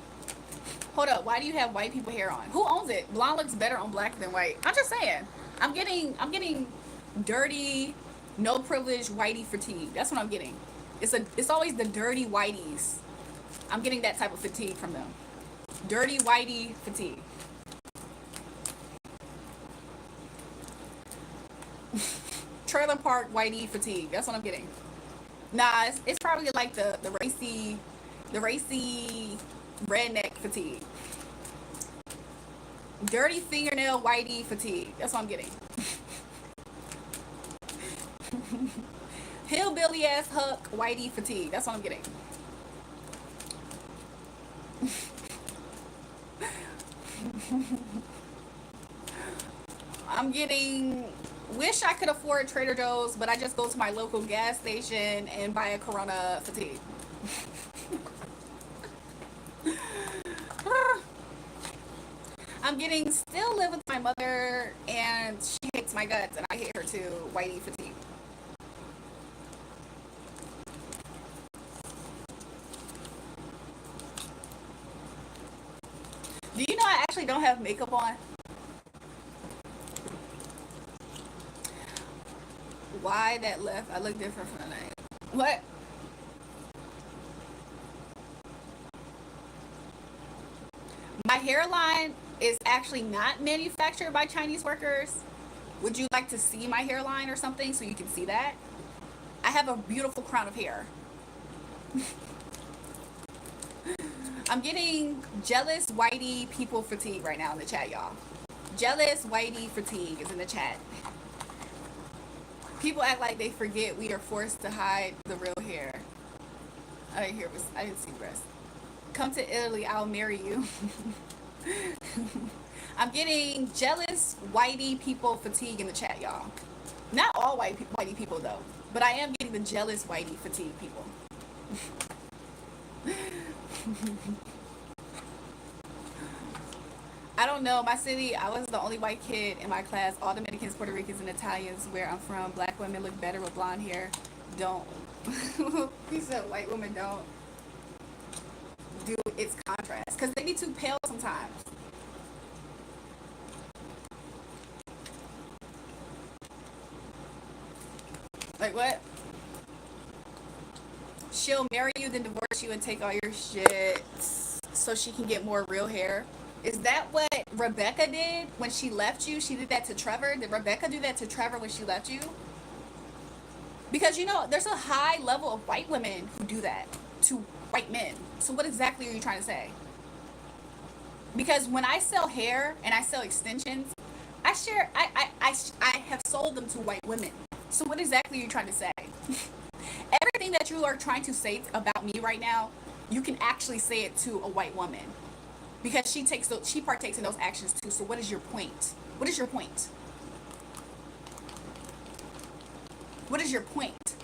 Hold up, why do you have white people hair on? Who owns it? Blonde looks better on black than white. I'm just saying. I'm getting dirty, no privilege, whitey fatigue. That's what I'm getting. It's always the dirty whiteys. I'm getting that type of fatigue from them. Dirty whitey fatigue. Trailer park whitey fatigue. That's what I'm getting. Nah, it's probably like the racy redneck fatigue. Dirty fingernail whitey fatigue. That's what I'm getting. Hillbilly ass huck whitey fatigue. That's what I'm getting. I'm getting, wish I could afford Trader Joe's, but I just go to my local gas station and buy a Corona fatigue. I'm getting still live with my mother and she hates my guts and I hate her too. Whitey fatigue. Do you know I actually don't have makeup on? Why that left? I look different from the night. What? My hairline is actually not manufactured by Chinese workers. Would you like to see my hairline or something so you can see that? I have a beautiful crown of hair. I'm getting jealous whitey people fatigue right now in the chat, y'all. Jealous whitey fatigue is in the chat. People act like they forget we are forced to hide the real hair. I didn't see breasts. Come to Italy, I'll marry you. I'm getting jealous whitey people fatigue in the chat, y'all. Not all whitey people though, but I am getting the jealous whitey fatigue people. I don't know. My city, I was the only white kid in my class. All Dominicans, Puerto Ricans, and Italians, where I'm from, black women look better with blonde hair. Don't. He said white women don't do its contrast because they be too pale sometimes. Like what? She'll marry you, then divorce you, and take all your shit so she can get more real hair. Is that what Rebecca did when she left you? She did that to Trevor. Did Rebecca do that to Trevor when she left you? Because, you know, there's a high level of white women who do that to white men. So what exactly are you trying to say? Because when I sell hair and I sell extensions, I have sold them to white women. So what exactly are you trying to say? Everything that you are trying to say about me right now, you can actually say it to a white woman. Because she partakes in those actions too. So what is your point? What is your point? What is your point?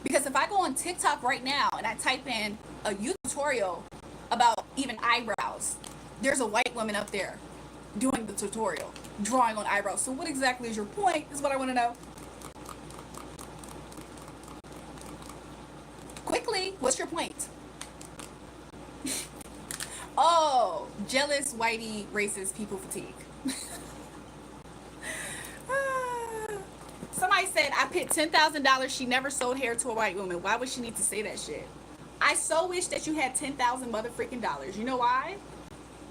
Because if I go on TikTok right now and I type in a YouTube tutorial about even eyebrows, there's a white woman up there doing the tutorial, drawing on eyebrows. So what exactly is your point is what I want to know. Quickly, what's your point? Oh, jealous, whitey, racist people fatigue. Somebody said I paid $10,000. She never sold hair to a white woman. Why would she need to say that shit? I so wish that you had 10,000 motherfreaking dollars. You know why?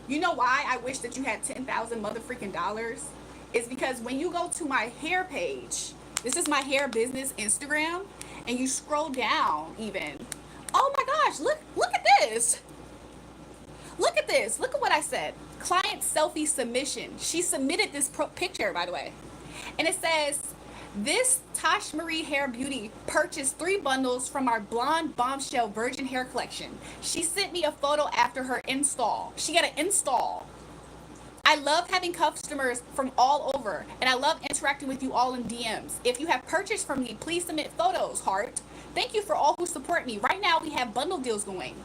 You know why I wish that you had 10,000 motherfreaking dollars? It's because when you go to my hair page, this is my hair business Instagram, and you scroll down even. Oh my gosh, look at this. Look at this. Look at what I said. Client selfie submission. She submitted this picture, by the way. And it says, this Tosh Marie Hair Beauty purchased 3 bundles from our Blonde Bombshell Virgin Hair Collection. She sent me a photo after her install. She got an install. I love having customers from all over, and I love interacting with you all in DMs. If you have purchased from me, please submit photos, heart. Thank you for all who support me. Right now, we have bundle deals going.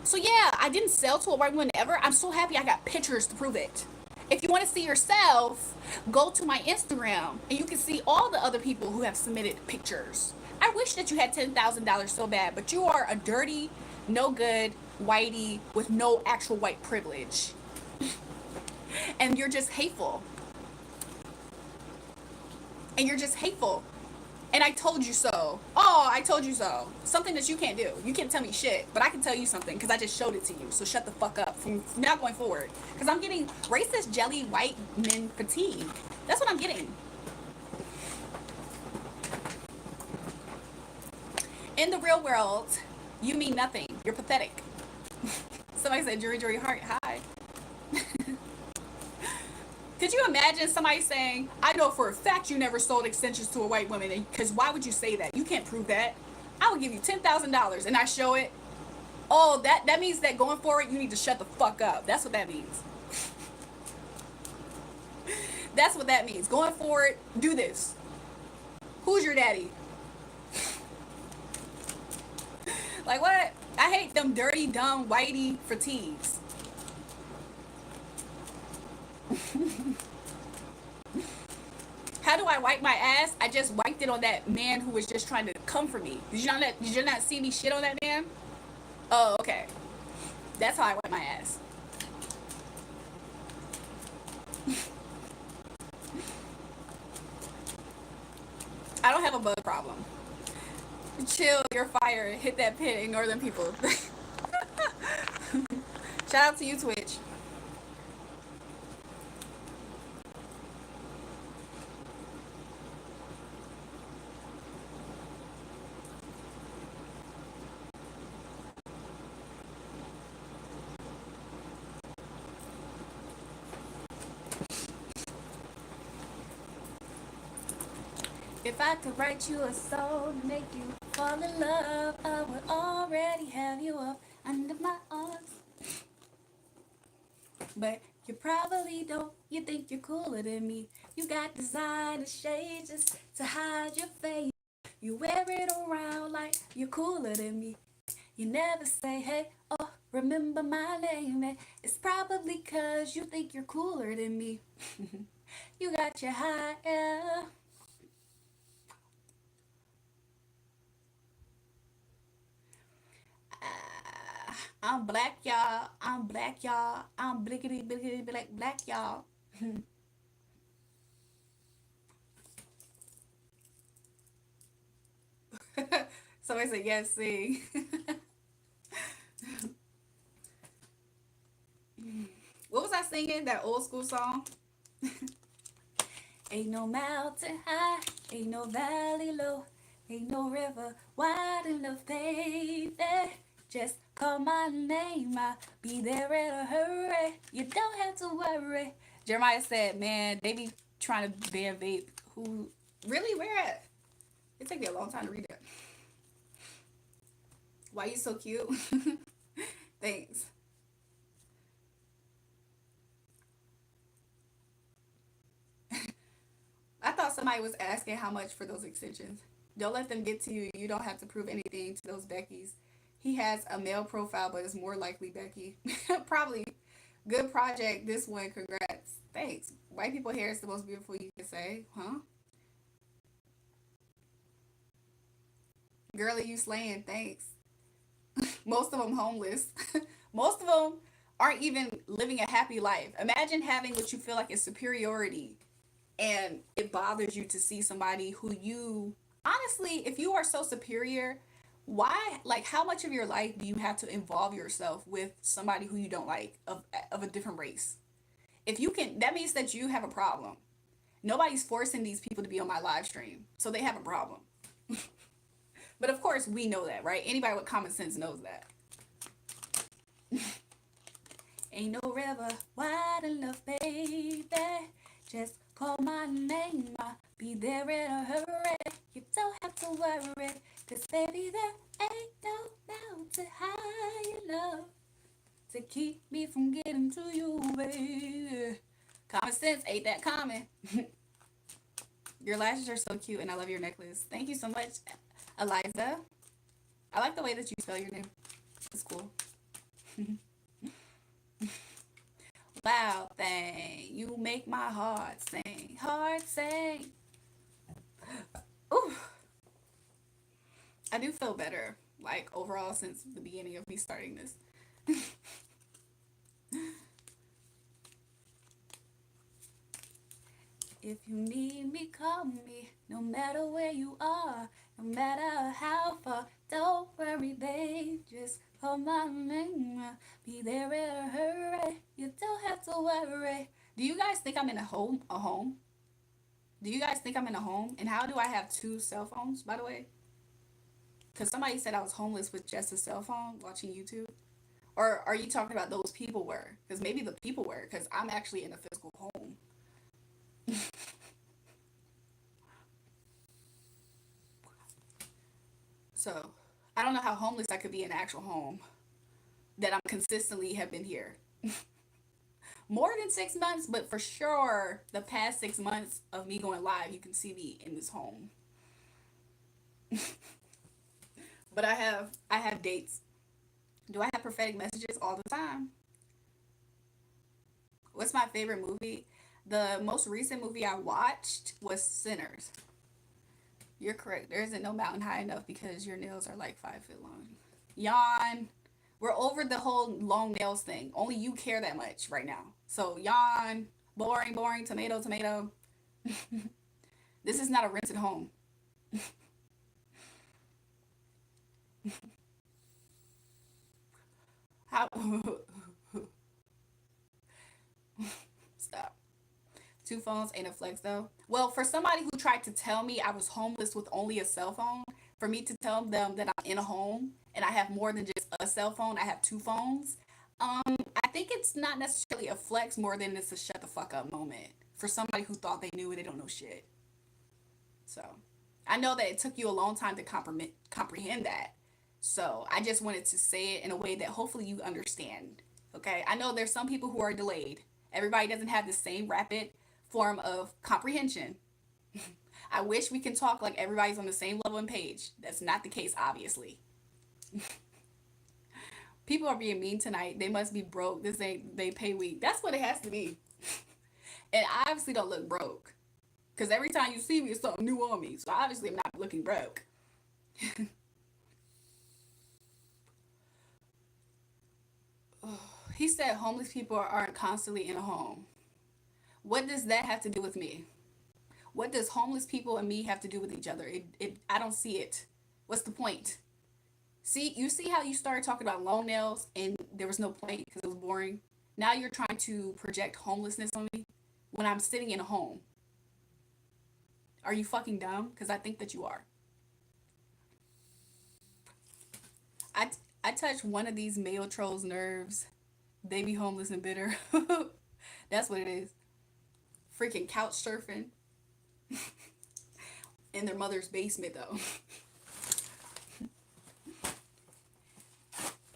So yeah, I didn't sell to a white woman ever. I'm so happy I got pictures to prove it. If you want to see yourself, go to my Instagram, and you can see all the other people who have submitted pictures. I wish that you had $10,000 so bad, but you are a dirty, no good whitey with no actual white privilege. And you're just hateful. And you're just hateful. And I told you so. Oh, I told you so. Something that you can't do. You can't tell me shit, but I can tell you something because I just showed it to you. So shut the fuck up from now going forward. Because I'm getting racist jelly white men fatigue. That's what I'm getting. In the real world, you mean nothing. You're pathetic. Somebody said, Julrae heart, hi. Could you imagine somebody saying, I know for a fact you never sold extensions to a white woman, because why would you say that? You can't prove that. I would give you $10,000 and I show it. Oh, that means that going forward, you need to shut the fuck up. That's what that means. That's what that means. Going forward, do this. Who's your daddy? Like what? I hate them dirty, dumb, whitey fatigues. How do I wipe my ass? I just wiped it on that man who was just trying to come for me. Did you not see me shit on that man? Oh, okay. That's how I wipe my ass. I don't have a bug problem. Chill, you're fire. Hit that pin. Ignore them people. Shout out to you, Twitch. If I could write you a song to make you fall in love, I would already have you up under my arms. But you probably don't. You think you're cooler than me. You got designer shades just to hide your face. You wear it around like you're cooler than me. You never say, hey, oh, remember my name. It's probably cause you think you're cooler than me. You got your high air. I'm black, y'all. I'm black, y'all. I'm blickety, blickety, black, y'all. Somebody said, yes, sing. What was I singing? That old school song? Ain't no mountain high, ain't no valley low, ain't no river wide enough, baby. Just call my name, I'll be there in a hurry. You don't have to worry. Jeremiah said, man, they be trying to ban vape. Who? Really? Where at? It took me a long time to read that. Why you so cute? Thanks. I thought somebody was asking how much for those extensions. Don't let them get to you. You don't have to prove anything to those Beckys. He has a male profile, but it's more likely Becky. Probably. Good project, this one. Congrats. Thanks. White people hair is the most beautiful you can say. Huh? Girlie, you slaying. Thanks. Most of them homeless. Most of them aren't even living a happy life. Imagine having what you feel like is superiority and it bothers you to see somebody who you honestly, if you are so superior, why, like, how much of your life do you have to involve yourself with somebody who you don't like of a different race? If you can, that means that you have a problem. Nobody's forcing these people to be on my live stream, so they have a problem. But of course we know that, right? Anybody with common sense knows that. Ain't no river wide enough, baby. Just call my name, I'll be there in a hurry. You don't have to worry, cause baby, there ain't no mountain high enough to keep me from getting to you, baby. Common sense ain't that common. Your lashes are so cute, and I love your necklace. Thank you so much, Eliza. I like the way that you spell your name. It's cool. Wow, thing. You make my heart sing. Heart sing. Ooh. I do feel better, like, overall, since the beginning of me starting this. If you need me, call me. No matter where you are, no matter how far. Don't worry, babe. Just call my name. I'll be there in a hurry. You don't have to worry. Do you guys think I'm in a home? A home? Do you guys think I'm in a home? And how do I have two cell phones, by the way? Because somebody said I was homeless with just a cell phone watching YouTube. Or are you talking about those people were? Because maybe the people were. Because I'm actually in a physical home. So I don't know how homeless I could be in an actual home that I'm consistently have been here. More than 6 months, but for sure the past 6 months of me going live, you can see me in this home. But I have dates. Do I have prophetic messages all the time? What's my favorite movie? The most recent movie I watched was Sinners. You're correct. There isn't no mountain high enough because your nails are like 5 foot long. Yawn. We're over the whole long nails thing. Only you care that much right now. So yawn. Boring, boring. Tomato, tomato. This is not a rented home. How? Stop. Two phones ain't a flex though. Well, for somebody who tried to tell me I was homeless with only a cell phone, for me to tell them that I'm in a home and I have more than just a cell phone, I have two phones. I think it's not necessarily a flex more than it's a shut the fuck up moment for somebody who thought they knew it. They don't know shit. So I know that it took you a long time to comprehend that. So I just wanted to say it in a way that hopefully you understand. Okay, I know there's some people who are delayed. Everybody doesn't have the same rapid form of comprehension. I wish we can talk like everybody's on the same level and page. That's not the case, obviously. People are being mean tonight. They must be broke. This ain't they pay week. That's what it has to be. And I obviously don't look broke. Because every time you see me, it's something new on me. So obviously I'm not looking broke. He said homeless people aren't constantly in a home. What does that have to do with me? What does homeless people and me have to do with each other? I don't see it. What's the point? See, you see how you started talking about long nails and there was no point because it was boring? Now you're trying to project homelessness on me when I'm sitting in a home. Are you fucking dumb? Because I think that you are. I, I touch one of these male trolls' nerves. They be homeless and bitter. That's what it is. Freaking couch surfing in their mother's basement, though.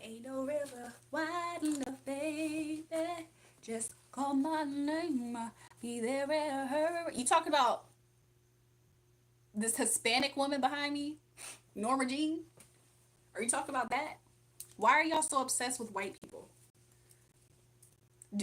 Ain't no river wide enough, baby. Just call my name. I'll be there in a hurry. You talking about this Hispanic woman behind me? Norma Jean? Are you talking about that? Why are y'all so obsessed with white people?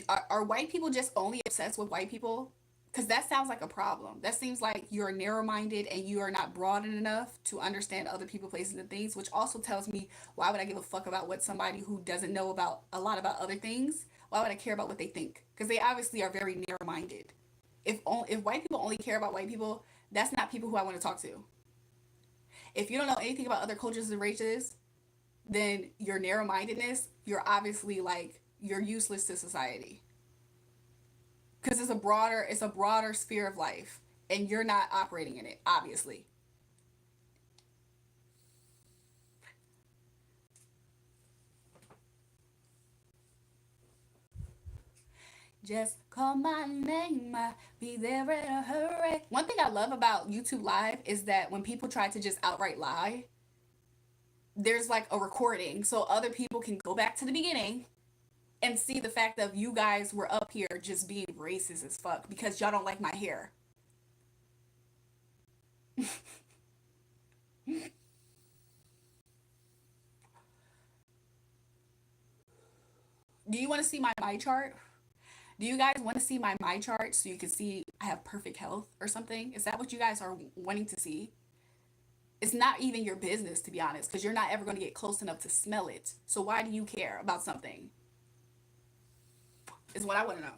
Are white people just only obsessed with white people? Because that sounds like a problem. That seems like you're narrow-minded and you are not broad enough to understand other people, places, and things, which also tells me why would I give a fuck about what somebody who doesn't know about a lot about other things, why would I care about what they think? Because they obviously are very narrow-minded. If white people only care about white people, that's not people who I want to talk to. If you don't know anything about other cultures and races, then your narrow-mindedness, you're obviously like, you're useless to society. Because it's a broader sphere of life and you're not operating in it, obviously. Just call my name, I'll be there in a hurry. One thing I love about YouTube Live is that when people try to just outright lie, there's like a recording so other people can go back to the beginning and see the fact of you guys were up here just being racist as fuck because y'all don't like my hair. Do you want to see my chart? Do you guys want to see my chart so you can see I have perfect health or something? Is that what you guys are wanting to see? It's not even your business, to be honest, because you're not ever going to get close enough to smell it. So why do you care about something? Is what I want to know.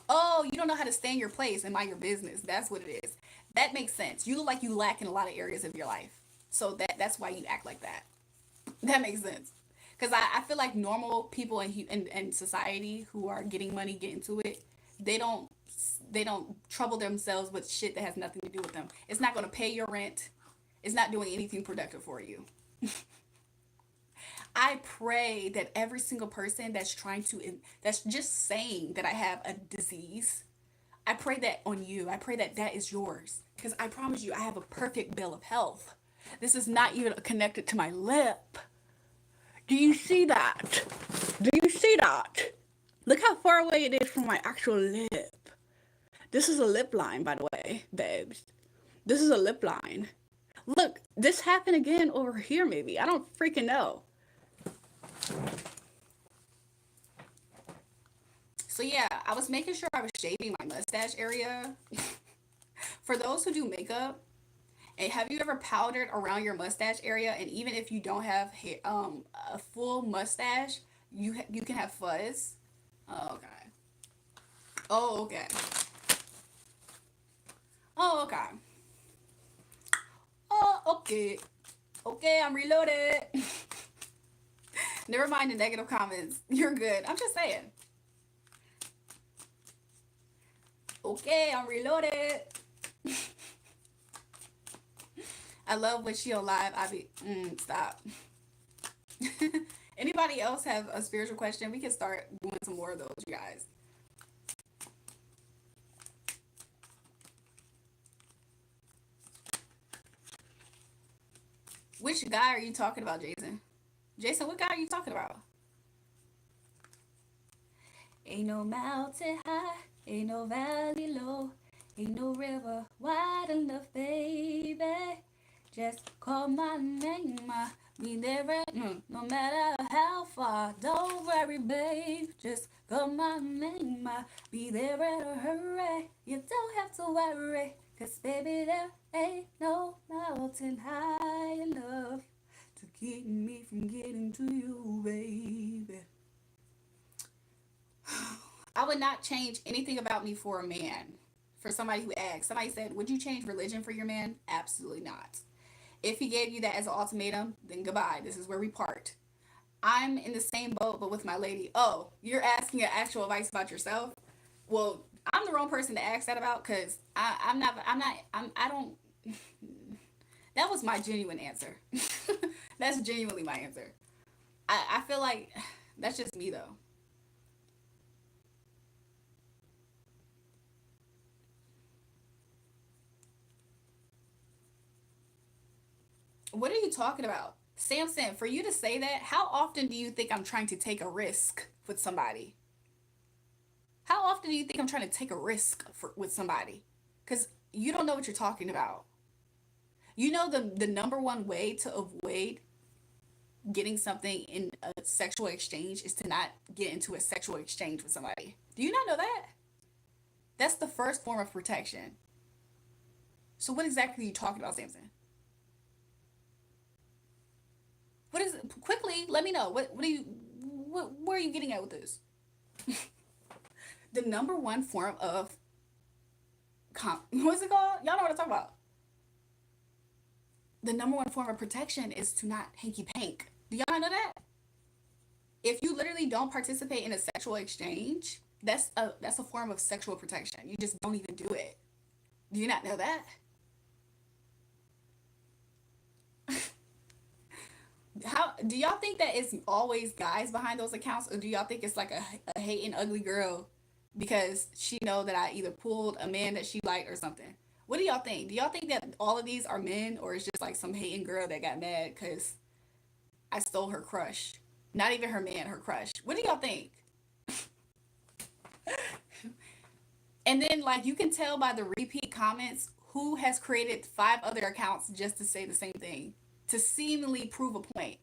Oh, you don't know how to stay in your place and mind your business. That's what it is. That makes sense. You look like you lack in a lot of areas of your life. So that's why you act like that. That makes sense. Because I feel like normal people in society who are getting money, get into it, they don't they don't trouble themselves with shit that has nothing to do with them. It's not going to pay your rent. It's not doing anything productive for you. I pray that every single person that's just saying that I have a disease, I pray that on you. I pray that that is yours. Because I promise you, I have a perfect bill of health. This is not even connected to my lip. Do you see that? Do you see that? Look how far away it is from my actual lip. This is a lip line, by the way, babes. This is a lip line. Look, this happened again over here, maybe. I don't freaking know. So yeah, I was making sure I was shaving my mustache area. For those who do makeup, and have you ever powdered around your mustache area? And even if you don't have a full mustache, you can have fuzz. Oh, okay. Oh, okay. Oh, okay. Oh, okay. Okay, I'm reloaded. Never mind the negative comments. You're good. I'm just saying. Okay, I'm reloaded. I love when she on live. I be stop. Anybody else have a spiritual question? We can start doing some more of those, you guys. Which guy are you talking about, Jason? Jason, what guy are you talking about? Ain't no mountain high, ain't no valley low, ain't no river wide enough, baby. Just call my name, I'll be there no matter how far. Don't worry, babe. Just call my name, I'll be there in a hurry. You don't have to worry, 'cause baby, there ain't no mountain high enough to keep me from getting to you, baby. I would not change anything about me for a man. For somebody who asked, somebody said, would you change religion for your man? Absolutely not. If he gave you that as an ultimatum, then goodbye. This is where we part. I'm in the same boat, but with my lady. Oh, you're asking an actual advice about yourself? Well, I'm the wrong person to ask that about because I don't. That was my genuine answer. That's genuinely my answer. I feel like that's just me though. What are you talking about? Samson, for you to say that, how often do you think I'm trying to take a risk with somebody? How often do you think I'm trying to take a risk with somebody? Because you don't know what you're talking about. You know the number one way to avoid getting something in a sexual exchange is to not get into a sexual exchange with somebody. Do you not know that? That's the first form of protection. So what exactly are you talking about, Samson? What is it? Quickly, let me know. What are you where are you getting at with this? The number one form of what's it called? Y'all know what I'm talking about. The number one form of protection is to not hanky pank. Do y'all not know that? If you literally don't participate in a sexual exchange, that's a form of sexual protection. You just don't even do it. Do you not know that? How do y'all think that it's always guys behind those accounts, or do y'all think it's like a hating ugly girl because she know that I either pulled a man that she liked or something? What do y'all think? Do y'all think that all of these are men, or it's just like some hating girl that got mad because I stole her crush? Not even her man, her crush. What do y'all think? And then like you can tell by the repeat comments who has created 5 other accounts just to say the same thing, to seemingly prove a point.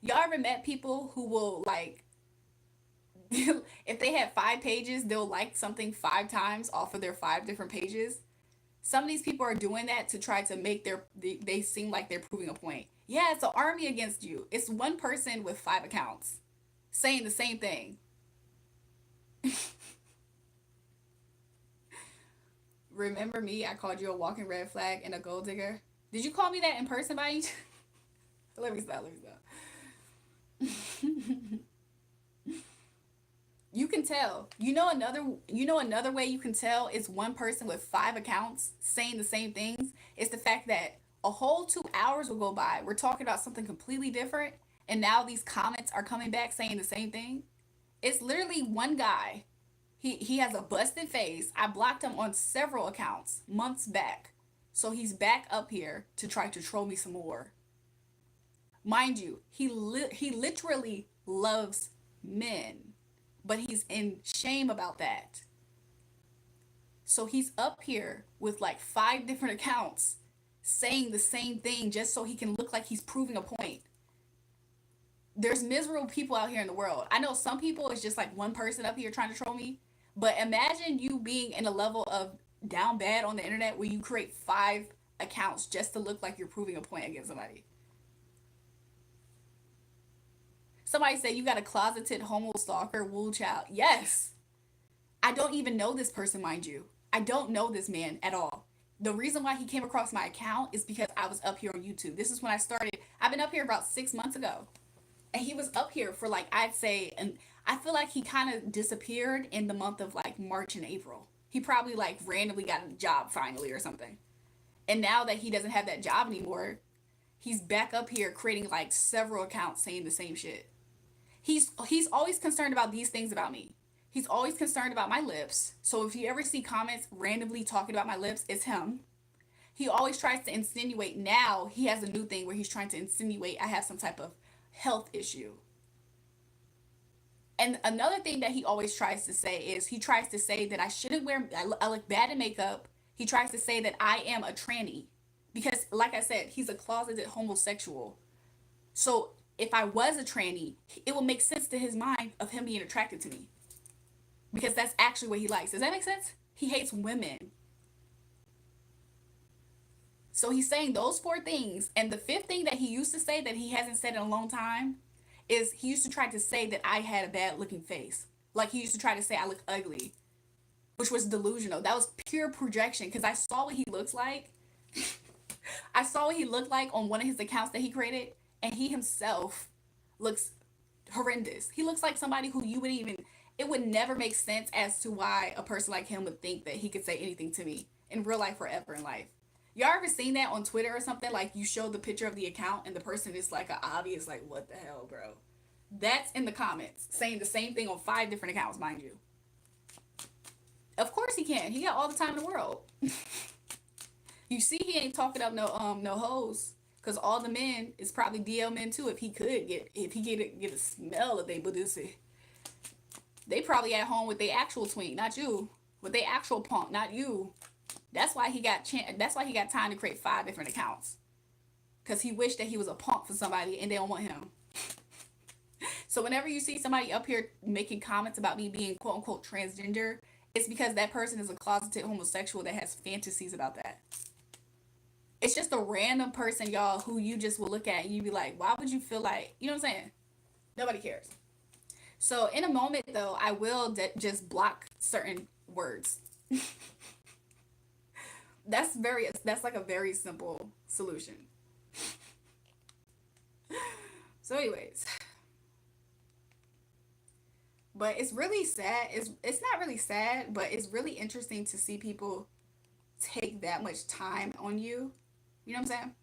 Y'all ever met people who will like if they had 5 pages, they'll like something 5 times off of their 5 different pages? Some of these people are doing that to try to make they seem like they're proving a point. Yeah, it's an army against you. It's one person with 5 accounts saying the same thing. Remember me? I called you a walking red flag and a gold digger. Did you call me that in person by any chance? Let me stop. Let me stop. You can tell. You know another way you can tell is one person with 5 accounts saying the same things. It's the fact that a whole 2 hours will go by. We're talking about something completely different, and now these comments are coming back saying the same thing. It's literally one guy. He has a busted face. I blocked him on several accounts months back. So he's back up here to try to troll me some more. Mind you, he literally loves men, but he's in shame about that. So he's up here with like 5 different accounts saying the same thing just so he can look like he's proving a point. There's miserable people out here in the world. I know some people it's just like one person up here trying to troll me, but imagine you being in a level of down bad on the internet where you create 5 accounts just to look like you're proving a point against somebody. Somebody said you got a closeted homo stalker wool child. Yes. I don't even know this person, mind you. I don't know this man at all. The reason why he came across my account is because I was up here on YouTube. This is when I started. I've been up here about 6 months ago. And he was up here for like, I'd say, and I feel like he kind of disappeared in the month of like March and April. He probably like randomly got a job finally or something. And now that he doesn't have that job anymore, he's back up here creating like several accounts saying the same shit. He's always concerned about these things about me. He's always concerned about my lips. So if you ever see comments randomly talking about my lips, it's him. He always tries to insinuate. Now he has a new thing where he's trying to insinuate I have some type of health issue. And another thing that he always tries to say is he tries to say that I shouldn't wear, I look bad in makeup. He tries to say that I am a tranny. Because, like I said, he's a closeted homosexual. So if I was a tranny, it would make sense to his mind of him being attracted to me. Because that's actually what he likes. Does that make sense? He hates women. So he's saying those 4 things. And the 5th thing that he used to say that he hasn't said in a long time is he used to try to say that I had a bad looking face. Like he used to try to say I look ugly, which was delusional. That was pure projection because I saw what he looks like. I saw what he looked like on one of his accounts that he created, and he himself looks horrendous. He looks like somebody who you would even, it would never make sense as to why a person like him would think that he could say anything to me in real life or ever in life. Y'all ever seen that on Twitter or something? Like you show the picture of the account and the person is like an obvious, like, what the hell, bro? That's in the comments saying the same thing on 5 different accounts, mind you. Of course he can. He got all the time in the world. You see, he ain't talking up no hoes, cause all the men is probably DL men too. If he get a smell of they pussy, they probably at home with their actual tween, not you, with their actual punk, not you. That's why he got time to create 5 different accounts, cause he wished that he was a punk for somebody and they don't want him. So whenever you see somebody up here making comments about me being quote unquote transgender, it's because that person is a closeted homosexual that has fantasies about that. It's just a random person, y'all, who you just will look at and you be like, why would you feel like, you know what I'm saying? Nobody cares. So in a moment, though, I will just block certain words. That's like a very simple solution. So anyways, but it's really sad. It's not really sad, but it's really interesting to see people take that much time on you. You know what I'm saying?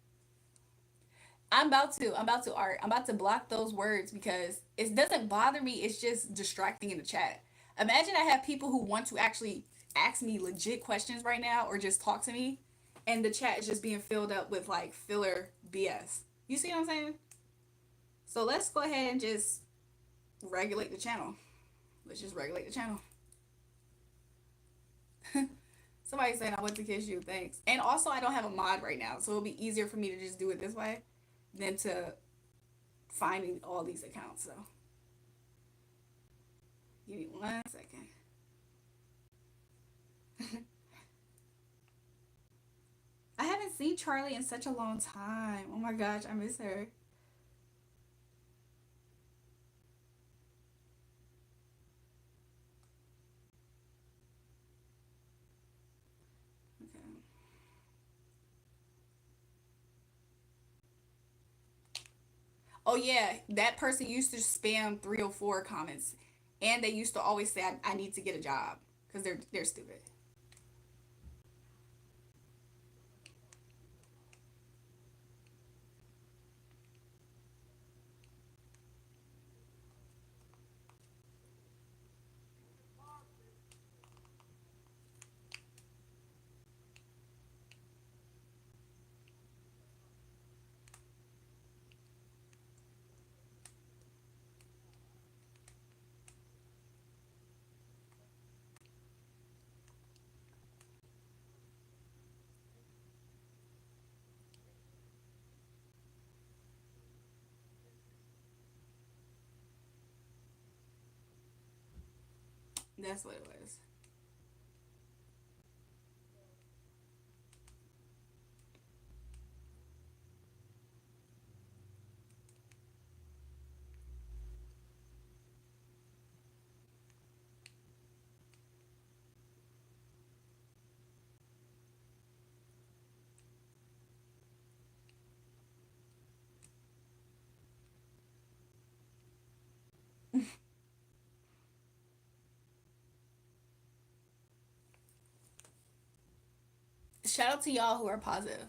I'm about to art. I'm about to block those words because it doesn't bother me. It's just distracting in the chat. Imagine I have people who want to actually ask me legit questions right now or just talk to me, and the chat is just being filled up with like filler BS. You see what I'm saying? So let's go ahead and just regulate the channel. Let's just regulate the channel. Somebody saying I want to kiss you. Thanks. And also, I don't have a mod right now, so it'll be easier for me to just do it this way than to finding all these accounts. So give me 1 second. I haven't seen Charlie in such a long time. Oh my gosh, I miss her. Okay. Oh yeah, that person used to spam 304 comments, and they used to always say I need to get a job because they're stupid. That's what it was. Shout out to y'all who are positive.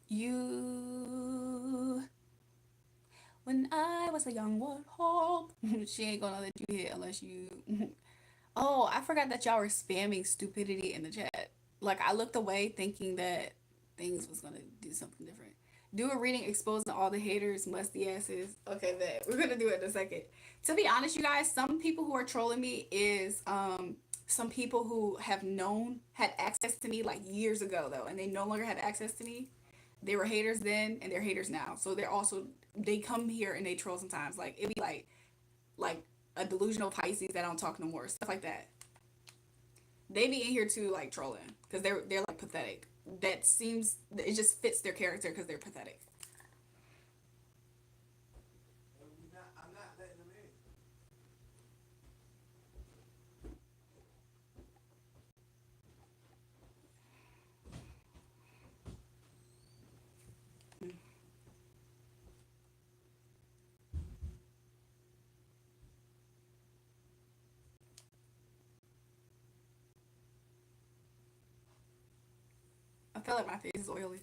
You, when I was a young warthog, she ain't gonna let you hit unless you. Oh, I forgot that y'all were spamming stupidity in the chat. Like I looked away thinking that things was gonna do something different. Do a reading exposing all the haters, musty asses. Okay, that we're gonna do it in a second. To be honest, you guys, some people who are trolling me is some people who have known had access to me like years ago though, and they no longer have access to me. They were haters then and they're haters now. So they're also they come here and they troll sometimes. Like it'd be like a delusional Pisces that don't talk no more, stuff like that. They be in here too, like trolling, because they're like pathetic. That seems it just fits their character because they're pathetic. I'm not letting them in. I feel like my face is oily.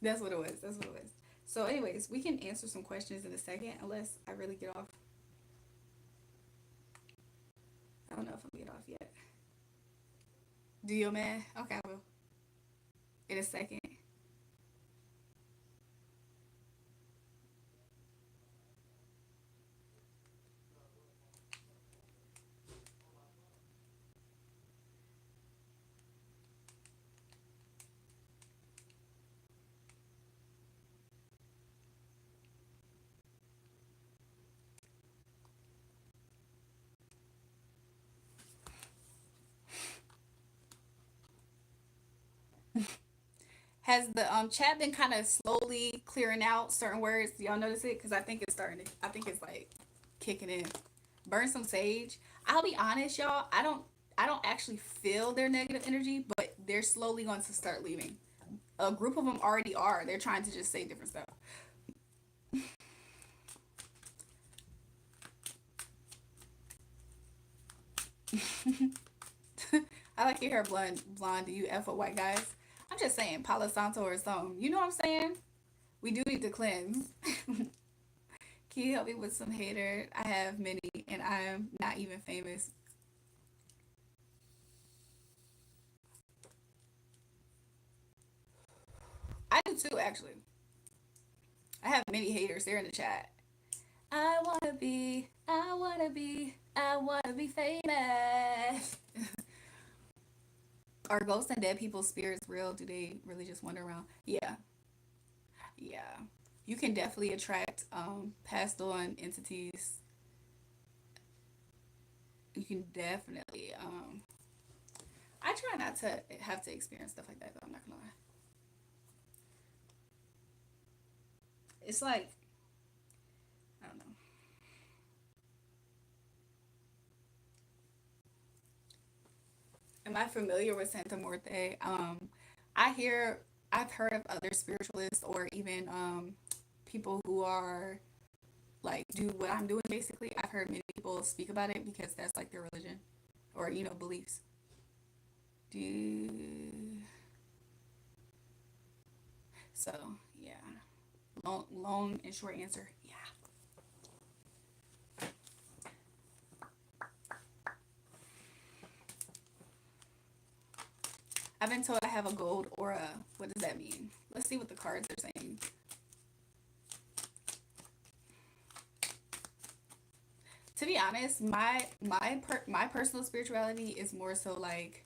That's what it was. That's what it was. So, anyways, we can answer some questions in a second, unless I really get off. I don't know if I'm get off yet. Do you, man? Okay, I will. In a second. Has the chat been kind of slowly clearing out certain words? Do y'all notice it? Because I think it's starting to, I think it's like kicking in. Burn some sage. I'll be honest, y'all. I don't actually feel their negative energy, but they're slowly going to start leaving. A group of them already are. They're trying to just say different stuff. I like your hair blonde. Do you F with white guys? I'm just saying, Palo Santo or something. You know what I'm saying? We do need to cleanse. Can you help me with some hater? I have many, and I am not even famous. I do too, actually. I have many haters. They're in the chat. I wanna be famous. Are ghosts and dead people's spirits real? Do they really just wander around? Yeah, yeah. You can definitely attract passed on entities. You can definitely I try not to have to experience stuff like that though, I'm not gonna lie. It's like I don't know. Am I familiar with Santa Muerte? I hear I've heard of other spiritualists or even people who are like do what I'm doing basically. I've heard many people speak about it because that's like their religion or beliefs. Do so yeah. Long and short answer. Yeah. I've been told I have a gold aura. What does that mean? Let's see what the cards are saying. To be honest, my personal spirituality is more so like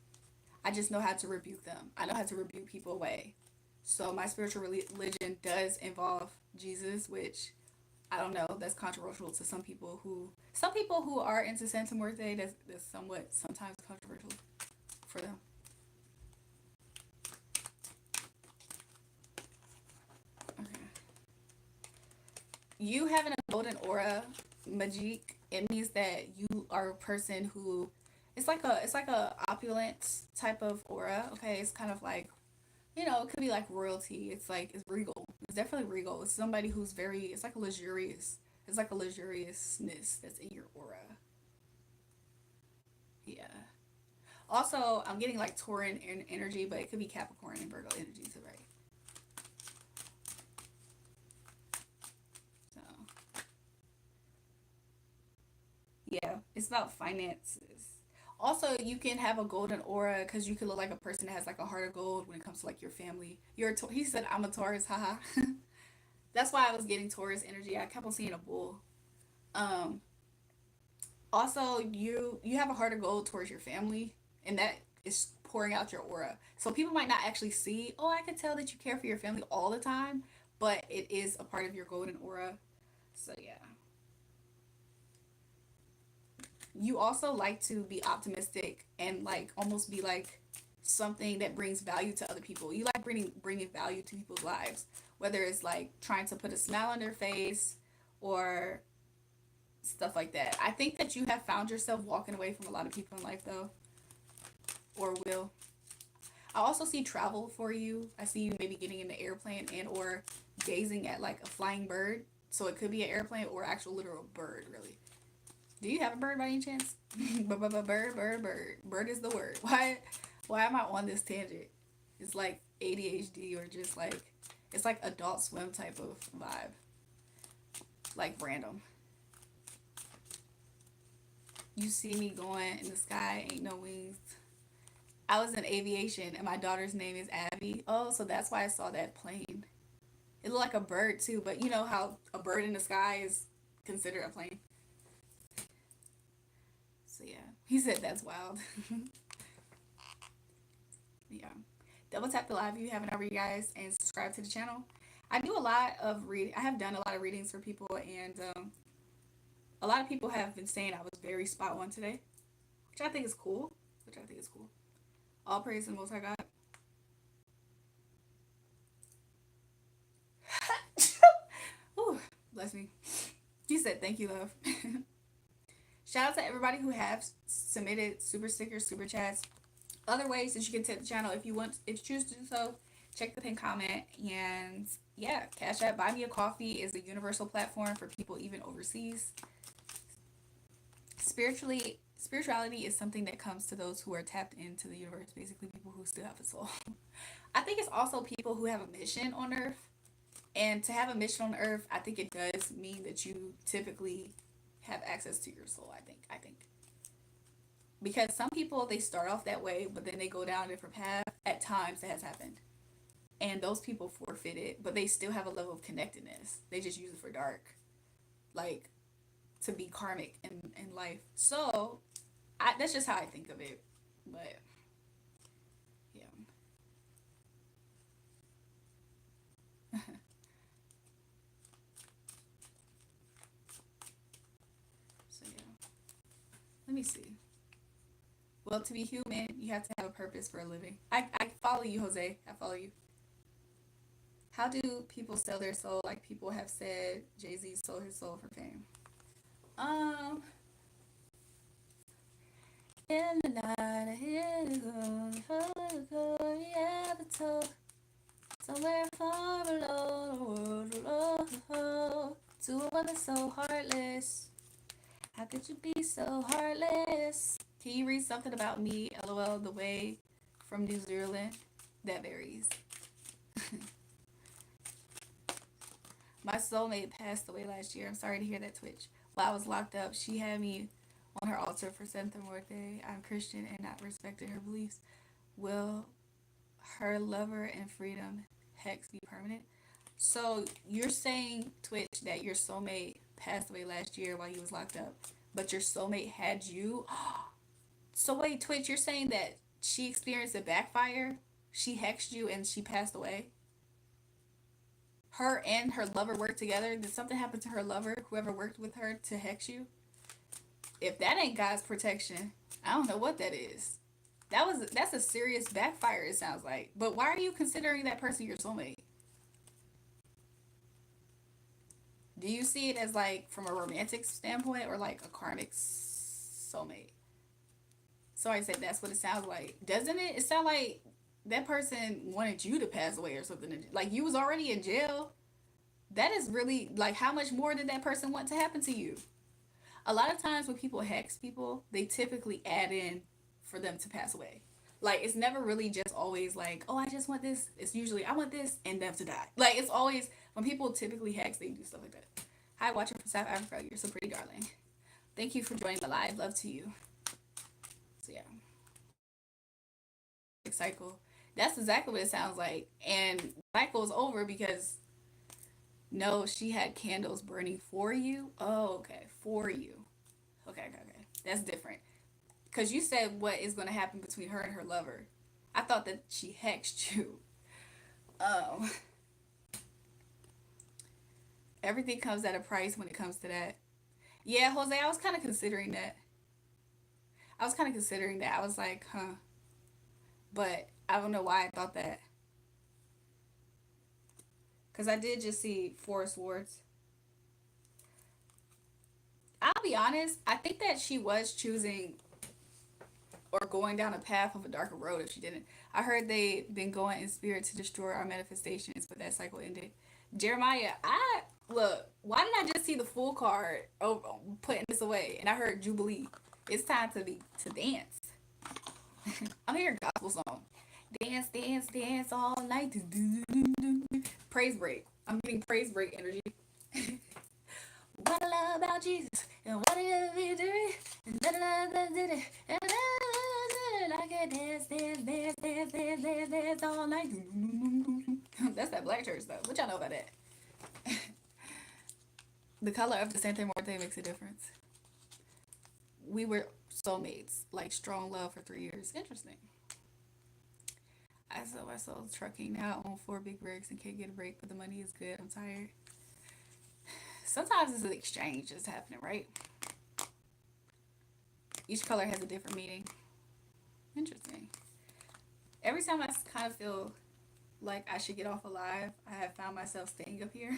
I just know how to rebuke them. I know how to rebuke people away. So my spiritual religion does involve Jesus, which I don't know. That's controversial to some people who are into Santa Muerte. That's somewhat sometimes controversial for them. Okay. You having a golden aura, Majik, it means that you are a person who it's like a opulent type of aura. Okay, it's kind of like it could be like royalty. It's like it's regal. It's definitely regal. It's somebody who's very. It's like a luxurious. It's like a luxuriousness that's in your aura. Yeah. Also, I'm getting like Tauran energy, but it could be Capricorn and Virgo energy too, right? So yeah, it's about finances. Also, you can have a golden aura because you could look like a person that has like a heart of gold when it comes to like your family. He said I'm a Taurus, haha. That's why I was getting Taurus energy. I kept on seeing a bull. Um, Also, you have a heart of gold towards your family, and that is pouring out your aura. So people might not actually see. Oh, I can tell that you care for your family all the time, but it is a part of your golden aura. So yeah, you also like to be optimistic and like almost be like something that brings value to other people. You like bringing value to people's lives, whether it's like trying to put a smile on their face or stuff like that. I think that you have found yourself walking away from a lot of people in life though, or will. I also see travel for you. I see you maybe getting in the airplane and or gazing at like a flying bird. So it could be an airplane or actual literal bird, really. Do you have a bird by any chance? Bird. Bird is the word. Why am I on this tangent? It's like ADHD or just like it's like adult swim type of vibe. Like random. You see me going in the sky, ain't no wings. I was in aviation and my daughter's name is Abby. Oh, so that's why I saw that plane. It looked like a bird too, but you know how a bird in the sky is considered a plane. So yeah, he said that's wild. Yeah, double tap the live if you haven't already, guys, and subscribe to the channel. I do a lot of read. I have done a lot of readings for people, and a lot of people have been saying I was very spot on today, which I think is cool. Which I think is cool. All praise to the Most High God. bless me. He said, thank you, love. Shout out to everybody who have submitted super stickers, super chats. Other ways that you can tip the channel if you want, if you choose to do so. Check the pin comment. And yeah, Cash App, Buy Me a Coffee is a universal platform for people even overseas. Spirituality is something that comes to those who are tapped into the universe, basically people who still have a soul. I think it's also people who have a mission on earth. And to have a mission on earth, I think it does mean that you typically have access to your soul, I think. Because some people, they start off that way, but then they go down a different path. At times that has happened. And those people forfeit it, but they still have a level of connectedness. They just use it for dark. Like, to be karmic in life. So, that's just how I think of it. But, yeah. So, yeah. Let me see. Well, to be human, you have to have a purpose for a living. I follow you, Jose. I follow you. How do people sell their soul? Like people have said, Jay-Z sold his soul for fame. In the night, I hear the glory of the toe. Somewhere far below the world, to a woman so heartless. How could you be so heartless? Can you read something about me? LOL, the way from New Zealand? That varies. My soulmate passed away last year. I'm sorry to hear that, Twitch. While I was locked up, she had me on her altar for seventh and fourth day. I'm Christian and not respecting her beliefs. Will her lover and freedom hex be permanent? So you're saying, Twitch, that your soulmate passed away last year while you was locked up, but your soulmate had you? So wait, Twitch, you're saying that she experienced a backfire? She hexed you and she passed away? Her and her lover worked together? Did something happen to her lover, whoever worked with her, to hex you? If that ain't God's protection, I don't know what that is. That's a serious backfire, it sounds like. But why are you considering that person your soulmate? Do you see it as like from a romantic standpoint or like a karmic soulmate? So I said that's what it sounds like. Doesn't it? It sounds like that person wanted you to pass away or something. Like you was already in jail. That is really like, how much more did that person want to happen to you? A lot of times when people hex people, they typically add in for them to pass away. Like it's never really just always like, oh, I just want this. It's usually I want this and them to die. Like it's always when people typically hex, they do stuff like that. Hi, watching from South Africa. You're so pretty, darling. Thank you for joining the live. Love to you. So yeah, cycle. That's exactly what it sounds like. And cycle's over because no, she had candles burning for you. Oh, okay, for you. Okay. That's different. Because you said what is going to happen between her and her lover. I thought that she hexed you. Um, everything comes at a price when it comes to that. Yeah, Jose, I was kind of considering that. I was like, huh. But I don't know why I thought that. Because I did just see Forest Swords. I'll be honest, I think that she was choosing or going down a path of a darker road if she didn't. I heard they've been going in spirit to destroy our manifestations, but that cycle ended. Jeremiah, look, why did I just see the full card putting this away? And I heard Jubilee. It's time to dance. I'm hearing gospel song. Dance, dance, dance all night. Praise break. I'm getting praise break energy. What I love about Jesus and what he did, and I can dance all night. That's that black church though. What y'all know about that? The color of the Santa Muerte makes a difference. We were soulmates, like strong love for 3 years. Interesting. I sold my soul trucking now. I own 4 big rigs and can't get a break, but the money is good. I'm tired. Sometimes it's an exchange that's happening, right? Each color has a different meaning. Interesting. Every time I kind of feel like I should get off alive, I have found myself staying up here.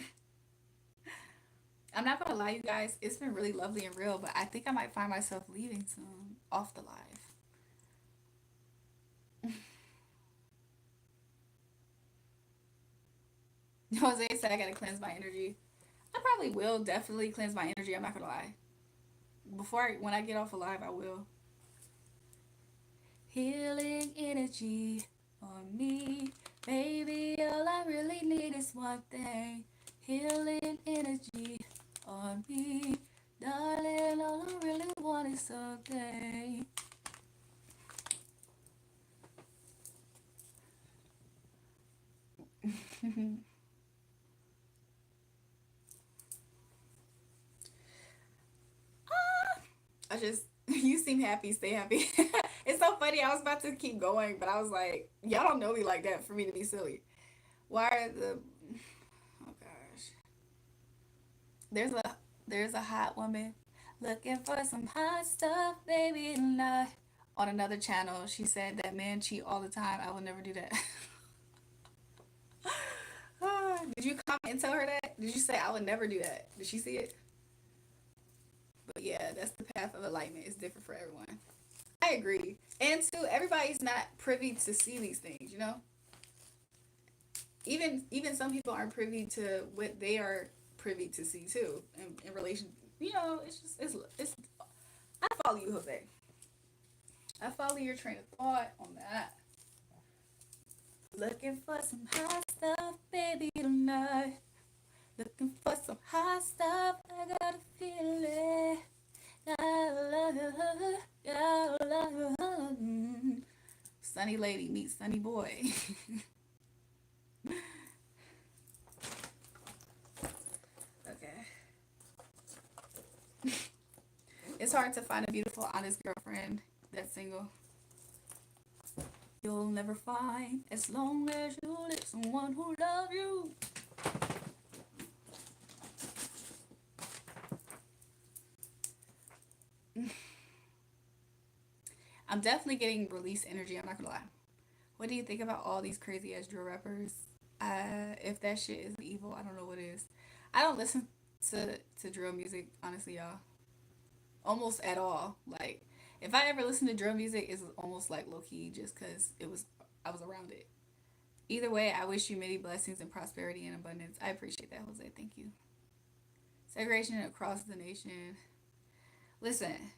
I'm not gonna lie, you guys. It's been really lovely and real, but I think I might find myself leaving soon off the live. Jose said I gotta cleanse my energy. I probably will definitely cleanse my energy. I'm not gonna lie. When I get off alive, I will. Healing energy on me, baby. All I really need is one thing. Healing energy on me, darling. All I really want is something. I just you seem happy, stay happy. It's so funny. I was about to keep going, but I was like, y'all don't know me like that for me to be silly. Why are the oh gosh. There's a there's a hot woman looking for some hot stuff, baby tonight. On another channel, she said that men cheat all the time. I will never do that. Did you comment and tell her that? Did you say I would never do that? Did she see it? But yeah, that's the path of enlightenment. It's different for everyone. I agree. And two, everybody's not privy to see these things, you know? Even some people aren't privy to what they are privy to see too in relation, you know, it's I follow you, Jose. I follow your train of thought on that. Looking for some hot stuff, baby, tonight. Looking for some hot stuff, I got a feeling. Sunny lady meets sunny boy. Okay. It's hard to find a beautiful, honest girlfriend that's single. You'll never find as long as you live someone who love you. I'm definitely getting release energy. I'm not gonna lie. What do you think about all these crazy ass drill rappers? If that shit is evil, I don't know what is. I don't listen to drill music, honestly, y'all. Almost at all. Like, if I ever listen to drill music, it's almost like low key, just cause I was around it. Either way, I wish you many blessings and prosperity and abundance. I appreciate that, Jose. Thank you. Segregation across the nation. Listen,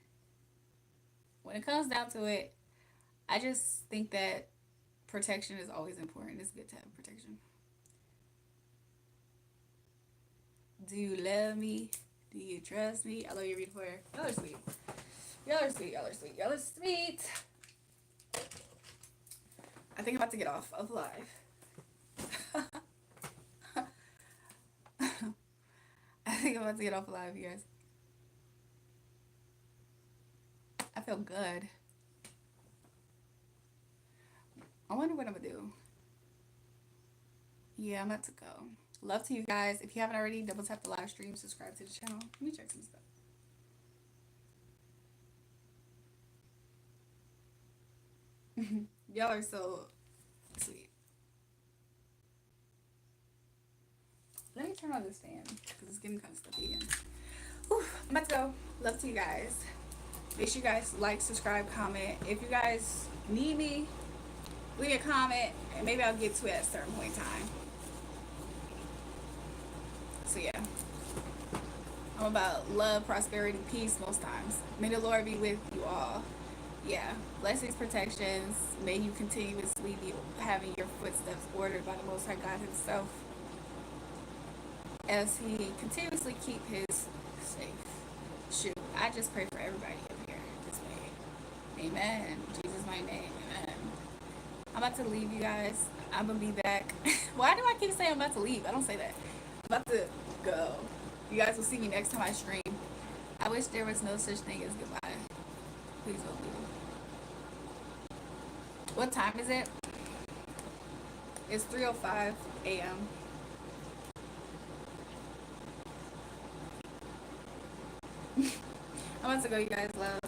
when it comes down to it, I just think that protection is always important. It's good to have protection. Do you love me? Do you trust me? I love you, Rita Flair. Y'all are sweet. Y'all are sweet. Y'all are sweet. Y'all are sweet. I think I'm about to get off of live. I think I'm about to get off live, you guys. I feel good. I wonder what I'm gonna do. Yeah, I'm about to go. Love to you guys. If you haven't already, double tap the live stream, subscribe to the channel. Let me check some stuff. Y'all are so sweet. Let me turn on this fan because it's getting kind of stuffy again. Whew, I'm about to go. Love to you guys. Make sure you guys like, subscribe, comment. If you guys need me, leave a comment and maybe I'll get to it at a certain point in time. So yeah, I'm about love, prosperity, peace most times. May the Lord be with you all. Yeah, blessings, protections. May you continuously be having your footsteps ordered by the Most High God Himself as He continuously keep His safe. Shoot, I just pray for everybody up here this way. Amen. In Jesus' my name. Amen. I'm about to leave, you guys. I'm gonna be back. Why do I keep saying I'm about to leave? I don't say that. I'm about to go. You guys will see me next time I stream. I wish there was no such thing as goodbye. Please don't leave. What time is it? It's 3:05 a.m. I'm about to go, you guys. Love.